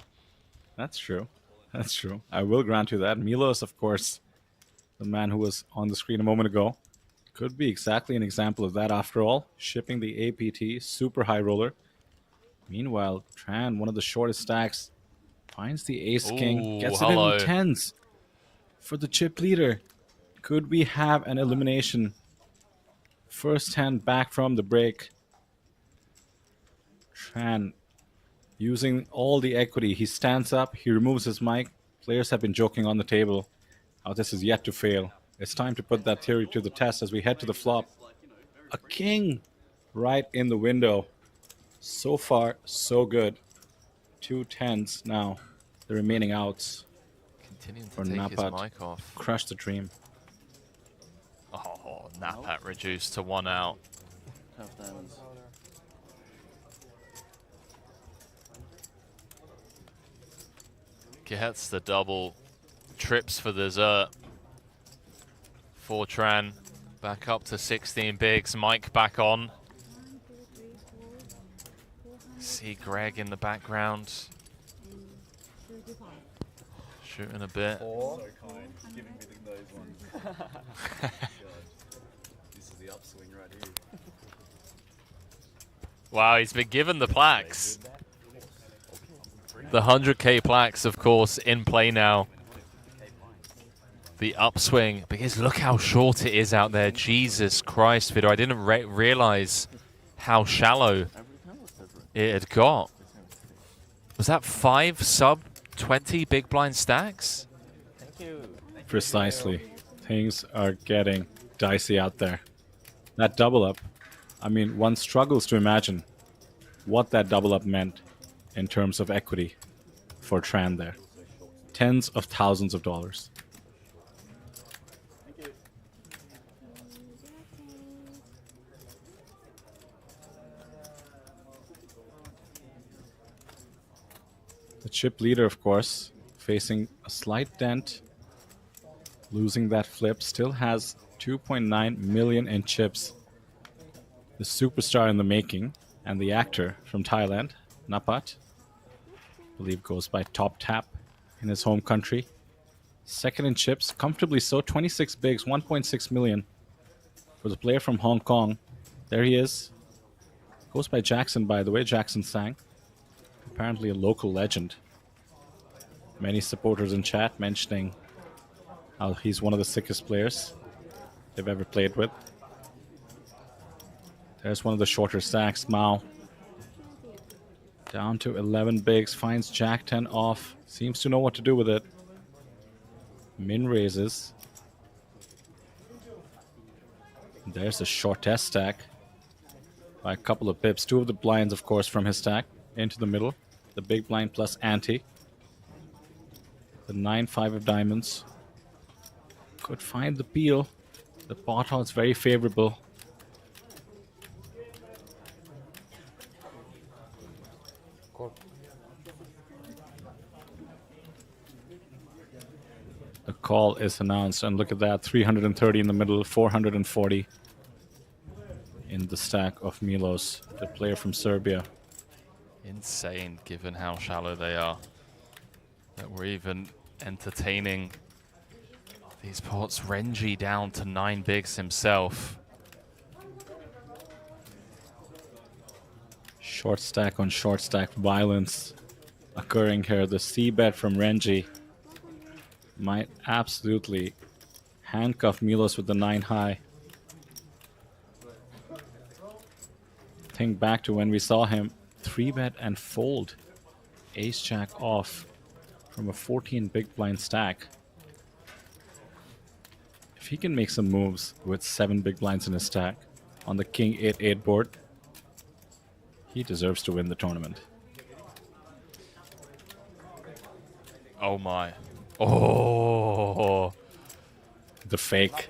That's true. That's true. I will grant you that. Milos, of course, the man who was on the screen a moment ago, could be exactly an example of that after all. Shipping the APT, super high roller. Meanwhile, Tran, one of the shortest stacks, finds the ace-king, Ooh, gets hello. it in tens for the chip leader. Could we have an elimination? First hand back from the break. Tran using all the equity. He stands up, he removes his mic. Players have been joking on the table. How this is yet to fail. It's time to put that theory to the test as we head to the flop. A king right in the window. So far, so good. 2 tens now. The remaining outs. Continuing to for take his Napat. mic off. Crush the dream. Oh, Napat reduced to 1 out. Half diamonds. Gets the double. Trips for dessert. For Tran. Back up to 16 bigs. Mike back on. See Greg in the background. Shooting a bit. So kind, giving me those ones. God. This is the upswing right here. Wow, he's been given the plaques. The 100k plaques, of course, in play now. The upswing, because look how short it is out there. Jesus Christ, Vido, I didn't realize how shallow it had got. Was that 5 sub 20 big blind stacks? Precisely. Things are getting dicey out there. That double up, I mean, one struggles to imagine what that double up meant in terms of equity for Tran there. Tens of thousands of dollars. The chip leader, of course, facing a slight dent, losing that flip, still has 2.9 million in chips. The superstar in the making and the actor from Thailand, Napat, I believe goes by Top Tap in his home country. Second in chips, comfortably so, 26 bigs, 1.6 million for the player from Hong Kong. There he is. Goes by Jackson, by the way, Jackson Sang. Apparently a local legend. Many supporters in chat mentioning how he's one of the sickest players they've ever played with. There's one of the shorter stacks, Mao. Down to 11 bigs, finds Jack 10 off. Seems to know what to do with it. Min raises. There's a shortest stack by a couple of pips. 2 of the blinds, of course, from his stack into the middle. The big blind plus ante. The 9-5 of diamonds. Could find the peel. The pot odds very favorable. The call is announced, and look at that, 330 in the middle, 440 in the stack of Milos, the player from Serbia. Insane, given how shallow they are. That we're even entertaining these pots. Renji down to 9 bigs himself. Short stack on short stack violence occurring here. The C-bet from Renji might absolutely handcuff Milos with the 9 high. Think back to when we saw him 3-bet and fold ace-jack off from a 14 big blind stack. If he can make some moves with 7 big blinds in his stack on the king 8-8 board, he deserves to win the tournament. Oh my. Oh. The fake.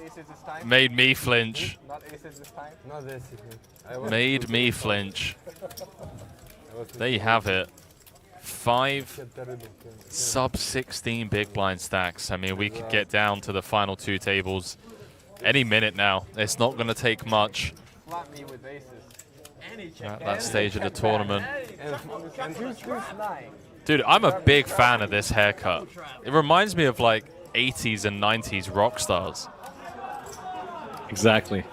Made me flinch. Not aces this time? Not this. Made me flinch. There you have it. 5 sub-16 big blind stacks. I mean, we could get down to the final 2 tables any minute now. It's not going to take much Flat me with aces. at that stage of the tournament. And who's lying? Dude, I'm a big fan of this haircut. It reminds me of like 80s and 90s rock stars. Exactly.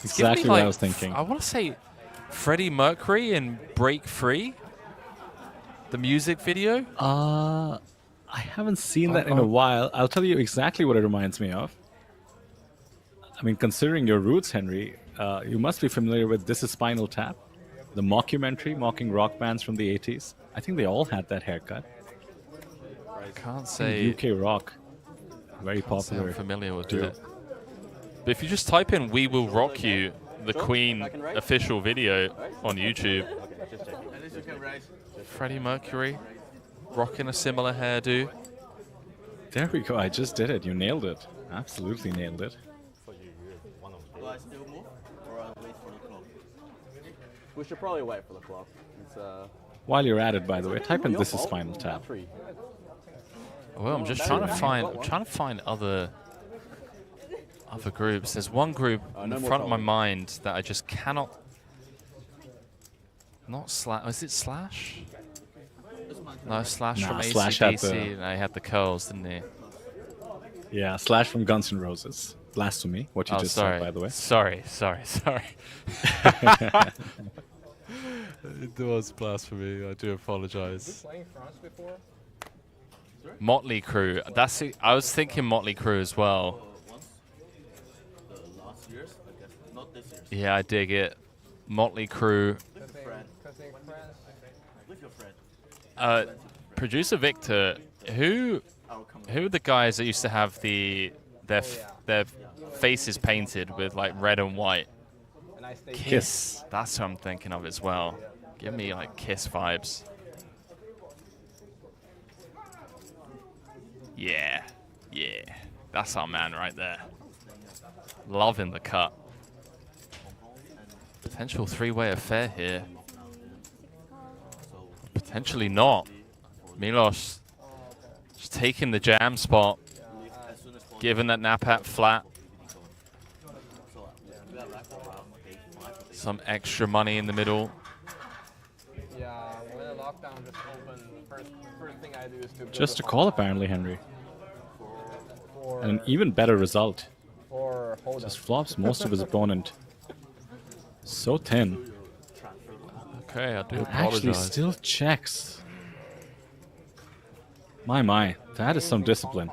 It's giving me, Exactly what like, I was thinking. I want to say Freddie Mercury in Break Free, the music video. I haven't seen that in a while. I'll tell you exactly what it reminds me of. I mean, considering your roots, Henry, you must be familiar with This Is Spinal Tap, the mockumentary mocking rock bands from the 80s. I think they all had that haircut. I can't say UK rock, very can't say I'm popular. familiar with too. it. But if you just type in "We Will Rock You," the Queen official video on YouTube, Freddie Mercury rocking a similar hairdo. There we go. I just did it. You nailed it. Absolutely nailed it. Do I still move or I wait for the clock? We should probably wait for the clock. It's While you're at it, by the way, type in "This Is Spinal Tap." Well, I'm just trying to find other groups. There's one group in the front of my mind that I just cannot. Not Slash. Is it Slash? No, Slash from Slash had AC/DC. the- No, he had the curls, didn't he? Yeah, Slash from Guns N' Roses. Blasphemy, what you Oh, just sorry. said, by the way. Sorry. It was blasphemy. I do apologize. Playing France before? Motley Crue. That's it. I was thinking Motley Crue as well. last year's, I guess, not this year's. Yeah, I dig it. Motley Crue. With your friend. Producer Victor, who are the guys that used to have their faces painted with like red and white? Kiss. That's what I'm thinking of as well. Give me like Kiss vibes. Yeah. That's our man right there. Loving the cut. Potential 3-way affair here. Potentially not. Milos just taking the jam spot. Given that Napat flat. Some extra money in the middle. Yeah, when the lockdown just opened, the first thing I do is to Just a call, apparently, Henry. And an even better result. Just flops most of his opponent. So thin. Okay, I do And actually apologize. still checks. My, that is some discipline.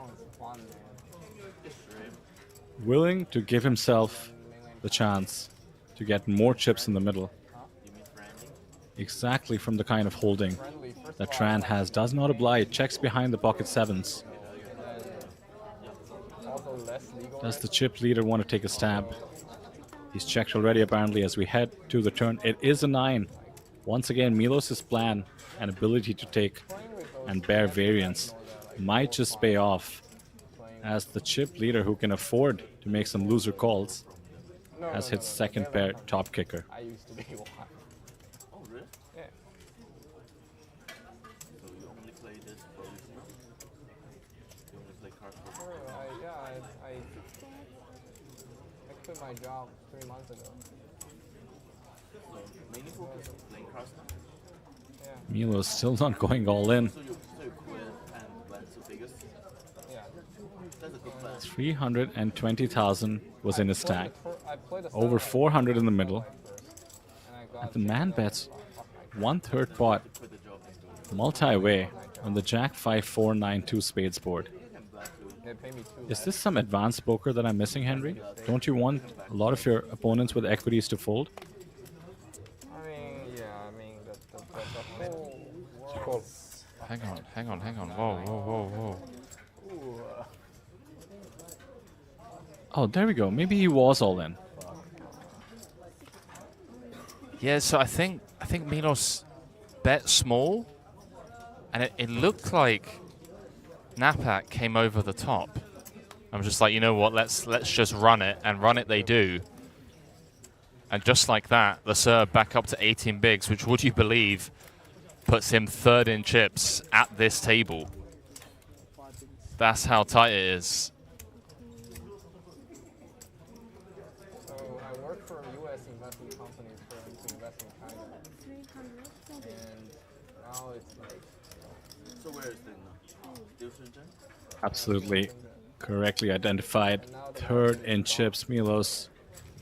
Willing to give himself the chance to get more chips in the middle. Exactly from the kind of holding that Tran has. Does not oblige, checks behind the pocket sevens. Does the chip leader want to take a stab? He's checked already apparently as we head to the turn. It is a 9. Once again, Milos' plan and ability to take and bear variance might just pay off, as the chip leader who can afford to make some loser calls has hit second pair top kicker. I used to be one. Oh, really? Yeah. So you only play this for listener? You only play cards for I quit my job 3 months ago. So mainly focus on playing cards now? Yeah. Milos still not going all in. So you quit and went to Vegas? Yeah. That's a good plan. 320,000 was in his stack. Over 400 in the middle. And the man bets 1/3 pot multi-way on the Jack 5-4-9-2 spades board. They pay me Is this some advanced poker that I'm missing, Henry? Don't you want a lot of your opponents with equities to fold? I mean, the whole Hang on. Whoa. Oh, there we go. Maybe he was all in. Yeah, so I think Milos bet small, and it looked like Napak came over the top. I'm just like, you know what? Let's just run it, and run it they do. And just like that, the serve back up to 18 bigs, which would you believe puts him third in chips at this table. That's how tight it is. So I work for U.S. investment companies to invest in China. And now it's like... So where is it now? Absolutely correctly identified. Third in chips, Milos.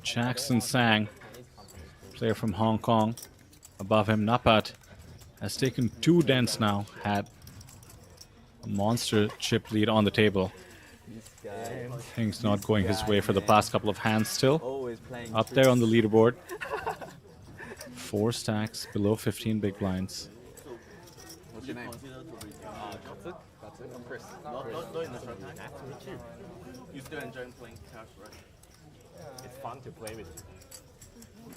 Jackson Sang, player from Hong Kong. Above him, Napat has taken 2 dents now. Had a monster chip lead on the table. Things not going his way for the past couple of hands still. Up there on the leaderboard. 4 stacks, below 15 big blinds. What's your name? Cont'd? I'm Chris. Not in the front. Nice to meet you. You still enjoying playing cards, right? It's fun to play with.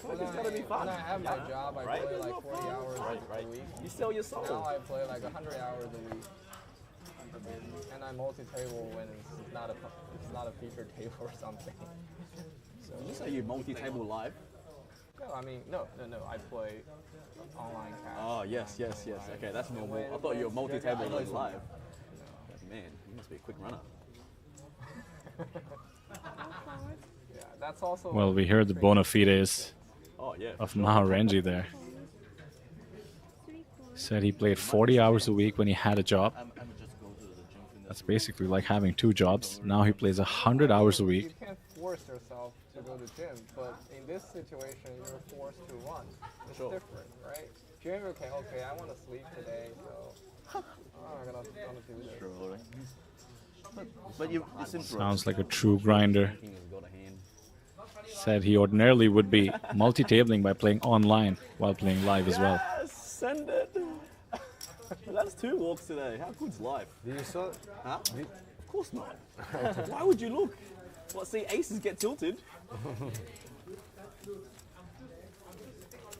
When I have my job, I play like 40 hours a week. You sell your soul. Now I play like 100 hours a week. And I multi-table when it's not a featured table or something. So Did you say you multi-table live? No, I mean no. I play online cash. Oh yes. Okay, that's normal. I thought you were multi-table live. Man, you must be a quick runner. Yeah, that's also. Well, we heard the bona fides of Maharenji there. Said he played 40 hours a week when he had a job. That's basically like having 2 jobs. Now he plays 100 hours a week. You can't force yourself to go to gym, but in this situation, you're forced to run. It's different, right? Gym, okay, I want to sleep today, so I'm gonna do this. But you Sounds like a true grinder. Said he ordinarily would be multi-tabling by playing online while playing live as well. Yes, send it. That's 2 walks today. How good's life? Do you saw? Huh? Of course not. Why would you look? What? See, aces get tilted.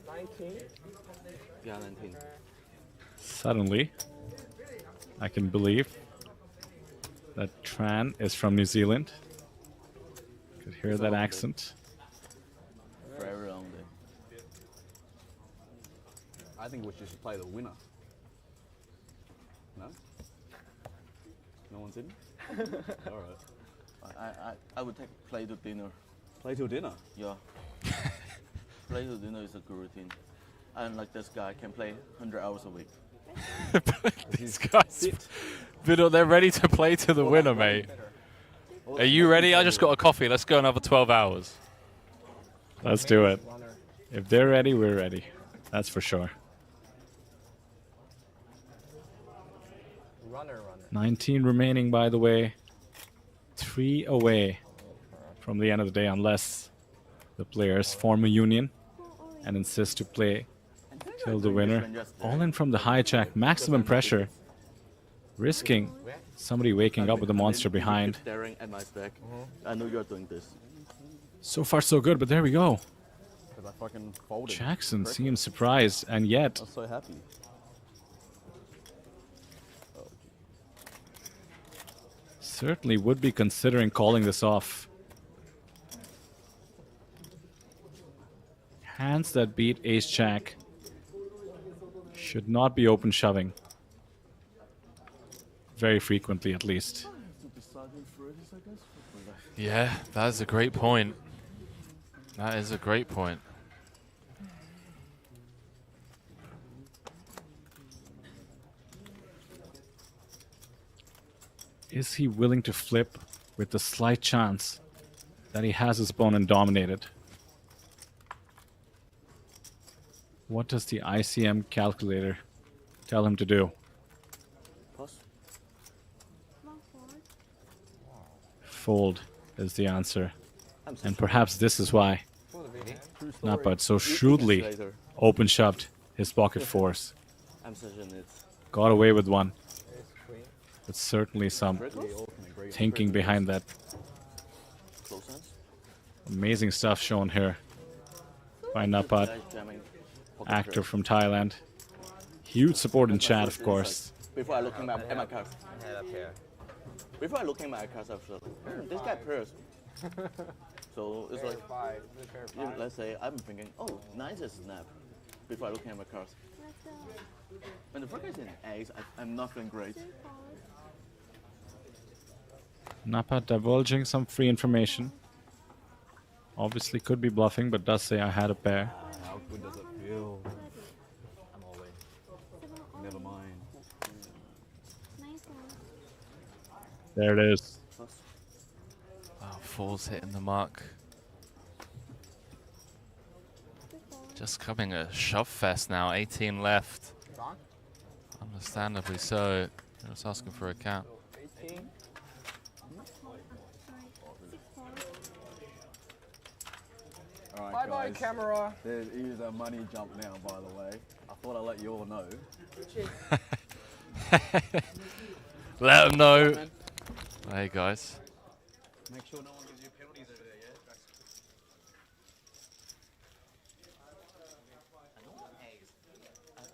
19. Yeah, 19. Suddenly, I can believe that Tran is from New Zealand. Could hear that accent. Forever on there. I think we should play the winner. No? No one's in? Alright. I would take play to dinner. Play till dinner? Yeah. Play to dinner is a good routine. And like this guy can play 100 hours a week. These guys, they're ready to play to the winner, mate. Are you ready? I just got a coffee. Let's go another 12 hours. Let's do it. If they're ready, we're ready. That's for sure. Runner. 19 remaining, by the way. 3 away from the end of the day, unless the players form a union and insist to play till the winner. All in from the hijack, maximum pressure, risking somebody waking up with a monster behind. Staring at my stack. I know you're doing this. So far so good, but there we go. Because I fucking folded. Jackson seems surprised, and yet I was so happy. certainly would be considering calling this off. Hands that beat ace-jack should not be open shoving. Very frequently, at least. Yeah, that is a great point. That is a great point. Is he willing to flip with the slight chance that he has his opponent dominated? What does the ICM calculator tell him to do? Fold is the answer. And perhaps this is why Napad so shrewdly open shoved his pocket fours. Got away with one. But certainly some thinking behind that. Amazing stuff shown here by Napad, actor from Thailand. Huge support in chat, of course. Before I look at my cards. Before I look at my cards, I was like, this guy pairs. So it's like, let's say I'm thinking, oh, nice as snap. Before I look at my cards. When the poker is in ace, I'm not feeling great. Napa divulging some free information. Obviously could be bluffing, but does say I had a pair. How good does it feel? I'm all in. Never mind. There it is. Wow, fours hitting the mark. Just coming a shove fest now. 18 left. Understandably so. Just asking for a count. 18. Alright, Bye-bye, guys. camera. There is a money jump now, by the way. I thought I'd let you all know. Let them know. Hey, guys. Make sure no one gives you penalties over there, yeah?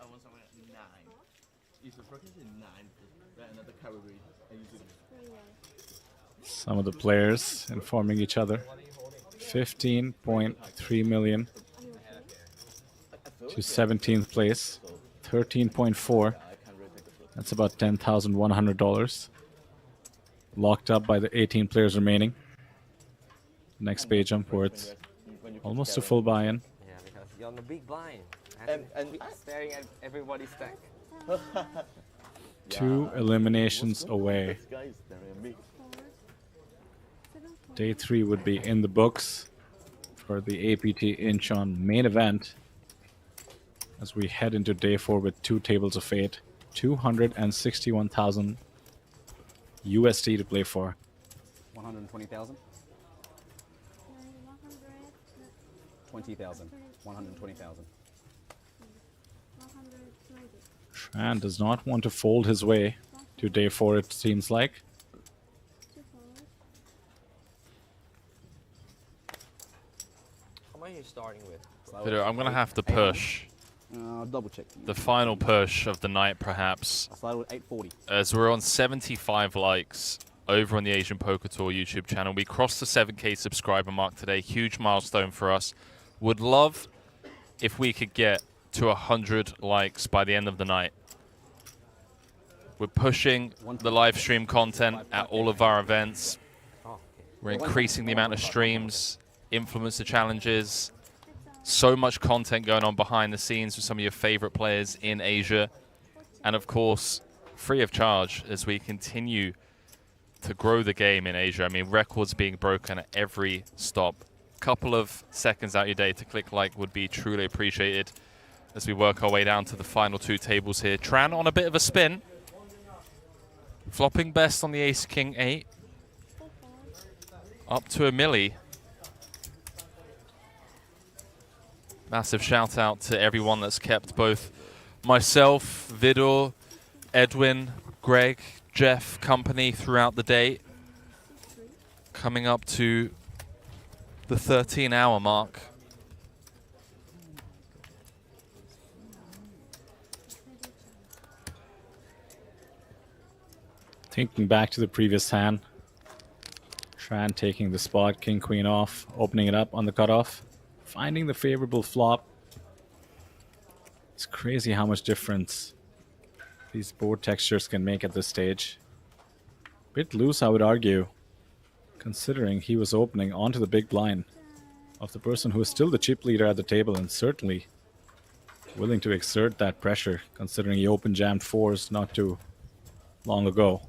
I want someone at 9. If the poker is in 9, right another category. I use it. Some of the players informing each other. 15.3 million to 17th place. 13.4. That's about $10,100. Locked up by the 18 players remaining. Next page jump worth almost a full buy-in. Yeah, because you're on the big blind. And keep staring at everybody's stack. 2 eliminations away. Guys, they're a mix. Day 3 would be in the books for the APT Incheon main event as we head into day 4 with 2 tables of fate. 261,000 USD to play for. 120,000? 20,000. 120,000. Tran does not want to fold his way to day 4, it seems like. How much are you starting with? Video, I'm going to have to push. Double check. The final push of the night, perhaps. I started with 840. As we're on 75 likes over on the Asian Poker Tour YouTube channel. We crossed the 7K subscriber mark today. Huge milestone for us. Would love if we could get to 100 likes by the end of the night. We're pushing the live stream content at all of our events. We're increasing the amount of streams, influencer challenges. So much content going on behind the scenes with some of your favorite players in Asia. And of course, free of charge as we continue to grow the game in Asia. I mean, records being broken at every stop. Couple of seconds out your day to click like would be truly appreciated as we work our way down to the final 2 tables here. Tran on a bit of a spin. Flopping best on the Ace King 8. Up to a milli. Massive shout out to everyone that's kept both myself, Vidor, Edwin, Greg, Jeff company throughout the day. Coming up to the 13-hour mark. Thinking back to the previous hand. Tran taking the spot, king, queen off, opening it up on the cutoff. Finding the favorable flop. It's crazy how much difference these board textures can make at this stage. Bit loose, I would argue, considering he was opening onto the big blind of the person who is still the chip leader at the table and certainly willing to exert that pressure, considering he open jammed 4s not too long ago.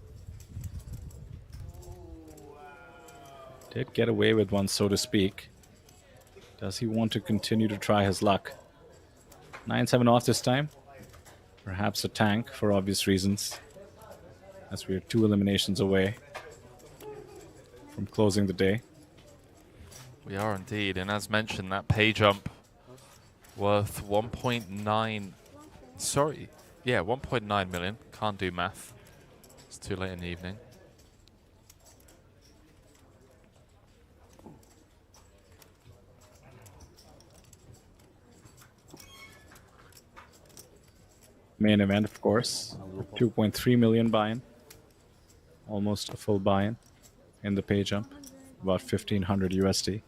Did get away with one, so to speak. Does he want to continue to try his luck? 9-7 off this time. Perhaps a tank for obvious reasons, as we are 2 eliminations away from closing the day. We are indeed, and as mentioned, that pay jump worth 1.9. Sorry, yeah, 1.9 million. Can't do math. It's too late in the evening. Main event, of course. 2.3 million buy-in. Almost a full buy-in in the pay jump. About 1,500 USD.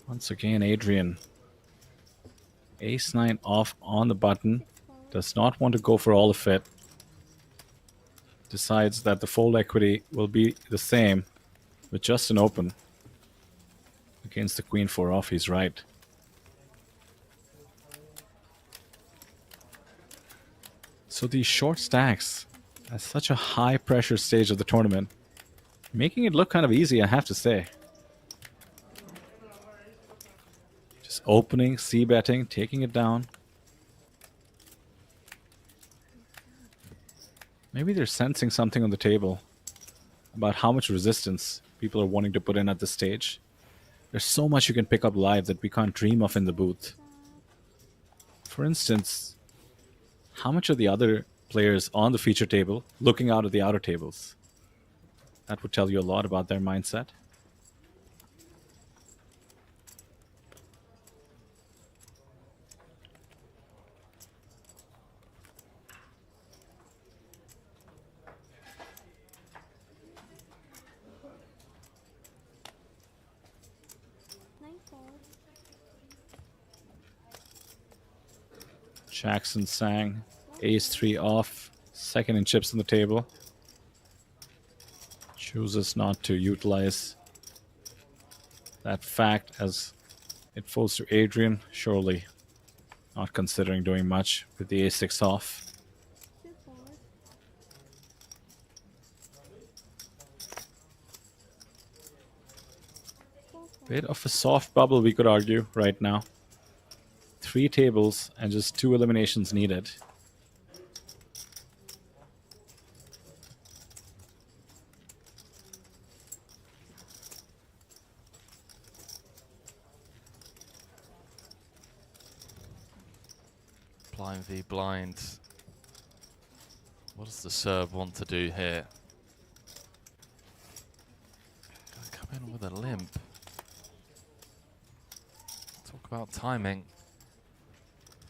Once again, Adrian. Ace-9 off on the button. Does not want to go for all of it. Decides that the fold equity will be the same with just an open. Against the Queen 4 off, he's right. So these short stacks at such a high pressure stage of the tournament, making it look kind of easy, I have to say. Just opening, c-betting, taking it down. Maybe they're sensing something on the table about how much resistance people are wanting to put in at this stage. There's so much you can pick up live that we can't dream of in the booth. For instance, how much are the other players on the feature table looking out at the outer tables? That would tell you a lot about their mindset. Jackson sang ace-3 off, second in chips on the table. Chooses not to utilize that fact as it falls to Adrian. Surely not considering doing much with the ace-6 off. Bit of a soft bubble, we could argue, right now. 3 tables and just 2 eliminations needed. Blind v blind. What does the Serb want to do here? Gotta come in with a limp. Talk about timing.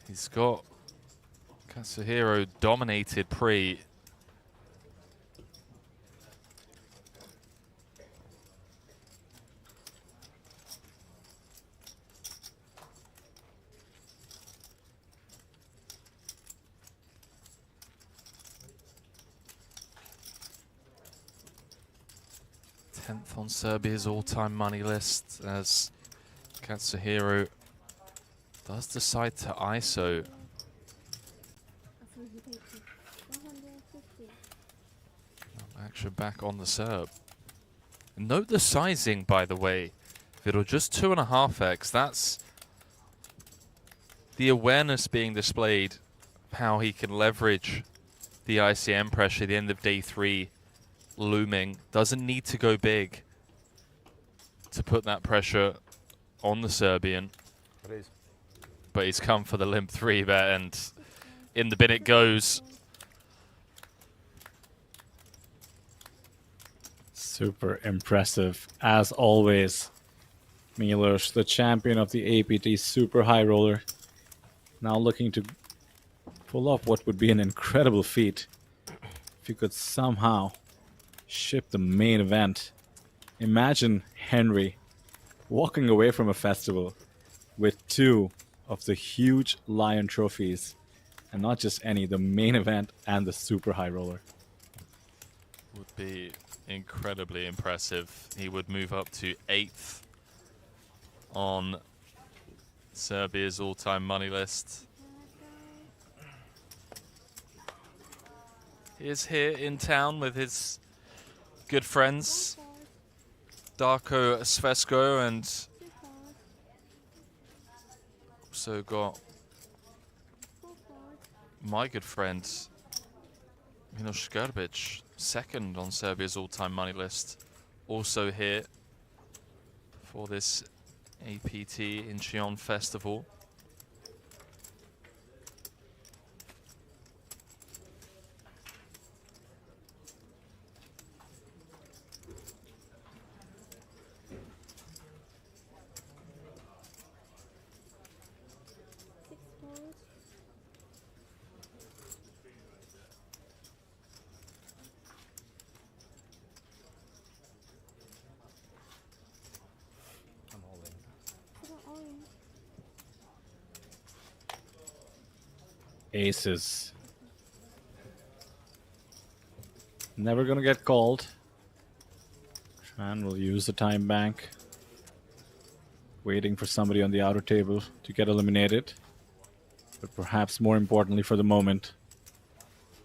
He's got Katsuhiro dominated pre. Tenth on Serbia's all-time money list as Katsuhiro does decide to ISO. Action back on the Serb. Note the sizing, by the way. If it'll just 2.5x, that's the awareness being displayed of how he can leverage the ICM pressure at the end of day 3 looming. Doesn't need to go big to put that pressure on the Serbian. But he's come for the limp 3 bet, and in the bin it goes. Super impressive, as always. Milos, the champion of the APT super high roller, now looking to pull off what would be an incredible feat if you could somehow ship the main event. Imagine Henry walking away from a festival with 2 of the huge Lion trophies, and not just any, the main event and the super high roller. Would be incredibly impressive. He would move up to 8th on Serbia's all-time money list. He is here in town with his good friends Darko Svesko, and also got my good friend Milos Grbic, second on Serbia's all-time money list, also here for this APT Incheon festival. aces. Never gonna get called. Tran will use the time bank. Waiting for somebody on the outer table to get eliminated. But perhaps more importantly for the moment,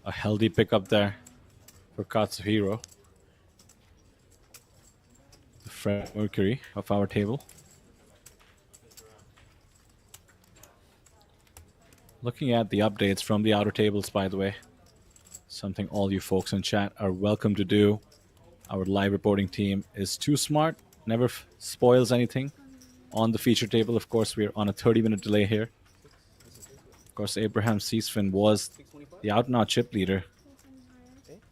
a healthy pickup there for Katsuhiro. The Fred Mercury of our table. Looking at the updates from the outer tables, by the way, something all you folks in chat are welcome to do. Our live reporting team is too smart, never spoils anything. On the feature table, of course, we're on a 30-minute delay here. Of course, Abraham Seasfin was the out-and-out chip leader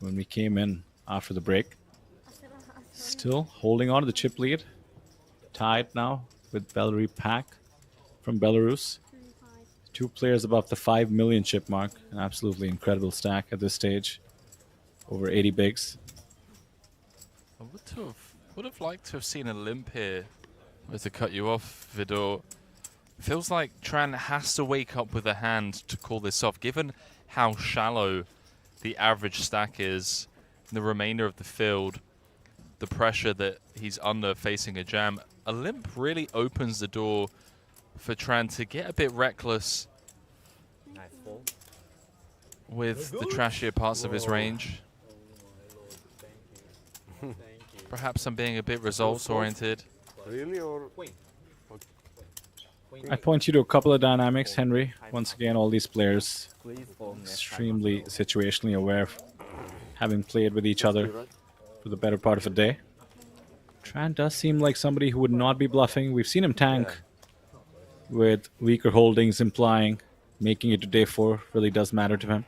when we came in after the break. Still holding on to the chip lead. Tied now with Bellary Pack from Belarus. 2 players above the 5 million chip mark. An absolutely incredible stack at this stage. Over 80 bigs. I would have liked to have seen a limp here. To cut you off, Vidor. Feels like Tran has to wake up with a hand to call this off. Given how shallow the average stack is, the remainder of the field, the pressure that he's under facing a jam, a limp really opens the door for Tran to get a bit reckless with the trashier parts of his range. Perhaps I'm being a bit results-oriented. Really, or I point you to a couple of dynamics, Henry. Once again, all these players extremely situationally aware, having played with each other for the better part of a day. Tran does seem like somebody who would not be bluffing. We've seen him tank with weaker holdings, implying making it to day 4 really does matter to him.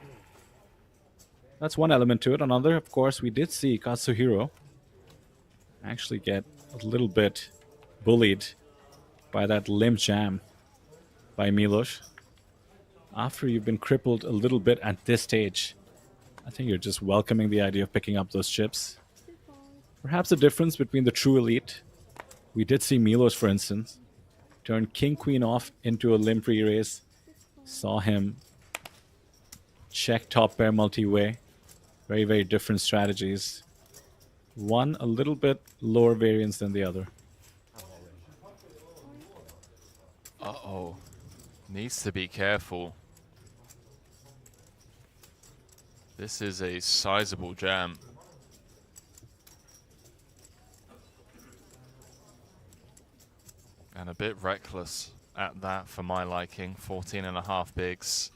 That's one element to it. Another, of course, we did see Katsuhiro actually get a little bit bullied by that limp jam by Milos. After you've been crippled a little bit at this stage, I think you're just welcoming the idea of picking up those chips. Perhaps a difference between the true elite. We did see Milos, for instance, turn King-Queen off into a limp re-raise. Saw him check top pair multi-way. Very, very different strategies. One a little bit lower variance than the other. Uh-oh. Needs to be careful. This is a sizable jam. And a bit reckless at that for my liking. 14.5 bigs.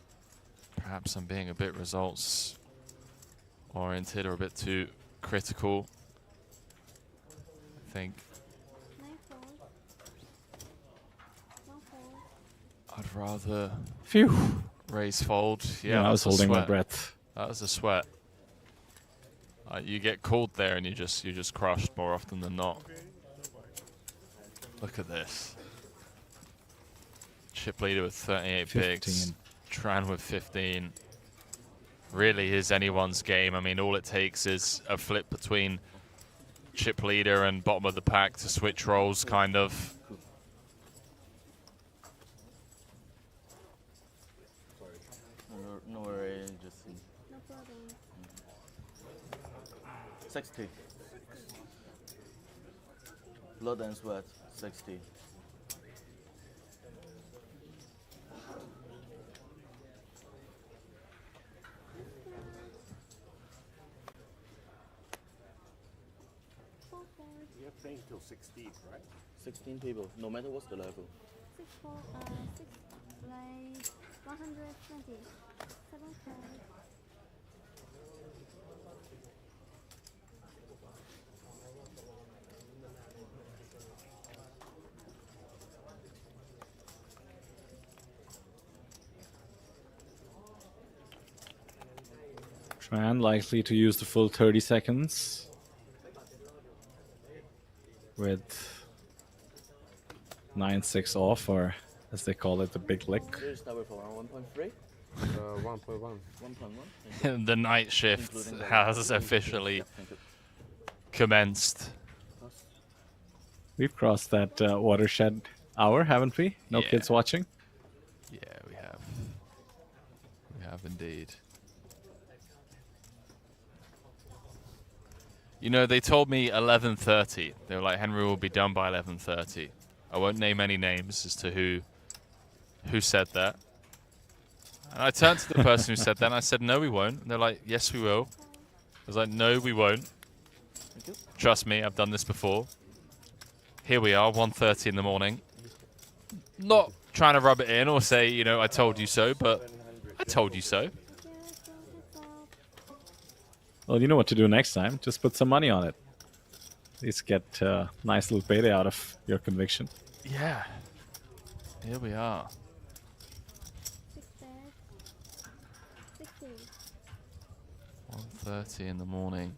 Perhaps I'm being a bit results oriented or a bit too critical. I think I'd rather raise fold. Yeah, I was holding my breath. That was a sweat. You get called there and you just crushed more often than not. Look at this. Chip leader with 38 bigs. Tran with 15. Really is anyone's game. I mean, all it takes is a flip between chip leader and bottom of the pack to switch roles, kind of. No worries, just 60. Blood and sweat, 60. We are playing till 16, right? 16 people, no matter what's the level. 6 like 120. 7 Tran likely to use the full 30 seconds with 9-6 off, or as they call it, the big lick. Here's number for 1.3. 1.1. 1.1. The night shift has officially commenced. We've crossed that watershed hour, haven't we? No Yeah. kids watching. Yeah, we have. We indeed. You know, they told me 11:30. They were like, Henry will be done by 11:30. I won't name any names as to who said that. And I turned to the person who said that and I said, no, we won't. And they're like, yes, we will. I was like, no, we won't. Trust me, I've done this before. Here we are, 1:30 in the morning. Not trying to rub it in or say, you know, I told you so, but I told you so. Well, you know what to do next time. Just put some money on it. At least get a nice little payday out of your conviction. Yeah. Here we are. 1:30 in the morning.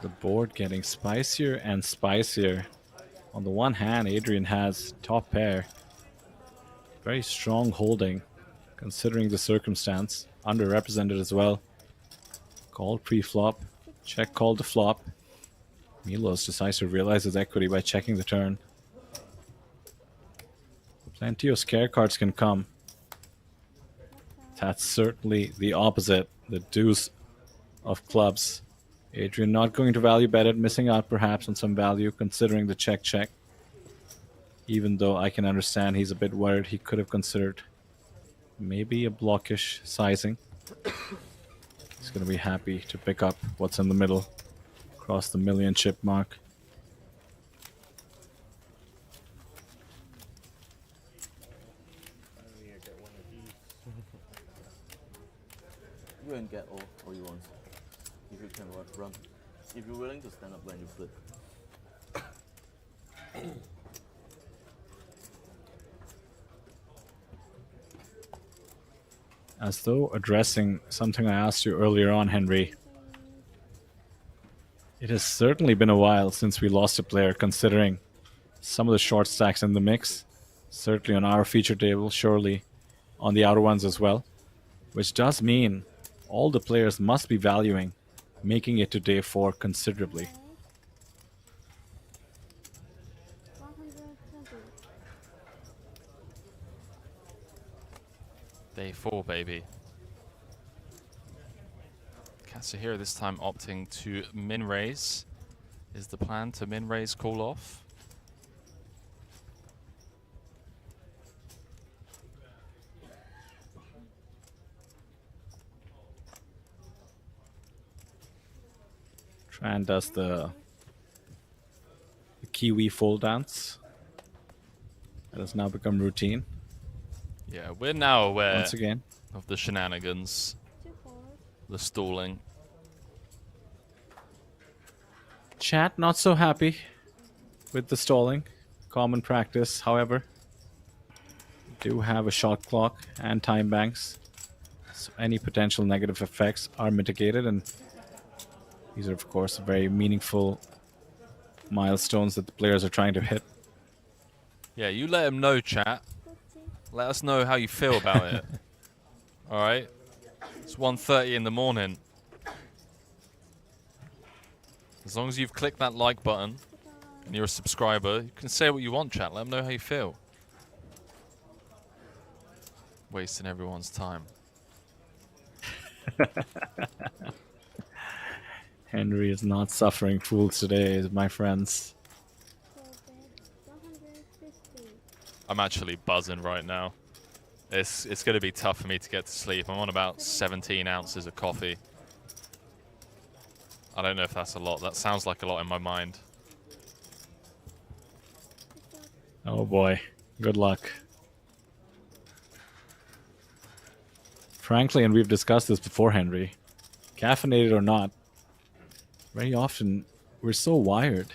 The board getting spicier and spicier. On the one hand, Adrian has top pair. Very strong holding, considering the circumstance. Underrepresented as well. Called pre-flop. Check called the flop. Milos decides to realize his equity by checking the turn. Plenty of scare cards can come. That's certainly the opposite. The deuce of clubs. Adrian not going to value bet it, missing out perhaps on some value considering the check. Even though I can understand he's a bit worried, he could have considered maybe a blockish sizing. He's going to be happy to pick up what's in the middle, across the million chip mark. You can get all you want. If you can run. If you're willing to stand up when you flip. As though addressing something I asked you earlier on, Henry. It has certainly been a while since we lost a player, considering some of the short stacks in the mix. Certainly on our feature table, surely on the outer ones as well. Which does mean all the players must be valuing making it to day 4 considerably. Day 4, baby. Katsuhiro this time opting to min-raise. Is the plan to min-raise call off? Tran does the Kiwi fold dance. That has now become routine. Yeah, we're now aware Once again of the shenanigans, the stalling. Chat not so happy with the stalling. Common practice, however. Do have a shot clock and time banks. So any potential negative effects are mitigated, and these are of course very meaningful milestones that the players are trying to hit. Yeah, you let him know, chat. Let us know how you feel about it. Alright? It's 1:30 in the morning. As long as you've clicked that like button and you're a subscriber, you can say what you want, chat. Let them know how you feel. Wasting everyone's time. Henry is not suffering fools today, my friends. I'm actually buzzing right now. It's going to be tough for me to get to sleep. I'm on about 17 ounces of coffee. I don't know if that's a lot. That sounds like a lot in my mind. Oh boy, good luck. Frankly, and we've discussed this before, Henry, caffeinated or not, very often we're so wired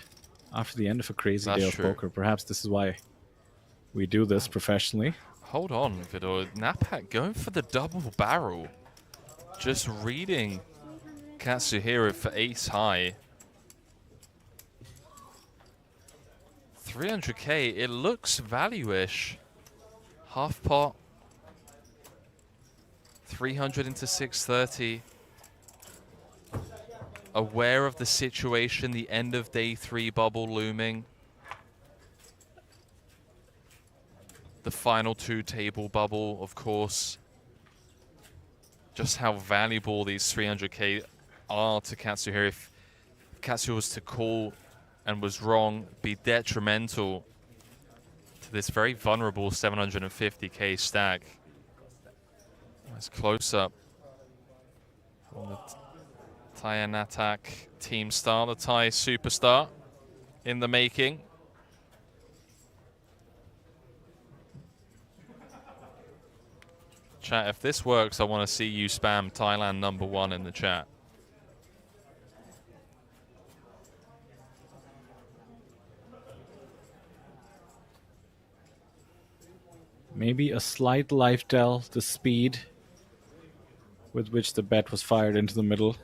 after the end of a crazy That's day of true. poker. Perhaps this is why we do this professionally. Hold on, Vidor. Napak going for the double barrel. Just reading Katsuhiro for ace high. 300k, it looks value-ish. Half pot. 300 into 630. Aware of the situation, the end of day 3 bubble looming. The final 2 table bubble, of course. Just how valuable these 300k are to Katsu here. If Katsu was to call and was wrong, be detrimental to this very vulnerable 750k stack. Nice close up on the Thai attack team star, the Thai superstar in the making. Chat, if this works, I want to see you spam Thailand #1 in the chat. Maybe a slight life tell, the speed with which the bet was fired into the middle.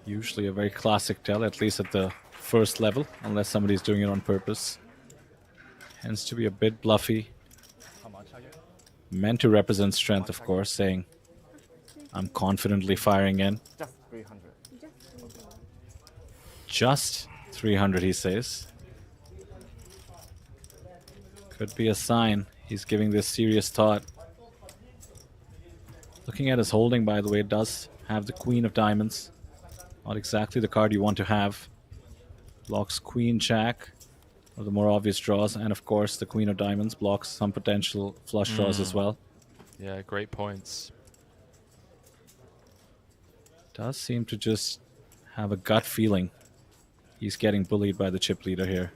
Usually a very classic tell, at least at the first level, unless somebody's doing it on purpose. Tends to be a bit bluffy. Meant to represent strength, of course, saying, I'm confidently firing in. Just 300. Just 300, he says. Could be a sign he's giving this serious thought. Looking at his holding, by the way, it does have the Queen of Diamonds. Not exactly the card you want to have. Blocks Queen Jack, or the more obvious draws, and of course the Queen of Diamonds blocks some potential flush draws as well. Yeah, great points. Does seem to just have a gut feeling he's getting bullied by the chip leader here.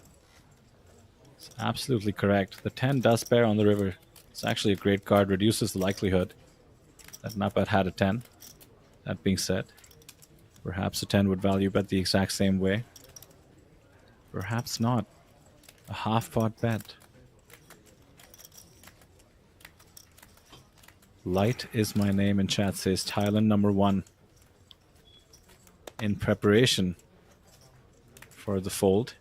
It's absolutely correct. The 10 does pair on the river. It's actually a great card, reduces the likelihood that Napat had a 10. That being said, perhaps a 10 would value bet the exact same way. Perhaps not. A half-pot bet. Light is my name in chat, says Thailand #1. In preparation for the fold.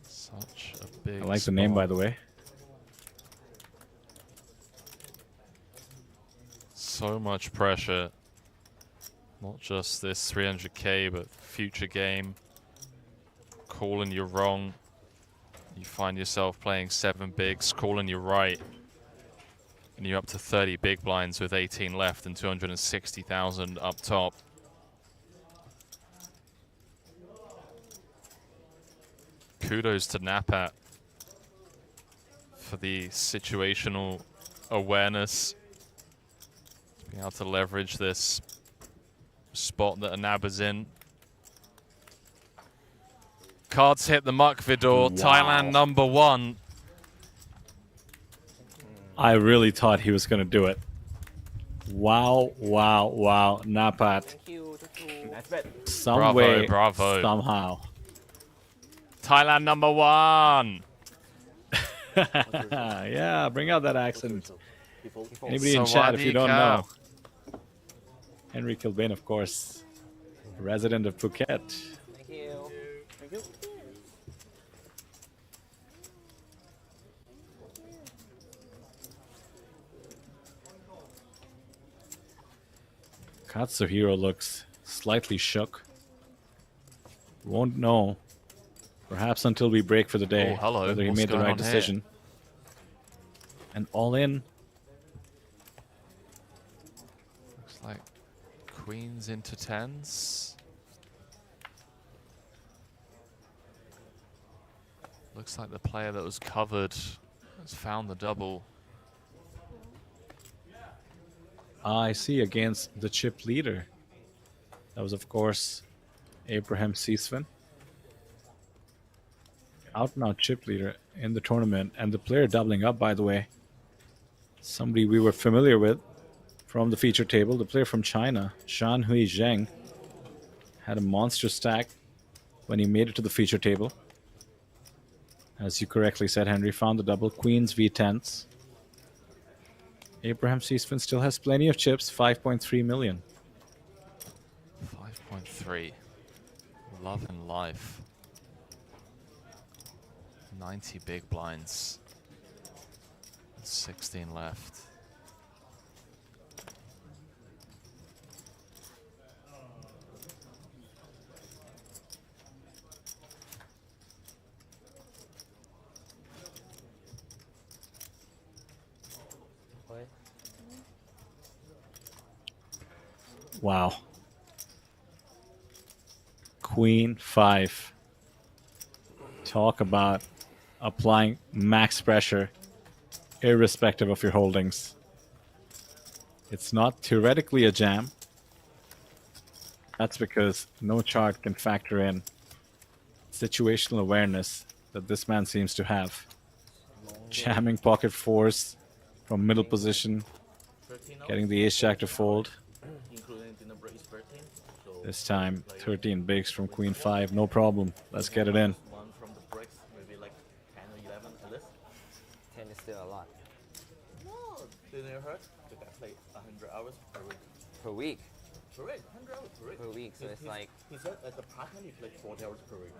Such a big I like the name, by the way. So much pressure. Not just this 300k, but future game. Calling you wrong. You find yourself playing 7 bigs, calling you right. And you're up to 30 big blinds with 18 left and 260,000 up top. Kudos to Napat for the situational awareness. Being able to leverage this spot that Anaba's in. Cards hit the muck, Vidor. Wow. Thailand #1. I really thought he was going to do it. Wow, wow, wow. Napat. Nice bet. Some Bravo, way, bravo. somehow. Thailand #1. Yeah, bring out that accent. Anybody in chat if you don't Sawadee know. Henry Kilbane, of course. Resident of Phuket. Thank you. Thank you. Katsuhiro looks slightly shook. Won't know. Perhaps until we break for the day. Oh, hello. Whether he What's made the going right on here? decision. And all in. Looks like queens into 10s. Looks like the player that was covered has found the double. I see against the chip leader. That was, of course, Abraham Seesman. Out and out chip leader in the tournament. And the player doubling up, by the way. Somebody we were familiar with from the feature table. The player from China, Shanhui Zheng, had a monster stack when he made it to the feature table. As you correctly said, Henry, found the double. Queens v10s. Abraham Seesman still has plenty of chips, 5.3 million. 5.3. Love and life. 90 big blinds. 16 left. Wow. Queen 5. Talk about applying max pressure irrespective of your holdings. It's not theoretically a jam. That's because no chart can factor in situational awareness that this man seems to have. Jamming pocket fours from middle position, getting the ace jack to fold. This time, 13 bigs from Queen 5, no problem. Let's get it in. One from the bricks, maybe like 10 or 11 at least. 10 is still a lot. No, didn't it hurt? The guy played 100 hours per week. Per week? Per week, 100 hours per week. Per week, so it's like... He said at the part-time he played 40 hours per week.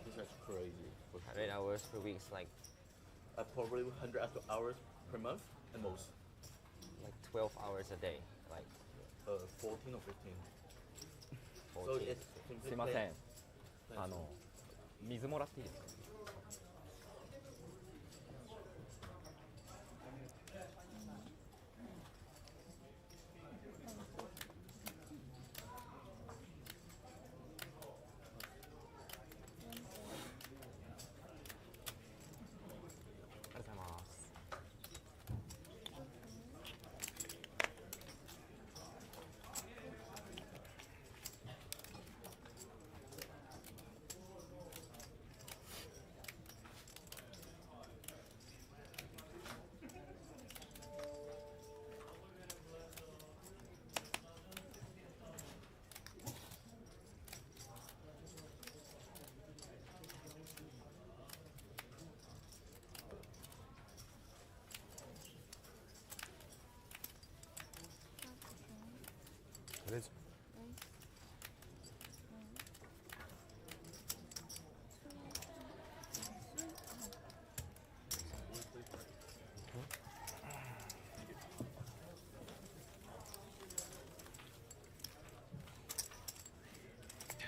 This is crazy. 100 hours per week is like... Probably 100 hours per month at most. Like 12 hours a day, like... 14 or 15. 14. So it's すいません。水もらっていいですか？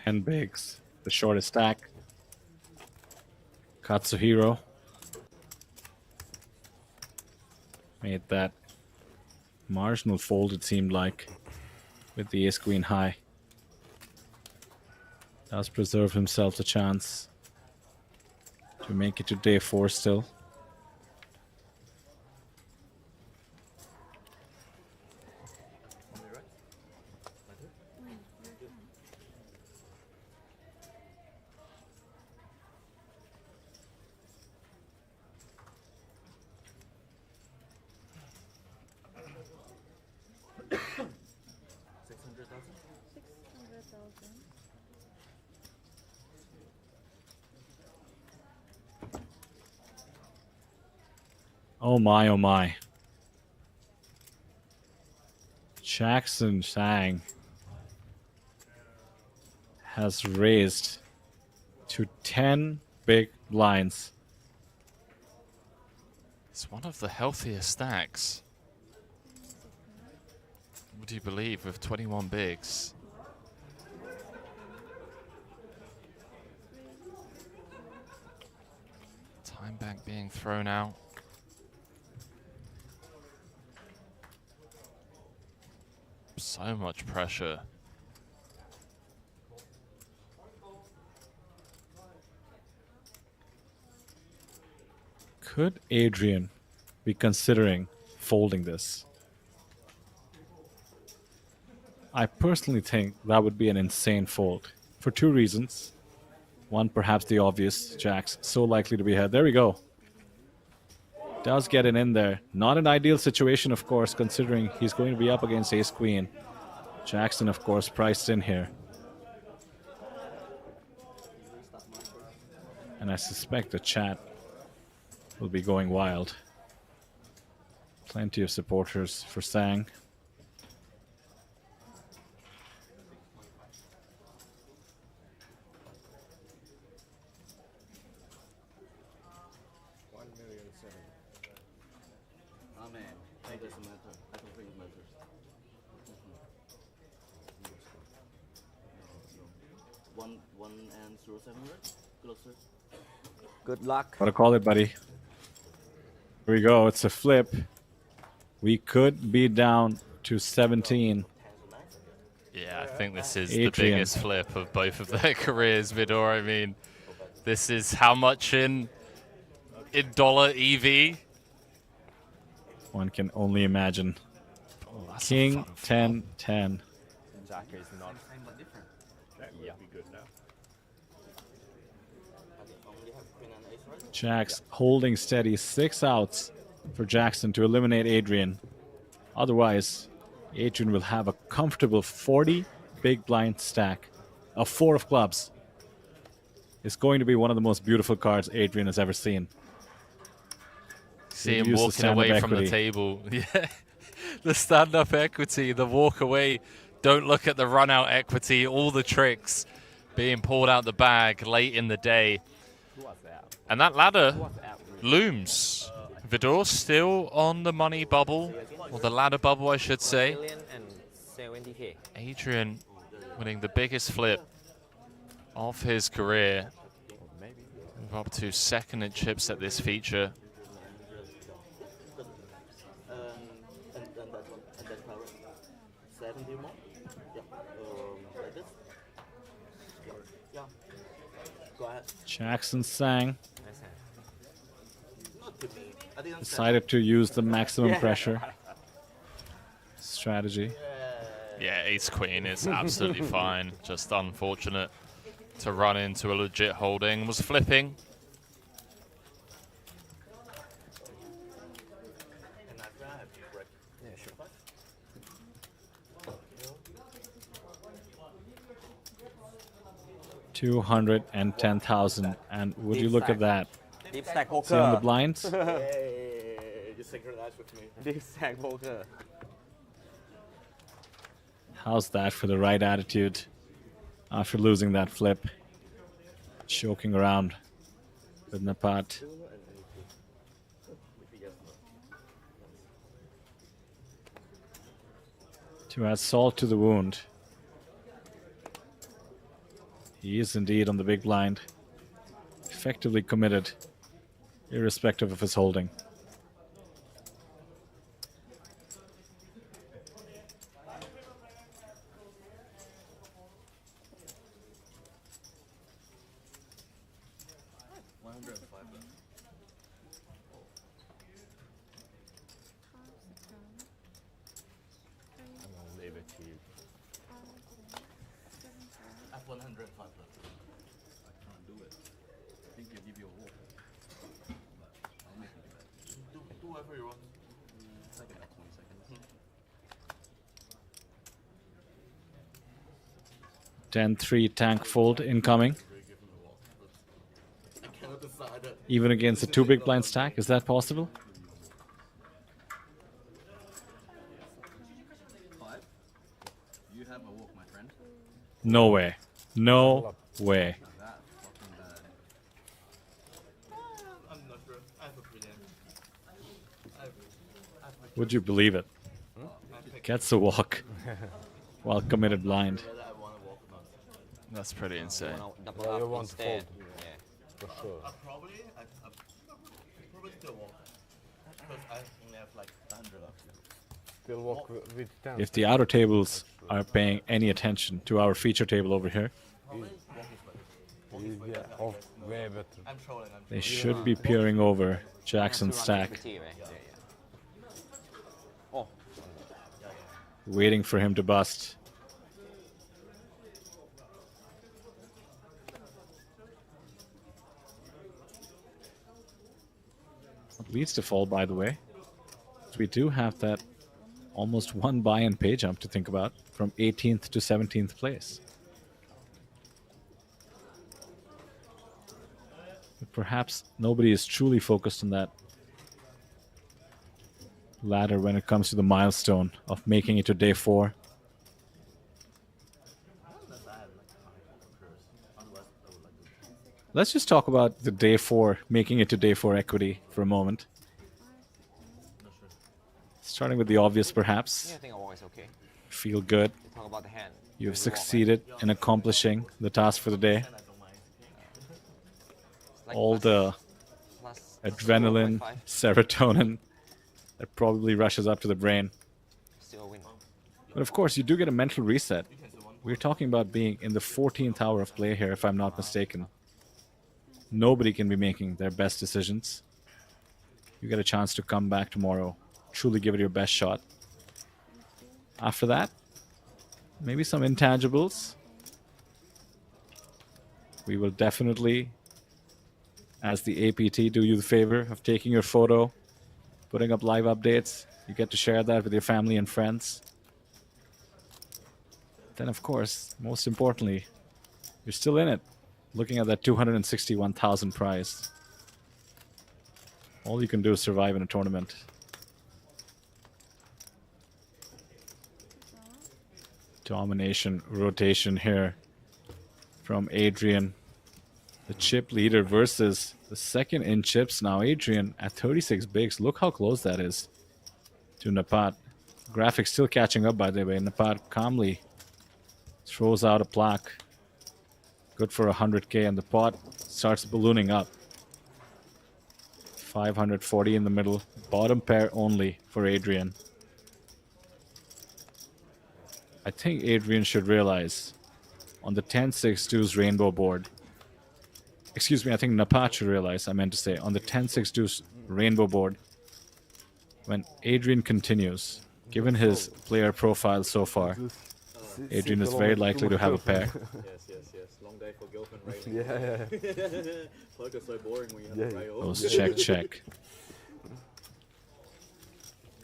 10 bigs. The shortest stack. Katsuhiro made that marginal fold, it seemed like, with the ace queen high. Does preserve himself the chance to make it to day 4 still. Oh my, oh my. Jackson Sang has raised to 10 big blinds. It's one of the healthiest stacks. Would you believe, with 21 bigs? Time bank being thrown out. So much pressure. Could Adrian be considering folding this? I personally think that would be an insane fold for 2 reasons. One, perhaps the obvious. Jack's so likely to be ahead. There we go. Does get it in there. Not an ideal situation, of course, considering he's going to be up against ace queen. Jackson, of course, priced in here. And I suspect the chat will be going wild. Plenty of supporters for Sang. It doesn't matter. I don't think it matters. One and 0700. Closer. Good luck. What to call it, buddy? Here we go. It's a flip. We could be down to 17. Yeah, I think this is Adrian. the biggest flip of both of their careers, Vidor. I mean, this is how much in dollar EV? One can only imagine. That's King 10-10. Jack is not. Yeah. Be good now. Jack's holding steady. 6 outs for Jackson to eliminate Adrian. Otherwise, Adrian will have a comfortable 40 big blind stack. A 4 of clubs. It's going to be one of the most beautiful cards Adrian has ever seen. See him Use the walking stand-up away from the equity. table. Yeah, the stand-up equity, the walk away. Don't look at the run-out equity. All the tricks being pulled out the bag late in the day. And that ladder looms. Vidor still on the money bubble, or the ladder bubble, I should say. 1,070,000. Adrian winning the biggest flip of his career. Move up to second in chips at this feature. And that one, and that power. 70 more? Yeah. Like this? Yeah. Go ahead. Jackson sang. Not to me. I didn't say Decided to use the maximum Yeah. pressure strategy. Yeah, ace queen is absolutely fine. Just unfortunate to run into a legit holding. Was flipping. Can I grab? Yeah, sure. 210,000. And would you look at that? Deep stack poker. See on the blinds? Hey, you synchronize with me. Deep stack poker. How's that for the right attitude after losing that flip? Choking around with Napat. To add salt to the wound. He is indeed on the big blind. Effectively committed, irrespective of his holding. I'm gonna leave it to you. I have 105 left. I can't do it. I think you'll give you a walk. I'll make you do that. Do whatever you want. Second up 20 seconds. 10-3 tank fold incoming. I cannot decide that. Even against a 2 big blind stack, is that possible? 5. You have a walk, my friend. No way. No way. That fucking bad. I'm not sure. I have a opinion. Would you believe it? Gets a walk while committed blind. That's pretty insane. Double Yeah, you up want to instead. fold. Yeah. For sure. Probably still walk. Because I only have like 100 left. Still walk with 10. If the outer tables are paying any attention to our feature table over here, Yeah, oh, way better. I'm trolling. they should be peering over Jackson's stack, APT, right? Yeah, yeah. Oh. waiting for him to bust. Leads to fall, by the way. We do have that almost one buy-in pay jump to think about from 18th to 17th place. But perhaps nobody is truly focused on that ladder when it comes to the milestone of making it to day 4. Let's just talk about the day 4, making it to day 4 equity for a moment. Starting with the obvious, perhaps. Yeah, I think always okay. Feel good. We talk about the hand. You've succeeded in accomplishing the task for the day. All the adrenaline, serotonin that probably rushes up to the brain. Still win. But of course, you do get a mental reset. We're talking about being in the 14th hour of play here, if I'm not mistaken. Nobody can be making their best decisions. You get a chance to come back tomorrow, truly give it your best shot. After that, maybe some intangibles. We will definitely, as the APT, do you the favor of taking your photo, putting up live updates. You get to share that with your family and friends. Then, of course, most importantly, you're still in it, looking at that 261,000 prize. All you can do is survive in a tournament. Domination rotation here from Adrian, the chip leader, versus the second in chips now. Adrian at 36 bigs. Look how close that is to Napat. Graphics still catching up, by the way. Napat calmly throws out a plaque. Good for 100K, and the pot starts ballooning up. 540 in the middle. Bottom pair only for Adrian. I think Adrian should realize on the 10-6-2's rainbow board. Excuse me, I think Napat should realize, I meant to say, on the 10-6-2's rainbow board, when Adrian continues, given his player profile so far, Adrian is very likely to have a pair. Yes. Long day for girlfriend rating. Yeah. Poker's so boring when you have a rail. Those check.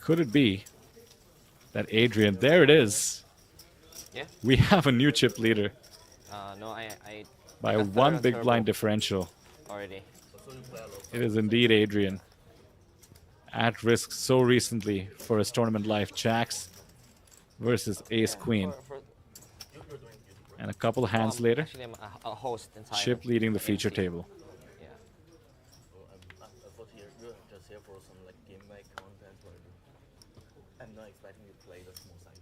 Could it be that Adrian, there it is. Yeah. We have a new chip leader. No, I by got one third big on blind turbo differential. already. It is indeed Adrian. At risk so recently for his tournament life. Jacks versus Ace Queen. And a couple hands later, Actually, I'm a host entirely. Chip leading the feature table. Yeah. I thought you're just here for some like game night content. I'm not expecting you to play the small siphons.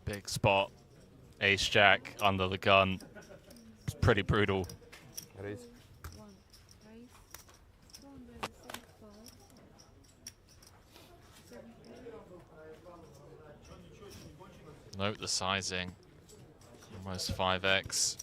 Big spot. Ace Jack under the gun. It's pretty brutal. It is. Note the sizing. Almost 5x.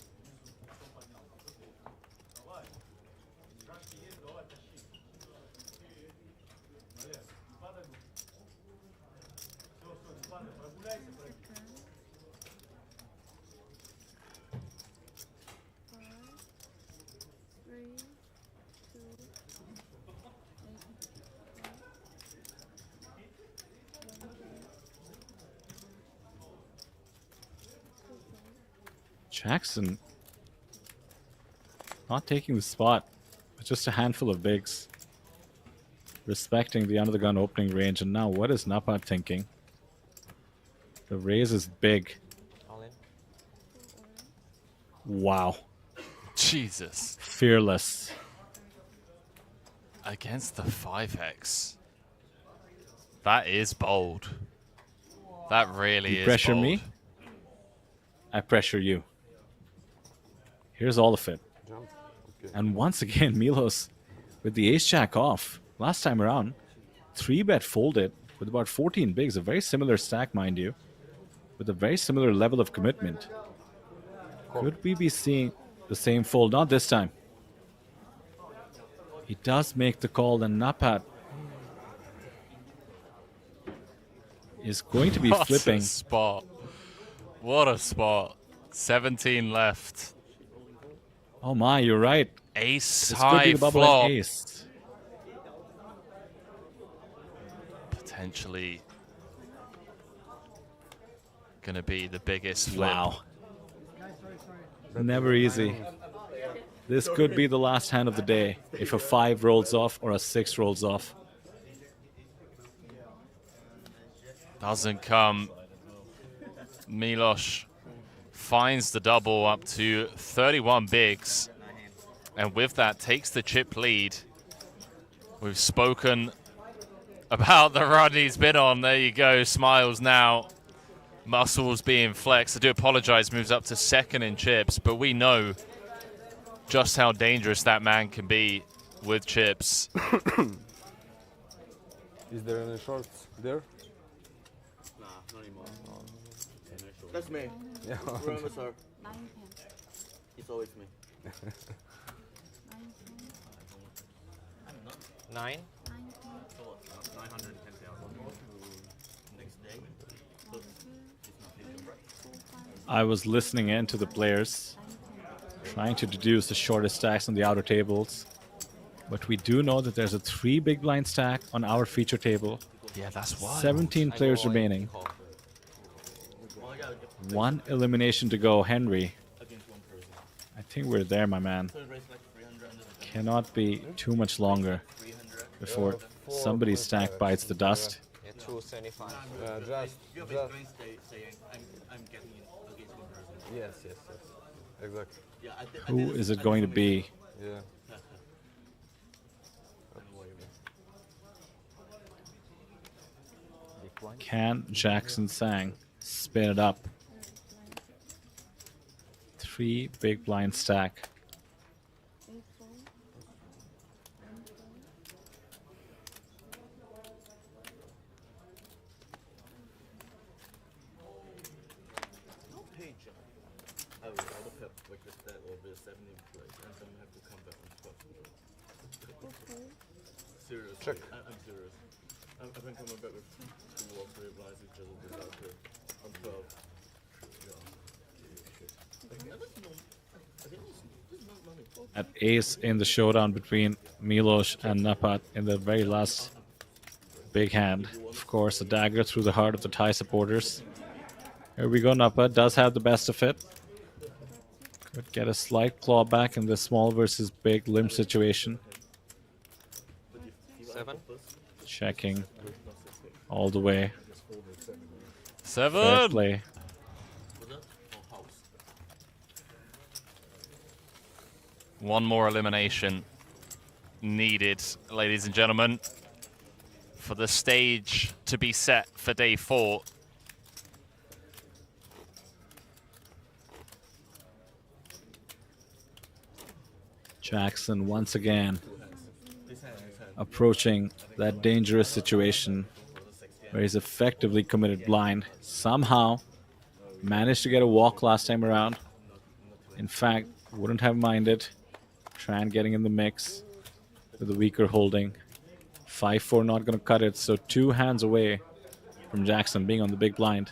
Jackson not taking the spot, but just a handful of bigs. Respecting the under the gun opening range. And now what is Napat thinking? The raise is big. All in. Wow. Jesus. Fearless. Against the 5x. That is bold. That really You is pressure bold. me, I pressure you. Here's all of it. Jump. Okay. And once again, Milos with the ace jack off. Last time around, 3-bet folded with about 14 bigs. A very similar stack, mind you, with a very similar level of commitment. Could we be seeing the same fold? Not this time. He does make the call, and Napat is going to be What flipping. a spot. What a spot. 17 left. Oh my, you're right. Ace This could high be the bubble flop. and ace. Potentially gonna be the biggest flip. Wow. Never easy. This could be the last hand of the day if a 5 rolls off or a 6 rolls off. Doesn't come. Milos finds the double up to 31 bigs. And with that, takes the chip lead. We've spoken about the run he's been on. There you go, smiles now. Muscles being flexed. I do apologize, moves up to second in chips, but we know just how dangerous that man can be with chips. Is there any shorts there? Nah, not anymore. That's me. Yeah. Remember, sir. It's always me. 9. 910,000. Next day. I was listening in to the players, trying to deduce the shortest stacks on the outer tables. But we do know that there's a 3 big blind stack on our feature table. Yeah, that's wild. 17 players remaining. 1 elimination to go, Henry. I think we're there, my man. Cannot be too much longer before somebody's stack bites the dust. Yeah, 275. You have a strange saying, I'm getting in against one person. Yes, yes, yes. Exactly. Yeah, Who is it going to be? Yeah. Can Jackson Sang spin it up? 3 big blind stack. I would have like this, that will be a 70 place, and then we have to come back on 12. Serious. Check. I'm serious. I've been coming back with 2 or 3 blinds each other without her on 12. At ace in the showdown between Milos and Napat in the very last big hand. Of course, a dagger through the heart of the Thai supporters. Here we go, Napat does have the best of it. Could get a slight claw back in the small versus big limb situation. 7. Checking all the way. 7. Fair play. One more elimination needed, ladies and gentlemen, for the stage to be set for day 4. Jackson once again approaching that dangerous situation where he's effectively committed blind. Somehow managed to get a walk last time around. In fact, wouldn't have minded. Tran getting in the mix with a weaker holding. 5-4 not going to cut it, so 2 hands away from Jackson being on the big blind.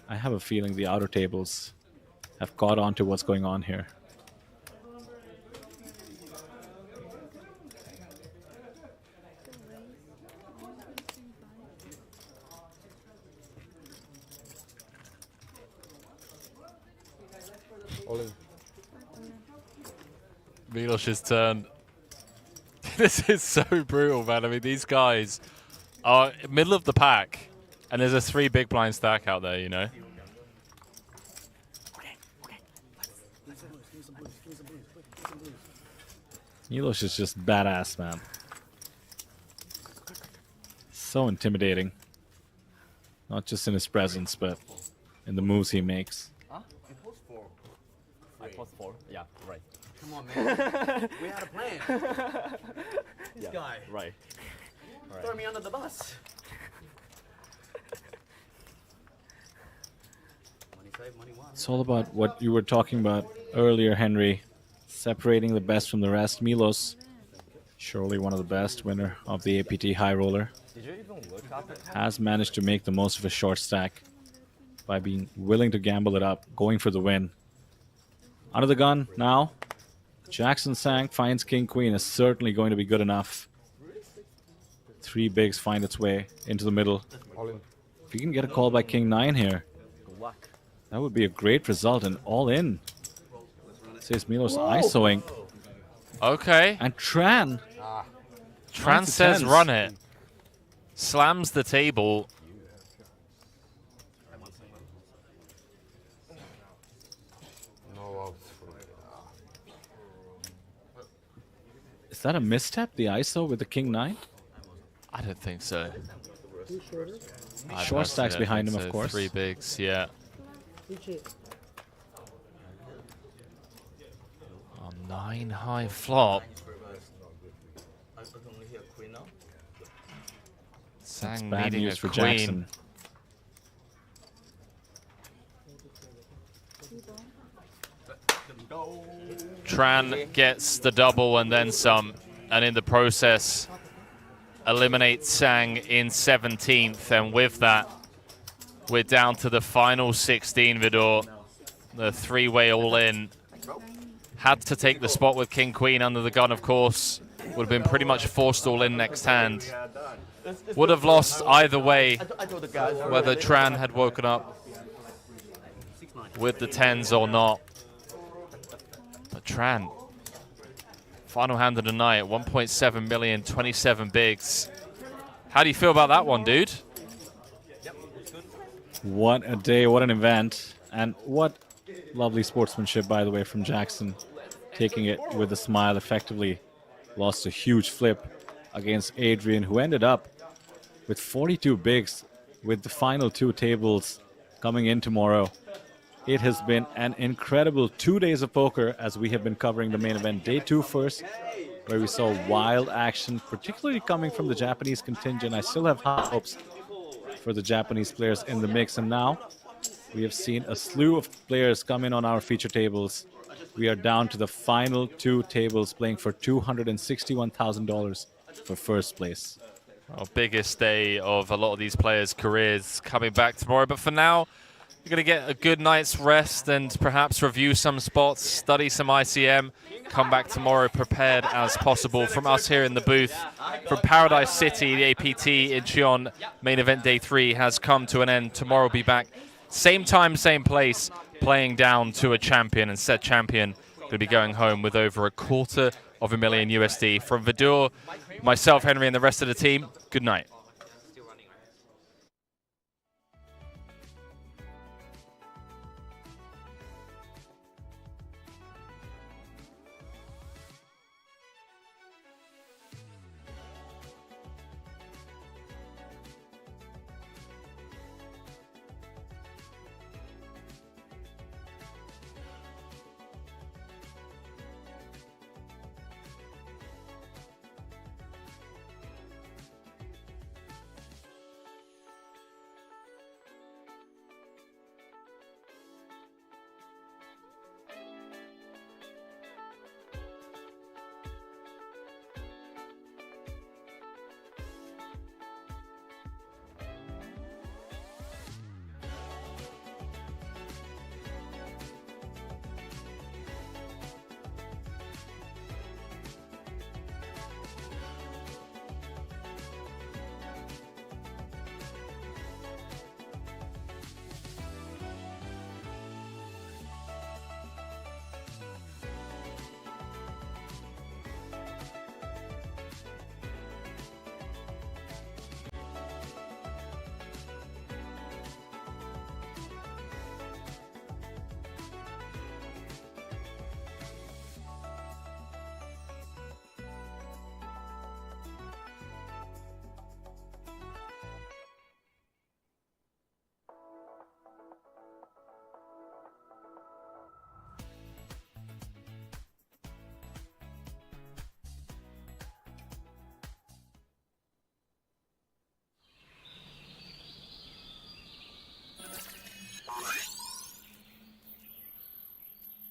I have a feeling the outer tables have caught on to what's going on here. All in. Milos's turn. This is so brutal, man. I mean, these guys are middle of the pack, and there's a 3 big blind stack out there, you know? Milos is just badass, man. So intimidating. Not just in his presence, but in the moves he makes. Huh? It was 4. I plus 4. Yeah, right. Come on, man. We had a plan. This guy. Right. Throw me under the bus. Money saved, money won. It's all about what you were talking about earlier, Henry. Separating the best from the rest. Milos, surely one of the best, winner of the APT High Roller, Did you even look up at has managed to make the most of a short stack by being willing to gamble it up, going for the win. Under the gun now. Jackson Sang finds King Queen is certainly going to be good enough. 3 bigs find its way into the middle. All in. If you can get a call by King 9 here, Good luck. that would be a great result, and all in. Says Milos ISOing. Okay. And Tran. Tran says run it. Slams the table. that a misstep, the ISO with the King 9? I don't think so. Short stacks behind him, of course. 3 bigs, yeah. On 9 high flop. Sang bad needing news a for queen. Jackson. Tran gets the double and then some, and in the process eliminates Sang in 17th, and with that we're down to the final 16, Vidor. The 3-way all-in. Had to take the spot with King Queen under the gun, of course. Would have been pretty much forced all-in next hand. Would have lost either way, whether Tran had woken up with the 10s or not. But Tran, final hand of the night, 1.7 million, 27 bigs. How do you feel about that one, dude? What a day, what an event. And what lovely sportsmanship, by the way, from Jackson. Taking it with a smile, effectively lost a huge flip against Adrian, who ended up with 42 bigs with the final 2 tables coming in tomorrow. It has been an incredible 2 days of poker as we have been covering the main event. Day 2 first, where we saw wild action, particularly coming from the Japanese contingent. I still have high hopes for the Japanese players in the mix. And now we have seen a slew of players come in on our feature tables. We are down to the final 2 tables playing for $261,000 for first place. Our biggest day of a lot of these players' careers coming back tomorrow. But for now, you're going to get a good night's rest and perhaps review some spots, study some ICM, come back tomorrow prepared as possible. From us here in the booth, from Paradise City, the APT Incheon main event day 3 has come to an end. Tomorrow we'll be back, same time, same place, playing down to a champion, and said champion going to be going home with over $250,000 USD. From Vidor, myself, Henry, and the rest of the team, good night.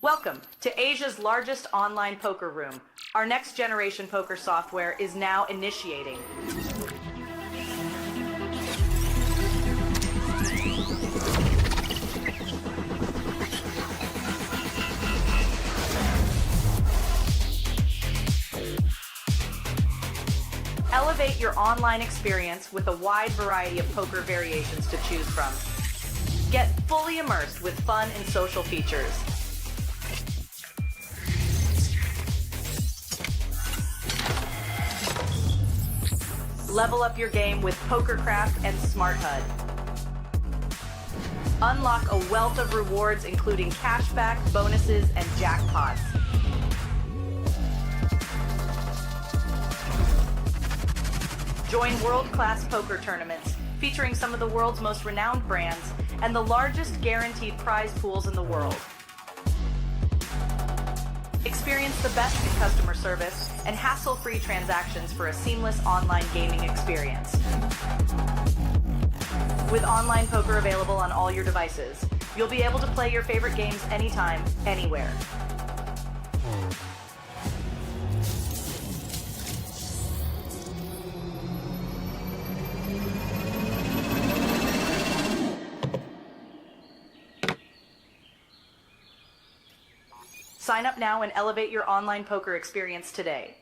Welcome to Asia's largest online poker room. Our next generation poker software is now initiating. Elevate your online experience with a wide variety of poker variations to choose from. Get fully immersed with fun and social features. Level up your game with PokerCraft and Smart HUD. Unlock a wealth of rewards including cashback, bonuses, and jackpots. Join world-class poker tournaments featuring some of the world's most renowned brands and the largest guaranteed prize pools in the world. Experience the best in customer service and hassle-free transactions for a seamless online gaming experience. With online poker available on all your devices, you'll be able to play your favorite games anytime, anywhere. Sign up now and elevate your online poker experience today.